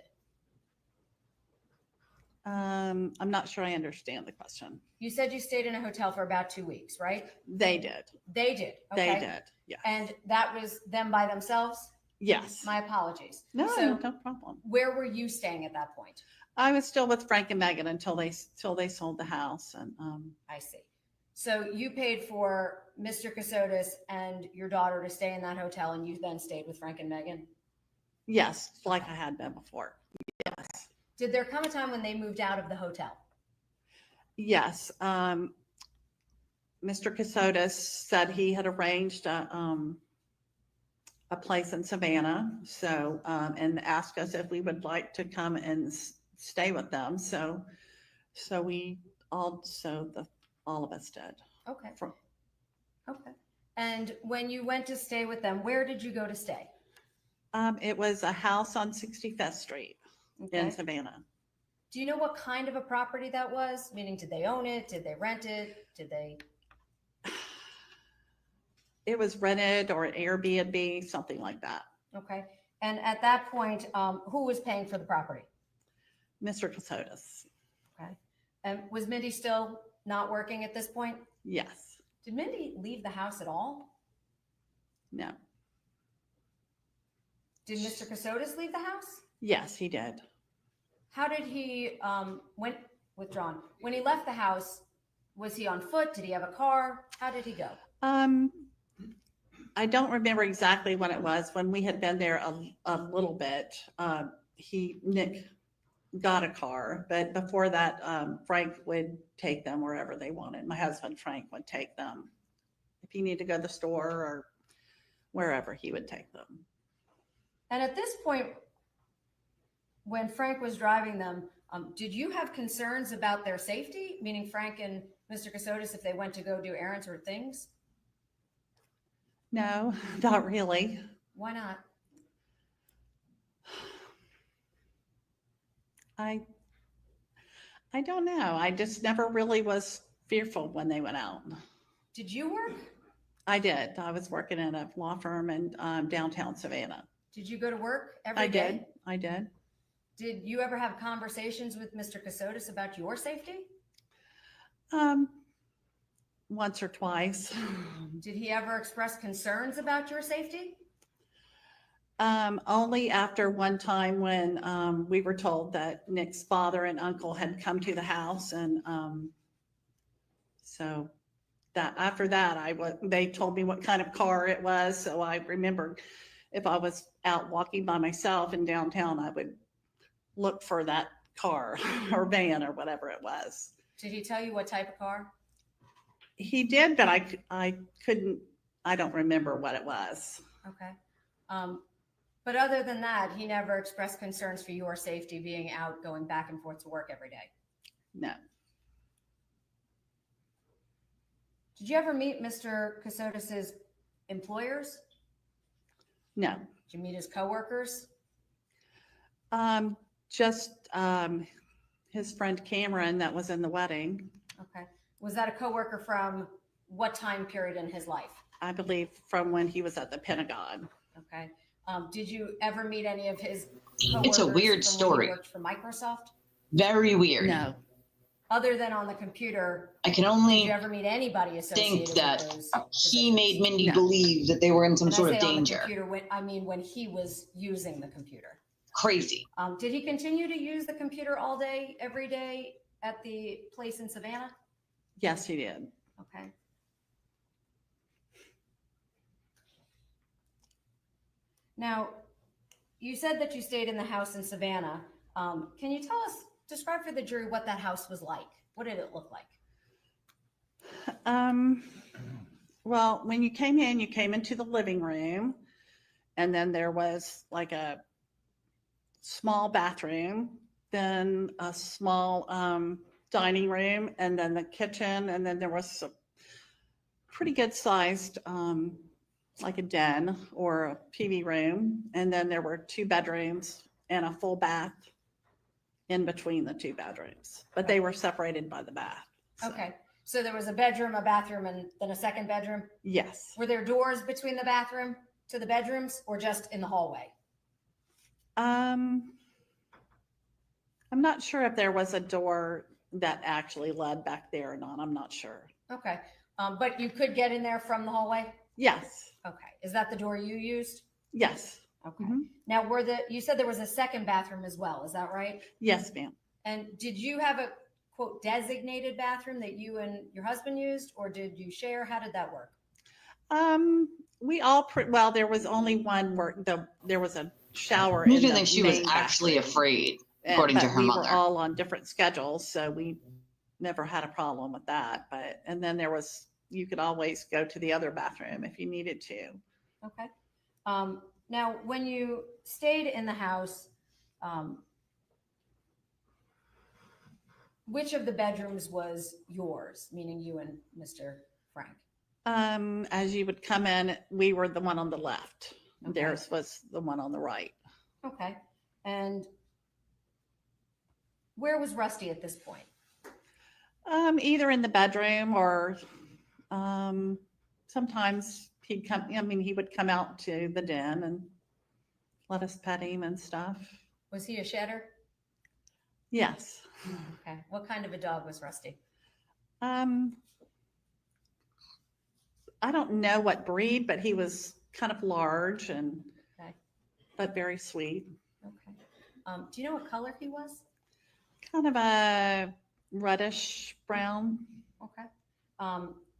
I'm not sure I understand the question. You said you stayed in a hotel for about 2 weeks, right? They did. They did. They Okay. did. Yeah. And that was them by themselves? Yes. My apologies. No, So no problem. where were you staying at that point? I was still with Frank and Megan until they sold the house. And I see. So you paid for Mr. Kassotis and your daughter to stay in that hotel, and you then stayed with Frank and Megan? yes, like I had been before. Yes. Did there come a time when they moved out of the hotel? Yes. Mr. Kassotis said he had arranged a place in Savannah. So, and asked us if we would like to come and stay with them. So we also, all of us did. Okay. Okay. And when you went to stay with them, where did you go to stay? It was a house on 65th Street in Savannah. Do you know what kind of a property that was? Meaning, did they own it? Did they rent it? Did they? It was rented or an Airbnb, something like that. Okay. And at that point, who was paying for the property? Mr. Kassotis. Okay. And was Mindy still not working at this point? Yes. Did Mindy leave the house at all? No. Did Mr. Kassotis leave the house? Yes, he did. How did he, when he left the house, was he on foot? Did he have a car? How did he go? I don't remember exactly when it was, when we had been there a little bit. Nick got a car, but before that, Frank would take them wherever they wanted. My husband, Frank, would take them. If he needed to go to the store or wherever, he would take them. And at this point, when Frank was driving them, did you have concerns about their safety? Meaning Frank and Mr. Kassotis, if they went to go do errands or things? No, not really. Why not? I don't know. I just never really was fearful when they went out. Did you work? I did. I was working at a law firm in downtown Savannah. Did you go to work every day? I did. Did you ever have conversations with Mr. Kassotis about your safety? Once or twice. Did he ever express concerns about your safety? Only after one time when we were told that Nick's father and uncle had come to the house, and so that after that they told me what kind of car it was. So I remember if I was out walking by myself in downtown, I would look for that car or van or whatever it was. Did he tell you what type of car? He did, but I couldn't. I don't remember what it was. Okay. But other than that, he never expressed concerns for your safety being out, going back and forth to work every day? No. Did you ever meet Mr. Kassotis's employers? No. Did you meet his coworkers? Just his friend Cameron that was in the wedding. Okay. Was that a coworker from what time period in his life? I believe from when he was at the Pentagon. Okay. Did you ever meet any of his It's a weird from when story. he worked for Microsoft? Very weird. No. Other than on the computer, I can only did you ever meet anybody associated think that with those he made Mindy No. believe that they were in some And I sort say of on the danger. computer, when he was using the computer. Crazy. Did he continue to use the computer all day, every day at the place in Savannah? Yes, he did. Okay. Now, you said that you stayed in the house in Savannah. Can you describe for the jury what that house was like? What did it look like? Well, when you came into the living room, and then there was like a small bathroom, then a small dining room, and then the kitchen, and then there was a pretty good sized like a den or a TV room, and then there were 2 bedrooms and a full bath in between the 2 bedrooms, but they were separated by the bath. So. Okay, so there was a bedroom, a bathroom, and then a second bedroom? Yes. Were there doors between the bathroom to the bedrooms, or just in the hallway? I'm not sure if there was a door that actually led back there or not. I'm not sure. Okay, but you could get in there from the hallway? Yes. Okay, is that the door you used? Yes. Okay. Now, you said there was a second bathroom as well, is that right? Yes, ma'am. And did you have a quote designated bathroom that you and your husband used, or did you share? How did that work? We all, well, there was only one where there was a shower. I in the think she was main actually bathroom. afraid, according to But her we mother. were all on different schedules, so we never had a problem with that. And then you could always go to the other bathroom if you needed to. Okay. Now, when you stayed in the house, which of the bedrooms was yours, meaning you and Mr. Frank? As you would come in, we were the one on the left. Okay. Theirs was the one on the right. Okay. And where was Rusty at this point? Either in the bedroom or sometimes he would come out to the den and let us pet him and stuff. Was he a shedder? Yes. Okay. What kind of a dog was Rusty? I don't know what breed, but he was kind of large Okay. but very sweet. Okay. Do you know what color he was? Kind of a reddish brown. Okay.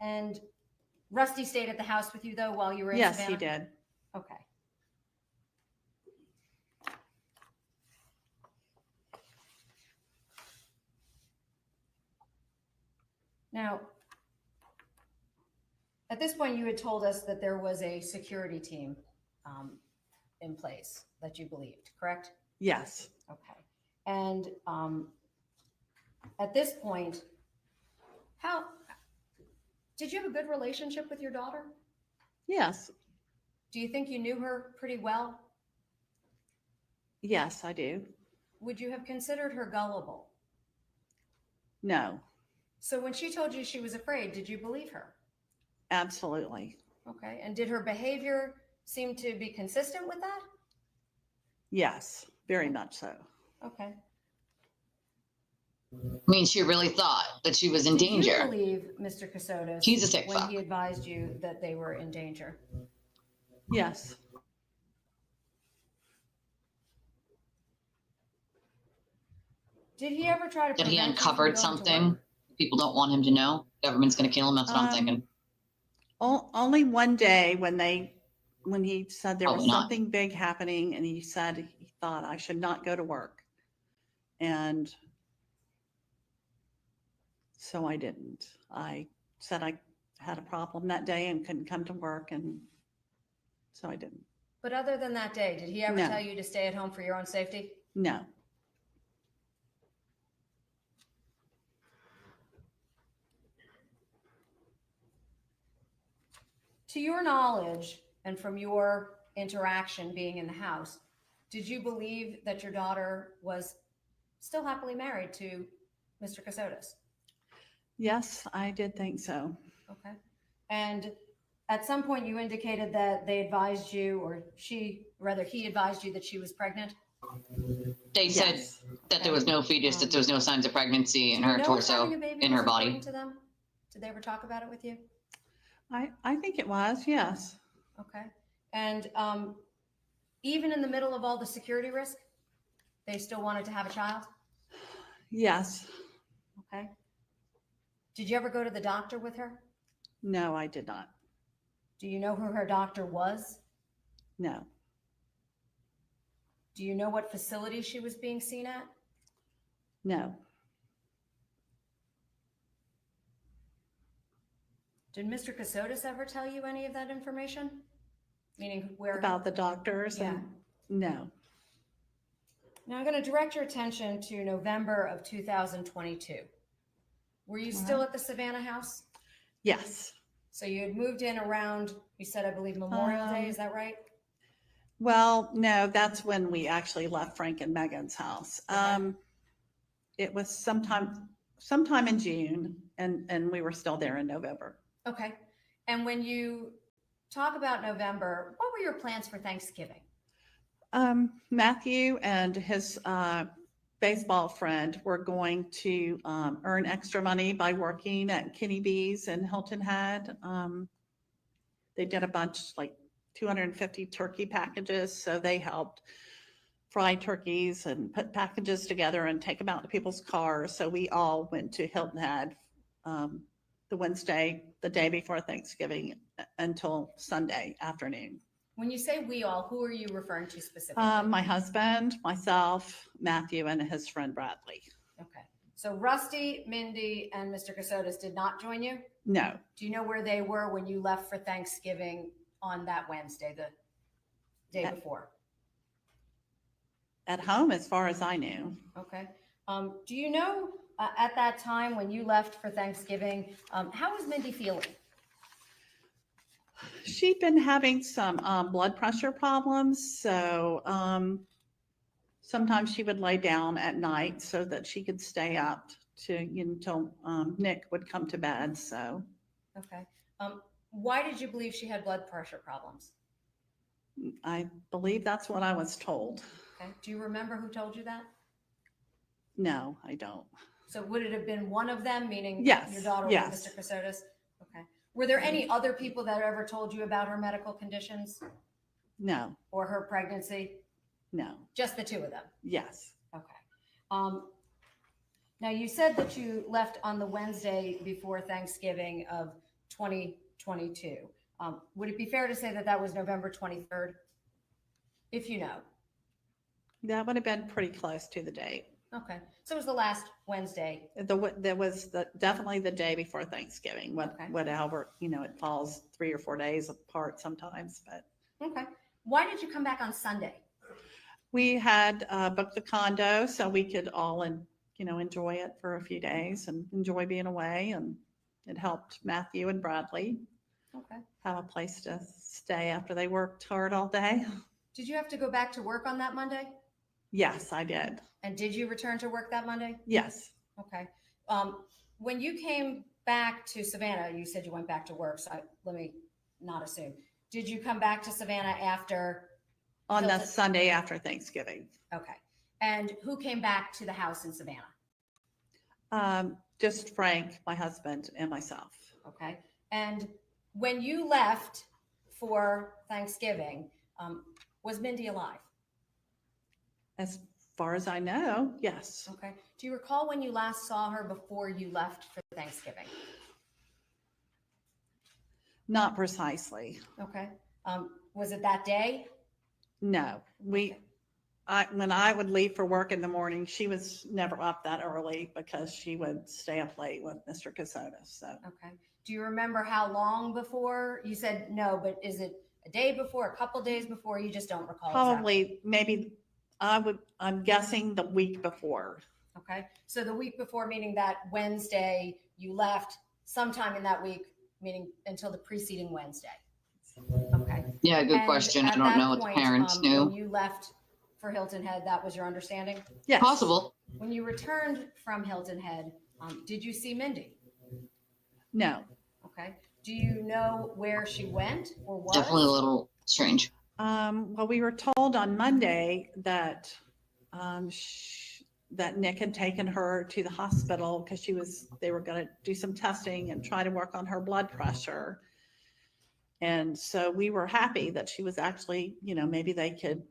And Rusty stayed at the house with you though while you were in Yes, Savannah? he did. Okay. Now, at this point, you had told us that there was a security team in place that you believed, correct? Yes. Okay. And at this point, how did you have a good relationship with your daughter? Yes. Do you think you knew her pretty well? Yes, I do. Would you have considered her gullible? No, So when she told you she was afraid, did you believe her? absolutely. Okay. And did her behavior seem to be consistent with that? Yes, very much so. Okay. I mean, she really thought that she was in Did danger. you believe Mr. Kassotis He's a sick when fuck. he advised you that they were in danger? Yes. Did he ever try to That he prevent you from uncovered going to something work? people don't want him to know. Government's going to kill him. That's what I'm thinking. Only one day when he said there was Probably not. something big happening and he said he thought I should not go to work. And so I didn't. I said I had a problem that day and couldn't come to work, and so I didn't. But other than that day, did he ever No. tell you to stay at home for your own safety? No. To your knowledge, and from your interaction being in the house, did you believe that your daughter was still happily married to Mr. Kassotis? Yes, I did think so. Okay. And at some point you indicated that they advised you, or he advised you that she was pregnant? They said that there was no fetus, that there was no signs of pregnancy in her torso, in her body. To them? Did they ever talk about it with you? I think it was, yes. Okay. And even in the middle of all the security risk, they still wanted to have a child? Yes. Okay. Did you ever go to the doctor with her? No, I did not. Do you know who her doctor was? No. Do you know what facility she was being seen at? No. Did Mr. Kassotis ever tell you any of that information? Meaning where? About the doctors? Yeah. No. Now I'm going to direct your attention to November of 2022. Were you still at the Savannah house? Yes. So you had moved in around, you said, I believe Memorial Day, is that right? Well, no, that's when we actually left Frank and Megan's house. It was sometime in June, and we were still there in November. Okay. And when you talk about November, what were your plans for Thanksgiving? Matthew and his baseball friend were going to earn extra money by working at Kenny B's in Hilton Head. They did a bunch, like 250 turkey packages, so they helped fry turkeys and put packages together and take them out to people's cars. So we all went to Hilton Head the Wednesday, the day before Thanksgiving, until Sunday afternoon. When you say we all, who are you referring to specifically? My husband, myself, Matthew, and his friend Bradley. Okay. So Rusty, Mindy, and Mr. Kassotis did not join you? No. Do you know where they were when you left for Thanksgiving on that Wednesday, the day before? At home, as far as I knew. Okay. Do you know at that time when you left for Thanksgiving, how was Mindy feeling? She'd been having some blood pressure problems, so sometimes she would lay down at night so that she could stay up until Nick would come to bed. So, okay. Why did you believe she had blood pressure problems? I believe that's what I was told. Okay. Do you remember who told you that? No, I don't. So would it have been one of them, meaning Yes, your daughter yes. or Mr. Kassotis? Okay. Were there any other people that ever told you about her medical conditions No, or her pregnancy? no. Just the two of them? Yes. Okay. Now you said that you left on the Wednesday before Thanksgiving of 2022. 22. Would it be fair to say that that was November 23rd? If you know. That would have been pretty close to the date. Okay. So it was the last Wednesday. There was definitely the day before Thanksgiving, Okay. whatever, it falls 3 or 4 days apart sometimes, but. Okay. Why did you come back on Sunday? We had booked the condo so we could all enjoy it for a few days and enjoy being away. And it helped Matthew and Bradley Okay. have a place to stay after they worked hard all day. Did you have to go back to work on that Monday? Yes, I did. And did you return to work that Monday? Yes. Okay. When you came back to Savannah, you said you went back to work. So let me not assume. Did you come back to Savannah after? On the Hilton? Sunday after Thanksgiving. Okay. And who came back to the house in Savannah? Just Frank, my husband, and myself. Okay. And when you left for Thanksgiving, was Mindy alive? As far as I know, yes. Okay. Do you recall when you last saw her before you left for Thanksgiving? Not precisely. Okay. Was it that day? No, when I would leave for work in the morning, she was never up that early because she would stay up late with Mr. Kassotis. So. Okay. Do you remember how long before? You said no, but is it a day before, a couple days before? You just don't recall. Probably, exactly. maybe I'm guessing the week before. Okay. So the week before, meaning that Wednesday you left, sometime in that week, meaning until the preceding Wednesday. Okay. Yeah, good And question. I at don't that know what the point, parents knew. When you left for Hilton Head, that was your understanding? Yes. Possible. When you returned from Hilton Head, did you see Mindy? No. Okay. Do you know where she went or was? Definitely a little strange. Well, we were told on Monday that that Nick had taken her to the hospital because they were going to do some testing and try to work on her blood pressure. And so we were happy that she was actually, maybe they could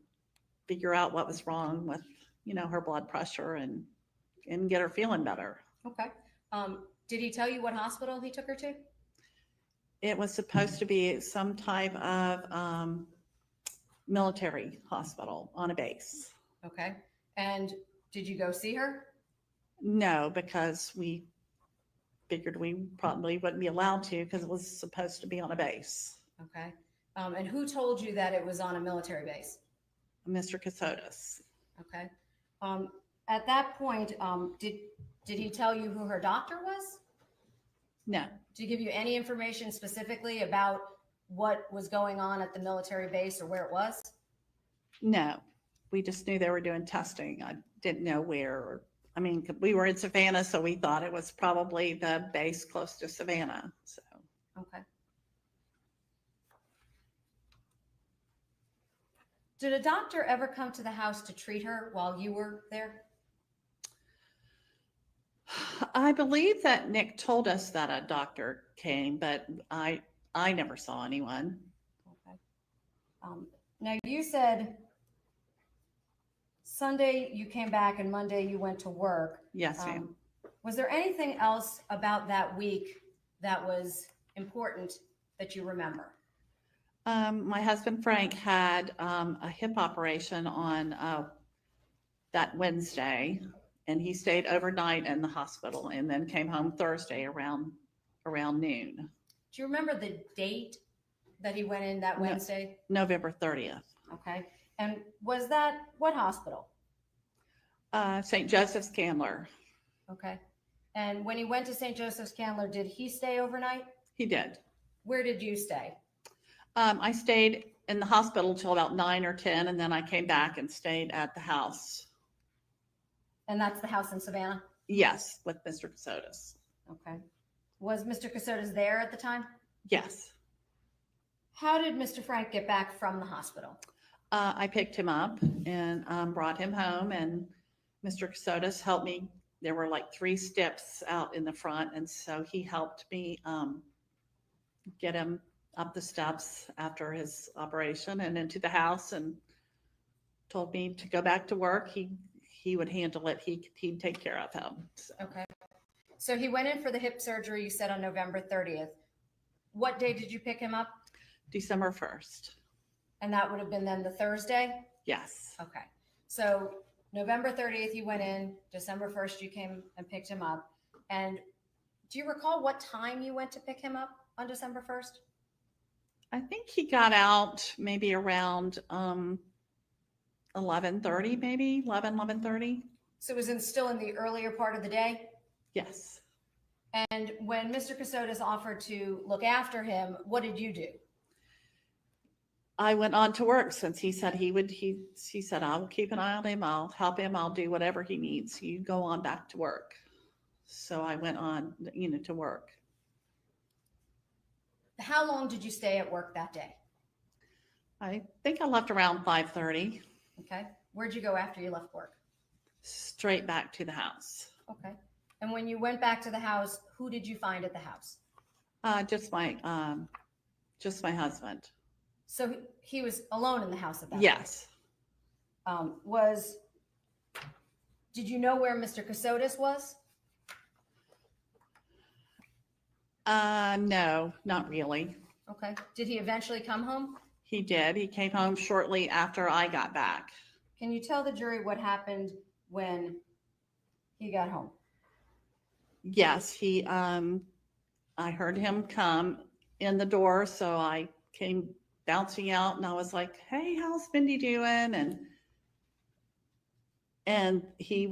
figure out what was wrong with, her blood pressure and get her feeling better. Okay. Did he tell you what hospital he took her to? It was supposed to be some type of military hospital on a base. Okay. And did you go see her? No, because we figured we probably wouldn't be allowed to because it was supposed to be on a base. Okay. And who told you that it was on a military base? Mr. Kassotis. Okay. At that point, did he tell you who her doctor was? No. Did he give you any information specifically about what was going on at the military base or where it was? No. We just knew they were doing testing. I didn't know where. We were in Savannah, so we thought it was probably the base close to Savannah. So. Okay. Did a doctor ever come to the house to treat her while you were there? I believe that Nick told us that a doctor came, but I never saw anyone. Okay. Now you said Sunday you came back and Monday you went to work. Yes, ma'am. Was there anything else about that week that was important that you remember? My husband Frank had a hip operation on that Wednesday, and he stayed overnight in the hospital and then came home Thursday around noon. Do you remember the date that he went in that Wednesday? November 30th. Okay. And was that what hospital? St. Joseph's Candler. Okay. And when he went to St. Joseph's Candler, did he stay overnight? He did. Where did you stay? I stayed in the hospital till about 9 or 10, and then I came back and stayed at the house. And that's the house in Savannah? Yes, with Mr. Kassotis. Okay. Was Mr. Kassotis there at the time? Yes. How did Mr. Frank get back from the hospital? I picked him up and brought him home, and Mr. Kassotis helped me. There were like 3 steps out in the front, and so he helped me get him up the steps after his operation and into the house, and told me to go back to work. He would handle it. He'd take care of him. So. Okay. So he went in for the hip surgery, you said, on November 30th. what day did you pick him up? December 1st. And that would have been then the Thursday? Yes. Okay. So November 30th, you went in, December 1st, you came and picked him up. And do you recall what time you went to pick him up on December 1st? I think he got out maybe around 11:30, maybe 11:30. So it was still in the earlier part of the day? Yes. And when Mr. Kassotis offered to look after him, what did you do? I went on to work since he said he would, he said, I'll keep an eye on him. I'll help him. I'll do whatever he needs. You go on back to work. So I went on, to work. How long did you stay at work that day? I think I left around 5:30. Okay. Where'd you go after you left work? Straight back to the house. Okay. And when you went back to the house, who did you find at the house? Just my husband. So he was alone in the house at that Yes. point? Did you know where Mr. Kassotis was? No, not really. Okay. Did he eventually come home? He did. He came home shortly after I got back. Can you tell the jury what happened when he got home? Yes, I heard him come in the door, so I came bouncing out and I was like, hey, how's Mindy doing? And he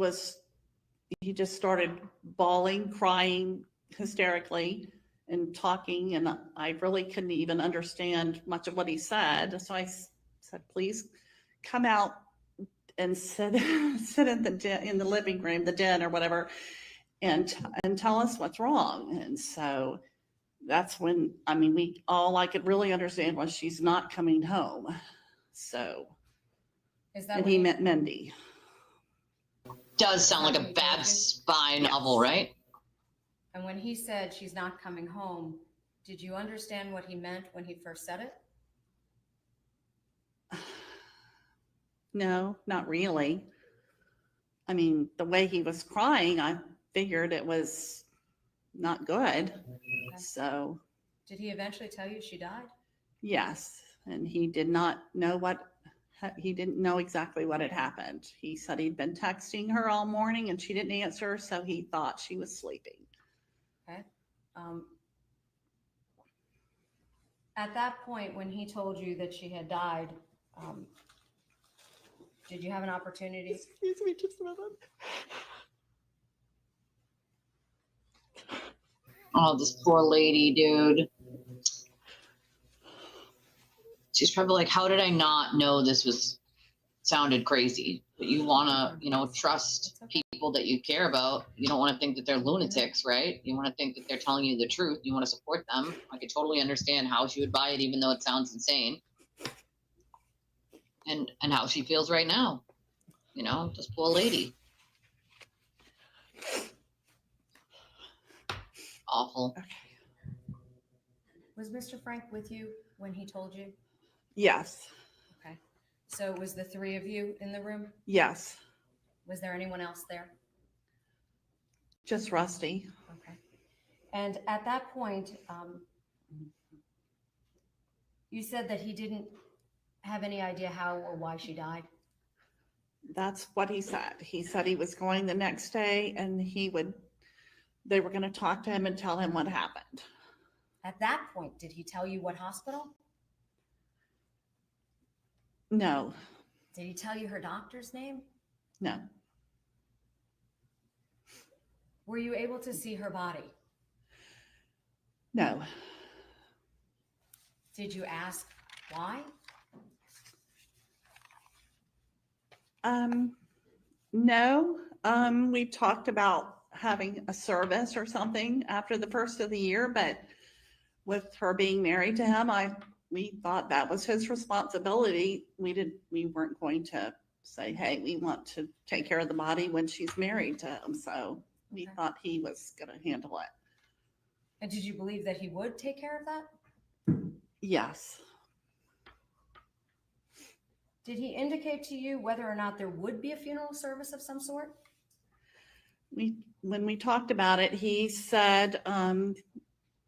just started bawling, crying hysterically and talking, and I really couldn't even understand much of what he said. So I said, please come out and sit in the living room, the den or whatever, and tell us what's wrong. And so that's when, all I could really understand was she's not coming home. So, Is that and when he meant Mindy. Does sound like a bad spy novel, right? And when he said she's not coming home, did you understand what he meant when he first said it? No, not really. The way he was crying, I figured it was not good. So, Did he eventually tell you she died? yes. And he didn't know exactly what had happened. He said he'd been texting her all morning and she didn't answer, so he thought she was sleeping. Okay. At that point, when he told you that she had died, did you have an opportunity? Excuse me just a minute. Oh, this poor lady, dude. She's probably like, how did I not know this sounded crazy? But you want to, trust people that you care about. You don't want to think that they're lunatics, right? You want to think that they're telling you the truth. You want to support them. I could totally understand how she would buy it, even though it sounds insane. And how she feels right now. This poor lady. Awful. Was Mr. Frank with you when he told you? Yes. Okay. So was the three of you in the room? Yes. Was there anyone else there? Just Rusty. Okay. And at that point, you said that he didn't have any idea how or why she died. That's what he said. He said he was going the next day and they were going to talk to him and tell him what happened. At that point, did he tell you what hospital? No. Did he tell you her doctor's name? No. Were you able to see her body? No. Did you ask why? No. We talked about having a service or something after the first of the year, but with her being married to him, we thought that was his responsibility. We weren't going to say, hey, we want to take care of the body when she's married to him. So we thought he was going to handle it. And did you believe that he would take care of that? Yes. Did he indicate to you whether or not there would be a funeral service of some sort? When we talked about it, he said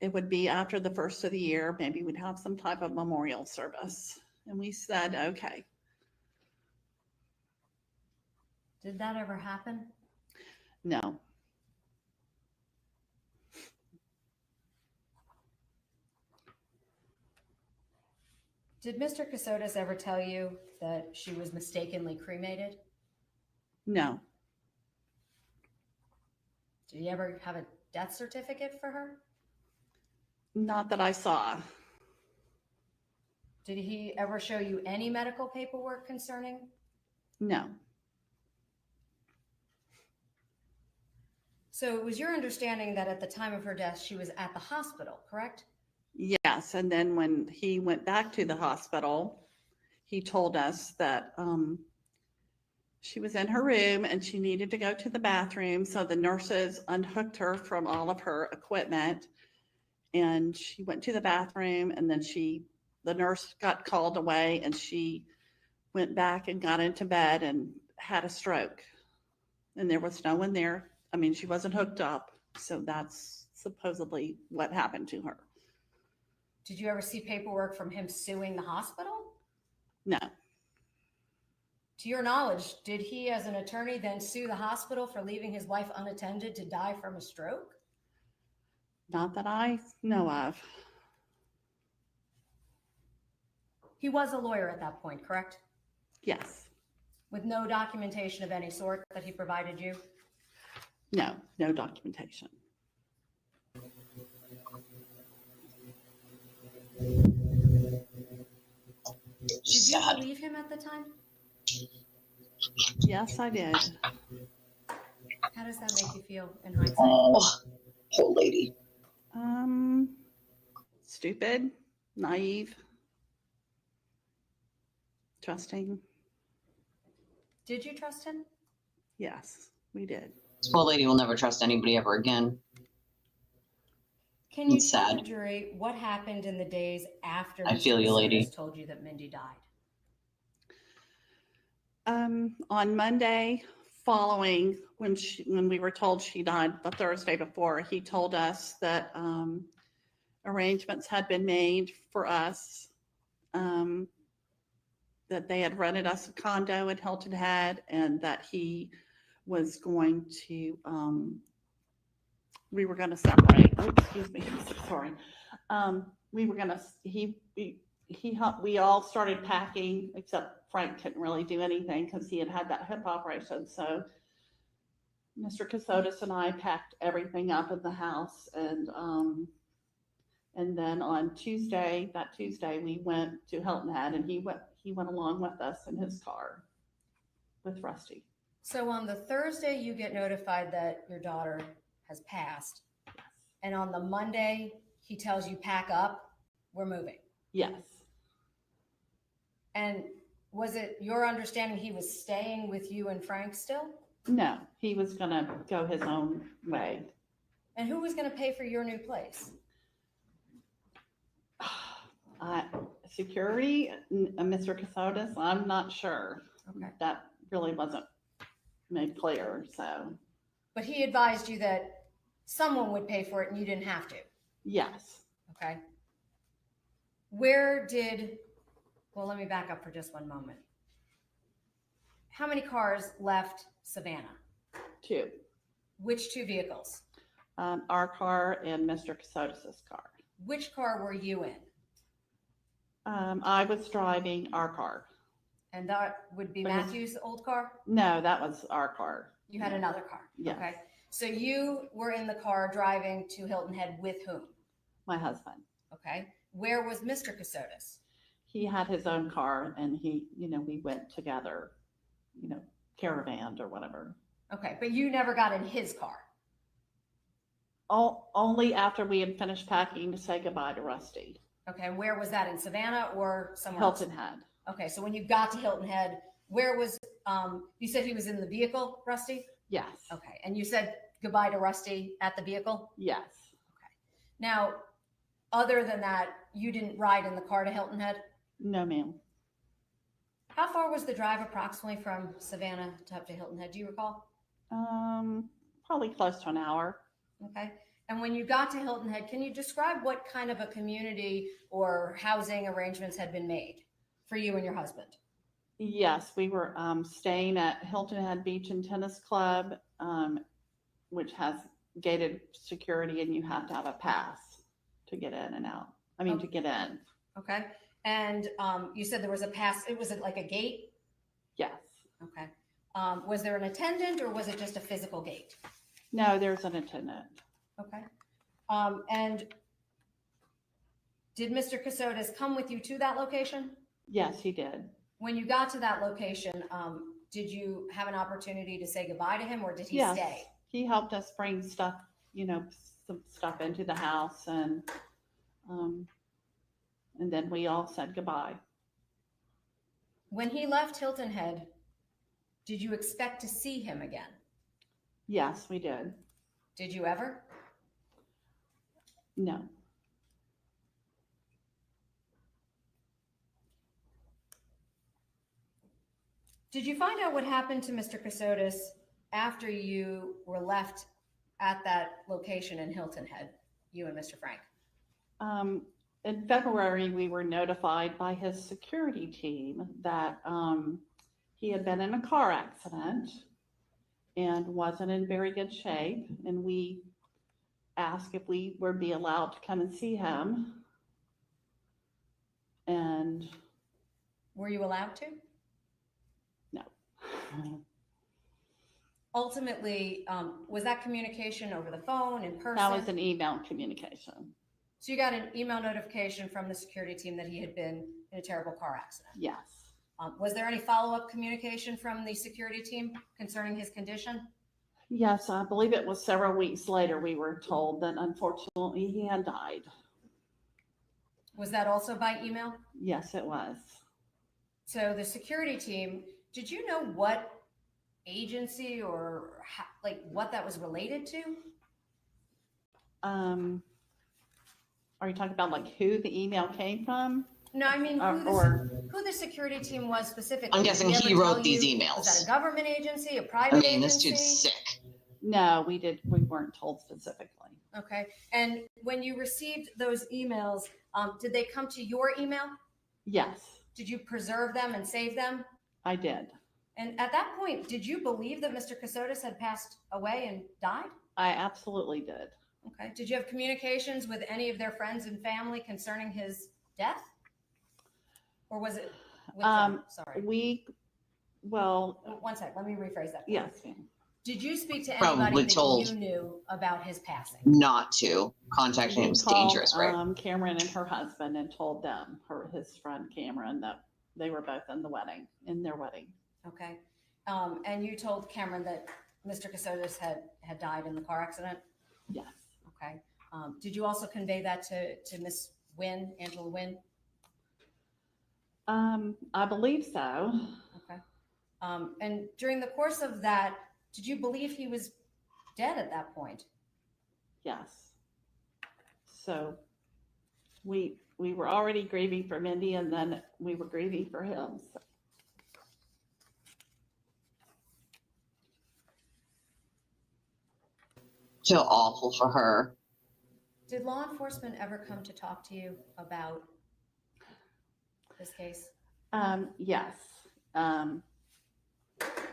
it would be after the first of the year. Maybe we'd have some type of memorial service. And we said, okay. Did that ever happen? No. Did Mr. Kassotis ever tell you that she was mistakenly cremated? No. Did he ever have a death certificate for her? Not that I saw. Did he ever show you any medical paperwork concerning? No. So it was your understanding that at the time of her death, she was at the hospital, correct? Yes, and then when he went back to the hospital, he told us that she was in her room and she needed to go to the bathroom. So the nurses unhooked her from all of her equipment, and she went to the bathroom, and then the nurse got called away, and she went back and got into bed and had a stroke. And there was no one there. I mean, she wasn't hooked up. So that's supposedly what happened to her. Did you ever see paperwork from him suing the hospital? No. To your knowledge, did he as an attorney then sue the hospital for leaving his wife unattended to die from a stroke? Not that I know of. He was a lawyer at that point, correct? Yes. With no documentation of any sort that he provided you? No, no documentation. Did you believe him at the time? Yes, I did. How does that make you feel in hindsight? Oh, poor lady. Stupid, naive, trusting. Did you trust him? Yes, we did. This poor lady will never trust anybody ever again. Can you It's tell sad. the jury what happened in the days after I feel you, Mr. lady. Kassotis told you that Mindy died? On Monday following when we were told she died the Thursday before, he told us that arrangements had been made for us, that they had rented us a condo in Hilton Head, and that he was going to, we were going to separate. Oh, excuse me, I'm so sorry. We were going to, we all started packing, except Frank couldn't really do anything because he had had that hip operation. So Mr. Kassotis and I packed everything up in the house, and then on Tuesday, we went to Hilton Head, and he went along with us in his car with Rusty. So on the Thursday, you get notified that your daughter has passed. And on the Monday, he tells you pack up, we're moving. Yes. And was it your understanding he was staying with you and Frank still? No, he was going to go his own way. And who was going to pay for your new place? Security, Mr. Kassotis, I'm not sure. Okay. That really wasn't made clear, so. But he advised you that someone would pay for it and you didn't have to. Yes. Okay. Well, let me back up for just one moment. How many cars left Savannah? 2. Which 2 vehicles? Our car and Mr. Kassotis' car. Which car were you in? I was driving our car. And that would be Because- Matthew's old car? No, that was our car. You had another car? Yes. Okay. So you were in the car driving to Hilton Head with whom? My husband. Okay. Where was Mr. Kassotis? He had his own car, and we went together, caravanned or whatever. Okay. But you never got in his car? Only after we had finished packing to say goodbye to Rusty. Okay. And where was that, in Savannah or somewhere else? Hilton Head. Okay. So when you got to Hilton Head, where was, you said he was in the vehicle, Rusty? Yes. Okay. And you said goodbye to Rusty at the vehicle? Yes. Now, other than that, you didn't ride in the car to Hilton Head? No, ma'am. How far was the drive approximately from Savannah to up to Hilton Head? Do you recall? Probably close to an hour. Okay. And when you got to Hilton Head, can you describe what kind of a community or housing arrangements had been made for you and your husband? Yes, we were staying at Hilton Head Beach and Tennis Club, which has gated security, and you have to have a pass to get in and out. I mean, to get in. Okay. And you said there was a pass. Was it like a gate? Yes. Okay. Was there an attendant or was it just a physical gate? No, there's an attendant. Okay. And did Mr. Kassotis come with you to that location? Yes, he did. When you got to that location, did you have an opportunity to say goodbye to him or did he Yes, stay? he helped us bring stuff, some stuff into the house, and then we all said goodbye. When he left Hilton Head, did you expect to see him again? Yes, we did. Did you ever? No. Did you find out what happened to Mr. Kassotis after you were left at that location in Hilton Head, you and Mr. Frank? In February, we were notified by his security team that he had been in a car accident and wasn't in very good shape. And we asked if we would be allowed to come and see him. And were you allowed to? No. Ultimately, was that communication over the phone, in person? That was an email communication. So you got an email notification from the security team that he had been in a terrible car accident? Yes. Was there any follow-up communication from the security team concerning his condition? Yes, I believe it was several weeks later we were told that unfortunately he had died. Was that also by email? Yes, it was. So the security team, did you know what agency or what that was related to? Are you talking about who the email came from? No, I mean who the security team was specifically. I'm guessing he wrote these emails. Was that a government agency, a private agency? This dude's sick. No, we weren't told specifically. Okay. And when you received those emails, did they come to your email? Yes. Did you preserve them and save them? I did. And at that point, did you believe that Mr. Kassotis had passed away and died? I absolutely did. Okay. Did you have communications with any of their friends and family concerning his death? Or was it with them? Sorry. One sec, let me rephrase that. Yes. Did you speak to Probably anybody that told you knew about his passing? Not to. Contacting him was dangerous, right? Cameron and her husband, and told them, his friend Cameron, that they were both in their wedding. Okay. And you told Cameron that Mr. Kassotis had died in the car accident? Yes. Okay. Did you also convey that to Miss Wynn, Angela Wynn? I believe so. Okay. And during the course of that, did you believe he was dead at that point? Yes. So we were already grieving for Mindy, and then we were grieving for him. So. So awful for her. Did law enforcement ever come to talk to you about this case? Yes.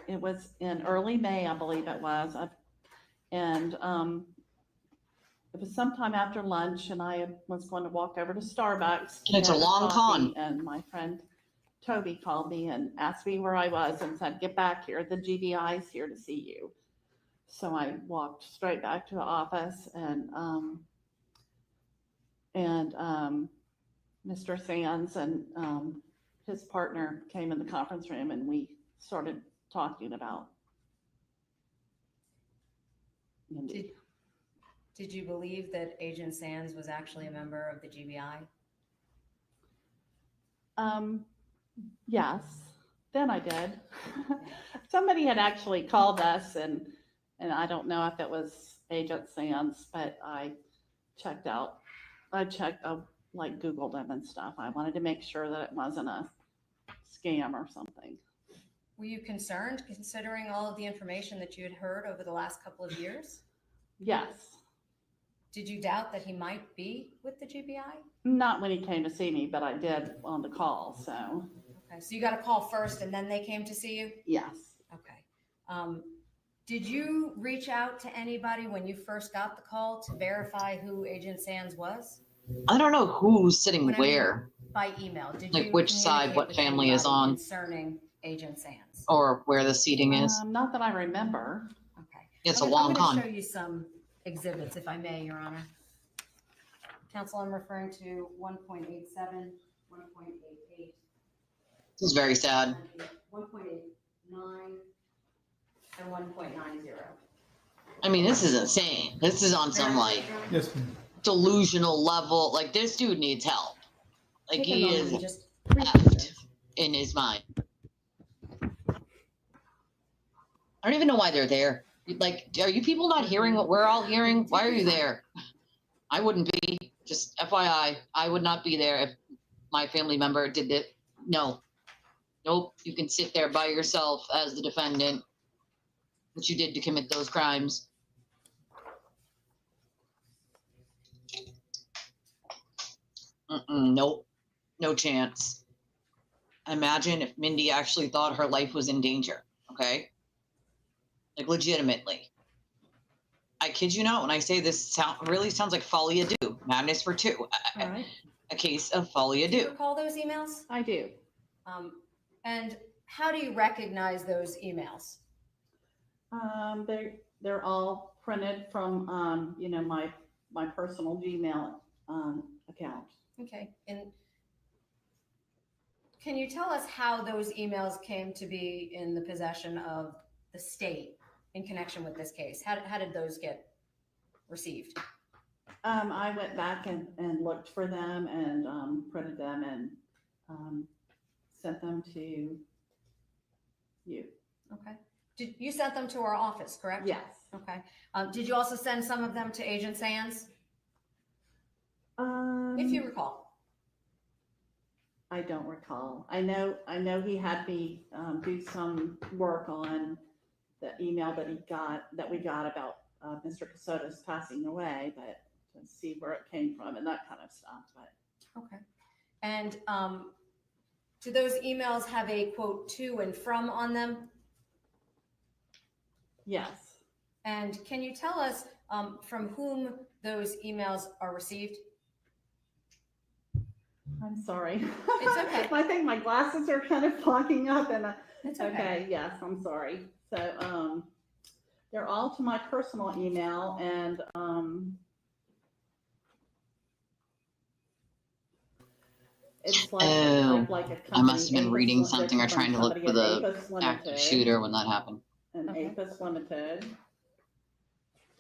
It was in early May, I believe it was. And it was sometime after lunch, and I was going to walk over to Starbucks. It's a long con. And my friend Toby called me and asked me where I was and said, "Get back here. The GBI is here to see you." So I walked straight back to the office, and Mr. Sands and his partner came in the conference room, and we started talking about Mindy. Did you believe that Agent Sands was actually a member of the GBI? Yes, then I did. Somebody had actually called us, and I don't know if it was Agent Sands, but I checked, Googled him and stuff. I wanted to make sure that it wasn't a scam or something. Were you concerned considering all of the information that you had heard over the last couple of years? Yes. Did you doubt that he might be with the GBI? Not when he came to see me, but I did on the call, so, Okay, so you got a call first and then they came to see you? yes. Okay. Did you reach out to anybody when you first got the call to verify who Agent Sands was? I don't know who's sitting When I mean where, by email, did like you which side, communicate what with family is anybody on, concerning Agent Sands? or where the seating is. Not that I remember. Okay. It's a I'm long going to con. show you some exhibits, if I may, Your Honor. Counsel, I'm referring to 1.87, 1.88, This is very sad. 1.89, and 1.90. I mean, this is insane. This is on some like Yes, ma'am. delusional level. Like this dude needs help. Like Take a he moment is and just effed in his mind. I don't even know why they're there. Like, are you people not hearing what we're all hearing? Why are you there? I wouldn't be. Just FYI, I would not be there if my family member did it. No. Nope. You can sit there by yourself as the defendant, which you did to commit those crimes. Nope. No chance. Imagine if Mindy actually thought her life was in danger. Okay? Like, legitimately. I kid you not when I say this really sounds like folie à deux. Madness for two. All right. A case of folie à Do you deux. recall those emails? I do. And how do you recognize those emails? They're all printed from, you know, my personal Gmail account. Okay. And can you tell us how those emails came to be in the possession of the state in connection with this case? How did those get received? I went back and looked for them and printed them and sent them to you. Okay. You sent them to our office, correct? Yes. Okay. Did you also send some of them to Agent Sands, if you recall? I don't recall. I know he had me do some work on the email that we got about Mr. Kassotis passing away, but to see where it came from and that kind of stuff. But Okay. And do those emails have a quote to and from on them? yes. And can you tell us from whom those emails are received? I'm sorry. It's okay. I think my glasses are kind of fogging up and It's okay. yes, I'm sorry. So they're all to my personal email and it's like, Oh, like a company. I must have been Apis reading Limited, something or from trying to look somebody for at the Apis active Limited, shooter when that happened. And Okay. Apis Limited,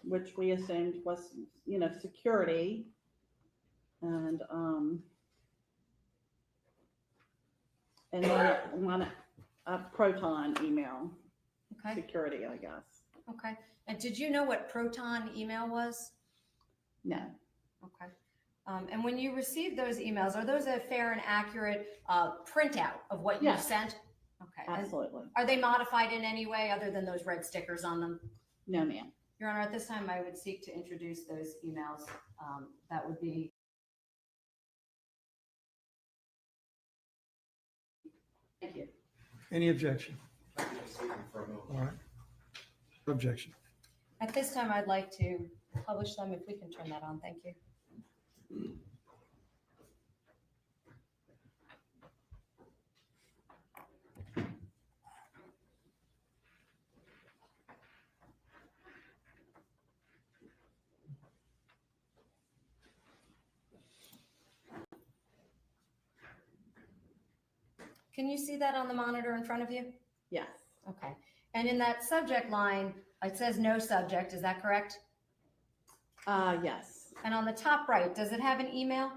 which we assumed was, you know, security. And then one a Proton email, Okay. security, I guess. Okay. And did you know what Proton email was? No. Okay. And when you received those emails, are those a fair and accurate printout of what you Yes. sent? Okay. And Absolutely. are they modified in any way other than those red stickers on them? No, ma'am. Your Honor, at this time, I would seek to introduce those emails. That would be. Thank you. Any objection? All right. Objection. At this time, I'd like to publish them if we can turn that on. Thank you. Can you see that on the monitor in front of you? Yes. Okay. And in that subject line, it says no subject. Is that correct? Yes. And on the top right, does it have an email?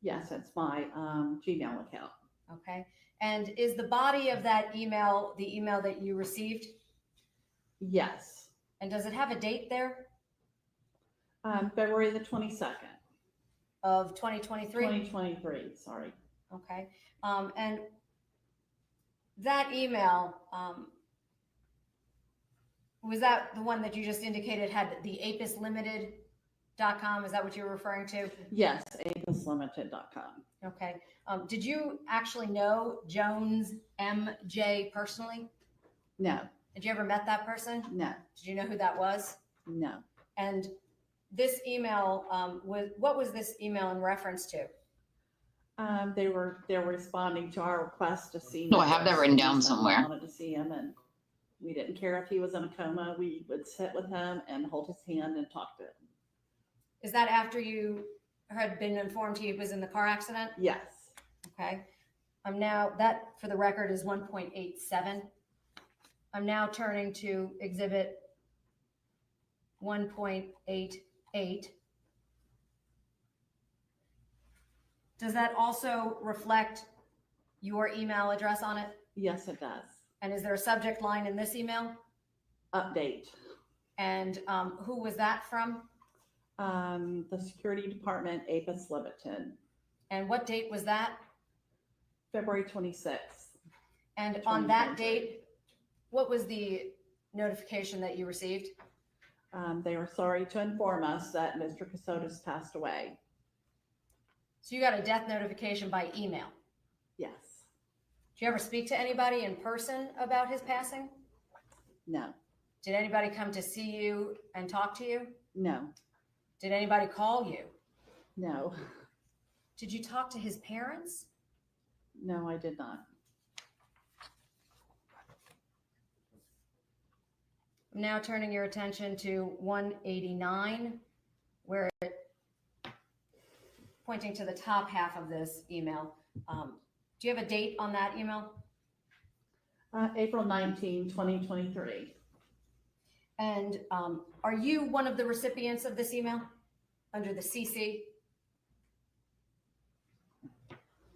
Yes, it's my Gmail account. Okay. And is the body of that email the email that you received? Yes. And does it have a date there? February the 22nd. Of 2023? 2023, sorry. Okay. And that email, was that the one that you just indicated had the Apis Limited Is that what you're referring to? Yes, apislimited.com. Okay. Did you actually know Jones MJ personally? No, Did you ever met that person? no, Did you know who that was? no. And this email, what was this email in reference to? They were responding to our request to see. No, I have that written down We somewhere. wanted to see him, and we didn't care if he was in a coma. We would sit with him and hold his hand and talk to him. Is that after you had been informed he was in the car accident? Yes. Okay. I'm now, that for the record is 1.87. I'm now turning to exhibit 1.88. Does that also reflect your email address on it? Yes, it does. And is there a subject line in this email? Update. And who was that from? The security department, Apis Limited. And what date was that? February 26th. And on that date, what was the notification that you received? They were sorry to inform us that Mr. Kassotis passed away. So you got a death notification by email? Yes. Did you ever speak to anybody in person about his passing? No. Did anybody come to see you and talk to you? No. Did anybody call you? No. Did you talk to his parents? No, I did not. I'm now turning your attention to 189, where it, pointing to the top half of this email. Do you have a date on that email? April 19, 2023. And are you one of the recipients of this email under the CC?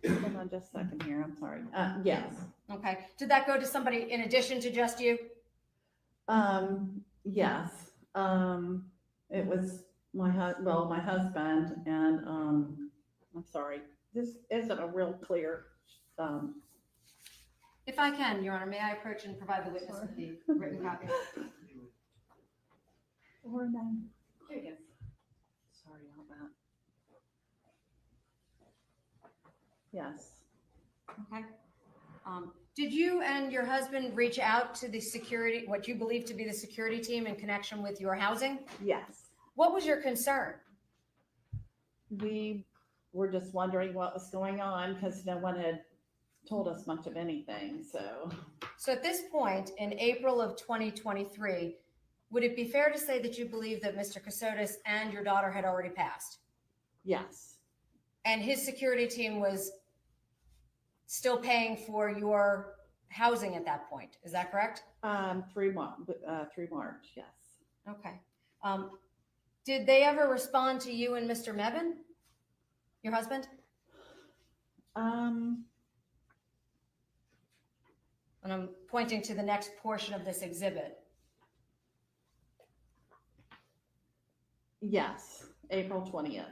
Hold on just a second here. I'm sorry. Yes. Okay. Did that go to somebody in addition to just you? Yes. It was my husband, and I'm sorry. This isn't a real clear. If I can, Your Honor, may I approach and provide the witness with the written copy? Or no. Here you go. Sorry about that. Yes. Okay. Did you and your husband reach out to the security, what you believe to be the security team in connection with your housing? Yes. What was your concern? We were just wondering what was going on because no one had told us much of anything. So at this point, in April of 2023, would it be fair to say that you believe that Mr. Kassotis and your daughter had already passed? Yes. And his security team was still paying for your housing at that point, is that correct? Through March, yes. Okay. Did they ever respond to you and Mr. Mebane, your husband? And I'm pointing to the next portion of this exhibit. Yes, April 20th.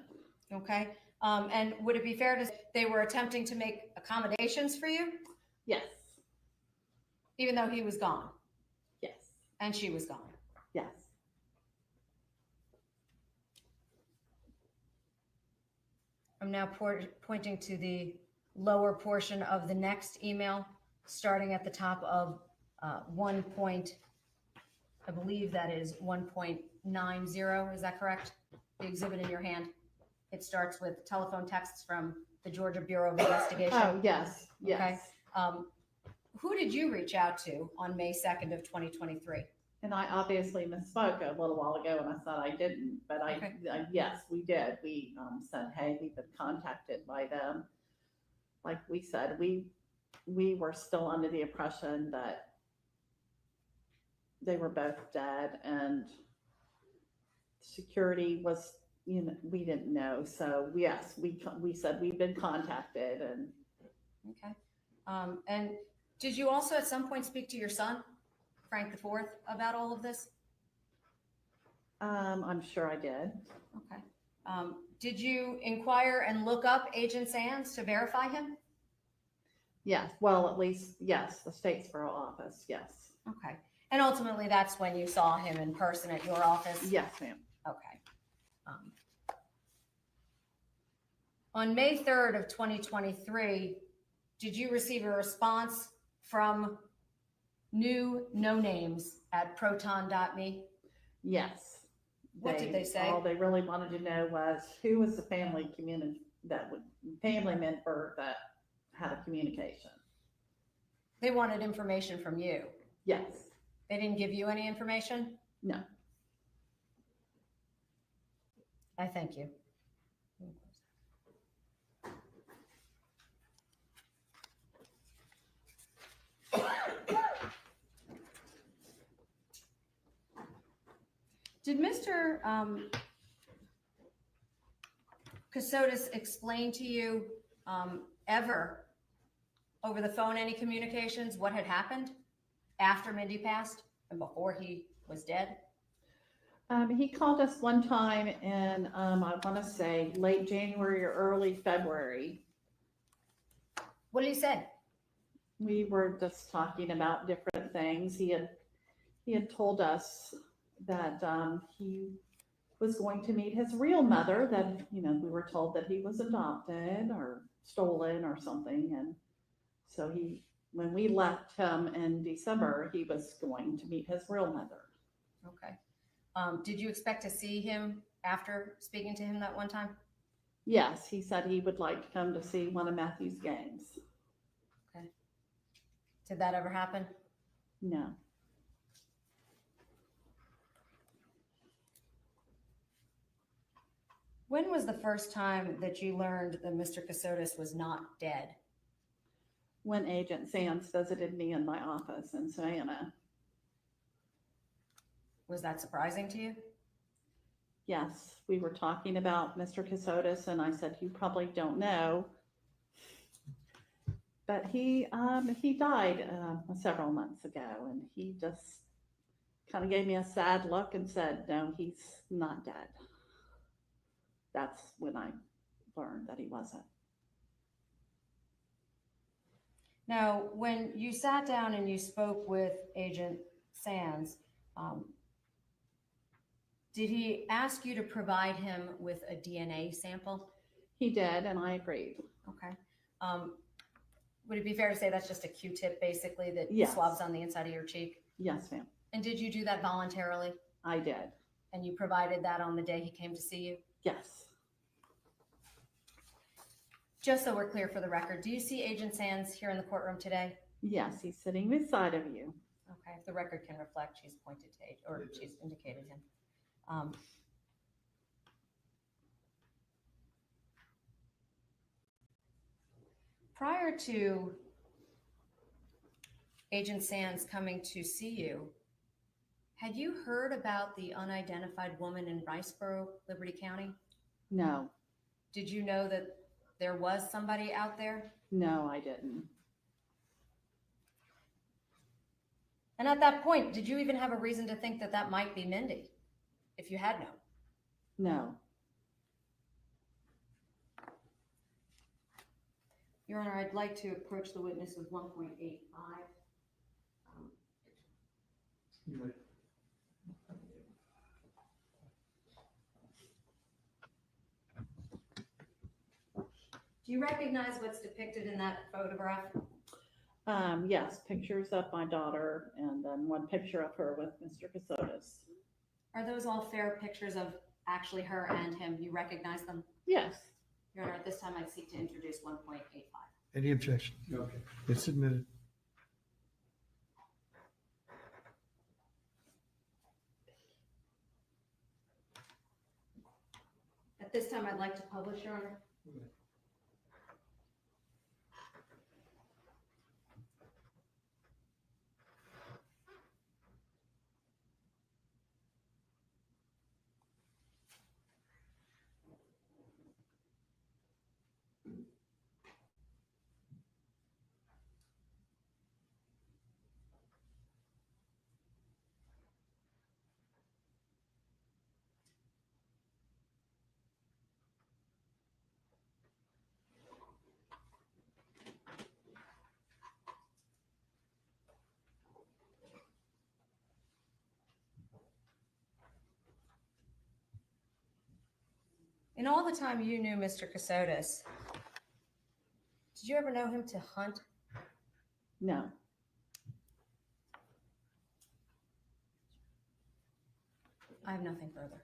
Okay. And would it be fair to say they were attempting to make accommodations for you? Yes. Even though he was gone? Yes. And she was gone? Yes. I'm now pointing to the lower portion of the next email, starting at the top of I believe that is 1.90. Is that correct? The exhibit in your hand. It starts with telephone texts from the Georgia Bureau of Investigation. Oh, yes, yes. Okay. Who did you reach out to on May 2nd of 2023? And I obviously misspoke a little while ago and I said I didn't, but yes, we did. We said, hey, we've been contacted by them. Like we said, we were still under the impression that they were both dead and security was, we didn't know. So yes, we said we've been contacted and. Okay. And did you also at some point speak to your son, Frank IV, about all of this? I'm sure I did. Okay. Did you inquire and look up Agent Sands to verify him? Yes. Well, at least, yes, the Statesboro office. Yes. Okay. And ultimately, that's when you saw him in person at your office? Yes, ma'am. Okay. Um, On May 3rd of 2023, did you receive a response from new no names at proton.me? Yes. What did they say? All they really wanted to know was who was the family family member that had a communication. They wanted information from you. Yes. They didn't give you any information? No. I thank you. Did Mr. Kassotis explain to you ever over the phone any communications, what had happened after Mindy passed and before he was dead? He called us one time in, I want to say late January or early February. What did he say? We were just talking about different things. He had told us that he was going to meet his real mother, that, we were told that he was adopted or stolen or something. And so when we left him in December, he was going to meet his real mother. Okay. Did you expect to see him after speaking to him that one time? Yes, he said he would like to come to see one of Matthew's games. Okay. Did that ever happen? No. When was the first time that you learned that Mr. Kassotis was not dead? When Agent Sands visited me in my office in Savannah. Was that surprising to you? Yes, we were talking about Mr. Kassotis, and I said, you probably don't know, but he died several months ago, and he just kind of gave me a sad look and said, no, he's not dead. That's when I learned that he wasn't. Now, when you sat down and you spoke with Agent Sands, did he ask you to provide him with a DNA sample? He did, and I agreed. Okay. Would it be fair to say that's just a Q-tip, basically, that Yes. swabs on the inside of your cheek? Yes, ma'am. And did you do that voluntarily? I did. And you provided that on the day he came to see you? Yes. Just so we're clear for the record, do you see Agent Sands here in the courtroom today? Yes, he's sitting beside of you. Okay, if the record can reflect, she's pointed to, or she's indicated him. Prior to Agent Sands coming to see you, had you heard about the unidentified woman in Riceboro, Liberty County? No. Did you know that there was somebody out there? No, I didn't. And at that point, did you even have a reason to think that that might be Mindy, if you had known? No. Your Honor, I'd like to approach the witness with 1.85. Do you recognize what's depicted in that photograph? Yes, pictures of my daughter and then one picture of her with Mr. Kassotis. Are those all fair pictures of actually her and him? You recognize them? Yes. Your Honor, at this time I'd seek to introduce 1.85. Any objection? Okay. It's admitted. At this time, I'd like to publish, Your Honor. In all the time you knew Mr. Kassotis, did you ever know him to hunt? No. I have nothing further.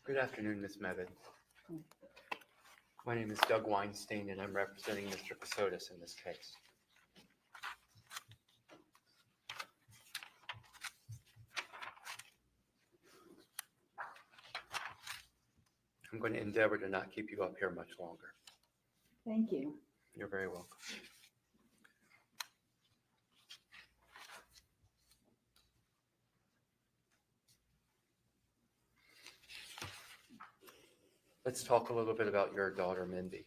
Good afternoon, Ms. Mevin. My name is Doug Weinstein, and I'm representing Mr. Kassotis in this case. I'm going to endeavor to not keep you up here much longer. Thank you. You're very welcome. Let's talk a little bit about your daughter, Mindy.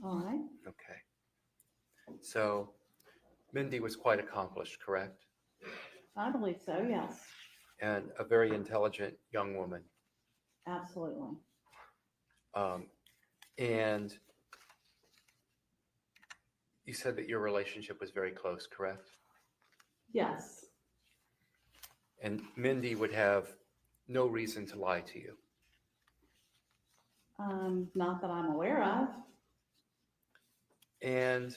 All right. Okay. So Mindy was quite accomplished, correct? I believe so, yes. And a very intelligent young woman. Absolutely. And you said that your relationship was very close, correct? Yes. And Mindy would have no reason to lie to you. Not that I'm aware of. And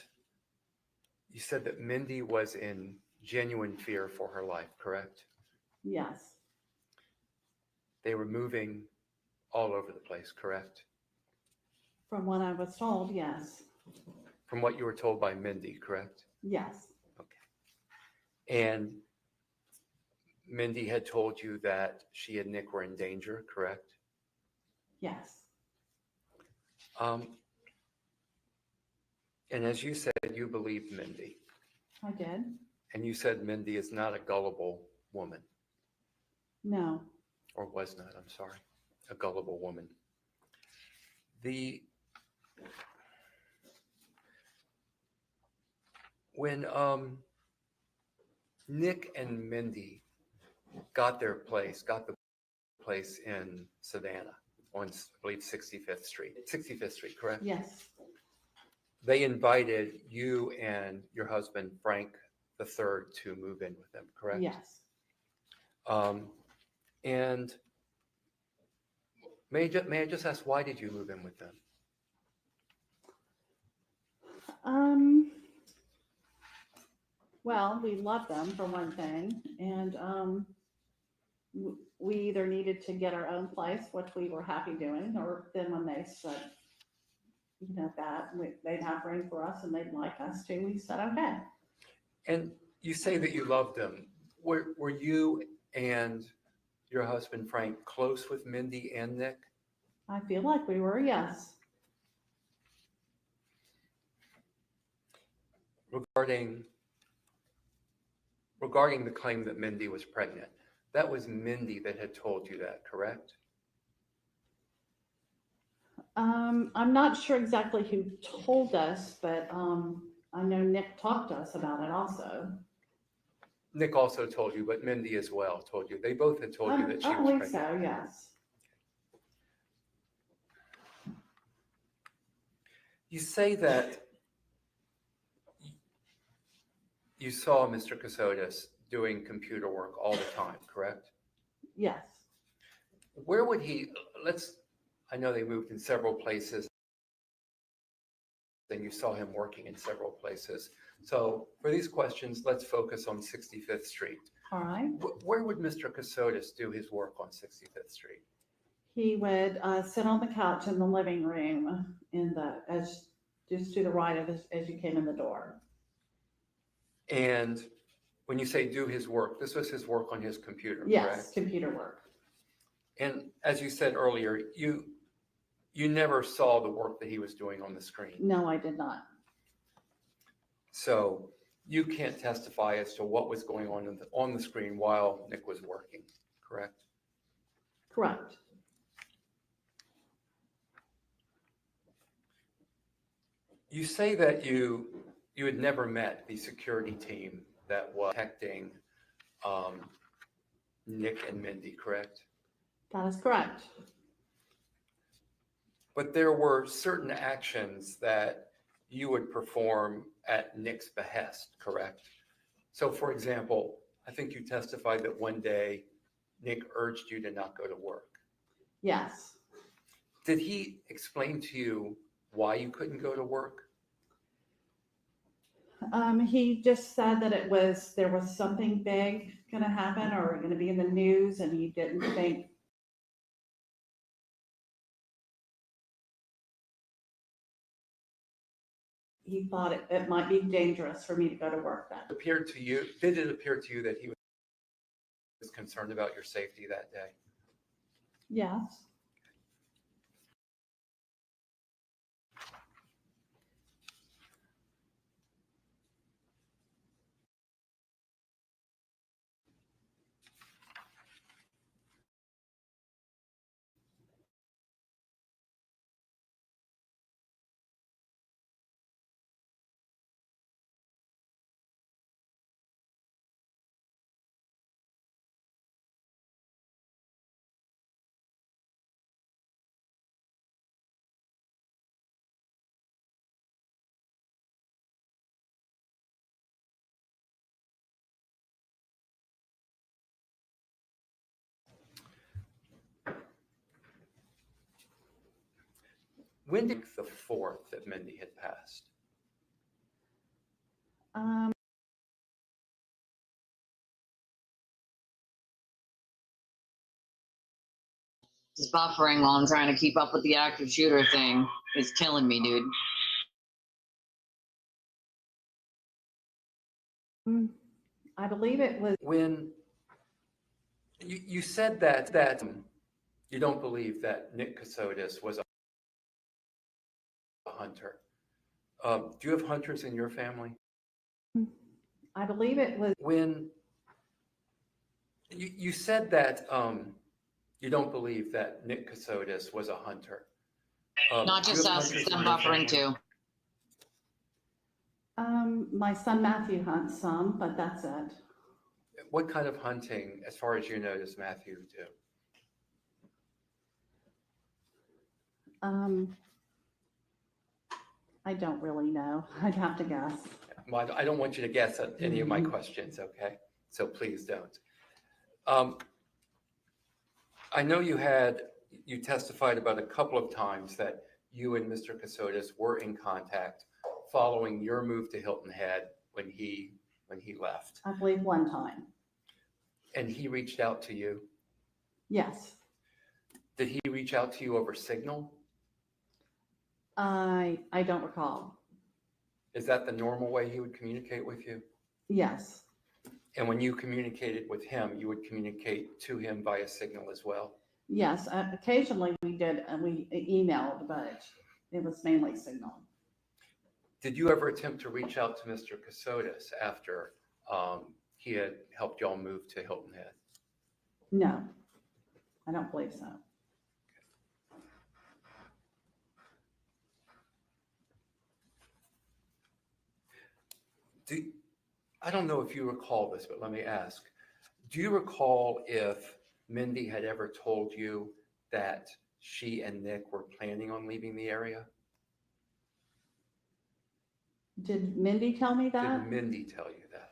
you said that Mindy was in genuine fear for her life, correct? Yes. They were moving all over the place, correct? From what I was told, yes. From what you were told by Mindy, correct? Yes. And Mindy had told you that she and Nick were in danger, correct? Yes. And as you said, you believed Mindy. I did. And you said Mindy is not a gullible woman, No. or was not, I'm sorry, a gullible woman. When Nick and Mindy got the place in Savannah on, I believe, 65th Street, correct? Yes. They invited you and your husband, Frank III, to move in with them, correct? Yes. And may I just ask, why did you move in with them? Well, we loved them for one thing, and we either needed to get our own place, which we were happy doing, or then when they said, you know, that they'd have room for us and they'd like us to, we said, okay. And you say that you loved them. Were you and your husband, Frank, close with Mindy and Nick? I feel like we were, yes. Regarding the claim that Mindy was pregnant, that was Mindy that had told you that, correct? I'm not sure exactly who told us, but I know Nick talked to us about it also. Nick also told you, but Mindy as well told you. They both had told you that she was I believe pregnant. so, yes. You say that you saw Mr. Kassotis doing computer work all the time, correct? Yes. Where would I know they moved in several places, and you saw him working in several places. So for these questions, let's focus on 65th Street. All right. Where would Mr. Kassotis do his work on 65th Street? He would sit on the couch in the living room just to the right of us as you came in the door. And when you say do his work, this was his work on his computer, Yes, correct? computer work. And as you said earlier, you never saw the work that he was doing on the screen. No, I did not. So you can't testify as to what was going on the screen while Nick was working, correct? Correct. You say that you had never met the security team that was protecting Nick and Mindy, correct? That is correct. But there were certain actions that you would perform at Nick's behest, correct? So for example, I think you testified that one day Nick urged you to not go to work. Yes. Did he explain to you why you couldn't go to work? He just said that there was something big gonna happen or gonna be in the news, and he didn't think he thought it might be dangerous for me to go to work then. Did it appear to you that he was concerned about your safety that day? Yes. When did the 4th that Mindy had passed? This buffering while I'm trying to keep up with the active shooter thing is killing me, dude. I believe it was When you said that you don't believe that Nick Kassotis was a hunter. Do you have hunters in your family? I believe it was When you said that you don't believe that Nick Kassotis was a hunter. Not do you just have us, hunters it's in them your buffering family? too. my son Matthew hunts some, but that's it. What kind of hunting, as far as you know, does Matthew do? I don't really know. I'd have to guess. Well, I don't want you to guess at any of my questions, okay? So please don't. I know you testified about a couple of times that you and Mr. Kassotis were in contact following your move to Hilton Head when he left. I believe one time. And he reached out to you. Yes. Did he reach out to you over Signal? I don't recall. Is that the normal way he would communicate with you? Yes. And when you communicated with him, you would communicate to him via Signal as well? Yes. Occasionally we did, we emailed, but it was mainly Signal. Did you ever attempt to reach out to Mr. Kassotis after he had helped y'all move to Hilton Head? No, I don't believe so. I don't know if you recall this, but let me ask. Do you recall if Mindy had ever told you that she and Nick were planning on leaving the area? Did Mindy tell me that? Did Mindy tell you that?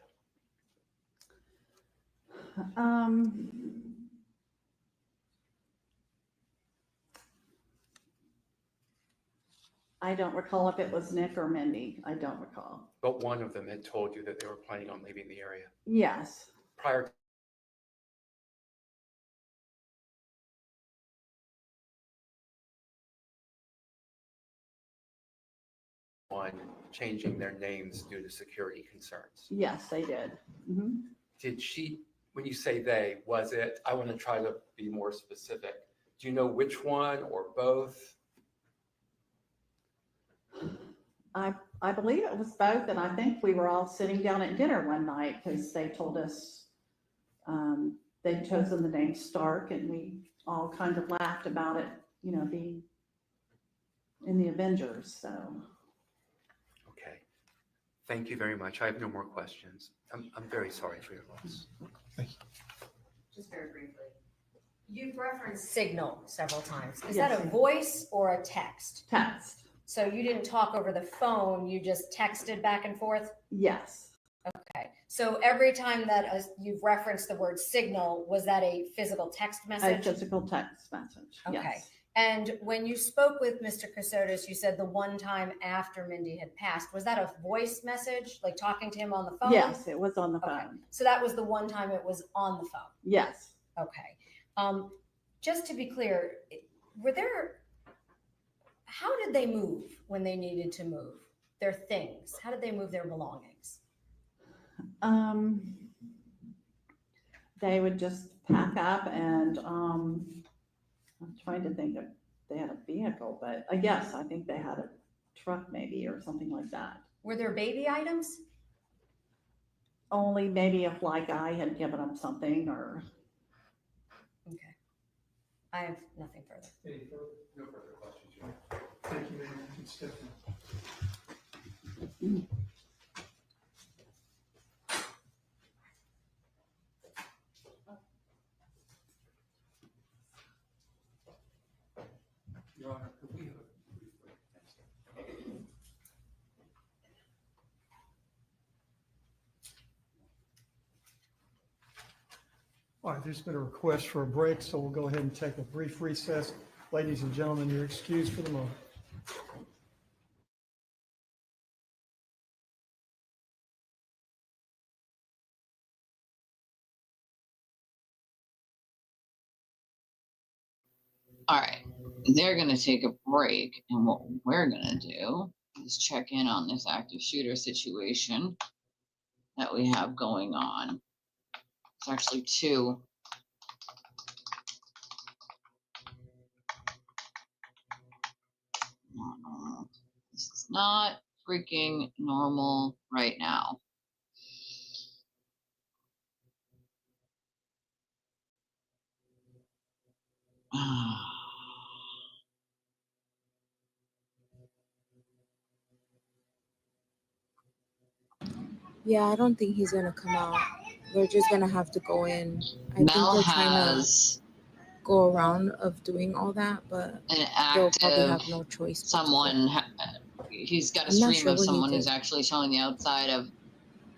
I don't recall if it was Nick or Mindy. I don't recall. But one of them had told you that they were planning on leaving the area Yes. prior on changing their names due to security concerns. Yes, they did. Did she, when you say they, was it, I want to try to be more specific. Do you know which one or both? I believe it was both, and I think we were all sitting down at dinner one night because they told us they'd chosen the name Stark, and we all kind of laughed about it, you know, being in the Avengers. So. Okay. Thank you very much. I have no more questions. I'm very sorry for your loss. Just very briefly. You've referenced signal several times. Is Yes, that a ma'am. voice or a text? Text. So you didn't talk over the phone, you just texted back and forth? Yes. Okay. So every time that you've referenced the word signal, was that a physical text A message? physical text message. Okay. Yes. And when you spoke with Mr. Kassotis, you said the one time after Mindy had passed, was that a voice message, like talking to him on the phone? Yes, it was on the Okay. phone. So that was the one time it was on the phone? Yes. Okay. Just to be clear, how did they move when they needed to move their things? How did they move their belongings? They would just pack up and, I'm trying to think if they had a vehicle, but yes, I think they had a truck maybe or something like that. Were there baby items? Only maybe if like I had given them something or. Okay. I have nothing further. No further questions. Thank you, Mayor. It's Stephanie. Your Honor, could we have a All right, there's been a request for a break, so we'll go ahead and take a brief recess. Ladies and gentlemen, you're excused for the moment. All right, they're gonna take a break, and what we're gonna do is check in on this active shooter situation that we have going on. It's actually two. This is not freaking normal right now. Yeah, I don't think he's gonna come out. We're just gonna have to go in. I think Mel they're trying has to go around of doing all that, but an they'll probably have active no choice. someone. He's got a I'm not stream sure of what he someone who's did. actually showing the outside of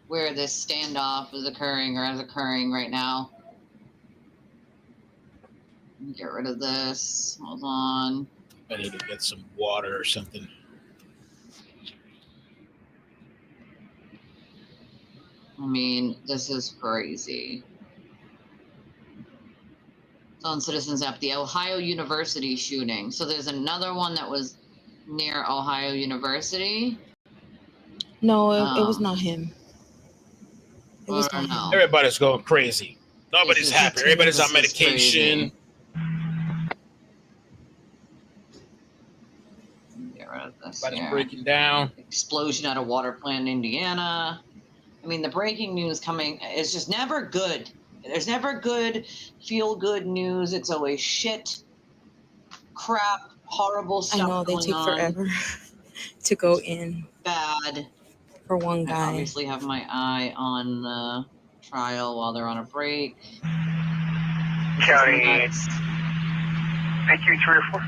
where this standoff is occurring or is occurring right now. Get rid of this. Hold on. I need to get some water or something. I mean, this is crazy. It's on Citizens App, the Ohio University shooting. So there's another one that was near Ohio University. No, it was not him. It was not him. Everybody's going crazy. Nobody's happy. Everybody's on medication. Get rid of this Everybody's here. breaking down. Explosion at a water plant in Indiana. I mean, the breaking news coming is just never good. There's never good, feel-good news. It's always shit, crap, horrible stuff. I know they going take on. forever to go in. Bad. For one I guy. obviously have my eye on the trial while they're on a break. County PQ 3 or 4.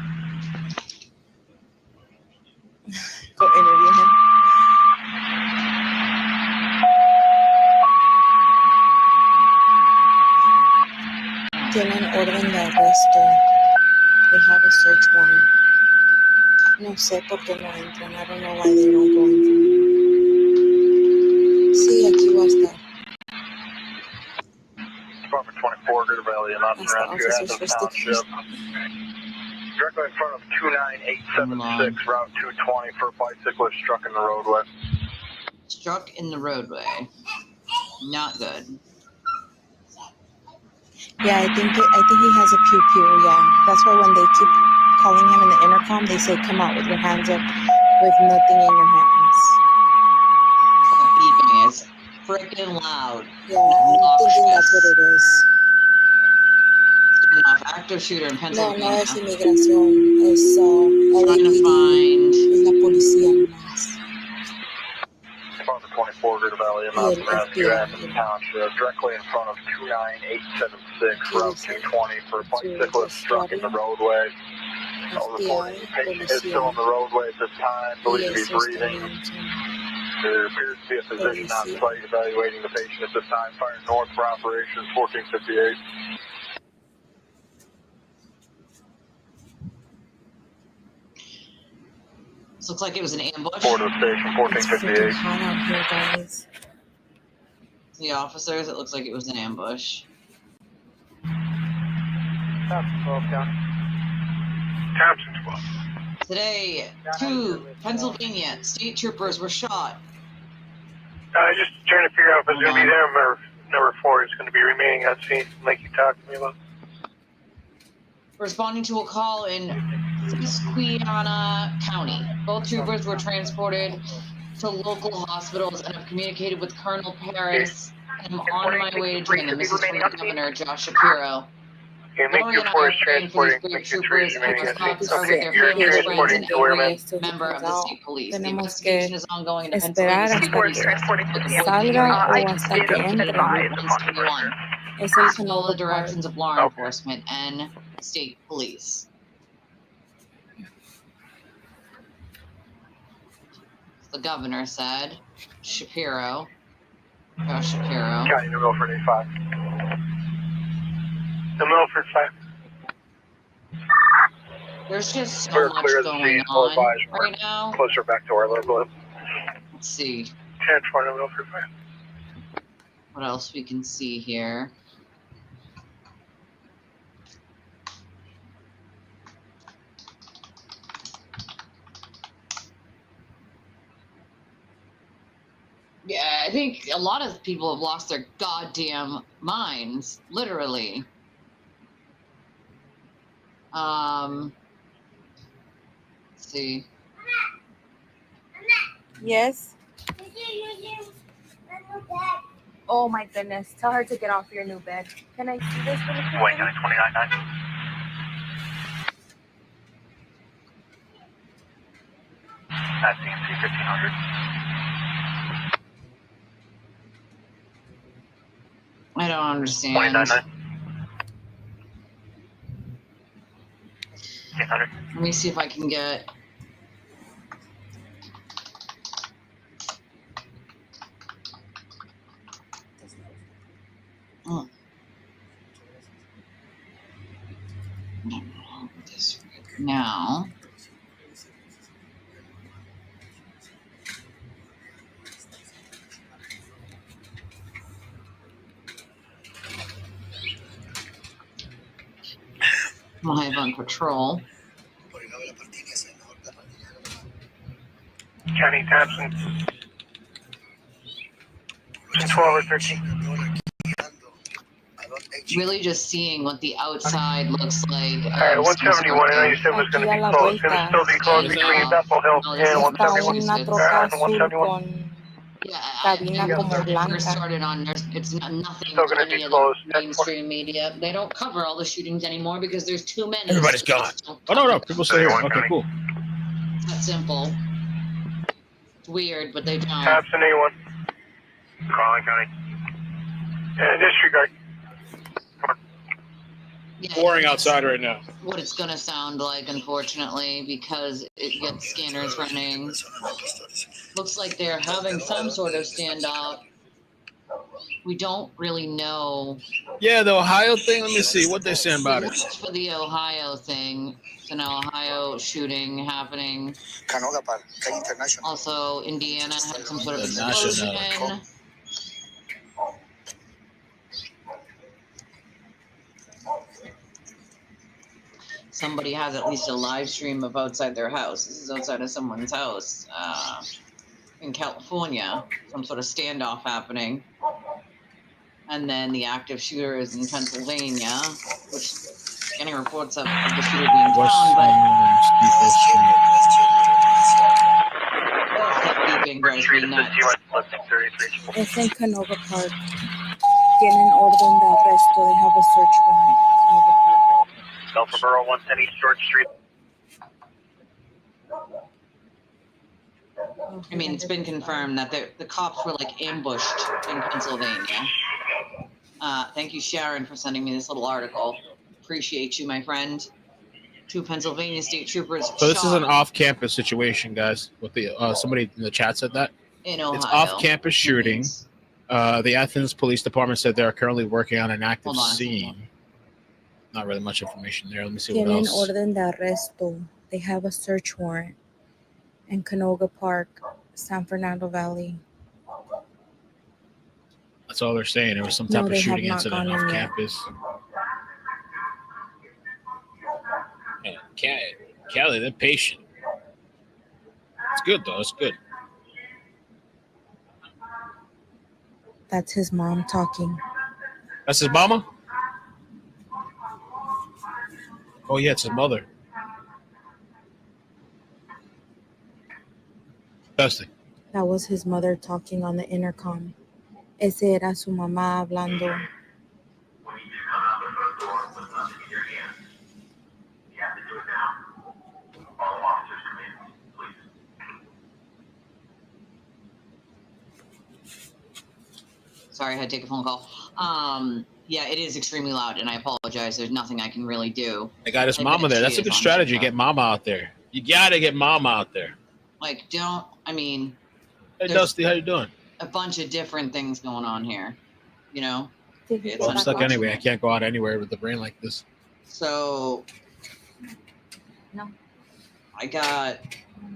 Go interview him. Tienen orden de arresto. They have a search warrant. No sé por qué no entran. I don't know why they don't go in. Sí, aquí va a estar. Department 24, Greater Valley, and on Hasta around here at the officers for township. Directly in front of 29876, Route 220 for a bicyclist struck in the roadway. Struck in the roadway. Not good. Yeah, I think he has a pew pew. Yeah, that's why when they keep calling him in the intercom, they say, "Come out with your hands up, with nothing in your hands." Beeping is freaking loud. Yeah, I'm thinking that's what it is. Off active shooter in No, Pennsylvania. no es inmigración, es Trying to LAPD, find es la policía nomás. Department 24 River Valley, Y Mountain el Rescue FBI, Avenue Township, directly in front of 29876, Route 220 for a bicyclist struck in the roadway. Reporting the patient is still on the roadway at this time, believed to be breathing. There appears to be a physician on site evaluating the patient at this time. Fire north for operations 1458. This looks like it was an ambush. Border station It's freaking 1458. hot out here, guys. The officers, it looks like it was an ambush. Thompson 12. Today, 2 Pennsylvania state troopers were shot. Just trying to figure out if it's going to be them or number 4 is going to be remaining on scene, like you talked to me about. Responding to a call in Susquehanna County. Both troopers were transported to local hospitals and have communicated with Colonel Paris. I'm on my way to join them. This is from the Governor, Josh Shapiro. Lori and I are praying for these great troopers, and our thoughts are with their families, friends, and every member of the state police. The investigation is ongoing, and the Esperar Pennsylvania hasta State que Police salga o hasta que entre. Es el que no follow the lo directions of law enforcement and state police. The governor said, Shapiro, Josh Shapiro. County New Milford 85. New Milford 5. There's just so We're much clear of the going scene. on Advised we're right now. closer back to our local. Let's see 10 for New Milford 5. what else we can see here. Yeah, I think a lot of people have lost their goddamn minds, literally. Let's see. Yes. Oh my goodness. Tell her to get off your new bed. Can I see this really quick? Wait, 299. At DMC 1500. I don't understand. 299. 1500. Let me see if I can get. Oh. This right now. Live on patrol. County Thompson. 12 or 13. Really just seeing what the outside looks like. Alright, 171. I know you said it was going to be close. It's going to still be close between Bethel Hill and 171. Una troca azul 171. con cabina como blanca. Started on it's nothing Still gonna on any be of closed. the mainstream media. They don't cover all the shootings anymore because there's too many. Everybody's gone. Oh, no, people stay here. Okay, cool. It's that simple. It's weird, but they don't. Thompson A1. Crawling County. Disregard. Yeah, Boring outside right now. what it's gonna sound like, unfortunately, because it gets scanners running. Looks like they're having some sort of standoff. We don't really know. Yeah, the Ohio thing. Let me see what they're saying about it. Watch for the Ohio thing. It's an Ohio shooting happening. Also, Indiana had some sort of explosion. Somebody has at least a live stream of outside their house. This is outside of someone's house in California. Some sort of standoff happening. And then the active shooter is in Pennsylvania, which getting reports of the shooter being found, but that beeping drives me nuts. Es en Canova Park. Tienen orden de arresto. They have a search warrant. Canova Park. Belphegor 110 East George Street. I mean, it's been confirmed that the cops were like ambushed in Pennsylvania. Thank you, Sharon, for sending me this little article. Appreciate you, my friend. 2 Pennsylvania state troopers So this is an shot off-campus situation, guys. With the somebody in the chat said that in Ohio. It's off-campus shooting. The Athens Police Department said they are currently working on an active scene. Not really much information there. Let me see what Tienen else. orden de arresto. They have a search warrant in Canoga Park, San Fernando Valley. That's all they're saying. There was some No, type of they have shooting not incident gone off in yet. campus. Kelly, they're patient. It's good though. It's good. That's his mom talking. That's his mama? Oh yeah, it's his mother. Dusty. That was his mother talking on the intercom. Ese era su mamá hablando. Sorry, I had to take a phone call. Yeah, it is extremely loud, and I apologize. There's nothing I can really do. They got his Like, mama there. she That's a is good on strategy. TikTok. Get mama out there. You gotta get mama out there. Like, I mean, Hey there's Dusty, how you doing? a bunch of different things going on here, you know? I'm stuck anyway. I can't go out anywhere with the brain like this. So, No. I got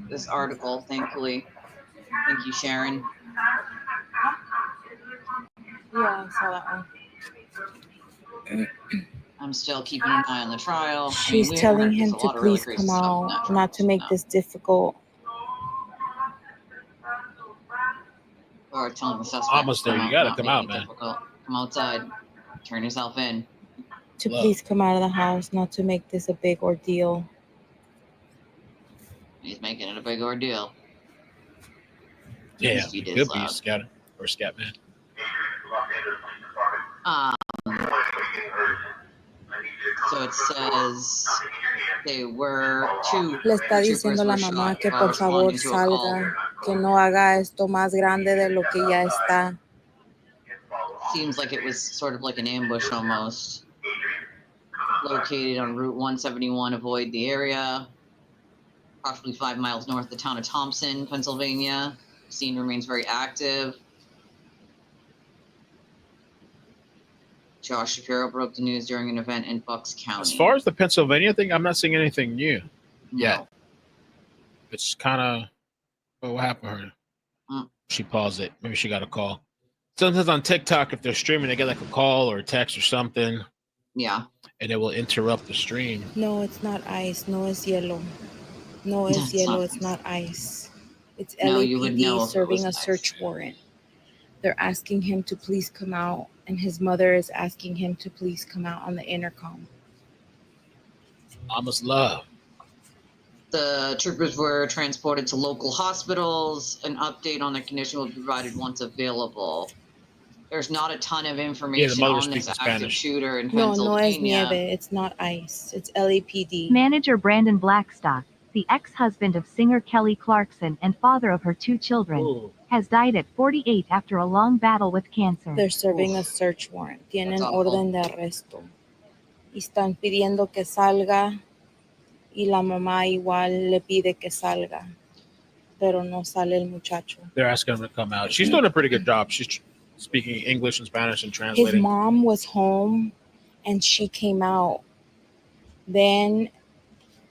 this article, thankfully. Thank you, Sharon. Yeah, I saw that one. I'm still keeping an eye on the trial. She's we haven't telling heard him a to lot of really please crazy come stuff in out, that trial, not to make this difficult. Or telling the suspect. Almost there. You gotta not come make out, it man. difficult. Come outside. Turn yourself in. To Love. please come out of the house, not to make this a big ordeal. He's making it a big ordeal. Yeah, His feet it is could be loud. scat or scat man. So it says they were 2 Le está troopers diciendo la were mamá shot que while por favor responding to a call. salga, que no haga esto más grande de lo que ya está. Seems like it was sort of like an ambush almost. Located on Route 171, avoid the area. Approximately 5 miles north of the town of Thompson, Pennsylvania. Scene remains very active. Josh Shapiro broke the news during an event in Bucks County. As far as the Pennsylvania thing, I'm not seeing anything new yet. It's kind of. Oh, what happened to her? She paused it. Maybe she got a call. Sometimes on TikTok, if they're streaming, they get like a call or a text or something. Yeah. And it will interrupt the stream. No, it's not ice. No, it's yellow. No, it's That's yellow. not It's not ice. It's No, you would know LAPD if it serving was a ice. search warrant. They're asking him to please come out, and his mother is asking him to please come out on the intercom. Mama's love. The troopers were transported to local hospitals. An update on their condition will be provided once available. There's not a ton of information mother on this speaks active Spanish. shooter in No, no es Pennsylvania. nieve. It's not ice. It's LAPD. Manager Brandon Blackstock, the ex-husband of singer Kelly Clarkson and father of her 2 children, has died at 48 after a long battle with cancer. They're serving a search warrant. Tienen orden de arresto. Y están pidiendo que salga. Y la mamá igual le pide que salga. Pero no sale el muchacho. They're asking him to come out. She's doing a pretty good job. She's speaking English and Spanish and His translating. mom was home and she came out. Then,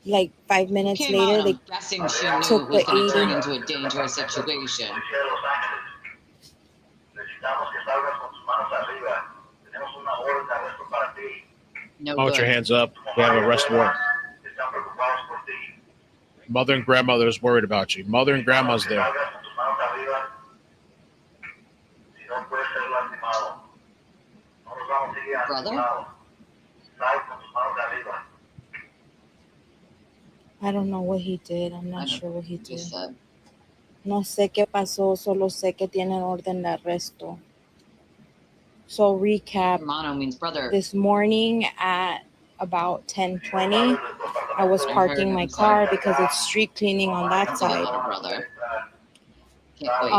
like 5 minutes Came later, out, they I'm guessing she knew it took was the going to turn 80. into a dangerous situation. No Put good. your hands up. We have a arrest warrant. Mother and grandmother is worried about you. Mother and grandma's there. Brother? I don't know what he did. I'm not sure what he did. Just said. No sé qué pasó, solo sé que tienen orden de arresto. So recap. Hermano means brother. This morning at about 10:20, I was parking my car because it's street cleaning on that side. Brother. Can't quite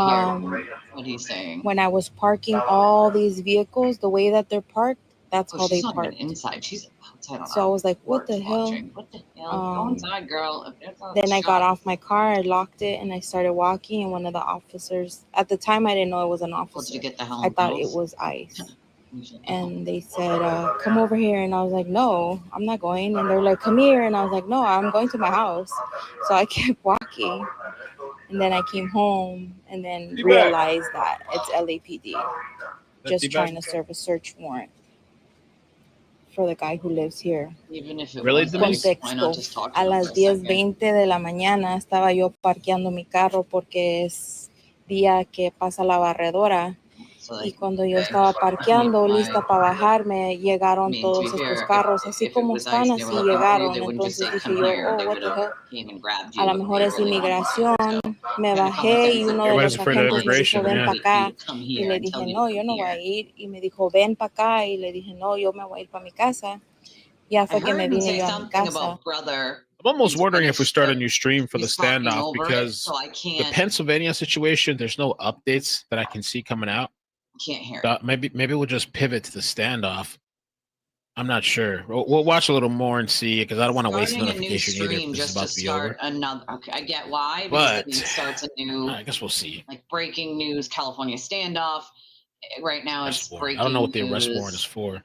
hear what he's saying. When I was parking all these vehicles the way that they're parked, that's how they She's not even parked. inside. She's outside on So I was like, what the hell? What the hell? Go inside, girl. If there's a Then I got shot- off my car, I locked it, and I started walking. And one of the officers, at the time, I didn't know it was an officer. Did you get the hell I in thought house? it was ICE. And they said, come over here. And I was like, no, I'm not going. And they're like, come here. And I was like, no, I'm going to my house. So I kept walking. And then I came home and then realized that it's LAPD just trying to serve a search warrant for the guy who lives here. Even if it Really, was Denise? ICE, why not just talk to A them las for a second? 10:20 de la mañana estaba yo parqueando mi carro porque es día que pasa la barredora. Y cuando yo estaba parqueando, lista para bajarme, llegaron todos estos carros, así como están, así llegaron. Entonces dije yo, oh, what the hell. A lo mejor es inmigración. Me bajé y uno de Everybody's los afraid of agentes me dijo, immigration, ven yeah. para acá. Y le dije, no, yo no voy a ir. Y me dijo, ven para acá. Y le dije, no, yo me voy a ir para mi casa. Ya fue que me vine yo a mi casa. I'm almost wondering if we start a new stream for the standoff over it, because so I the can't- Pennsylvania situation, there's no updates that I can see coming out. Can't hear So maybe we'll just pivot to the standoff. I'm not sure. We'll watch a little more and see because I don't want to waste Starting a new notification either. stream If this is just to about to be over. start another. Okay, I get why, because But it starts a new. I guess we'll see. Like breaking news, California standoff. Right now, it's breaking I don't know what the arrest news, warrant is for.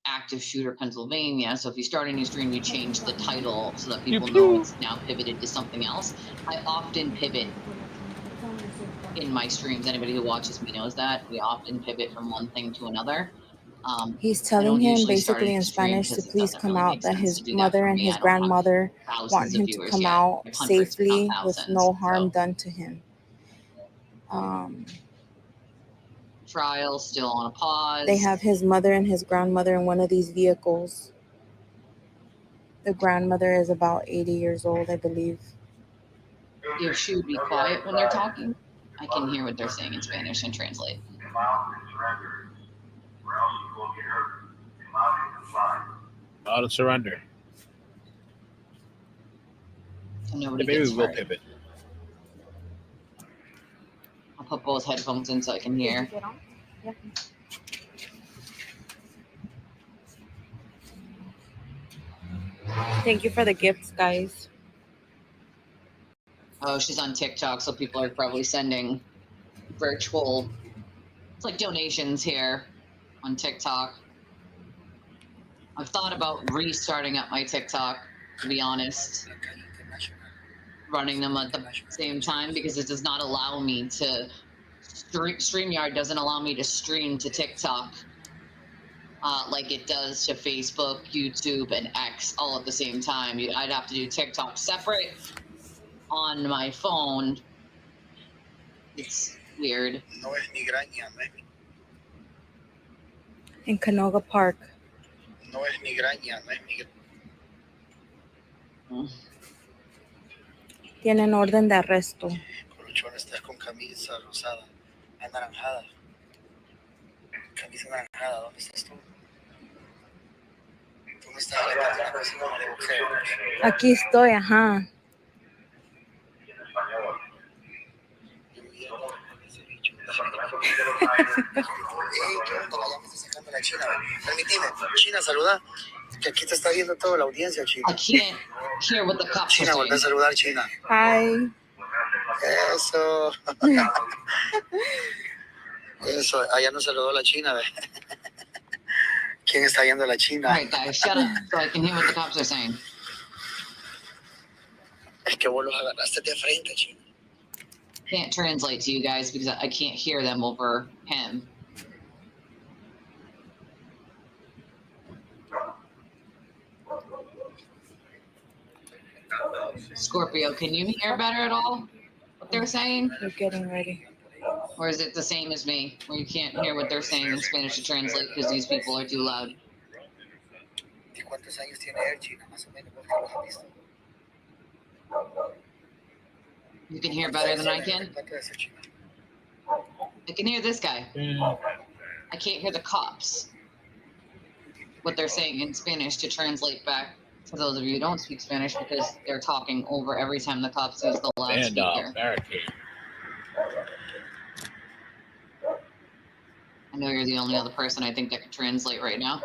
Active shooter, Pennsylvania. So if you start a new stream, you change the title so that people Pew, know pew. it's now pivoted to something else. I often pivot in my streams. Anybody who watches me knows that we often pivot from one thing to another. He's I telling don't him usually start a basically new in stream Spanish to because it please doesn't come really out, make that sense his to do that mother for and me. his I don't have grandmother thousands want of him to viewers come yet. out Hundreds, not safely with thousands. no harm So done to him. trial still on a pause. They have his mother and his grandmother in one of these vehicles. The grandmother is about 80 years old, I believe. If she would be quiet when they're talking, I can hear what they're saying in Spanish and translate. Out of surrender. So nobody Maybe gets we will hurt. pivot. I'll put both headphones in so I can hear. Thank you for the gifts, guys. Oh, she's on TikTok, so people are probably sending virtual. It's like donations here on TikTok. I've thought about restarting up my TikTok, to be honest. Running them at the same time because it does not allow me to. StreamYard doesn't allow me to stream to TikTok like it does to Facebook, YouTube, and X all at the same time. I'd have to do TikTok separate on my phone. It's weird. In Canoga Park. No es migraña, no es migraña. Tienen orden de arresto. Colochón, estás con camisa rosada, anaranjada. Camisa anaranjada, ¿dónde estás tú? Tú no estás alertando una cosa como de boxeo. Aquí estoy, ajá. La China, permitime, China, saluda, que aquí te está viendo toda la audiencia, China. I can't hear what the cops China, are volver a saying. saludar, China. Hi. Eso. Eso, allá no saludó la China. ¿Quién está viendo la China? All right, guys, shut up so I can hear what the cops are saying. Es que vos los agarraste de frente, China. Can't translate to you guys because I can't hear them over him. Scorpio, can you hear better at all? What they're saying? We're getting ready. Or is it the same as me, where you can't hear what they're saying in Spanish to translate because these people are too loud? ¿Y cuántos años tiene él, China? Más o menos, ¿vos que los has visto? You can hear better than I can? I can hear this guy. I can't hear the cops. What they're saying in Spanish to translate back to those of you who don't speak Spanish because they're talking over every time the cops use the loudspeaker. Barricade. I know you're the only other person I think that could translate right now,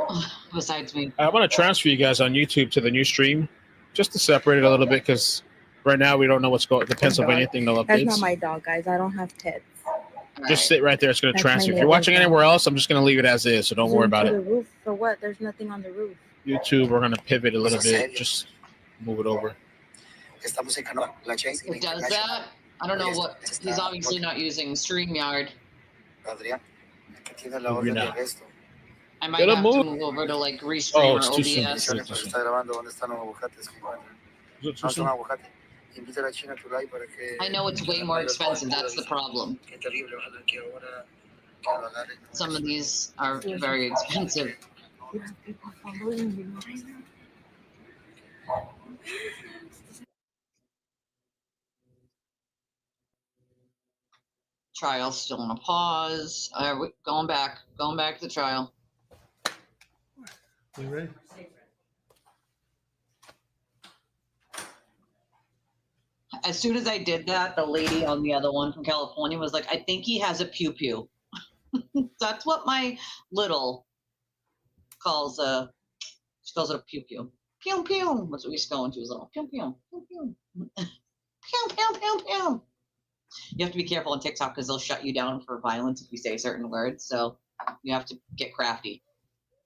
besides me. I want to transfer you guys on YouTube to the new stream, just to separate it a little bit, because right now we don't know what's going. The Pennsylvania thing, no That's not updates. my dog, guys. I don't have pets. Just sit right there. It's going to That's my transfer. If you're neighbor's watching dog. anywhere else, I'm just going to leave it as is, so don't worry Zoom about to the it. roof for what? There's nothing on the roof. YouTube, we're going to pivot a little bit. Just move it over. It does that? I don't know what. He's obviously not using StreamYard. Maybe not. I might have to move over to like Restream Oh, or it's too soon. OBS. I know it's way more expensive. That's the problem. Some of these are very expensive. You have people following you right now. Trial still on a pause. Going back to the trial. You ready? As soon as I did that, the lady on the other one from California was like, I think he has a pew pew. That's what my little calls she calls it a pew pew. Pew pew. That's what we used to go into, his little pew pew. Pew pew. Pew pew pew pew. You have to be careful on TikTok because they'll shut you down for violence if you say certain words. So you have to get crafty.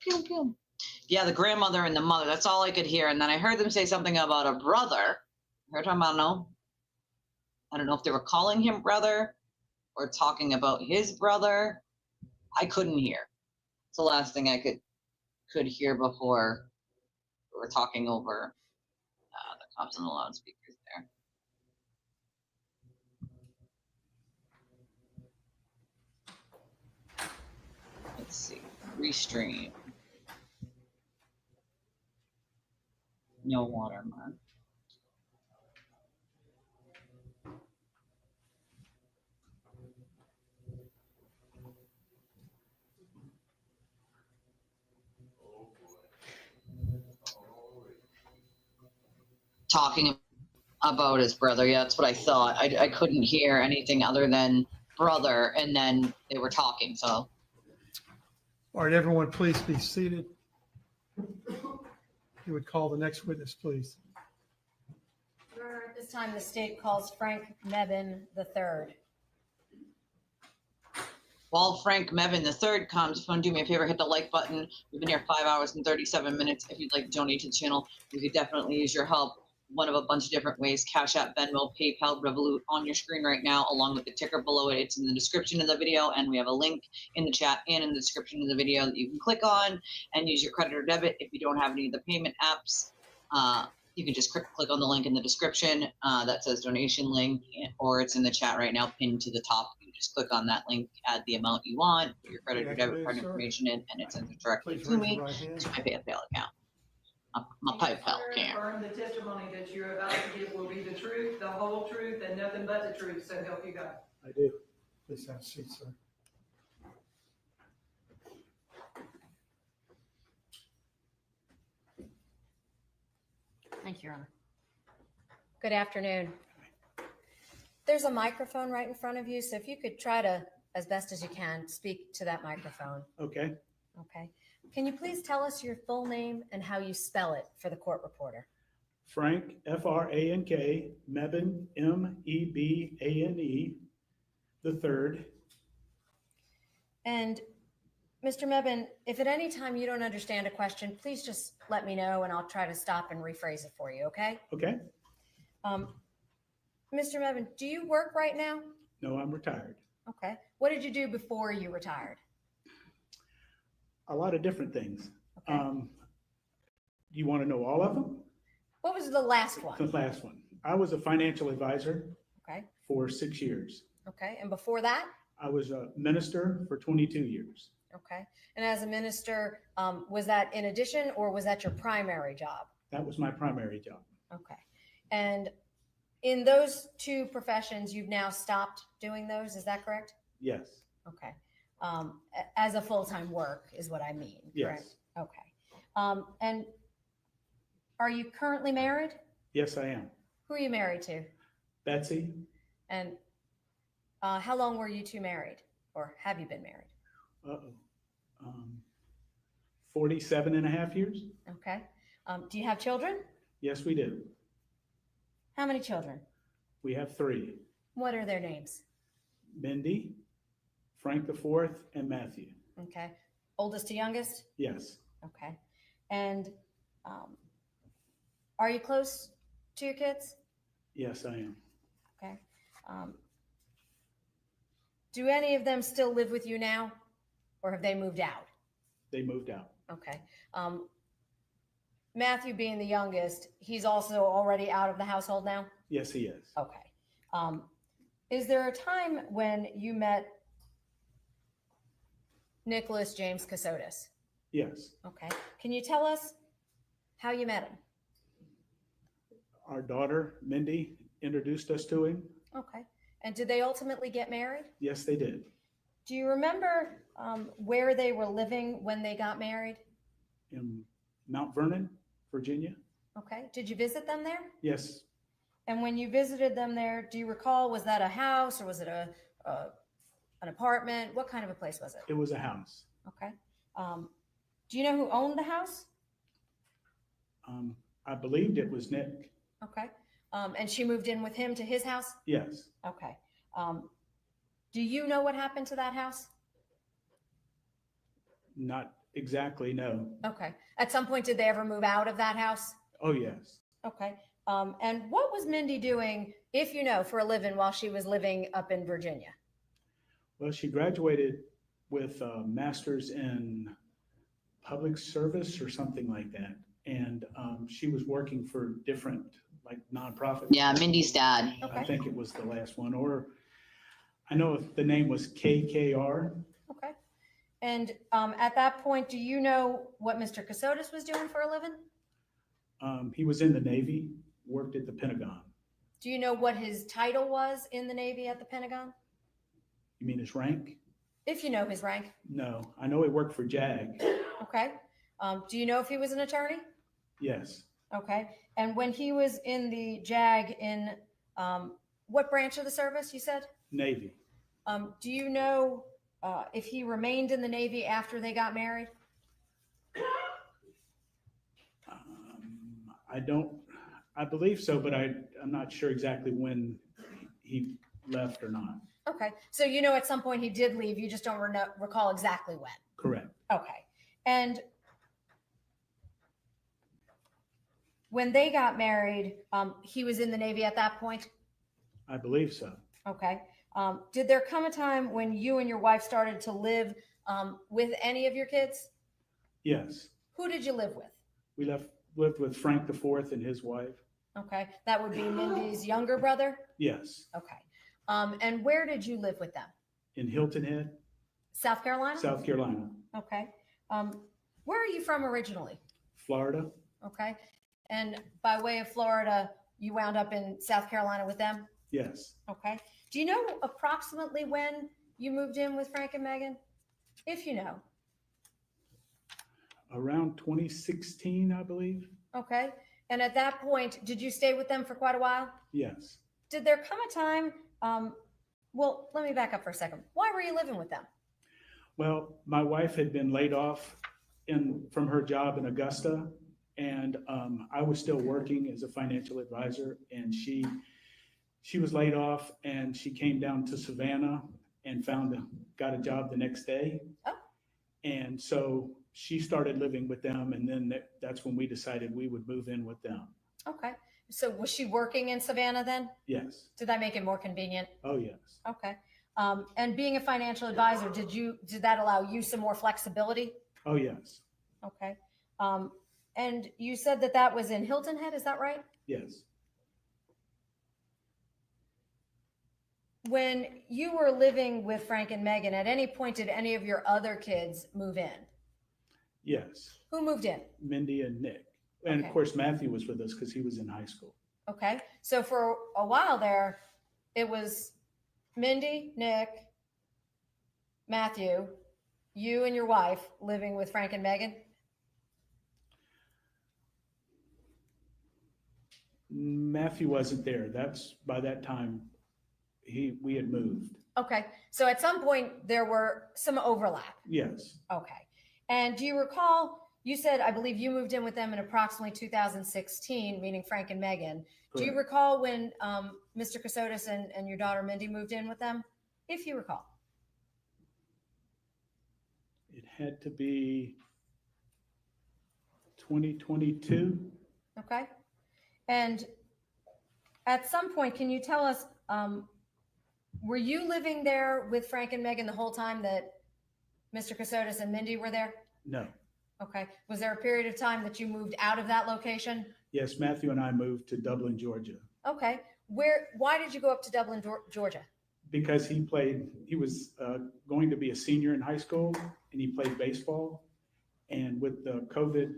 Pew pew. Yeah, the grandmother and the mother. That's all I could hear. And then I heard them say something about a brother. I heard him, I don't know if they were calling him brother or talking about his brother. I couldn't hear. It's the last thing I could hear before we were talking over the cops and the loudspeakers there. Let's see. Restream. No watermark. Talking about his brother. Yeah, that's what I thought. I couldn't hear anything other than brother, and then they were talking. So, All right, everyone, please be seated. You would call the next witness, please. At this time, the state calls Frank Mebane III. while Frank Mebane III comes, if you want to do me a favor, hit the like button. We've been here 5 hours and 37 minutes. If you'd like to donate to the channel, we could definitely use your help. One of a bunch of different ways: Cashapp, Venmo, PayPal, Revolut on your screen right now, along with the ticker below it. It's in the description of the video, and we have a link in the chat and in the description of the video that you can click on and use your credit or debit. If you don't have any of the payment apps, you can just click on the link in the description that says donation link, or it's in the chat right now, pinned to the top. You just click on that link, add the amount you want, put your credit or debit card information in, and it sends it directly to me, to my PayPal account. My PayPal account. Confirm the testimony that you're about to give will be the truth, the whole truth, and nothing but the truth, so help you God. I do. Please have a seat, sir. Thank you, Your Honor. Good afternoon. There's a microphone right in front of you, so if you could try to, as best as you can, speak to that microphone. Okay. Okay. Can you please tell us your full name and how you spell it for the court reporter? Frank, F-R-A-N-K, Mebane, M-E-B-A-N-E, the third. And Mr. Mebane, if at any time you don't understand a question, please just let me know and I'll try to stop and rephrase it for you, okay? Okay. Mr. Mebane, do you work right now? No, I'm retired. Okay. What did you do before you retired? A lot of different things. Do you want to know all of them? What was the last one? The last one. I was a financial advisor Okay. for 6 years. Okay. And before that? I was a minister for 22 years. Okay. And as a minister, was that in addition or was that your primary job? That was my primary job. Okay. And in those two professions, you've now stopped doing those, is that correct? Yes. Okay. As a full-time work is what I mean, correct? Yes. Okay. And are you currently married? Yes, I am. Who are you married to? Betsy, And how long were you two married, or have you been married? Uh-oh. 47 and a half years? Okay. Do you have children? Yes, we do. How many children? We have 3. What are their names? Mindy, Frank the Fourth, and Matthew. Okay. Oldest to youngest? Yes. Okay. And are you close to your kids? Yes, I am. Okay. Do any of them still live with you now, or have they moved out? They moved out. Okay. Matthew being the youngest, he's also already out of the household now? Yes, he is. Okay. Is there a time when you met Nicholas James Kassotis? Yes. Okay. Can you tell us how you met him? Our daughter, Mindy, introduced us to him. Okay. And did they ultimately get married? Yes, they did. Do you remember where they were living when they got married? In Mount Vernon, Virginia. Okay. Did you visit them there? Yes. And when you visited them there, do you recall, was that a house or was it an apartment? What kind of a place was it? It was a house. Okay. Do you know who owned the house? I believed it was Nick. Okay. And she moved in with him to his house? Yes. Okay. Do you know what happened to that house? Not exactly, no. Okay. At some point, did they ever move out of that house? Oh, yes. Okay. And what was Mindy doing, if you know, for a living while she was living up in Virginia? Well, she graduated with a master's in public service or something like that. And she was working for different like nonprofit. Yeah, Mindy's dad. I think it was the last one, or I know the name was KKR. Okay. And at that point, do you know what Mr. Kassotis was doing for a living? He was in the Navy, worked at the Pentagon. Do you know what his title was in the Navy at the Pentagon? You mean his rank? If you know his rank. No, I know he worked for JAG. Okay. Do you know if he was an attorney? Yes. Okay. And when he was in the JAG in what branch of the service you said? Navy. Do you know if he remained in the Navy after they got married? I believe so, but I'm not sure exactly when he left or not. Okay. So you know at some point he did leave, you just don't recall exactly when. Correct. Okay. And when they got married, he was in the Navy at that point? I believe so. Okay. Did there come a time when you and your wife started to live with any of your kids? Yes. Who did you live with? We lived with Frank the Fourth and his wife. Okay. That would be Mindy's younger brother? Yes. Okay. And where did you live with them? In Hilton Head, South Carolina? South Carolina. Okay. Where are you from originally? Florida. Okay. And by way of Florida, you wound up in South Carolina with them? Yes. Okay. Do you know approximately when you moved in with Frank and Megan? If you know. Around 2016, I believe. Okay. And at that point, did you stay with them for quite a while? Yes. Did there come a time, well, let me back up for a second. Why were you living with them? Well, my wife had been laid off from her job in Augusta, and I was still working as a financial advisor, and she was laid off, and she came down to Savannah and got a job the next day. Oh. And so she started living with them, and then that's when we decided we would move in with them. Okay. So was she working in Savannah then? Yes. Did that make it more convenient? Oh, yes. Okay. And being a financial advisor, did that allow you some more flexibility? Oh, yes. Okay. And you said that was in Hilton Head, is that right? Yes. When you were living with Frank and Megan, at any point did any of your other kids move in? Yes. Who moved in? Mindy and Nick. And Okay. of course, Matthew was with us because he was in high school. Okay. So for a while there, it was Mindy, Nick, Matthew, you and your wife living with Frank and Megan? Matthew wasn't there. By that time, we had moved. Okay, so at some point there were some overlap. Yes, Okay. And do you recall, you said, I believe you moved in with them in approximately 2016, meaning Frank and Megan. Do you Correct. recall when Mr. Kassotis and your daughter Mindy moved in with them? If you recall. it had to be 2022. Okay. And at some point, can you tell us, were you living there with Frank and Megan the whole time that Mr. Kassotis and Mindy were there? No. Okay. Was there a period of time that you moved out of that location? Yes, Matthew and I moved to Dublin, Georgia, Okay. Why did you go up to Dublin, Georgia? because he was going to be a senior in high school, and he played baseball. And with the COVID,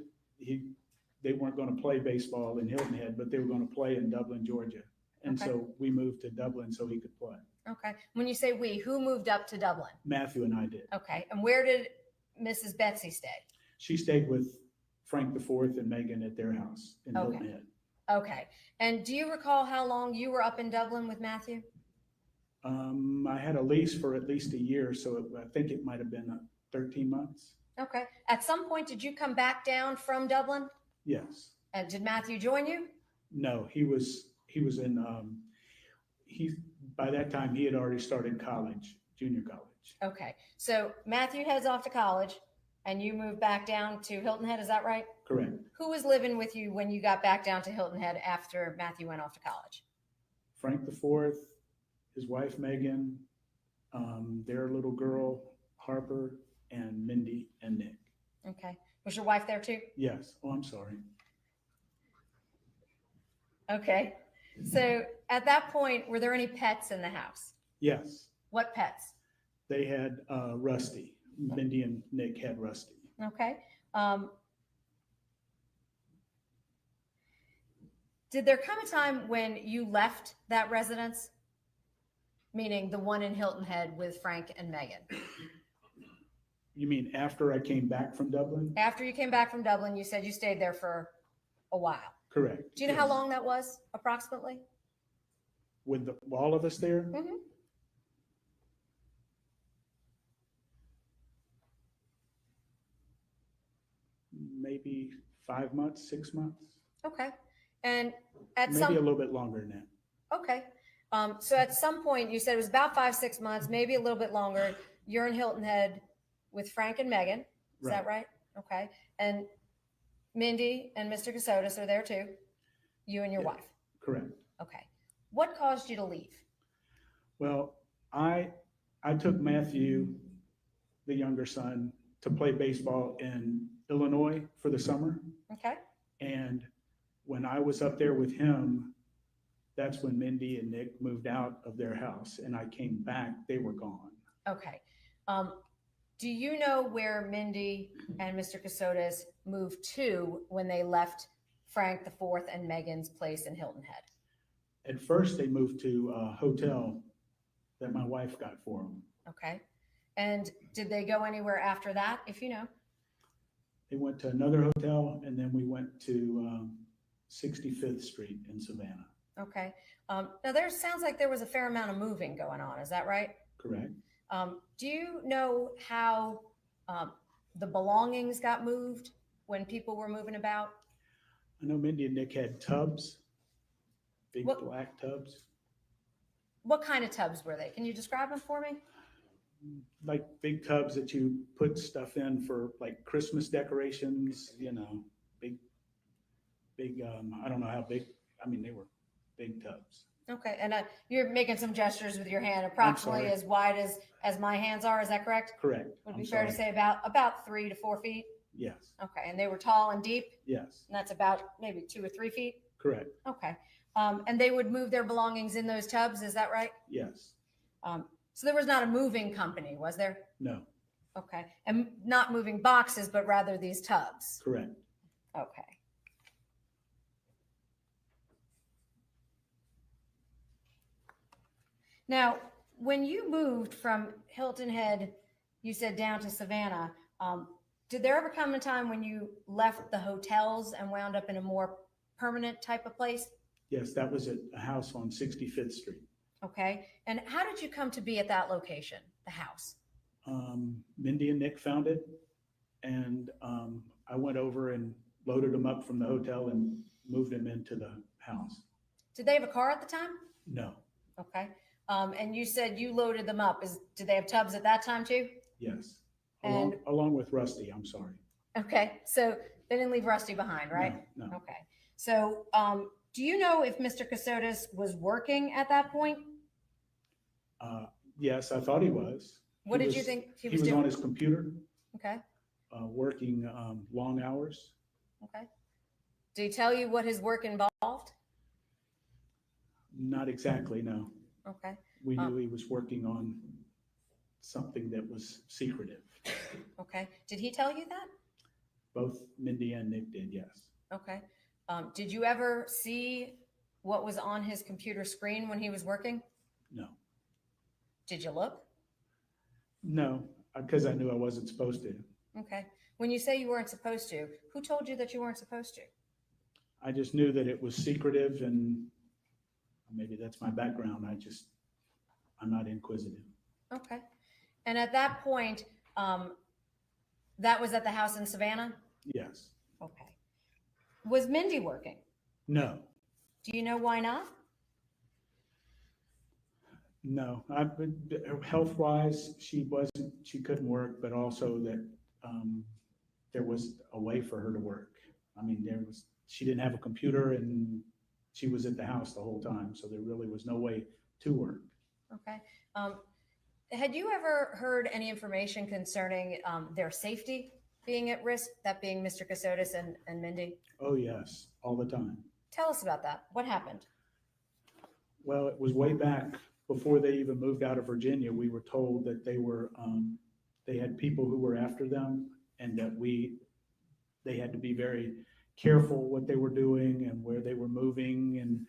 they weren't going to play baseball in Hilton Head, but they were going to play in Dublin, Georgia. And Okay. so we moved to Dublin so he could play. Okay. When you say we, who moved up to Dublin? Matthew and I did. Okay. And where did Mrs. Betsy stay? She stayed with Frank IV and Megan at their house in Okay. Hilton Head. Okay. And do you recall how long you were up in Dublin with Matthew? I had a lease for at least a year, so I think it might have been 13 months. Okay. At some point, did you come back down from Dublin? Yes. And did Matthew join you? No, he was in, by that time, he had already started college, junior college. Okay. So Matthew heads off to college and you moved back down to Hilton Head. Is that right? Correct. Who was living with you when you got back down to Hilton Head after Matthew went off to college? Frank IV, his wife Megan, their little girl Harper, and Mindy and Nick. Okay. Was your wife there too? Yes. Oh, I'm sorry. Okay. So at that point, were there any pets in the house? Yes. What pets? They had Rusty. Mindy and Nick had Rusty. Okay. Did there come a time when you left that residence? Meaning the one in Hilton Head with Frank and Megan? You mean after I came back from Dublin? After you came back from Dublin, you said you stayed there for a while. Correct. Do you know how long that was approximately? With all of us there? Mm-hmm. Maybe 5 months, 6 months. Okay. And at Maybe some a little bit longer than that. Okay. So at some point you said it was about 5-6 months, maybe a little bit longer. You're in Hilton Head with Frank and Megan. Is that right? Okay. And Mindy and Mr. Kassotis are there too. You and your wife. Correct. Okay. What caused you to leave? Well, I took Matthew, the younger son, to play baseball in Illinois for the summer. Okay. And when I was up there with him, that's when Mindy and Nick moved out of their house, and I came back, they were gone. Okay. Do you know where Mindy and Mr. Kassotis moved to when they left Frank IV and Megan's place in Hilton Head? At first, they moved to a hotel that my wife got for them. Okay. And did they go anywhere after that, if you know? They went to another hotel, and then we went to 65th Street in Savannah. Okay. Now there sounds like there was a fair amount of moving going on. Is that right? Correct. Do you know how the belongings got moved when people were moving about? I know Mindy and Nick had tubs, big black tubs, What kind of tubs were they? Can you describe them for me? like big tubs that you put stuff in for like Christmas decorations, you know, big, I don't know how big, I mean, they were big tubs. Okay. And you're making some gestures with your hand, approximately sorry. as wide as my hands are. Is that correct? Correct. Would it be I'm fair to sorry. say about 3 to 4 feet? Yes, Okay. And they were tall and deep? yes, And that's about maybe 2 or 3 feet? correct, Okay. And they would move their belongings in those tubs. Is that right? yes, So there was not a moving company, was there? no, Okay. And not moving boxes, but rather these tubs. correct. Okay. Now, when you moved from Hilton Head, you said down to Savannah, did there ever come a time when you left the hotels and wound up in a more permanent type of place? Yes, that was at a house on 65th Street. Okay. And how did you come to be at that location, the house? Mindy and Nick found it, and I went over and loaded them up from the hotel and moved them into the house. Did they have a car at the time? No, Okay. And you said you loaded them up. Did they have tubs at that time too? yes, And along with Rusty. I'm sorry. okay, so they didn't leave Rusty behind, right? No, no. Okay. So, do you know if Mr. Kassotis was working at that point? Yes, I thought he was. What did you think he was on doing? his computer, Okay. working long hours. Okay. Did he tell you what his work involved? Not exactly, no. Okay. We knew he was working on something that was secretive. Okay. Did he tell you that? Both Mindy and Nick did, yes. Okay. Did you ever see what was on his computer screen when he was working? No. Did you look? No, because I knew I wasn't supposed to. Okay. When you say you weren't supposed to, who told you that you weren't supposed to? I just knew that it was secretive, and maybe that's my background. I'm not inquisitive. Okay. And at that point, that was at the house in Savannah? Yes. Okay. Was Mindy working? No, Do you know why not? no. Health-wise, she couldn't work, but also that there was a way for her to work. I mean, she didn't have a computer, and she was at the house the whole time, so there really was no way to work. Okay. Had you ever heard any information concerning their safety being at risk, that being Mr. Kassotis and Mindy? Oh, yes, all the time. Tell us about that. What happened? Well, it was way back before they even moved out of Virginia. We were told that they had people who were after them, and that they had to be very careful what they were doing and where they were moving, and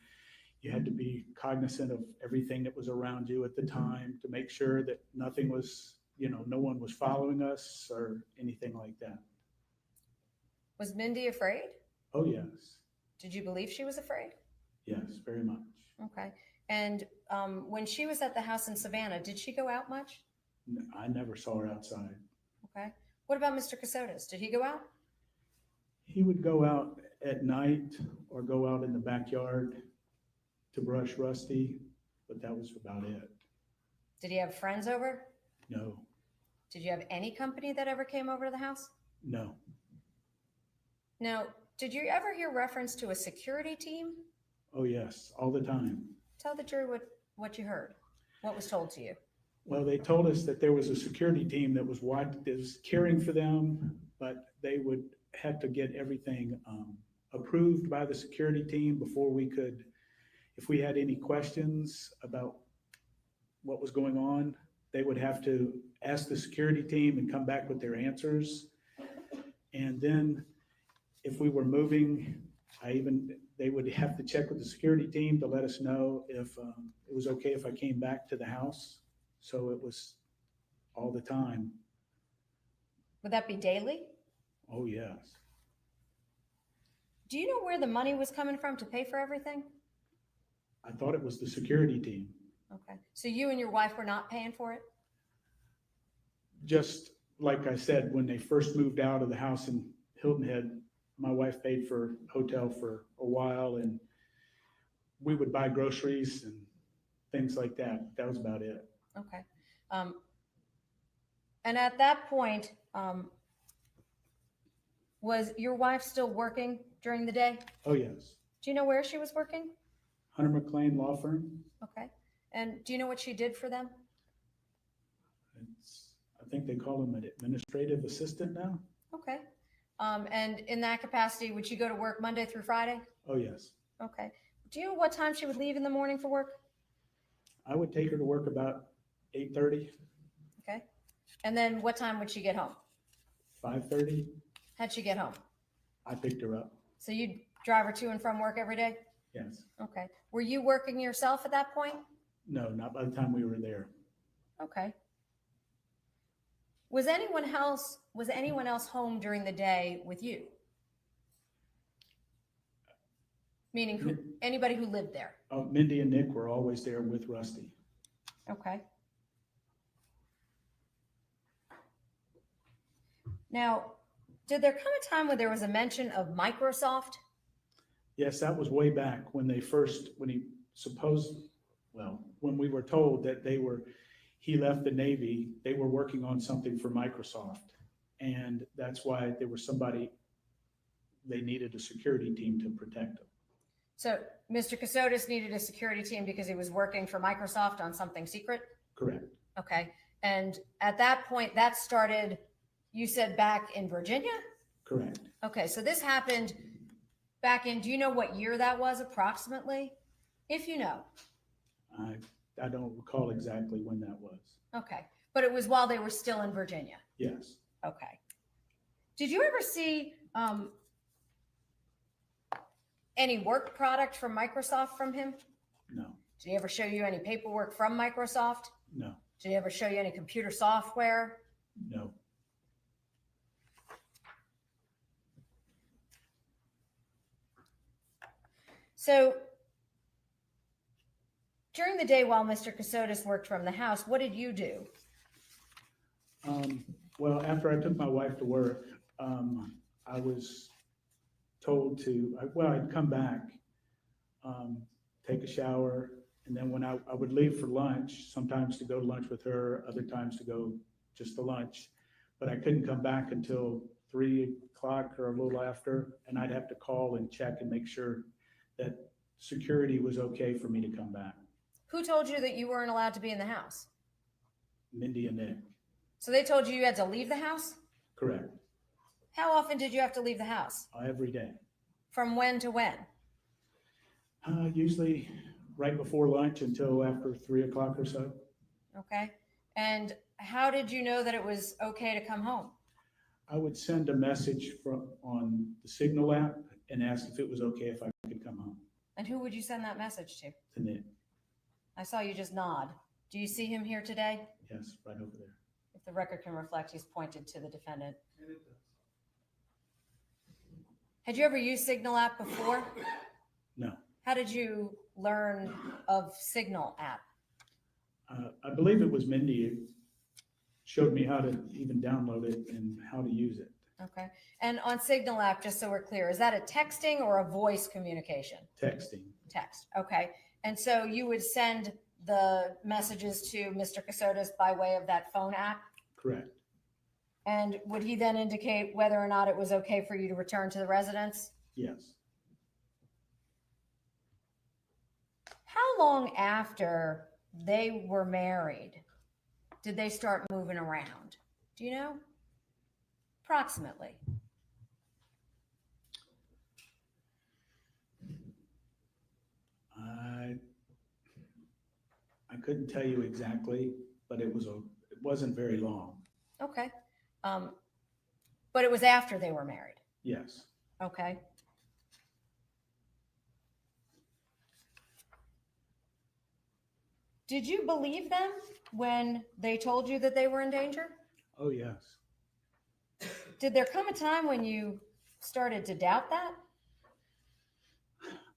you had to be cognizant of everything that was around you at the time to make sure that nothing was, no one was following us or anything like that. Was Mindy afraid? Oh, yes. Did you believe she was afraid? Yes, very much. Okay. And when she was at the house in Savannah, did she go out much? I never saw her outside. Okay. What about Mr. Kassotis? Did he go out? He would go out at night or go out in the backyard to brush Rusty, but that was about it. Did he have friends over? No, Did you have any company that ever came over to the house? no. Now, did you ever hear reference to a security team? Oh, yes, all the time. Tell the jury what you heard. What was told to you? Well, they told us that there was a security team that was caring for them, but they would have to get everything approved by the security team before we could, if we had any questions about what was going on, they would have to ask the security team and come back with their answers. And then if we were moving, they would have to check with the security team to let us know if it was okay if I came back to the house. So it was all the time. Would that be daily? Oh, yes. Do you know where the money was coming from to pay for everything? I thought it was the security team. Okay. So you and your wife were not paying for it? Just like I said, when they first moved out of the house in Hilton Head, my wife paid for hotel for a while, and we would buy groceries and things like that. That was about it. Okay. And at that point, was your wife still working during the day? Oh, yes. Do you know where she was working? Hunter McLean Law Firm. Okay. And do you know what she did for them? I think they call him an administrative assistant now. Okay. And in that capacity, would she go to work Monday through Friday? Oh, yes. Okay. Do you know what time she would leave in the morning for work? I would take her to work about 8:30, Okay. And then what time would she get home? 5:30. How'd she get home? I picked her up. So you'd drive her to and from work every day? Yes. Okay. Were you working yourself at that point? No, not by the time we were there. Okay. Was anyone else home during the day with you? Meaning who, anybody who lived there? Mindy and Nick were always there with Rusty. Okay. Now, did there come a time when there was a mention of Microsoft? Yes, that was way back when when we were told that he left the Navy, they were working on something for Microsoft. And that's why they needed a security team to protect him. So Mr. Kassotis needed a security team because he was working for Microsoft on something secret? Correct. Okay. And at that point, that started, you said back in Virginia? Correct. Okay. So this happened back in, do you know what year that was approximately? If you know. I don't recall exactly when that was. Okay. But it was while they were still in Virginia? Yes. Okay. Did you ever see any work product from Microsoft from him? No. Did he ever show you any paperwork from Microsoft? No. Did he ever show you any computer software? No. So during the day while Mr. Kassotis worked from the house, what did you do? Well, after I took my wife to work, I was told I'd come back, take a shower, and then when I would leave for lunch, sometimes to go to lunch with her, other times to go just to lunch, but I couldn't come back until 3 o'clock or a little after, and I'd have to call and check and make sure that security was okay for me to come back. Who told you that you weren't allowed to be in the house? Mindy and Nick. So they told you you had to leave the house? Correct. How often did you have to leave the house? Every day. From when to when? Usually right before lunch until after 3 o'clock or so. Okay. And how did you know that it was okay to come home? I would send a message on the Signal app and ask if it was okay if I could come home. And who would you send that message to? To Nick. I saw you just nod. Do you see him here today? Yes, right over there. If the record can reflect, he's pointed to the defendant. Had you ever used Signal app before? No. How did you learn of Signal app? I believe it was Mindy who showed me how to even download it and how to use it. Okay. And on Signal app, just so we're clear, is that a texting or a voice communication? Texting. Text. Okay. And so you would send the messages to Mr. Kassotis by way of that phone app? Correct. And would he then indicate whether or not it was okay for you to return to the residence? Yes. How long after they were married did they start moving around? Do you know? Approximately. I couldn't tell you exactly, but it wasn't very long. Okay. But it was after they were married. Yes. Okay. Did you believe them when they told you that they were in danger? Oh, yes. Did there come a time when you started to doubt that?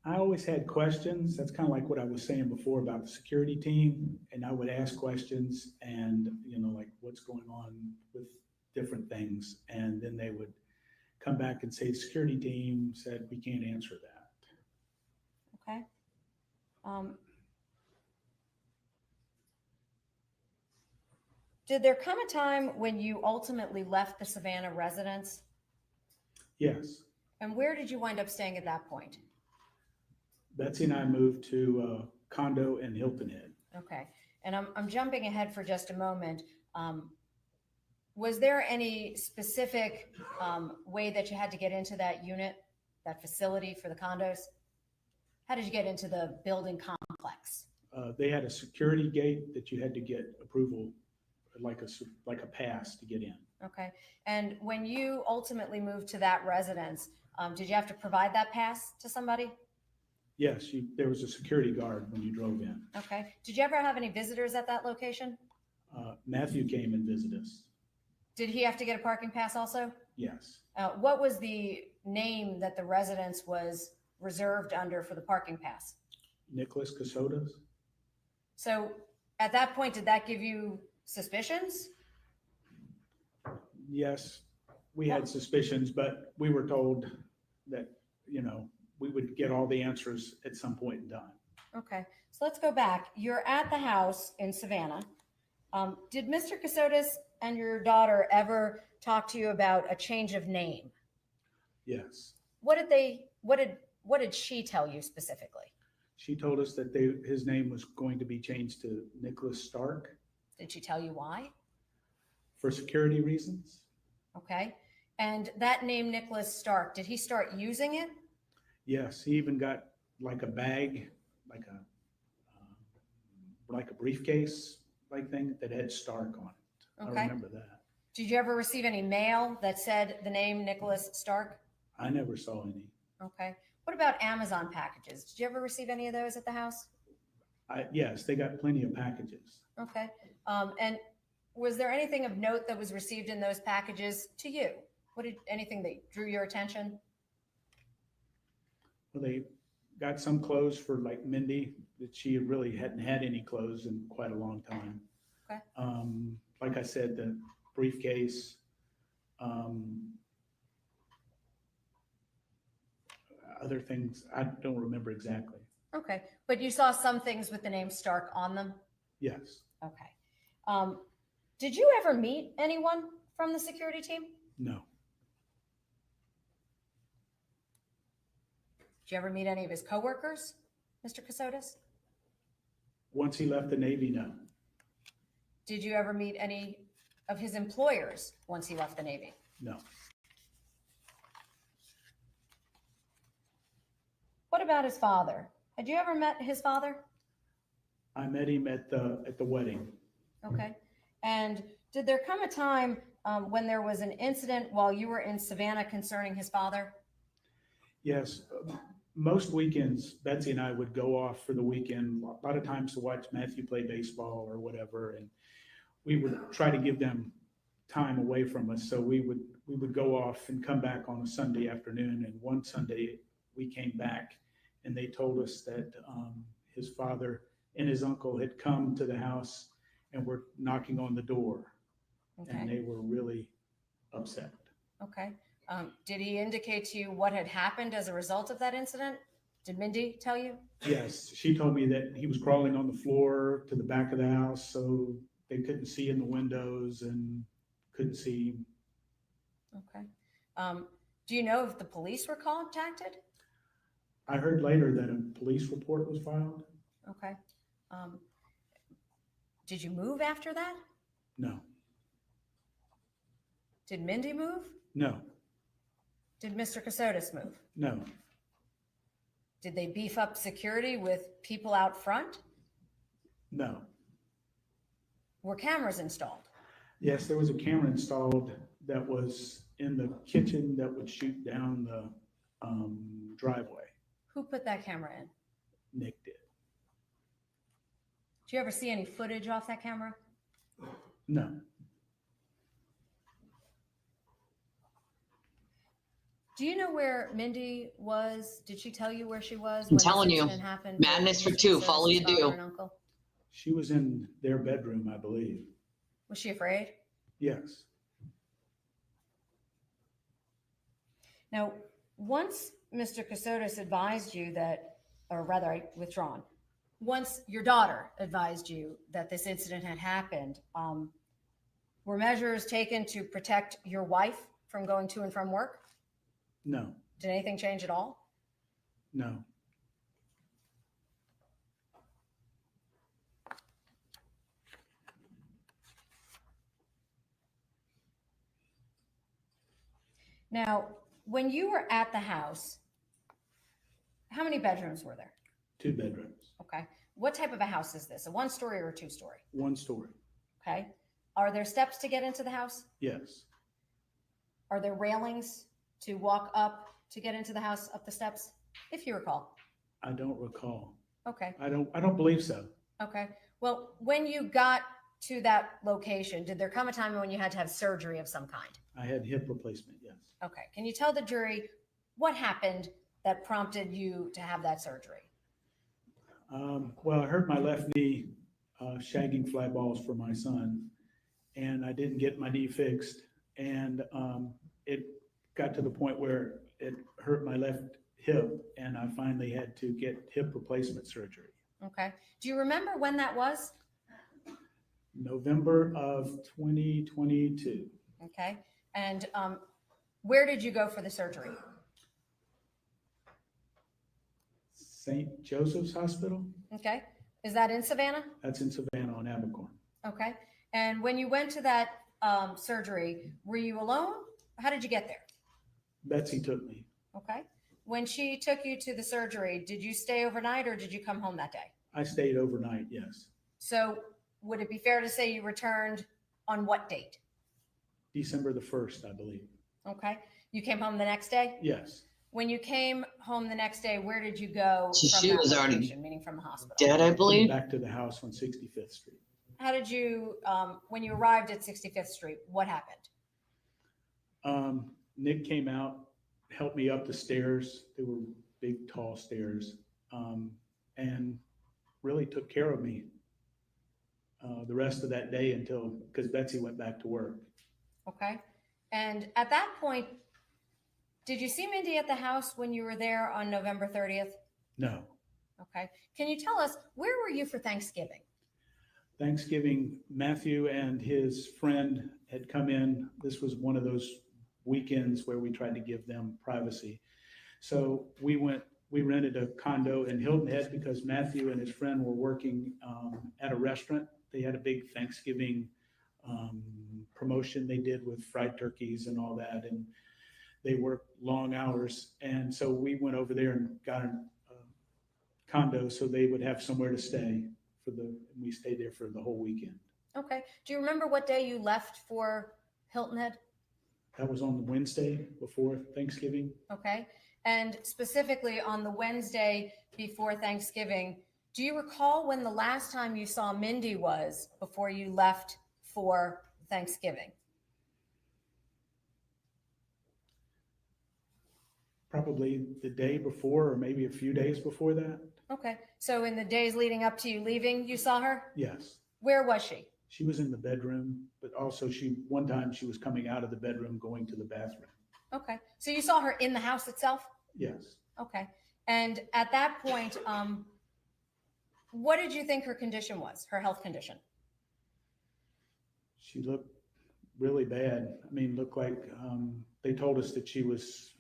I always had questions. That's kind of like what I was saying before about the security team. And I would ask questions and, like what's going on with different things. And then they would come back and say, the security team said, we can't answer that. Okay. Did there come a time when you ultimately left the Savannah residence? Yes. And where did you wind up staying at that point? Betsy and I moved to a condo in Hilton Head. Okay. And I'm jumping ahead for just a moment. Was there any specific way that you had to get into that unit, that facility for the condos? How did you get into the building complex? They had a security gate that you had to get approval, like a pass to get in. Okay. And when you ultimately moved to that residence, did you have to provide that pass to somebody? Yes, there was a security guard when you drove in. Okay. Did you ever have any visitors at that location? Matthew came and visited us. Did he have to get a parking pass also? Yes. What was the name that the residence was reserved under for the parking pass? Nicholas Kassotis? So at that point, did that give you suspicions? Yes, we had suspicions, but we were told that, we would get all the answers at some point in time. Okay, so let's go back. You're at the house in Savannah. Did Mr. Kassotis and your daughter ever talk to you about a change of name? Yes. What did she tell you specifically? She told us that his name was going to be changed to Nicholas Stark Did she tell you why? for security reasons. Okay, and that name Nicholas Stark, did he start using it? Yes, he even got like a bag, like a briefcase like thing that had Stark on it. Okay. I remember that. Did you ever receive any mail that said the name Nicholas Stark? I never saw any. Okay. What about Amazon packages? Did you ever receive any of those at the house? Yes, they got plenty of packages. Okay. And was there anything of note that was received in those packages to you? Anything that drew your attention? Well, they got some clothes for like Mindy that she really hadn't had any clothes in quite a long time. Okay. Like I said, the briefcase, other things, I don't remember exactly. Okay. But you saw some things with the name Stark on them? Yes. Okay. Did you ever meet anyone from the security team? No. Did you ever meet any of his coworkers, Mr. Kassotis? Once he left the Navy, no. Did you ever meet any of his employers once he left the Navy? No. What about his father? Had you ever met his father? I met him at the wedding. Okay. And did there come a time when there was an incident while you were in Savannah concerning his father? Yes. Most weekends, Betsy and I would go off for the weekend, a lot of times to watch Matthew play baseball or whatever. And we would try to give them time away from us. So we would go off and come back on a Sunday afternoon. And one Sunday we came back and they told us that his father and his uncle had come to the house and were knocking on the door. Okay. And they were really upset. Okay. Did he indicate to you what had happened as a result of that incident? Did Mindy tell you? Yes, she told me that he was crawling on the floor to the back of the house, so they couldn't see in the windows and couldn't see. Okay. Do you know if the police were contacted? I heard later that a police report was filed. Okay. Did you move after that? No. Did Mindy move? No. Did Mr. Kassotis move? No. Did they beef up security with people out front? No. Were cameras installed? Yes, there was a camera installed that was in the kitchen that would shoot down the driveway. Who put that camera in? Nick did. Did you ever see any footage off that camera? No. Do you know where Mindy was? Did she tell you where she was? I'm when telling this you, incident happened? madness for two. Follow you do. She was in their bedroom, I believe. Was she afraid? Yes. Now, once Mr. Kassotis advised you that, or rather, withdrawn. Once your daughter advised you that this incident had happened, were measures taken to protect your wife from going to and from work? No. Did anything change at all? No. Now, when you were at the house, how many bedrooms were there? 2 bedrooms. Okay. What type of a house is this? A 1-story or a 2-story? 1 story. Okay. Are there steps to get into the house? Yes. Are there railings to walk up to get into the house, up the steps, if you recall? I don't recall. Okay. I don't believe so. Okay. Well, when you got to that location, did there come a time when you had to have surgery of some kind? I had hip replacement, yes. Okay. Can you tell the jury what happened that prompted you to have that surgery? Well, I hurt my left knee shagging fly balls for my son, and I didn't get my knee fixed. And it got to the point where it hurt my left hip, and I finally had to get hip replacement surgery. Okay. Do you remember when that was? November of 2022. Okay. And where did you go for the surgery? St. Joseph's Hospital. Okay. Is that in Savannah? That's in Savannah on Abercorn. Okay. And when you went to that surgery, were you alone? How did you get there? Betsy took me. Okay. When she took you to the surgery, did you stay overnight or did you come home that day? I stayed overnight, yes. So would it be fair to say you returned on what date? December the 1st, I believe. Okay. You came home the next day? Yes. When you came home the next day, where did you go? So from she that was already location, meaning from the hospital? dead, I believe. Back to the house on 65th Street. How did you, when you arrived at 65th Street, what happened? Nick came out, helped me up the stairs. They were big, tall stairs, and really took care of me the rest of that day because Betsy went back to work. Okay. And at that point, did you see Mindy at the house when you were there on November 30th? No. Okay. Can you tell us, where were you for Thanksgiving? Thanksgiving, Matthew and his friend had come in. This was one of those weekends where we tried to give them privacy. So we rented a condo in Hilton Head because Matthew and his friend were working at a restaurant. They had a big Thanksgiving promotion they did with fried turkeys and all that. And they worked long hours. And so we went over there and got a condo so they would have somewhere to stay we stayed there for the whole weekend. Okay. Do you remember what day you left for Hilton Head? That was on the Wednesday before Thanksgiving. Okay. And specifically on the Wednesday before Thanksgiving, do you recall when the last time you saw Mindy was before you left for Thanksgiving? Probably the day before or maybe a few days before that. Okay. So in the days leading up to you leaving, you saw her? Yes. Where was she? She was in the bedroom, but also one time she was coming out of the bedroom, going to the bathroom. Okay. So you saw her in the house itself? Yes. Okay. And at that point, what did you think her condition was, her health condition? She looked really bad. I mean, looked like they told us that she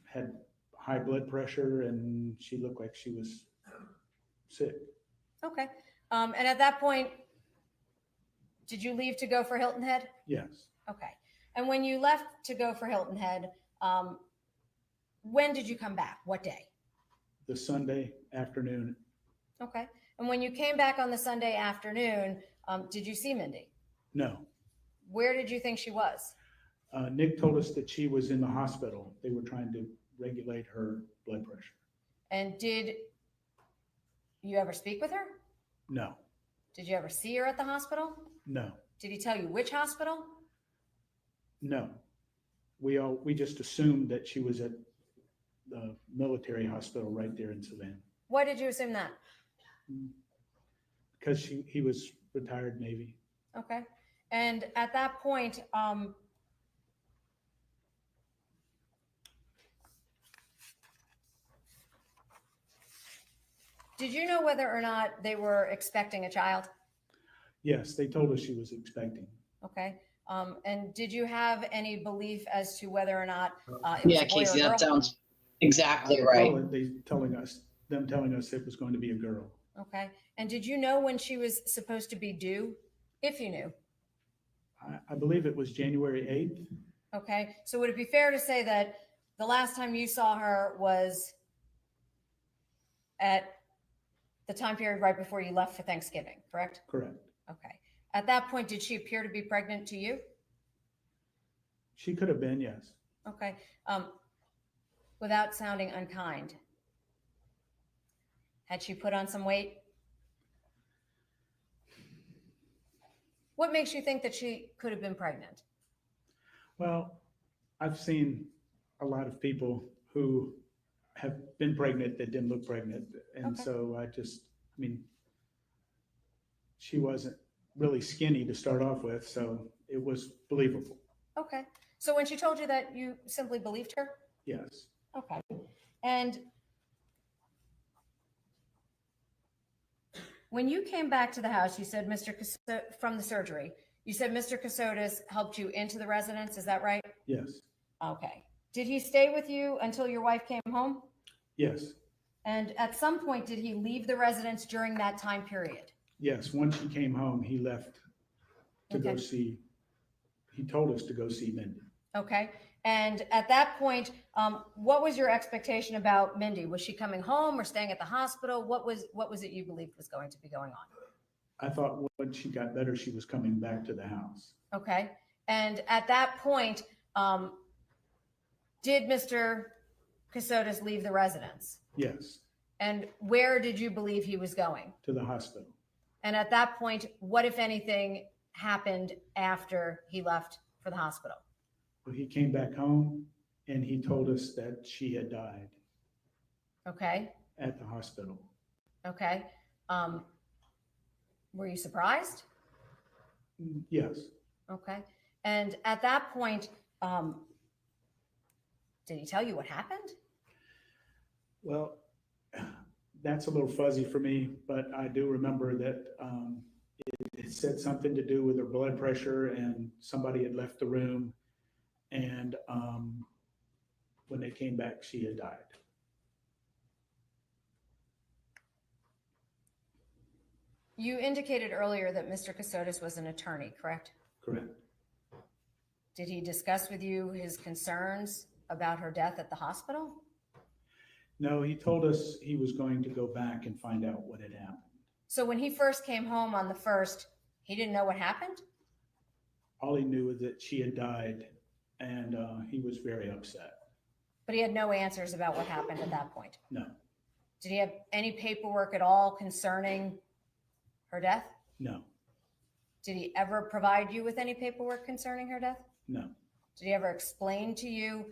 had high blood pressure and she looked like she was sick. Okay. And at that point, did you leave to go for Hilton Head? Yes. Okay. And when you left to go for Hilton Head, when did you come back? What day? The Sunday afternoon. Okay. And when you came back on the Sunday afternoon, did you see Mindy? No. Where did you think she was? Nick told us that she was in the hospital. They were trying to regulate her blood pressure. And did you ever speak with her? No. Did you ever see her at the hospital? No. Did he tell you which hospital? No. We just assumed that she was at the military hospital right there in Savannah. Why did you assume that? Because he was retired Navy. Okay. And at that point, did you know whether or not they were expecting a child? Yes, they told us she was expecting. Okay. And did you have any belief as to whether or not it was Yeah, a boy Casey, or a that girl? sounds exactly right. Them telling us it was going to be a girl. Okay. And did you know when she was supposed to be due? If you knew. I believe it was January 8th. Okay. So would it be fair to say that the last time you saw her was at the time period right before you left for Thanksgiving, correct? Correct. Okay. At that point, did she appear to be pregnant to you? She could have been, yes. Okay. Without sounding unkind, had she put on some weight? What makes you think that she could have been pregnant? Well, I've seen a lot of people who have been pregnant that didn't look pregnant. And Okay. so she wasn't really skinny to start off with, so it was believable. Okay. So when she told you that, you simply believed her? Yes. Okay. And when you came back to the house, you said from the surgery, you said Mr. Kassotis helped you into the residence. Is that right? Yes. Okay. Did he stay with you until your wife came home? Yes. And at some point, did he leave the residence during that time period? Yes. Once she came home, he left to go see, he told us to go see Mindy. Okay. And at that point, what was your expectation about Mindy? Was she coming home or staying at the hospital? What was it you believed was going to be going on? I thought when she got better, she was coming back to the house. Okay. And at that point, did Mr. Kassotis leave the residence? Yes. And where did you believe he was going? To the hospital. And at that point, what, if anything, happened after he left for the hospital? Well, he came back home and he told us that she had died Okay. at the hospital. Okay. Were you surprised? Yes. Okay. And at that point, did he tell you what happened? Well, that's a little fuzzy for me, but I do remember that it said something to do with her blood pressure and somebody had left the room. And when they came back, she had died. You indicated earlier that Mr. Kassotis was an attorney, correct? Correct. Did he discuss with you his concerns about her death at the hospital? No, he told us he was going to go back and find out what had happened. So when he first came home on the 1st, he didn't know what happened? All he knew was that she had died, and he was very upset. But he had no answers about what happened at that point? No. Did he have any paperwork at all concerning her death? No. Did he ever provide you with any paperwork concerning her death? No. Did he ever explain to you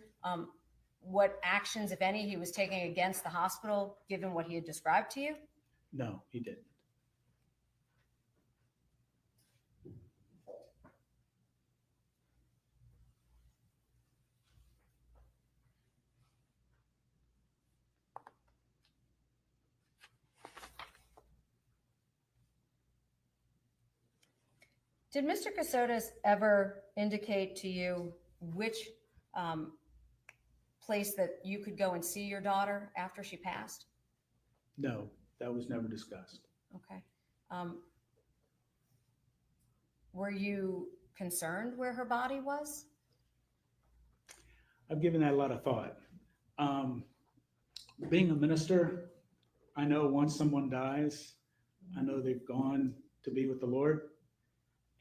what actions, if any, he was taking against the hospital, given what he had described to you? No, he didn't. Did Mr. Kassotis ever indicate to you which place that you could go and see your daughter after she passed? No, that was never discussed. Okay. Were you concerned where her body was? I've given that a lot of thought. Being a minister, I know once someone dies, I know they've gone to be with the Lord.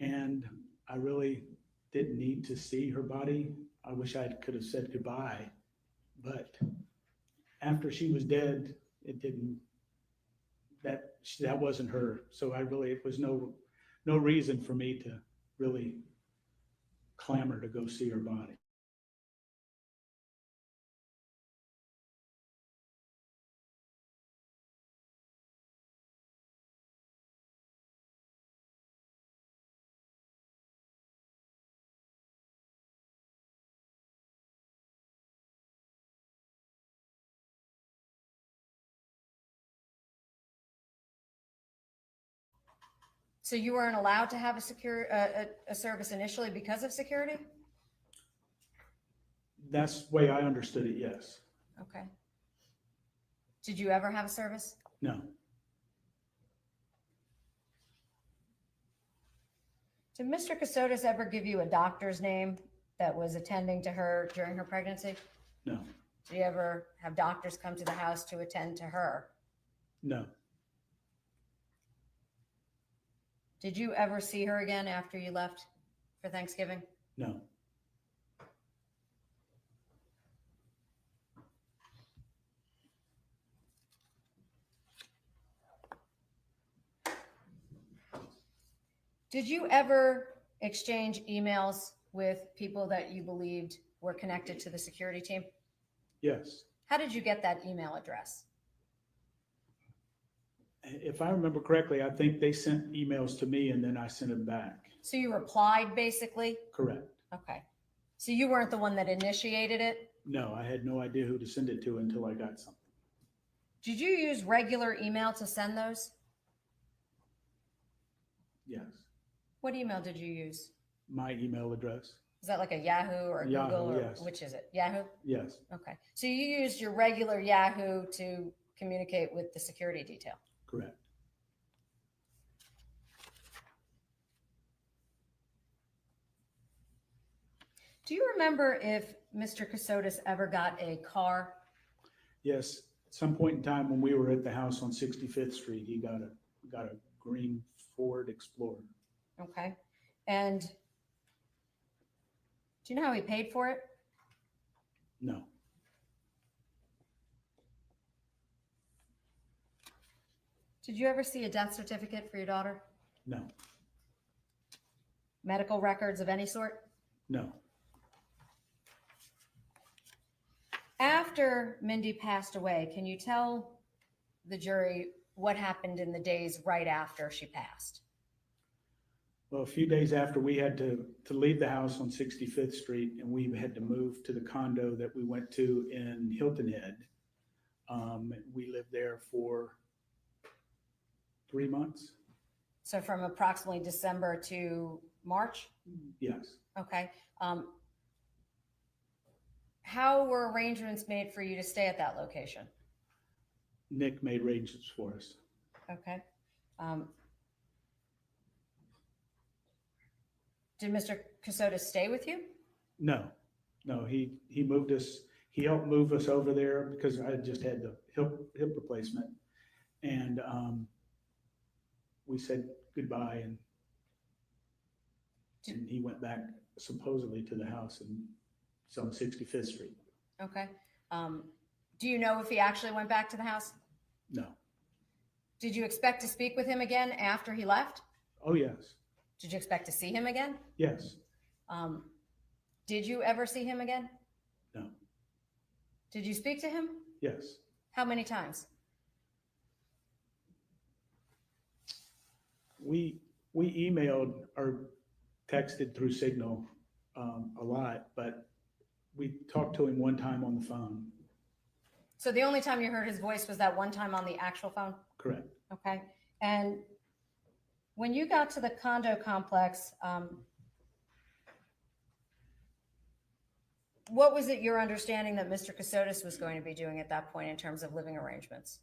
And I really didn't need to see her body. I wish I could have said goodbye. But after she was dead, it didn't, that wasn't her. So it was no reason for me to really clamor to go see her body. So you weren't allowed to have a service initially because of security? That's the way I understood it, yes. Okay. Did you ever have a service? No. Did Mr. Kassotis ever give you a doctor's name that was attending to her during her pregnancy? No. Did you ever have doctors come to the house to attend to her? No. Did you ever see her again after you left for Thanksgiving? No. Did you ever exchange emails with people that you believed were connected to the security team? Yes. How did you get that email address? If I remember correctly, I think they sent emails to me and then I sent them back. So you replied basically? Correct. Okay. So you weren't the one that initiated it? No, I had no idea who to send it to until I got something. Did you use regular email to send those? Yes. What email did you use? My email address. Is that like a Yahoo or a Yahoo, Google or yes. which is it? Yahoo? Yes. Okay. So you used your regular Yahoo to communicate with the security detail? Correct. Do you remember if Mr. Kassotis ever got a car? Yes. At some point in time when we were at the house on 65th Street, he got a green Ford Explorer. Okay. And do you know how he paid for it? No. Did you ever see a death certificate for your daughter? No. Medical records of any sort? No. After Mindy passed away, can you tell the jury what happened in the days right after she passed? Well, a few days after, we had to leave the house on 65th Street, and we had to move to the condo that we went to in Hilton Head. We lived there for 3 months. So from approximately December to March? Yes. Okay. How were arrangements made for you to stay at that location? Nick made arrangements for us. Okay. Did Mr. Kassotis stay with you? No, he moved us. He helped move us over there because I just had the hip replacement, and we said goodbye, and he went back supposedly to the house in some 65th Street. Okay. Do you know if he actually went back to the house? No. Did you expect to speak with him again after he left? Oh yes. Did you expect to see him again? Yes. Did you ever see him again? No. Did you speak to him? Yes. How many times? We emailed or texted through Signal a lot, but we talked to him one time on the phone. So the only time you heard his voice was that one time on the actual phone? Correct. Okay. And when you got to the condo complex, what was it your understanding that Mr. Kassotis was going to be doing at that point in terms of living arrangements?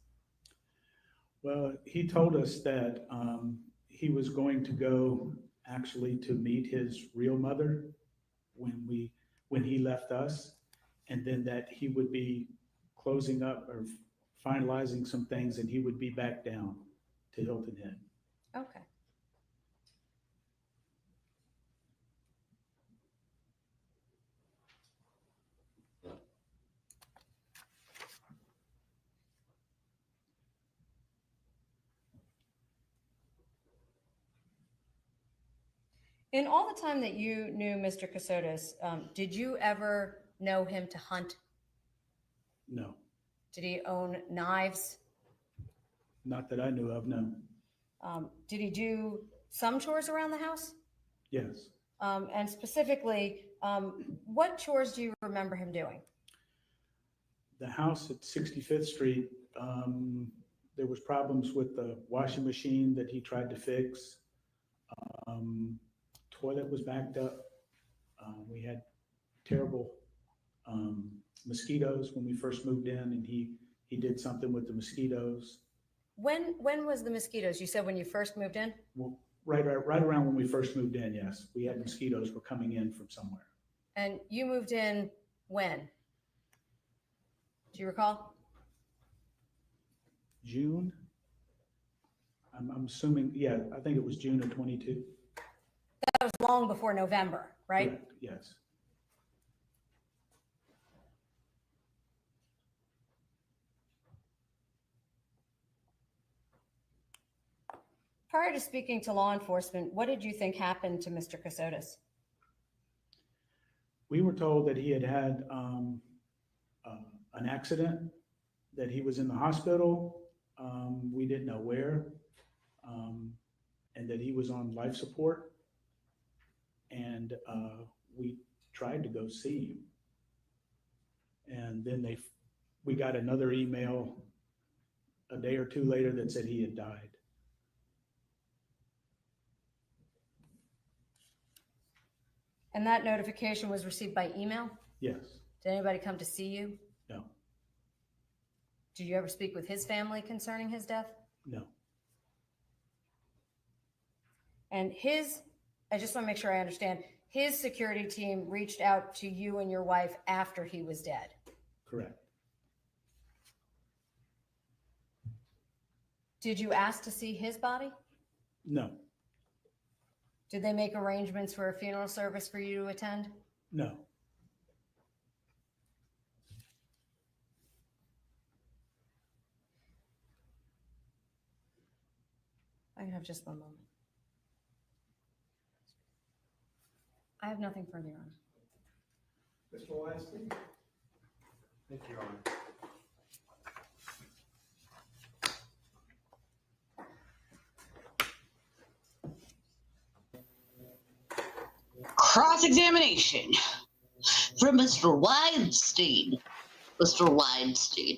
Well, he told us that he was going to go actually to meet his real mother when he left us, and then that he would be closing up or finalizing some things, and he would be back down to Hilton Head. Okay. In all the time that you knew Mr. Kassotis, did you ever know him to hunt? No, Did he own knives? not that I knew of, no. Did he do some chores around the house? Yes. And specifically, what chores do you remember him doing? The house at 65th Street, there was problems with the washing machine that he tried to fix. Toilet was backed up. We had terrible mosquitoes when we first moved in, and he did something with the mosquitoes. When was the mosquitoes? You said when you first moved in? Well, right around when we first moved in, yes. We had mosquitoes were coming in from somewhere. And you moved in when? Do you recall? June? I'm assuming, yeah, I think it was June of 22. That was long before November, right? Correct, yes. Prior to speaking to law enforcement, what did you think happened to Mr. Kassotis? We were told that he had an accident, that he was in the hospital. We didn't know where, and that he was on life support. And we tried to go see him. And then we got another email a day or two later that said he had died. And that notification was received by email? Yes. Did anybody come to see you? No. Did you ever speak with his family concerning his death? No. And I just want to make sure I understand, his security team reached out to you and your wife after he was dead? Correct. Did you ask to see his body? No. Did they make arrangements for a funeral service for you to attend? No. I can have just one moment. I have nothing further on. Mr. Weinstein? Thank you, Your Honor. Cross-examination from Mr. Weinstein. Mr. Weinstein.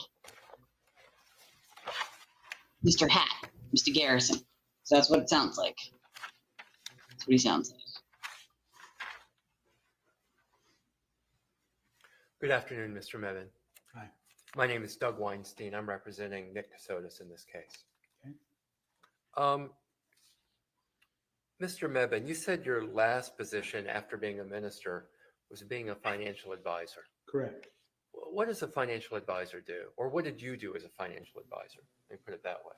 Mr. Hat. Mr. Garrison. So that's what it sounds like. That's what he sounds like. Good afternoon, Mr. Mevin. Hi. My name is Doug Weinstein. I'm representing Nick Kassotis in this case. Okay. Mr. Mevin, you said your last position after being a minister was being a financial advisor. Correct. What does a financial advisor do? Or what did you do as a financial advisor? Let me put it that way.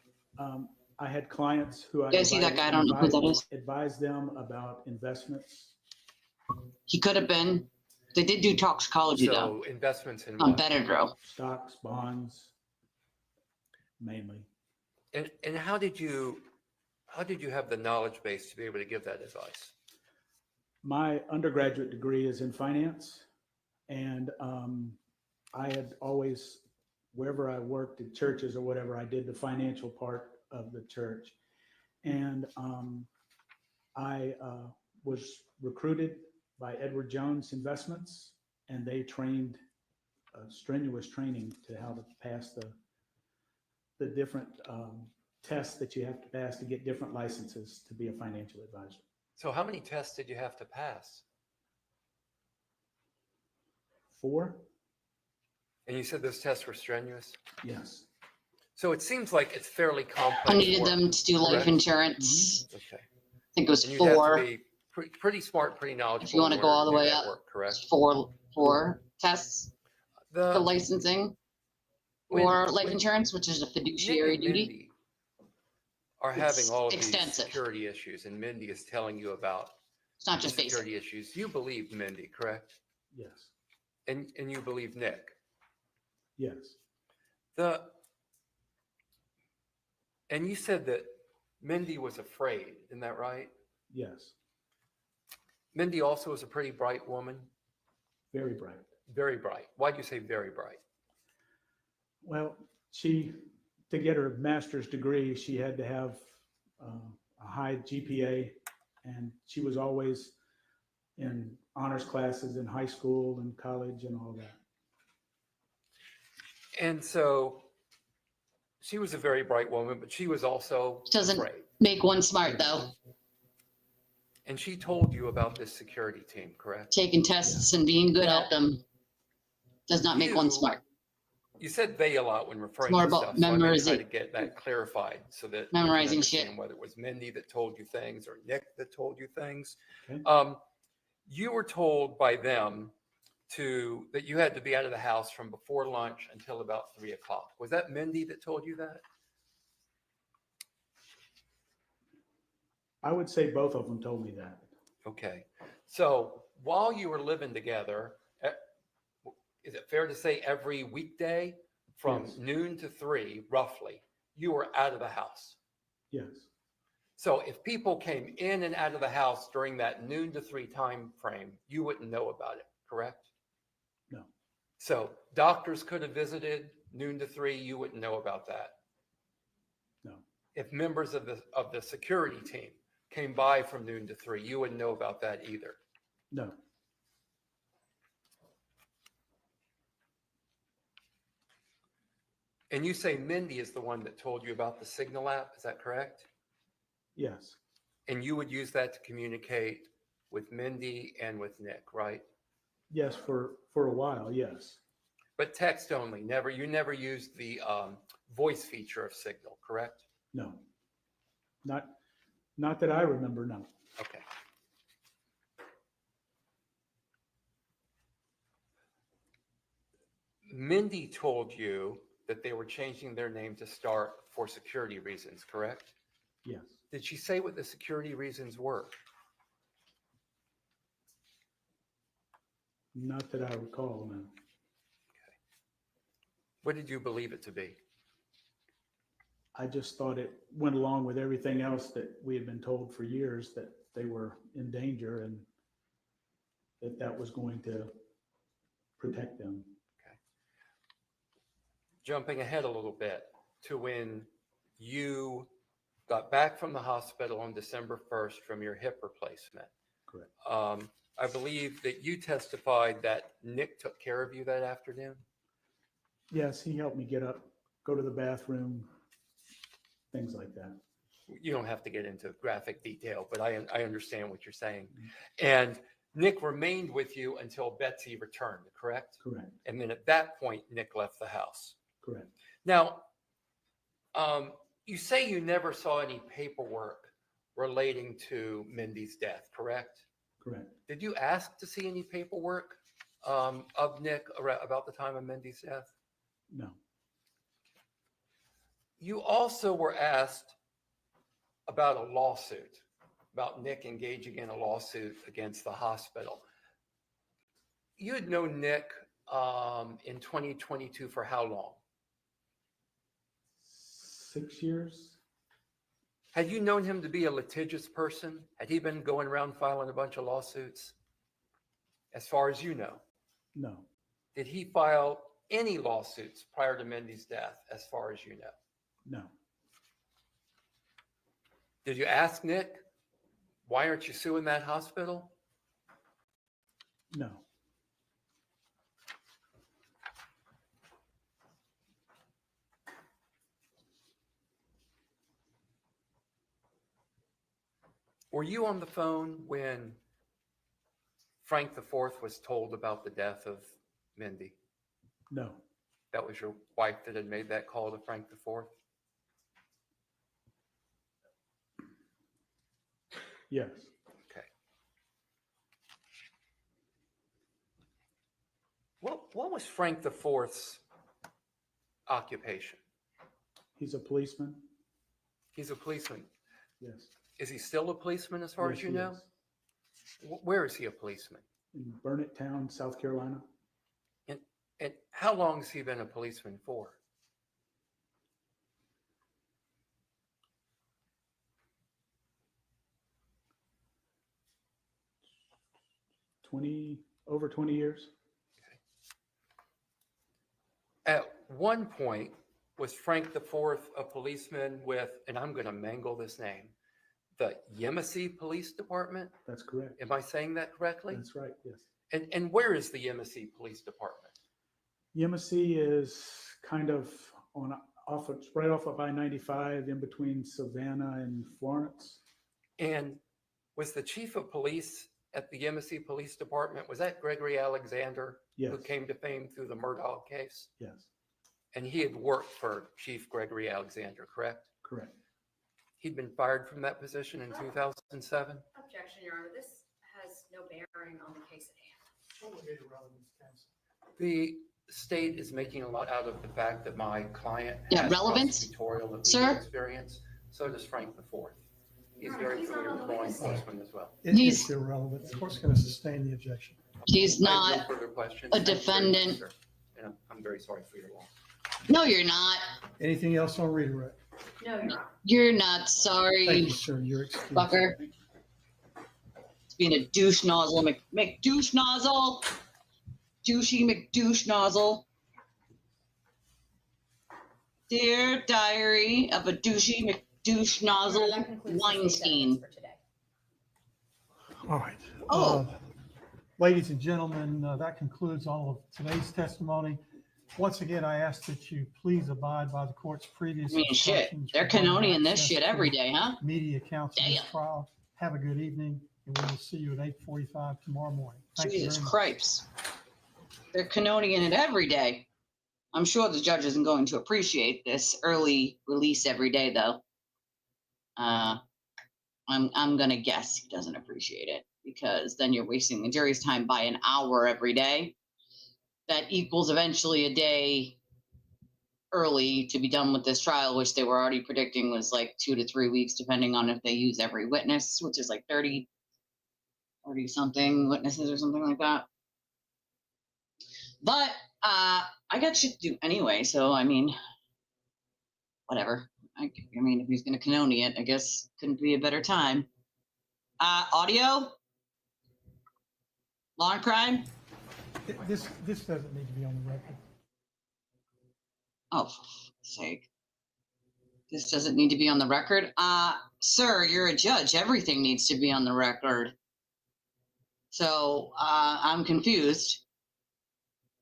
I had clients who I You guys see that guy? I don't know who that is. advised them about investments. He could have been. They did do toxicology, though. So investments in On what? Benadryl. Stocks, bonds, mainly. And how did you have the knowledge base to be able to give that advice? My undergraduate degree is in finance, and I had always, wherever I worked at churches or whatever, I did the financial part of the church. And I was recruited by Edward Jones Investments, and they trained strenuous training to how to pass the different tests that you have to pass to get different licenses to be a financial advisor. So how many tests did you have to pass? 4? And you said those tests were strenuous? Yes. So it seems like it's fairly complex. I needed work, them to do life correct? insurance. Okay. I think it was And you'd have to 4. be pretty smart, pretty knowledgeable. If you want to in go order all the do way that up, work, correct? 4 tests for The licensing or life insurance, which is a fiduciary Nick and duty. Mindy are It's having all of extensive. these security issues, and Mindy is telling you about It's not the just basic. security issues. You believe Mindy, correct? Yes. And you believe Nick. Yes. And you said that Mindy was afraid, isn't that right? Yes. Mindy also was a pretty bright woman. Very bright. Very bright. Why'd you say very bright? Well, to get her master's degree, she had to have a high GPA, and she was always in honors classes in high school and college and all that. And so she was a very bright woman, but she was also Doesn't afraid. make one smart, though. And she told you about this security team, correct? Taking tests and being good at them does not make one smart. You said they a lot when referring It's more to about stuff. So I'm gonna try memorizing- to get that clarified so that Memorizing you can shit. understand whether it was Mindy that told you things or Nick that told you things. Okay. You were told by them that you had to be out of the house from before lunch until about 3 o'clock. Was that Mindy that told you that? I would say both of them told me that. Okay. So while you were living together, is it fair to say every weekday from Yes. noon to 3, roughly, you were out of the house? Yes. So if people came in and out of the house during that noon to 3 time frame, you wouldn't know about it, correct? No. So doctors could have visited noon to 3, you wouldn't know about that. No. If members of the security team came by from noon to 3, you wouldn't know about that either. No. And you say Mindy is the one that told you about the Signal app, is that correct? Yes. And you would use that to communicate with Mindy and with Nick, right? Yes, for a while, yes. But text only, you never used the voice feature of Signal, correct? No. Not that I remember, no. Okay. Mindy told you that they were changing their name to Start for security reasons, correct? Yes. Did she say what the security reasons were? Not that I recall, no. What did you believe it to be? I just thought it went along with everything else that we had been told for years, that they were in danger and that was going to protect them. Jumping ahead a little bit to when you got back from the hospital on December 1st from your hip replacement. Correct. I believe that you testified that Nick took care of you that afternoon. Yes, he helped me get up, go to the bathroom, things like that. You don't have to get into graphic detail, but I understand what you're saying. And Nick remained with you until Betsy returned, correct? Correct. And then at that point, Nick left the house. Correct. Now, you say you never saw any paperwork relating to Mindy's death, correct? Correct. Did you ask to see any paperwork of Nick about the time of Mindy's death? No. You also were asked about a lawsuit, about Nick engaging in a lawsuit against the hospital. You had known Nick in 2022 for how long? 6 years. Had you known him to be a litigious person? Had he been going around filing a bunch of lawsuits? As far as you know. No. Did he file any lawsuits prior to Mindy's death, as far as you know? No. Did you ask Nick, why aren't you suing that hospital? No. Were you on the phone when Frank IV was told about the death of Mindy? No. That was your wife that had made that call to Frank IV? Yes. Okay. What was Frank IV's occupation? He's a policeman. He's a policeman. Yes. Is he still a policeman as far Yes, as you he know? is. Where is he a policeman? In Burnett Town, South Carolina. And how long has he been a policeman for? Over 20 years. At one point, was Frank IV a policeman with, and I'm going to mangle this name, the Yemassee Police Department? That's correct. Am I saying that correctly? That's right, yes. And where is the Yemassee Police Department? Yemassee is kind of right off of I-95 in between Savannah and Florence. And was the chief of police at the Yemassee Police Department, was that Gregory Alexander? Yes. Who came to fame through the Murdaugh case? Yes. And he had worked for Chief Gregory Alexander, correct? Correct. He'd been fired from that position in 2007? Objection, Your Honor. This has no bearing on the case at hand. The state is making a lot out of the fact that my client Yeah, has relevance, prosecutorial and sir? legal experience. So does Frank IV. He's very familiar with law enforcement as well. It's irrelevant. The court's going to sustain the objection. He's I have no not further questions. a Thank you very much, defendant. sir. And I'm very sorry for your loss. No, you're not. Anything else on redirect? No, Your Honor. You're not sorry. Thank you, sir. You're excused. Fucker. It's being a douche nozzle, McDouche nozzle. douchey McDouche nozzle. Dear Diary of a Douchey McDouche Nozzle Weinstein. All right. Oh. Ladies and gentlemen, that concludes all of today's testimony. Once again, I ask that you please abide by the court's previous I mean, shit. instructions. They're regarding canoning this access shit to every day, huh? Media accounts in this trial. Have a good evening, and we will see you at 8:45 tomorrow morning. Thank you Jesus very much. Christ. They're canoning it every day. I'm sure the judge isn't going to appreciate this early release every day, though. I'm gonna guess he doesn't appreciate it, because then you're wasting the jury's time by an hour every day. That equals eventually a day early to be done with this trial, which they were already predicting was like 2 to 3 weeks, depending on if they use every witness, which is like 30 something witnesses or something like that. But I got shit to do anyway, so I mean, whatever. I mean, if he's gonna canoni it, I guess couldn't be a better time. Audio? Law and crime? This doesn't need to be on the record. Oh, for fuck's sake. This doesn't need to be on the record? Sir, you're a judge. Everything needs to be on the record. So, I'm confused.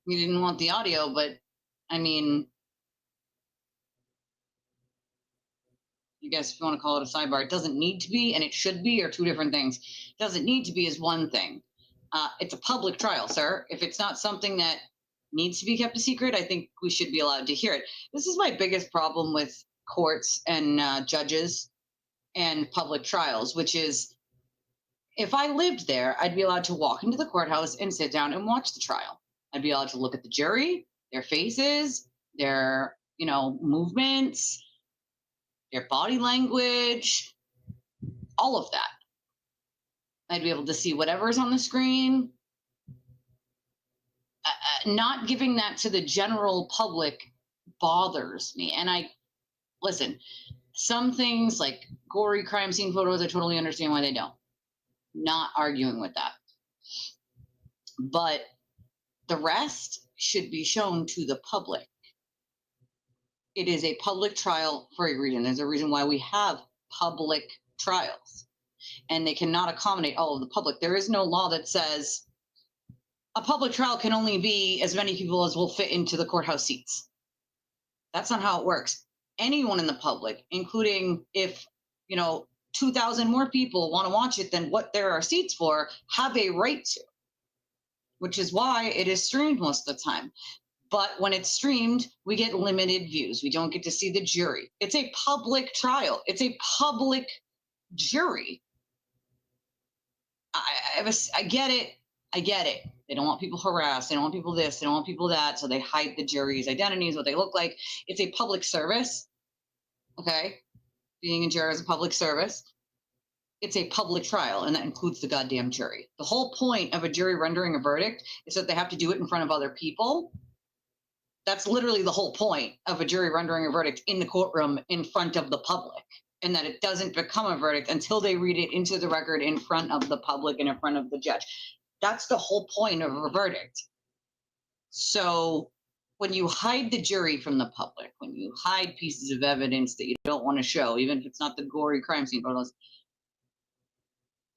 You didn't want the audio, but, I mean, I guess if you want to call it a sidebar, it doesn't need to be, and it should be, are two different things. Doesn't need to be is one thing. It's a public trial, sir. If it's not something that needs to be kept a secret, I think we should be allowed to hear it. This is my biggest problem with courts and judges and public trials, which is, if I lived there, I'd be allowed to walk into the courthouse and sit down and watch the trial. I'd be allowed to look at the jury, their faces, their, movements, their body language, all of that. I'd be able to see whatever's on the screen. Not giving that to the general public bothers me. And listen, some things like gory crime scene photos, I totally understand why they don't. Not arguing with that. But the rest should be shown to the public. It is a public trial for a reason. There's a reason why we have public trials. And they cannot accommodate all of the public. There is no law that says a public trial can only be as many people as will fit into the courthouse seats. That's not how it works. Anyone in the public, including if, 2,000 more people want to watch it than what there are seats for, have a right to, which is why it is streamed most of the time. But when it's streamed, we get limited views. We don't get to see the jury. It's a public trial. It's a public jury. I get it. I get it. They don't want people harassed. They don't want people this. They don't want people that. So they hide the jury's identities, what they look like. It's a public service. Okay? Being a juror is a public service. It's a public trial, and that includes the goddamn jury. The whole point of a jury rendering a verdict is that they have to do it in front of other people. That's literally the whole point of a jury rendering a verdict in the courtroom in front of the public. And that it doesn't become a verdict until they read it into the record in front of the public and in front of the judge. That's the whole point of a verdict. So when you hide the jury from the public, when you hide pieces of evidence that you don't want to show, even if it's not the gory crime scene photos,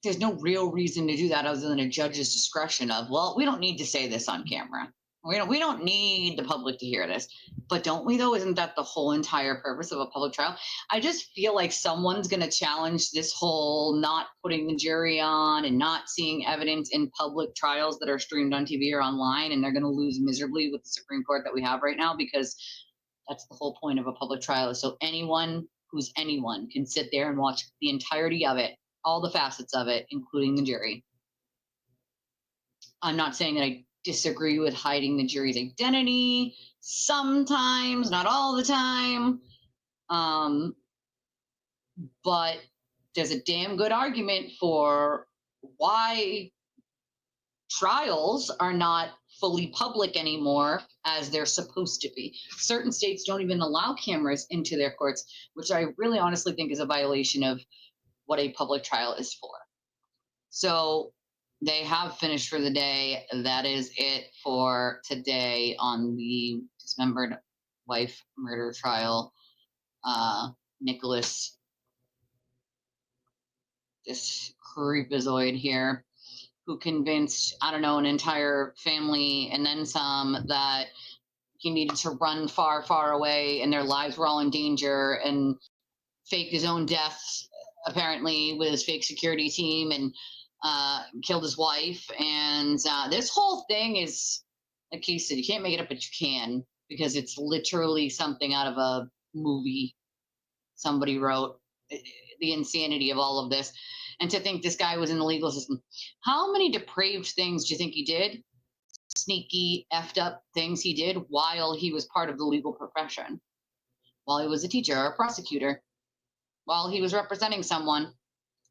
there's no real reason to do that other than a judge's discretion of, well, we don't need to say this on camera. We don't need the public to hear this. But don't we, though? Isn't that the whole entire purpose of a public trial? I just feel like someone's going to challenge this whole not putting the jury on and not seeing evidence in public trials that are streamed on TV or online, and they're going to lose miserably with the Supreme Court that we have right now, because that's the whole point of a public trial. So anyone who's anyone can sit there and watch the entirety of it, all the facets of it, including the jury. I'm not saying that I disagree with hiding the jury's identity sometimes, not all the time. But there's a damn good argument for why trials are not fully public anymore as they're supposed to be. Certain states don't even allow cameras into their courts, which I really honestly think is a violation of what a public trial is for. So they have finished for the day. That is it for today on the dismembered wife murder trial. Nicholas, this creepazoid here, who convinced, I don't know, an entire family and then some that he needed to run far, far away and their lives were all in danger, and faked his own death, apparently, with his fake security team, and killed his wife. And this whole thing is, like he said, you can't make it up, but you can, because it's literally something out of a movie somebody wrote. The insanity of all of this. And to think this guy was in the legal system. How many depraved things do you think he did? Sneaky, effed up things he did while he was part of the legal profession, while he was a teacher or a prosecutor, while he was representing someone.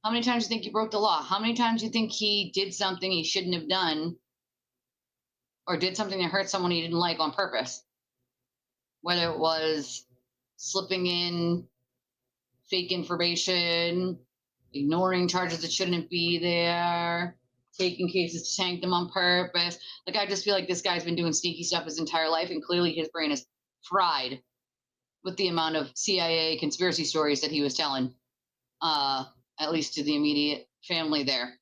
How many times do you think he broke the law? How many times do you think he did something he shouldn't have done, or did something that hurt someone he didn't like on purpose? Whether it was slipping in fake information, ignoring charges that shouldn't be there, taking cases to tank them on purpose. Like, I just feel like this guy's been doing sneaky stuff his entire life, and clearly his brain is fried with the amount of CIA conspiracy stories that he was telling, at least to the immediate family there.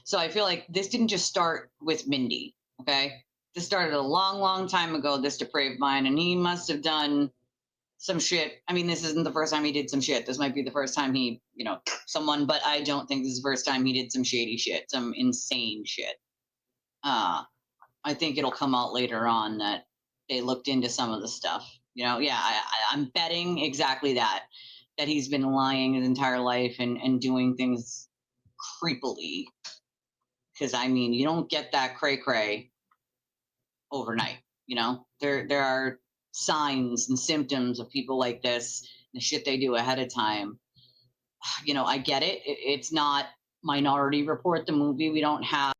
So I feel like this didn't just start with Mindy, okay? This started a long, long time ago, this depraved mind, and he must have done some shit. I mean, this isn't the first time he did some shit. This might be the first time he, someone, but I don't think this is the first time he did some shady shit, some insane shit. I think it'll come out later on that they looked into some of the stuff. I'm betting exactly that he's been lying his entire life and doing things creepily. Because, I mean, you don't get that cray-cray overnight, There are signs and symptoms of people like this, the shit they do ahead of time. I get it. It's not Minority Report, the movie. We don't have,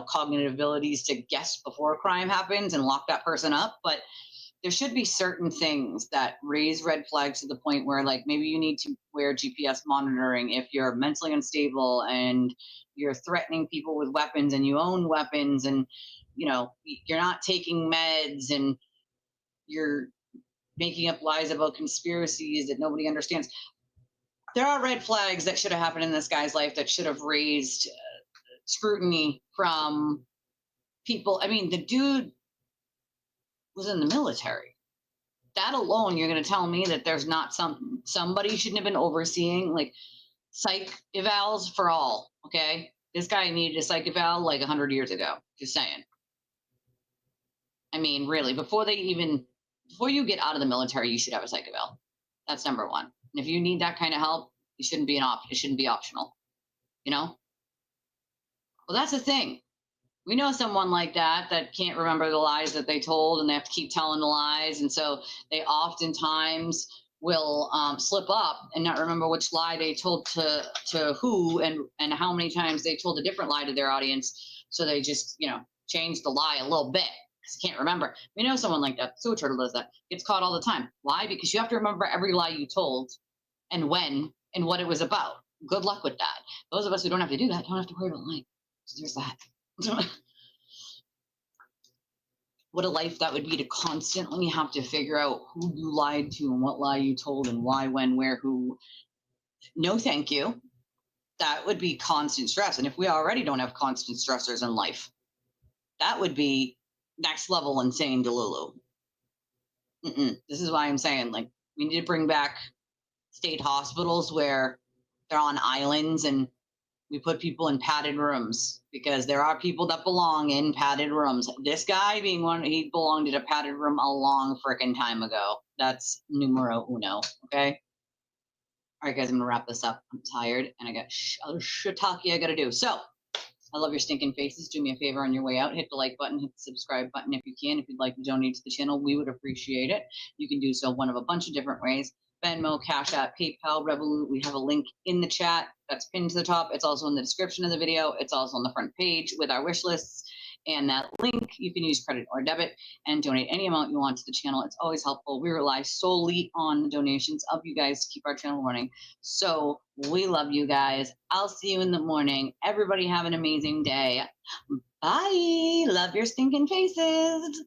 cognitive abilities to guess before a crime happens and lock that person up. But there should be certain things that raise red flags to the point where, like, maybe you need to wear GPS monitoring if you're mentally unstable and you're threatening people with weapons and you own weapons and, you're not taking meds and you're making up lies about conspiracies that nobody understands. There are red flags that should have happened in this guy's life that should have raised scrutiny from people. I mean, the dude was in the military. That alone, you're going to tell me that there's not somebody shouldn't have been overseeing, like, psych evals for all, okay? This guy needed a psych eval like 100 years ago, just saying. I mean, really, before you get out of the military, you should have a psych eval. That's number one. And if you need that kind of help, it shouldn't be it shouldn't be optional. Well, that's the thing. We know someone like that can't remember the lies that they told, and they have to keep telling the lies. And so they oftentimes will slip up and not remember which lie they told to who and how many times they told a different lie to their audience. So they just, change the lie a little bit. Can't remember. We know someone like that. Sewer turtle does that. Gets caught all the time. Why? Because you have to remember every lie you told and when and what it was about. Good luck with that. Those of us who don't have to do that don't have to worry about lying. So there's that. What a life that would be to constantly have to figure out who you lied to and what lie you told and why, when, where, who. No, thank you. That would be constant stress. And if we already don't have constant stressors in life, that would be next level insane Delulu. This is why I'm saying, like, we need to bring back state hospitals where they're on islands and we put people in padded rooms, because there are people that belong in padded rooms. This guy being one, he belonged in a padded room a long frickin' time ago. That's numero uno, okay? All right, guys, I'm gonna wrap this up. I'm tired and I got other shiitake I gotta do. So, I love your stinking faces. Do me a favor on your way out. Hit the like button, hit the subscribe button if you can. If you'd like to donate to the channel, we would appreciate it. You can do so one of a bunch of different ways. Venmo, Cashapp, PayPal, Revolut. We have a link in the chat that's pinned to the top. It's also in the description of the video. It's also on the front page with our wish lists. And that link, you can use credit or debit and donate any amount you want to the channel. It's always helpful. We rely solely on the donations of you guys to keep our channel running. So we love you guys. I'll see you in the morning. Everybody have an amazing day. Bye. Love your stinking faces.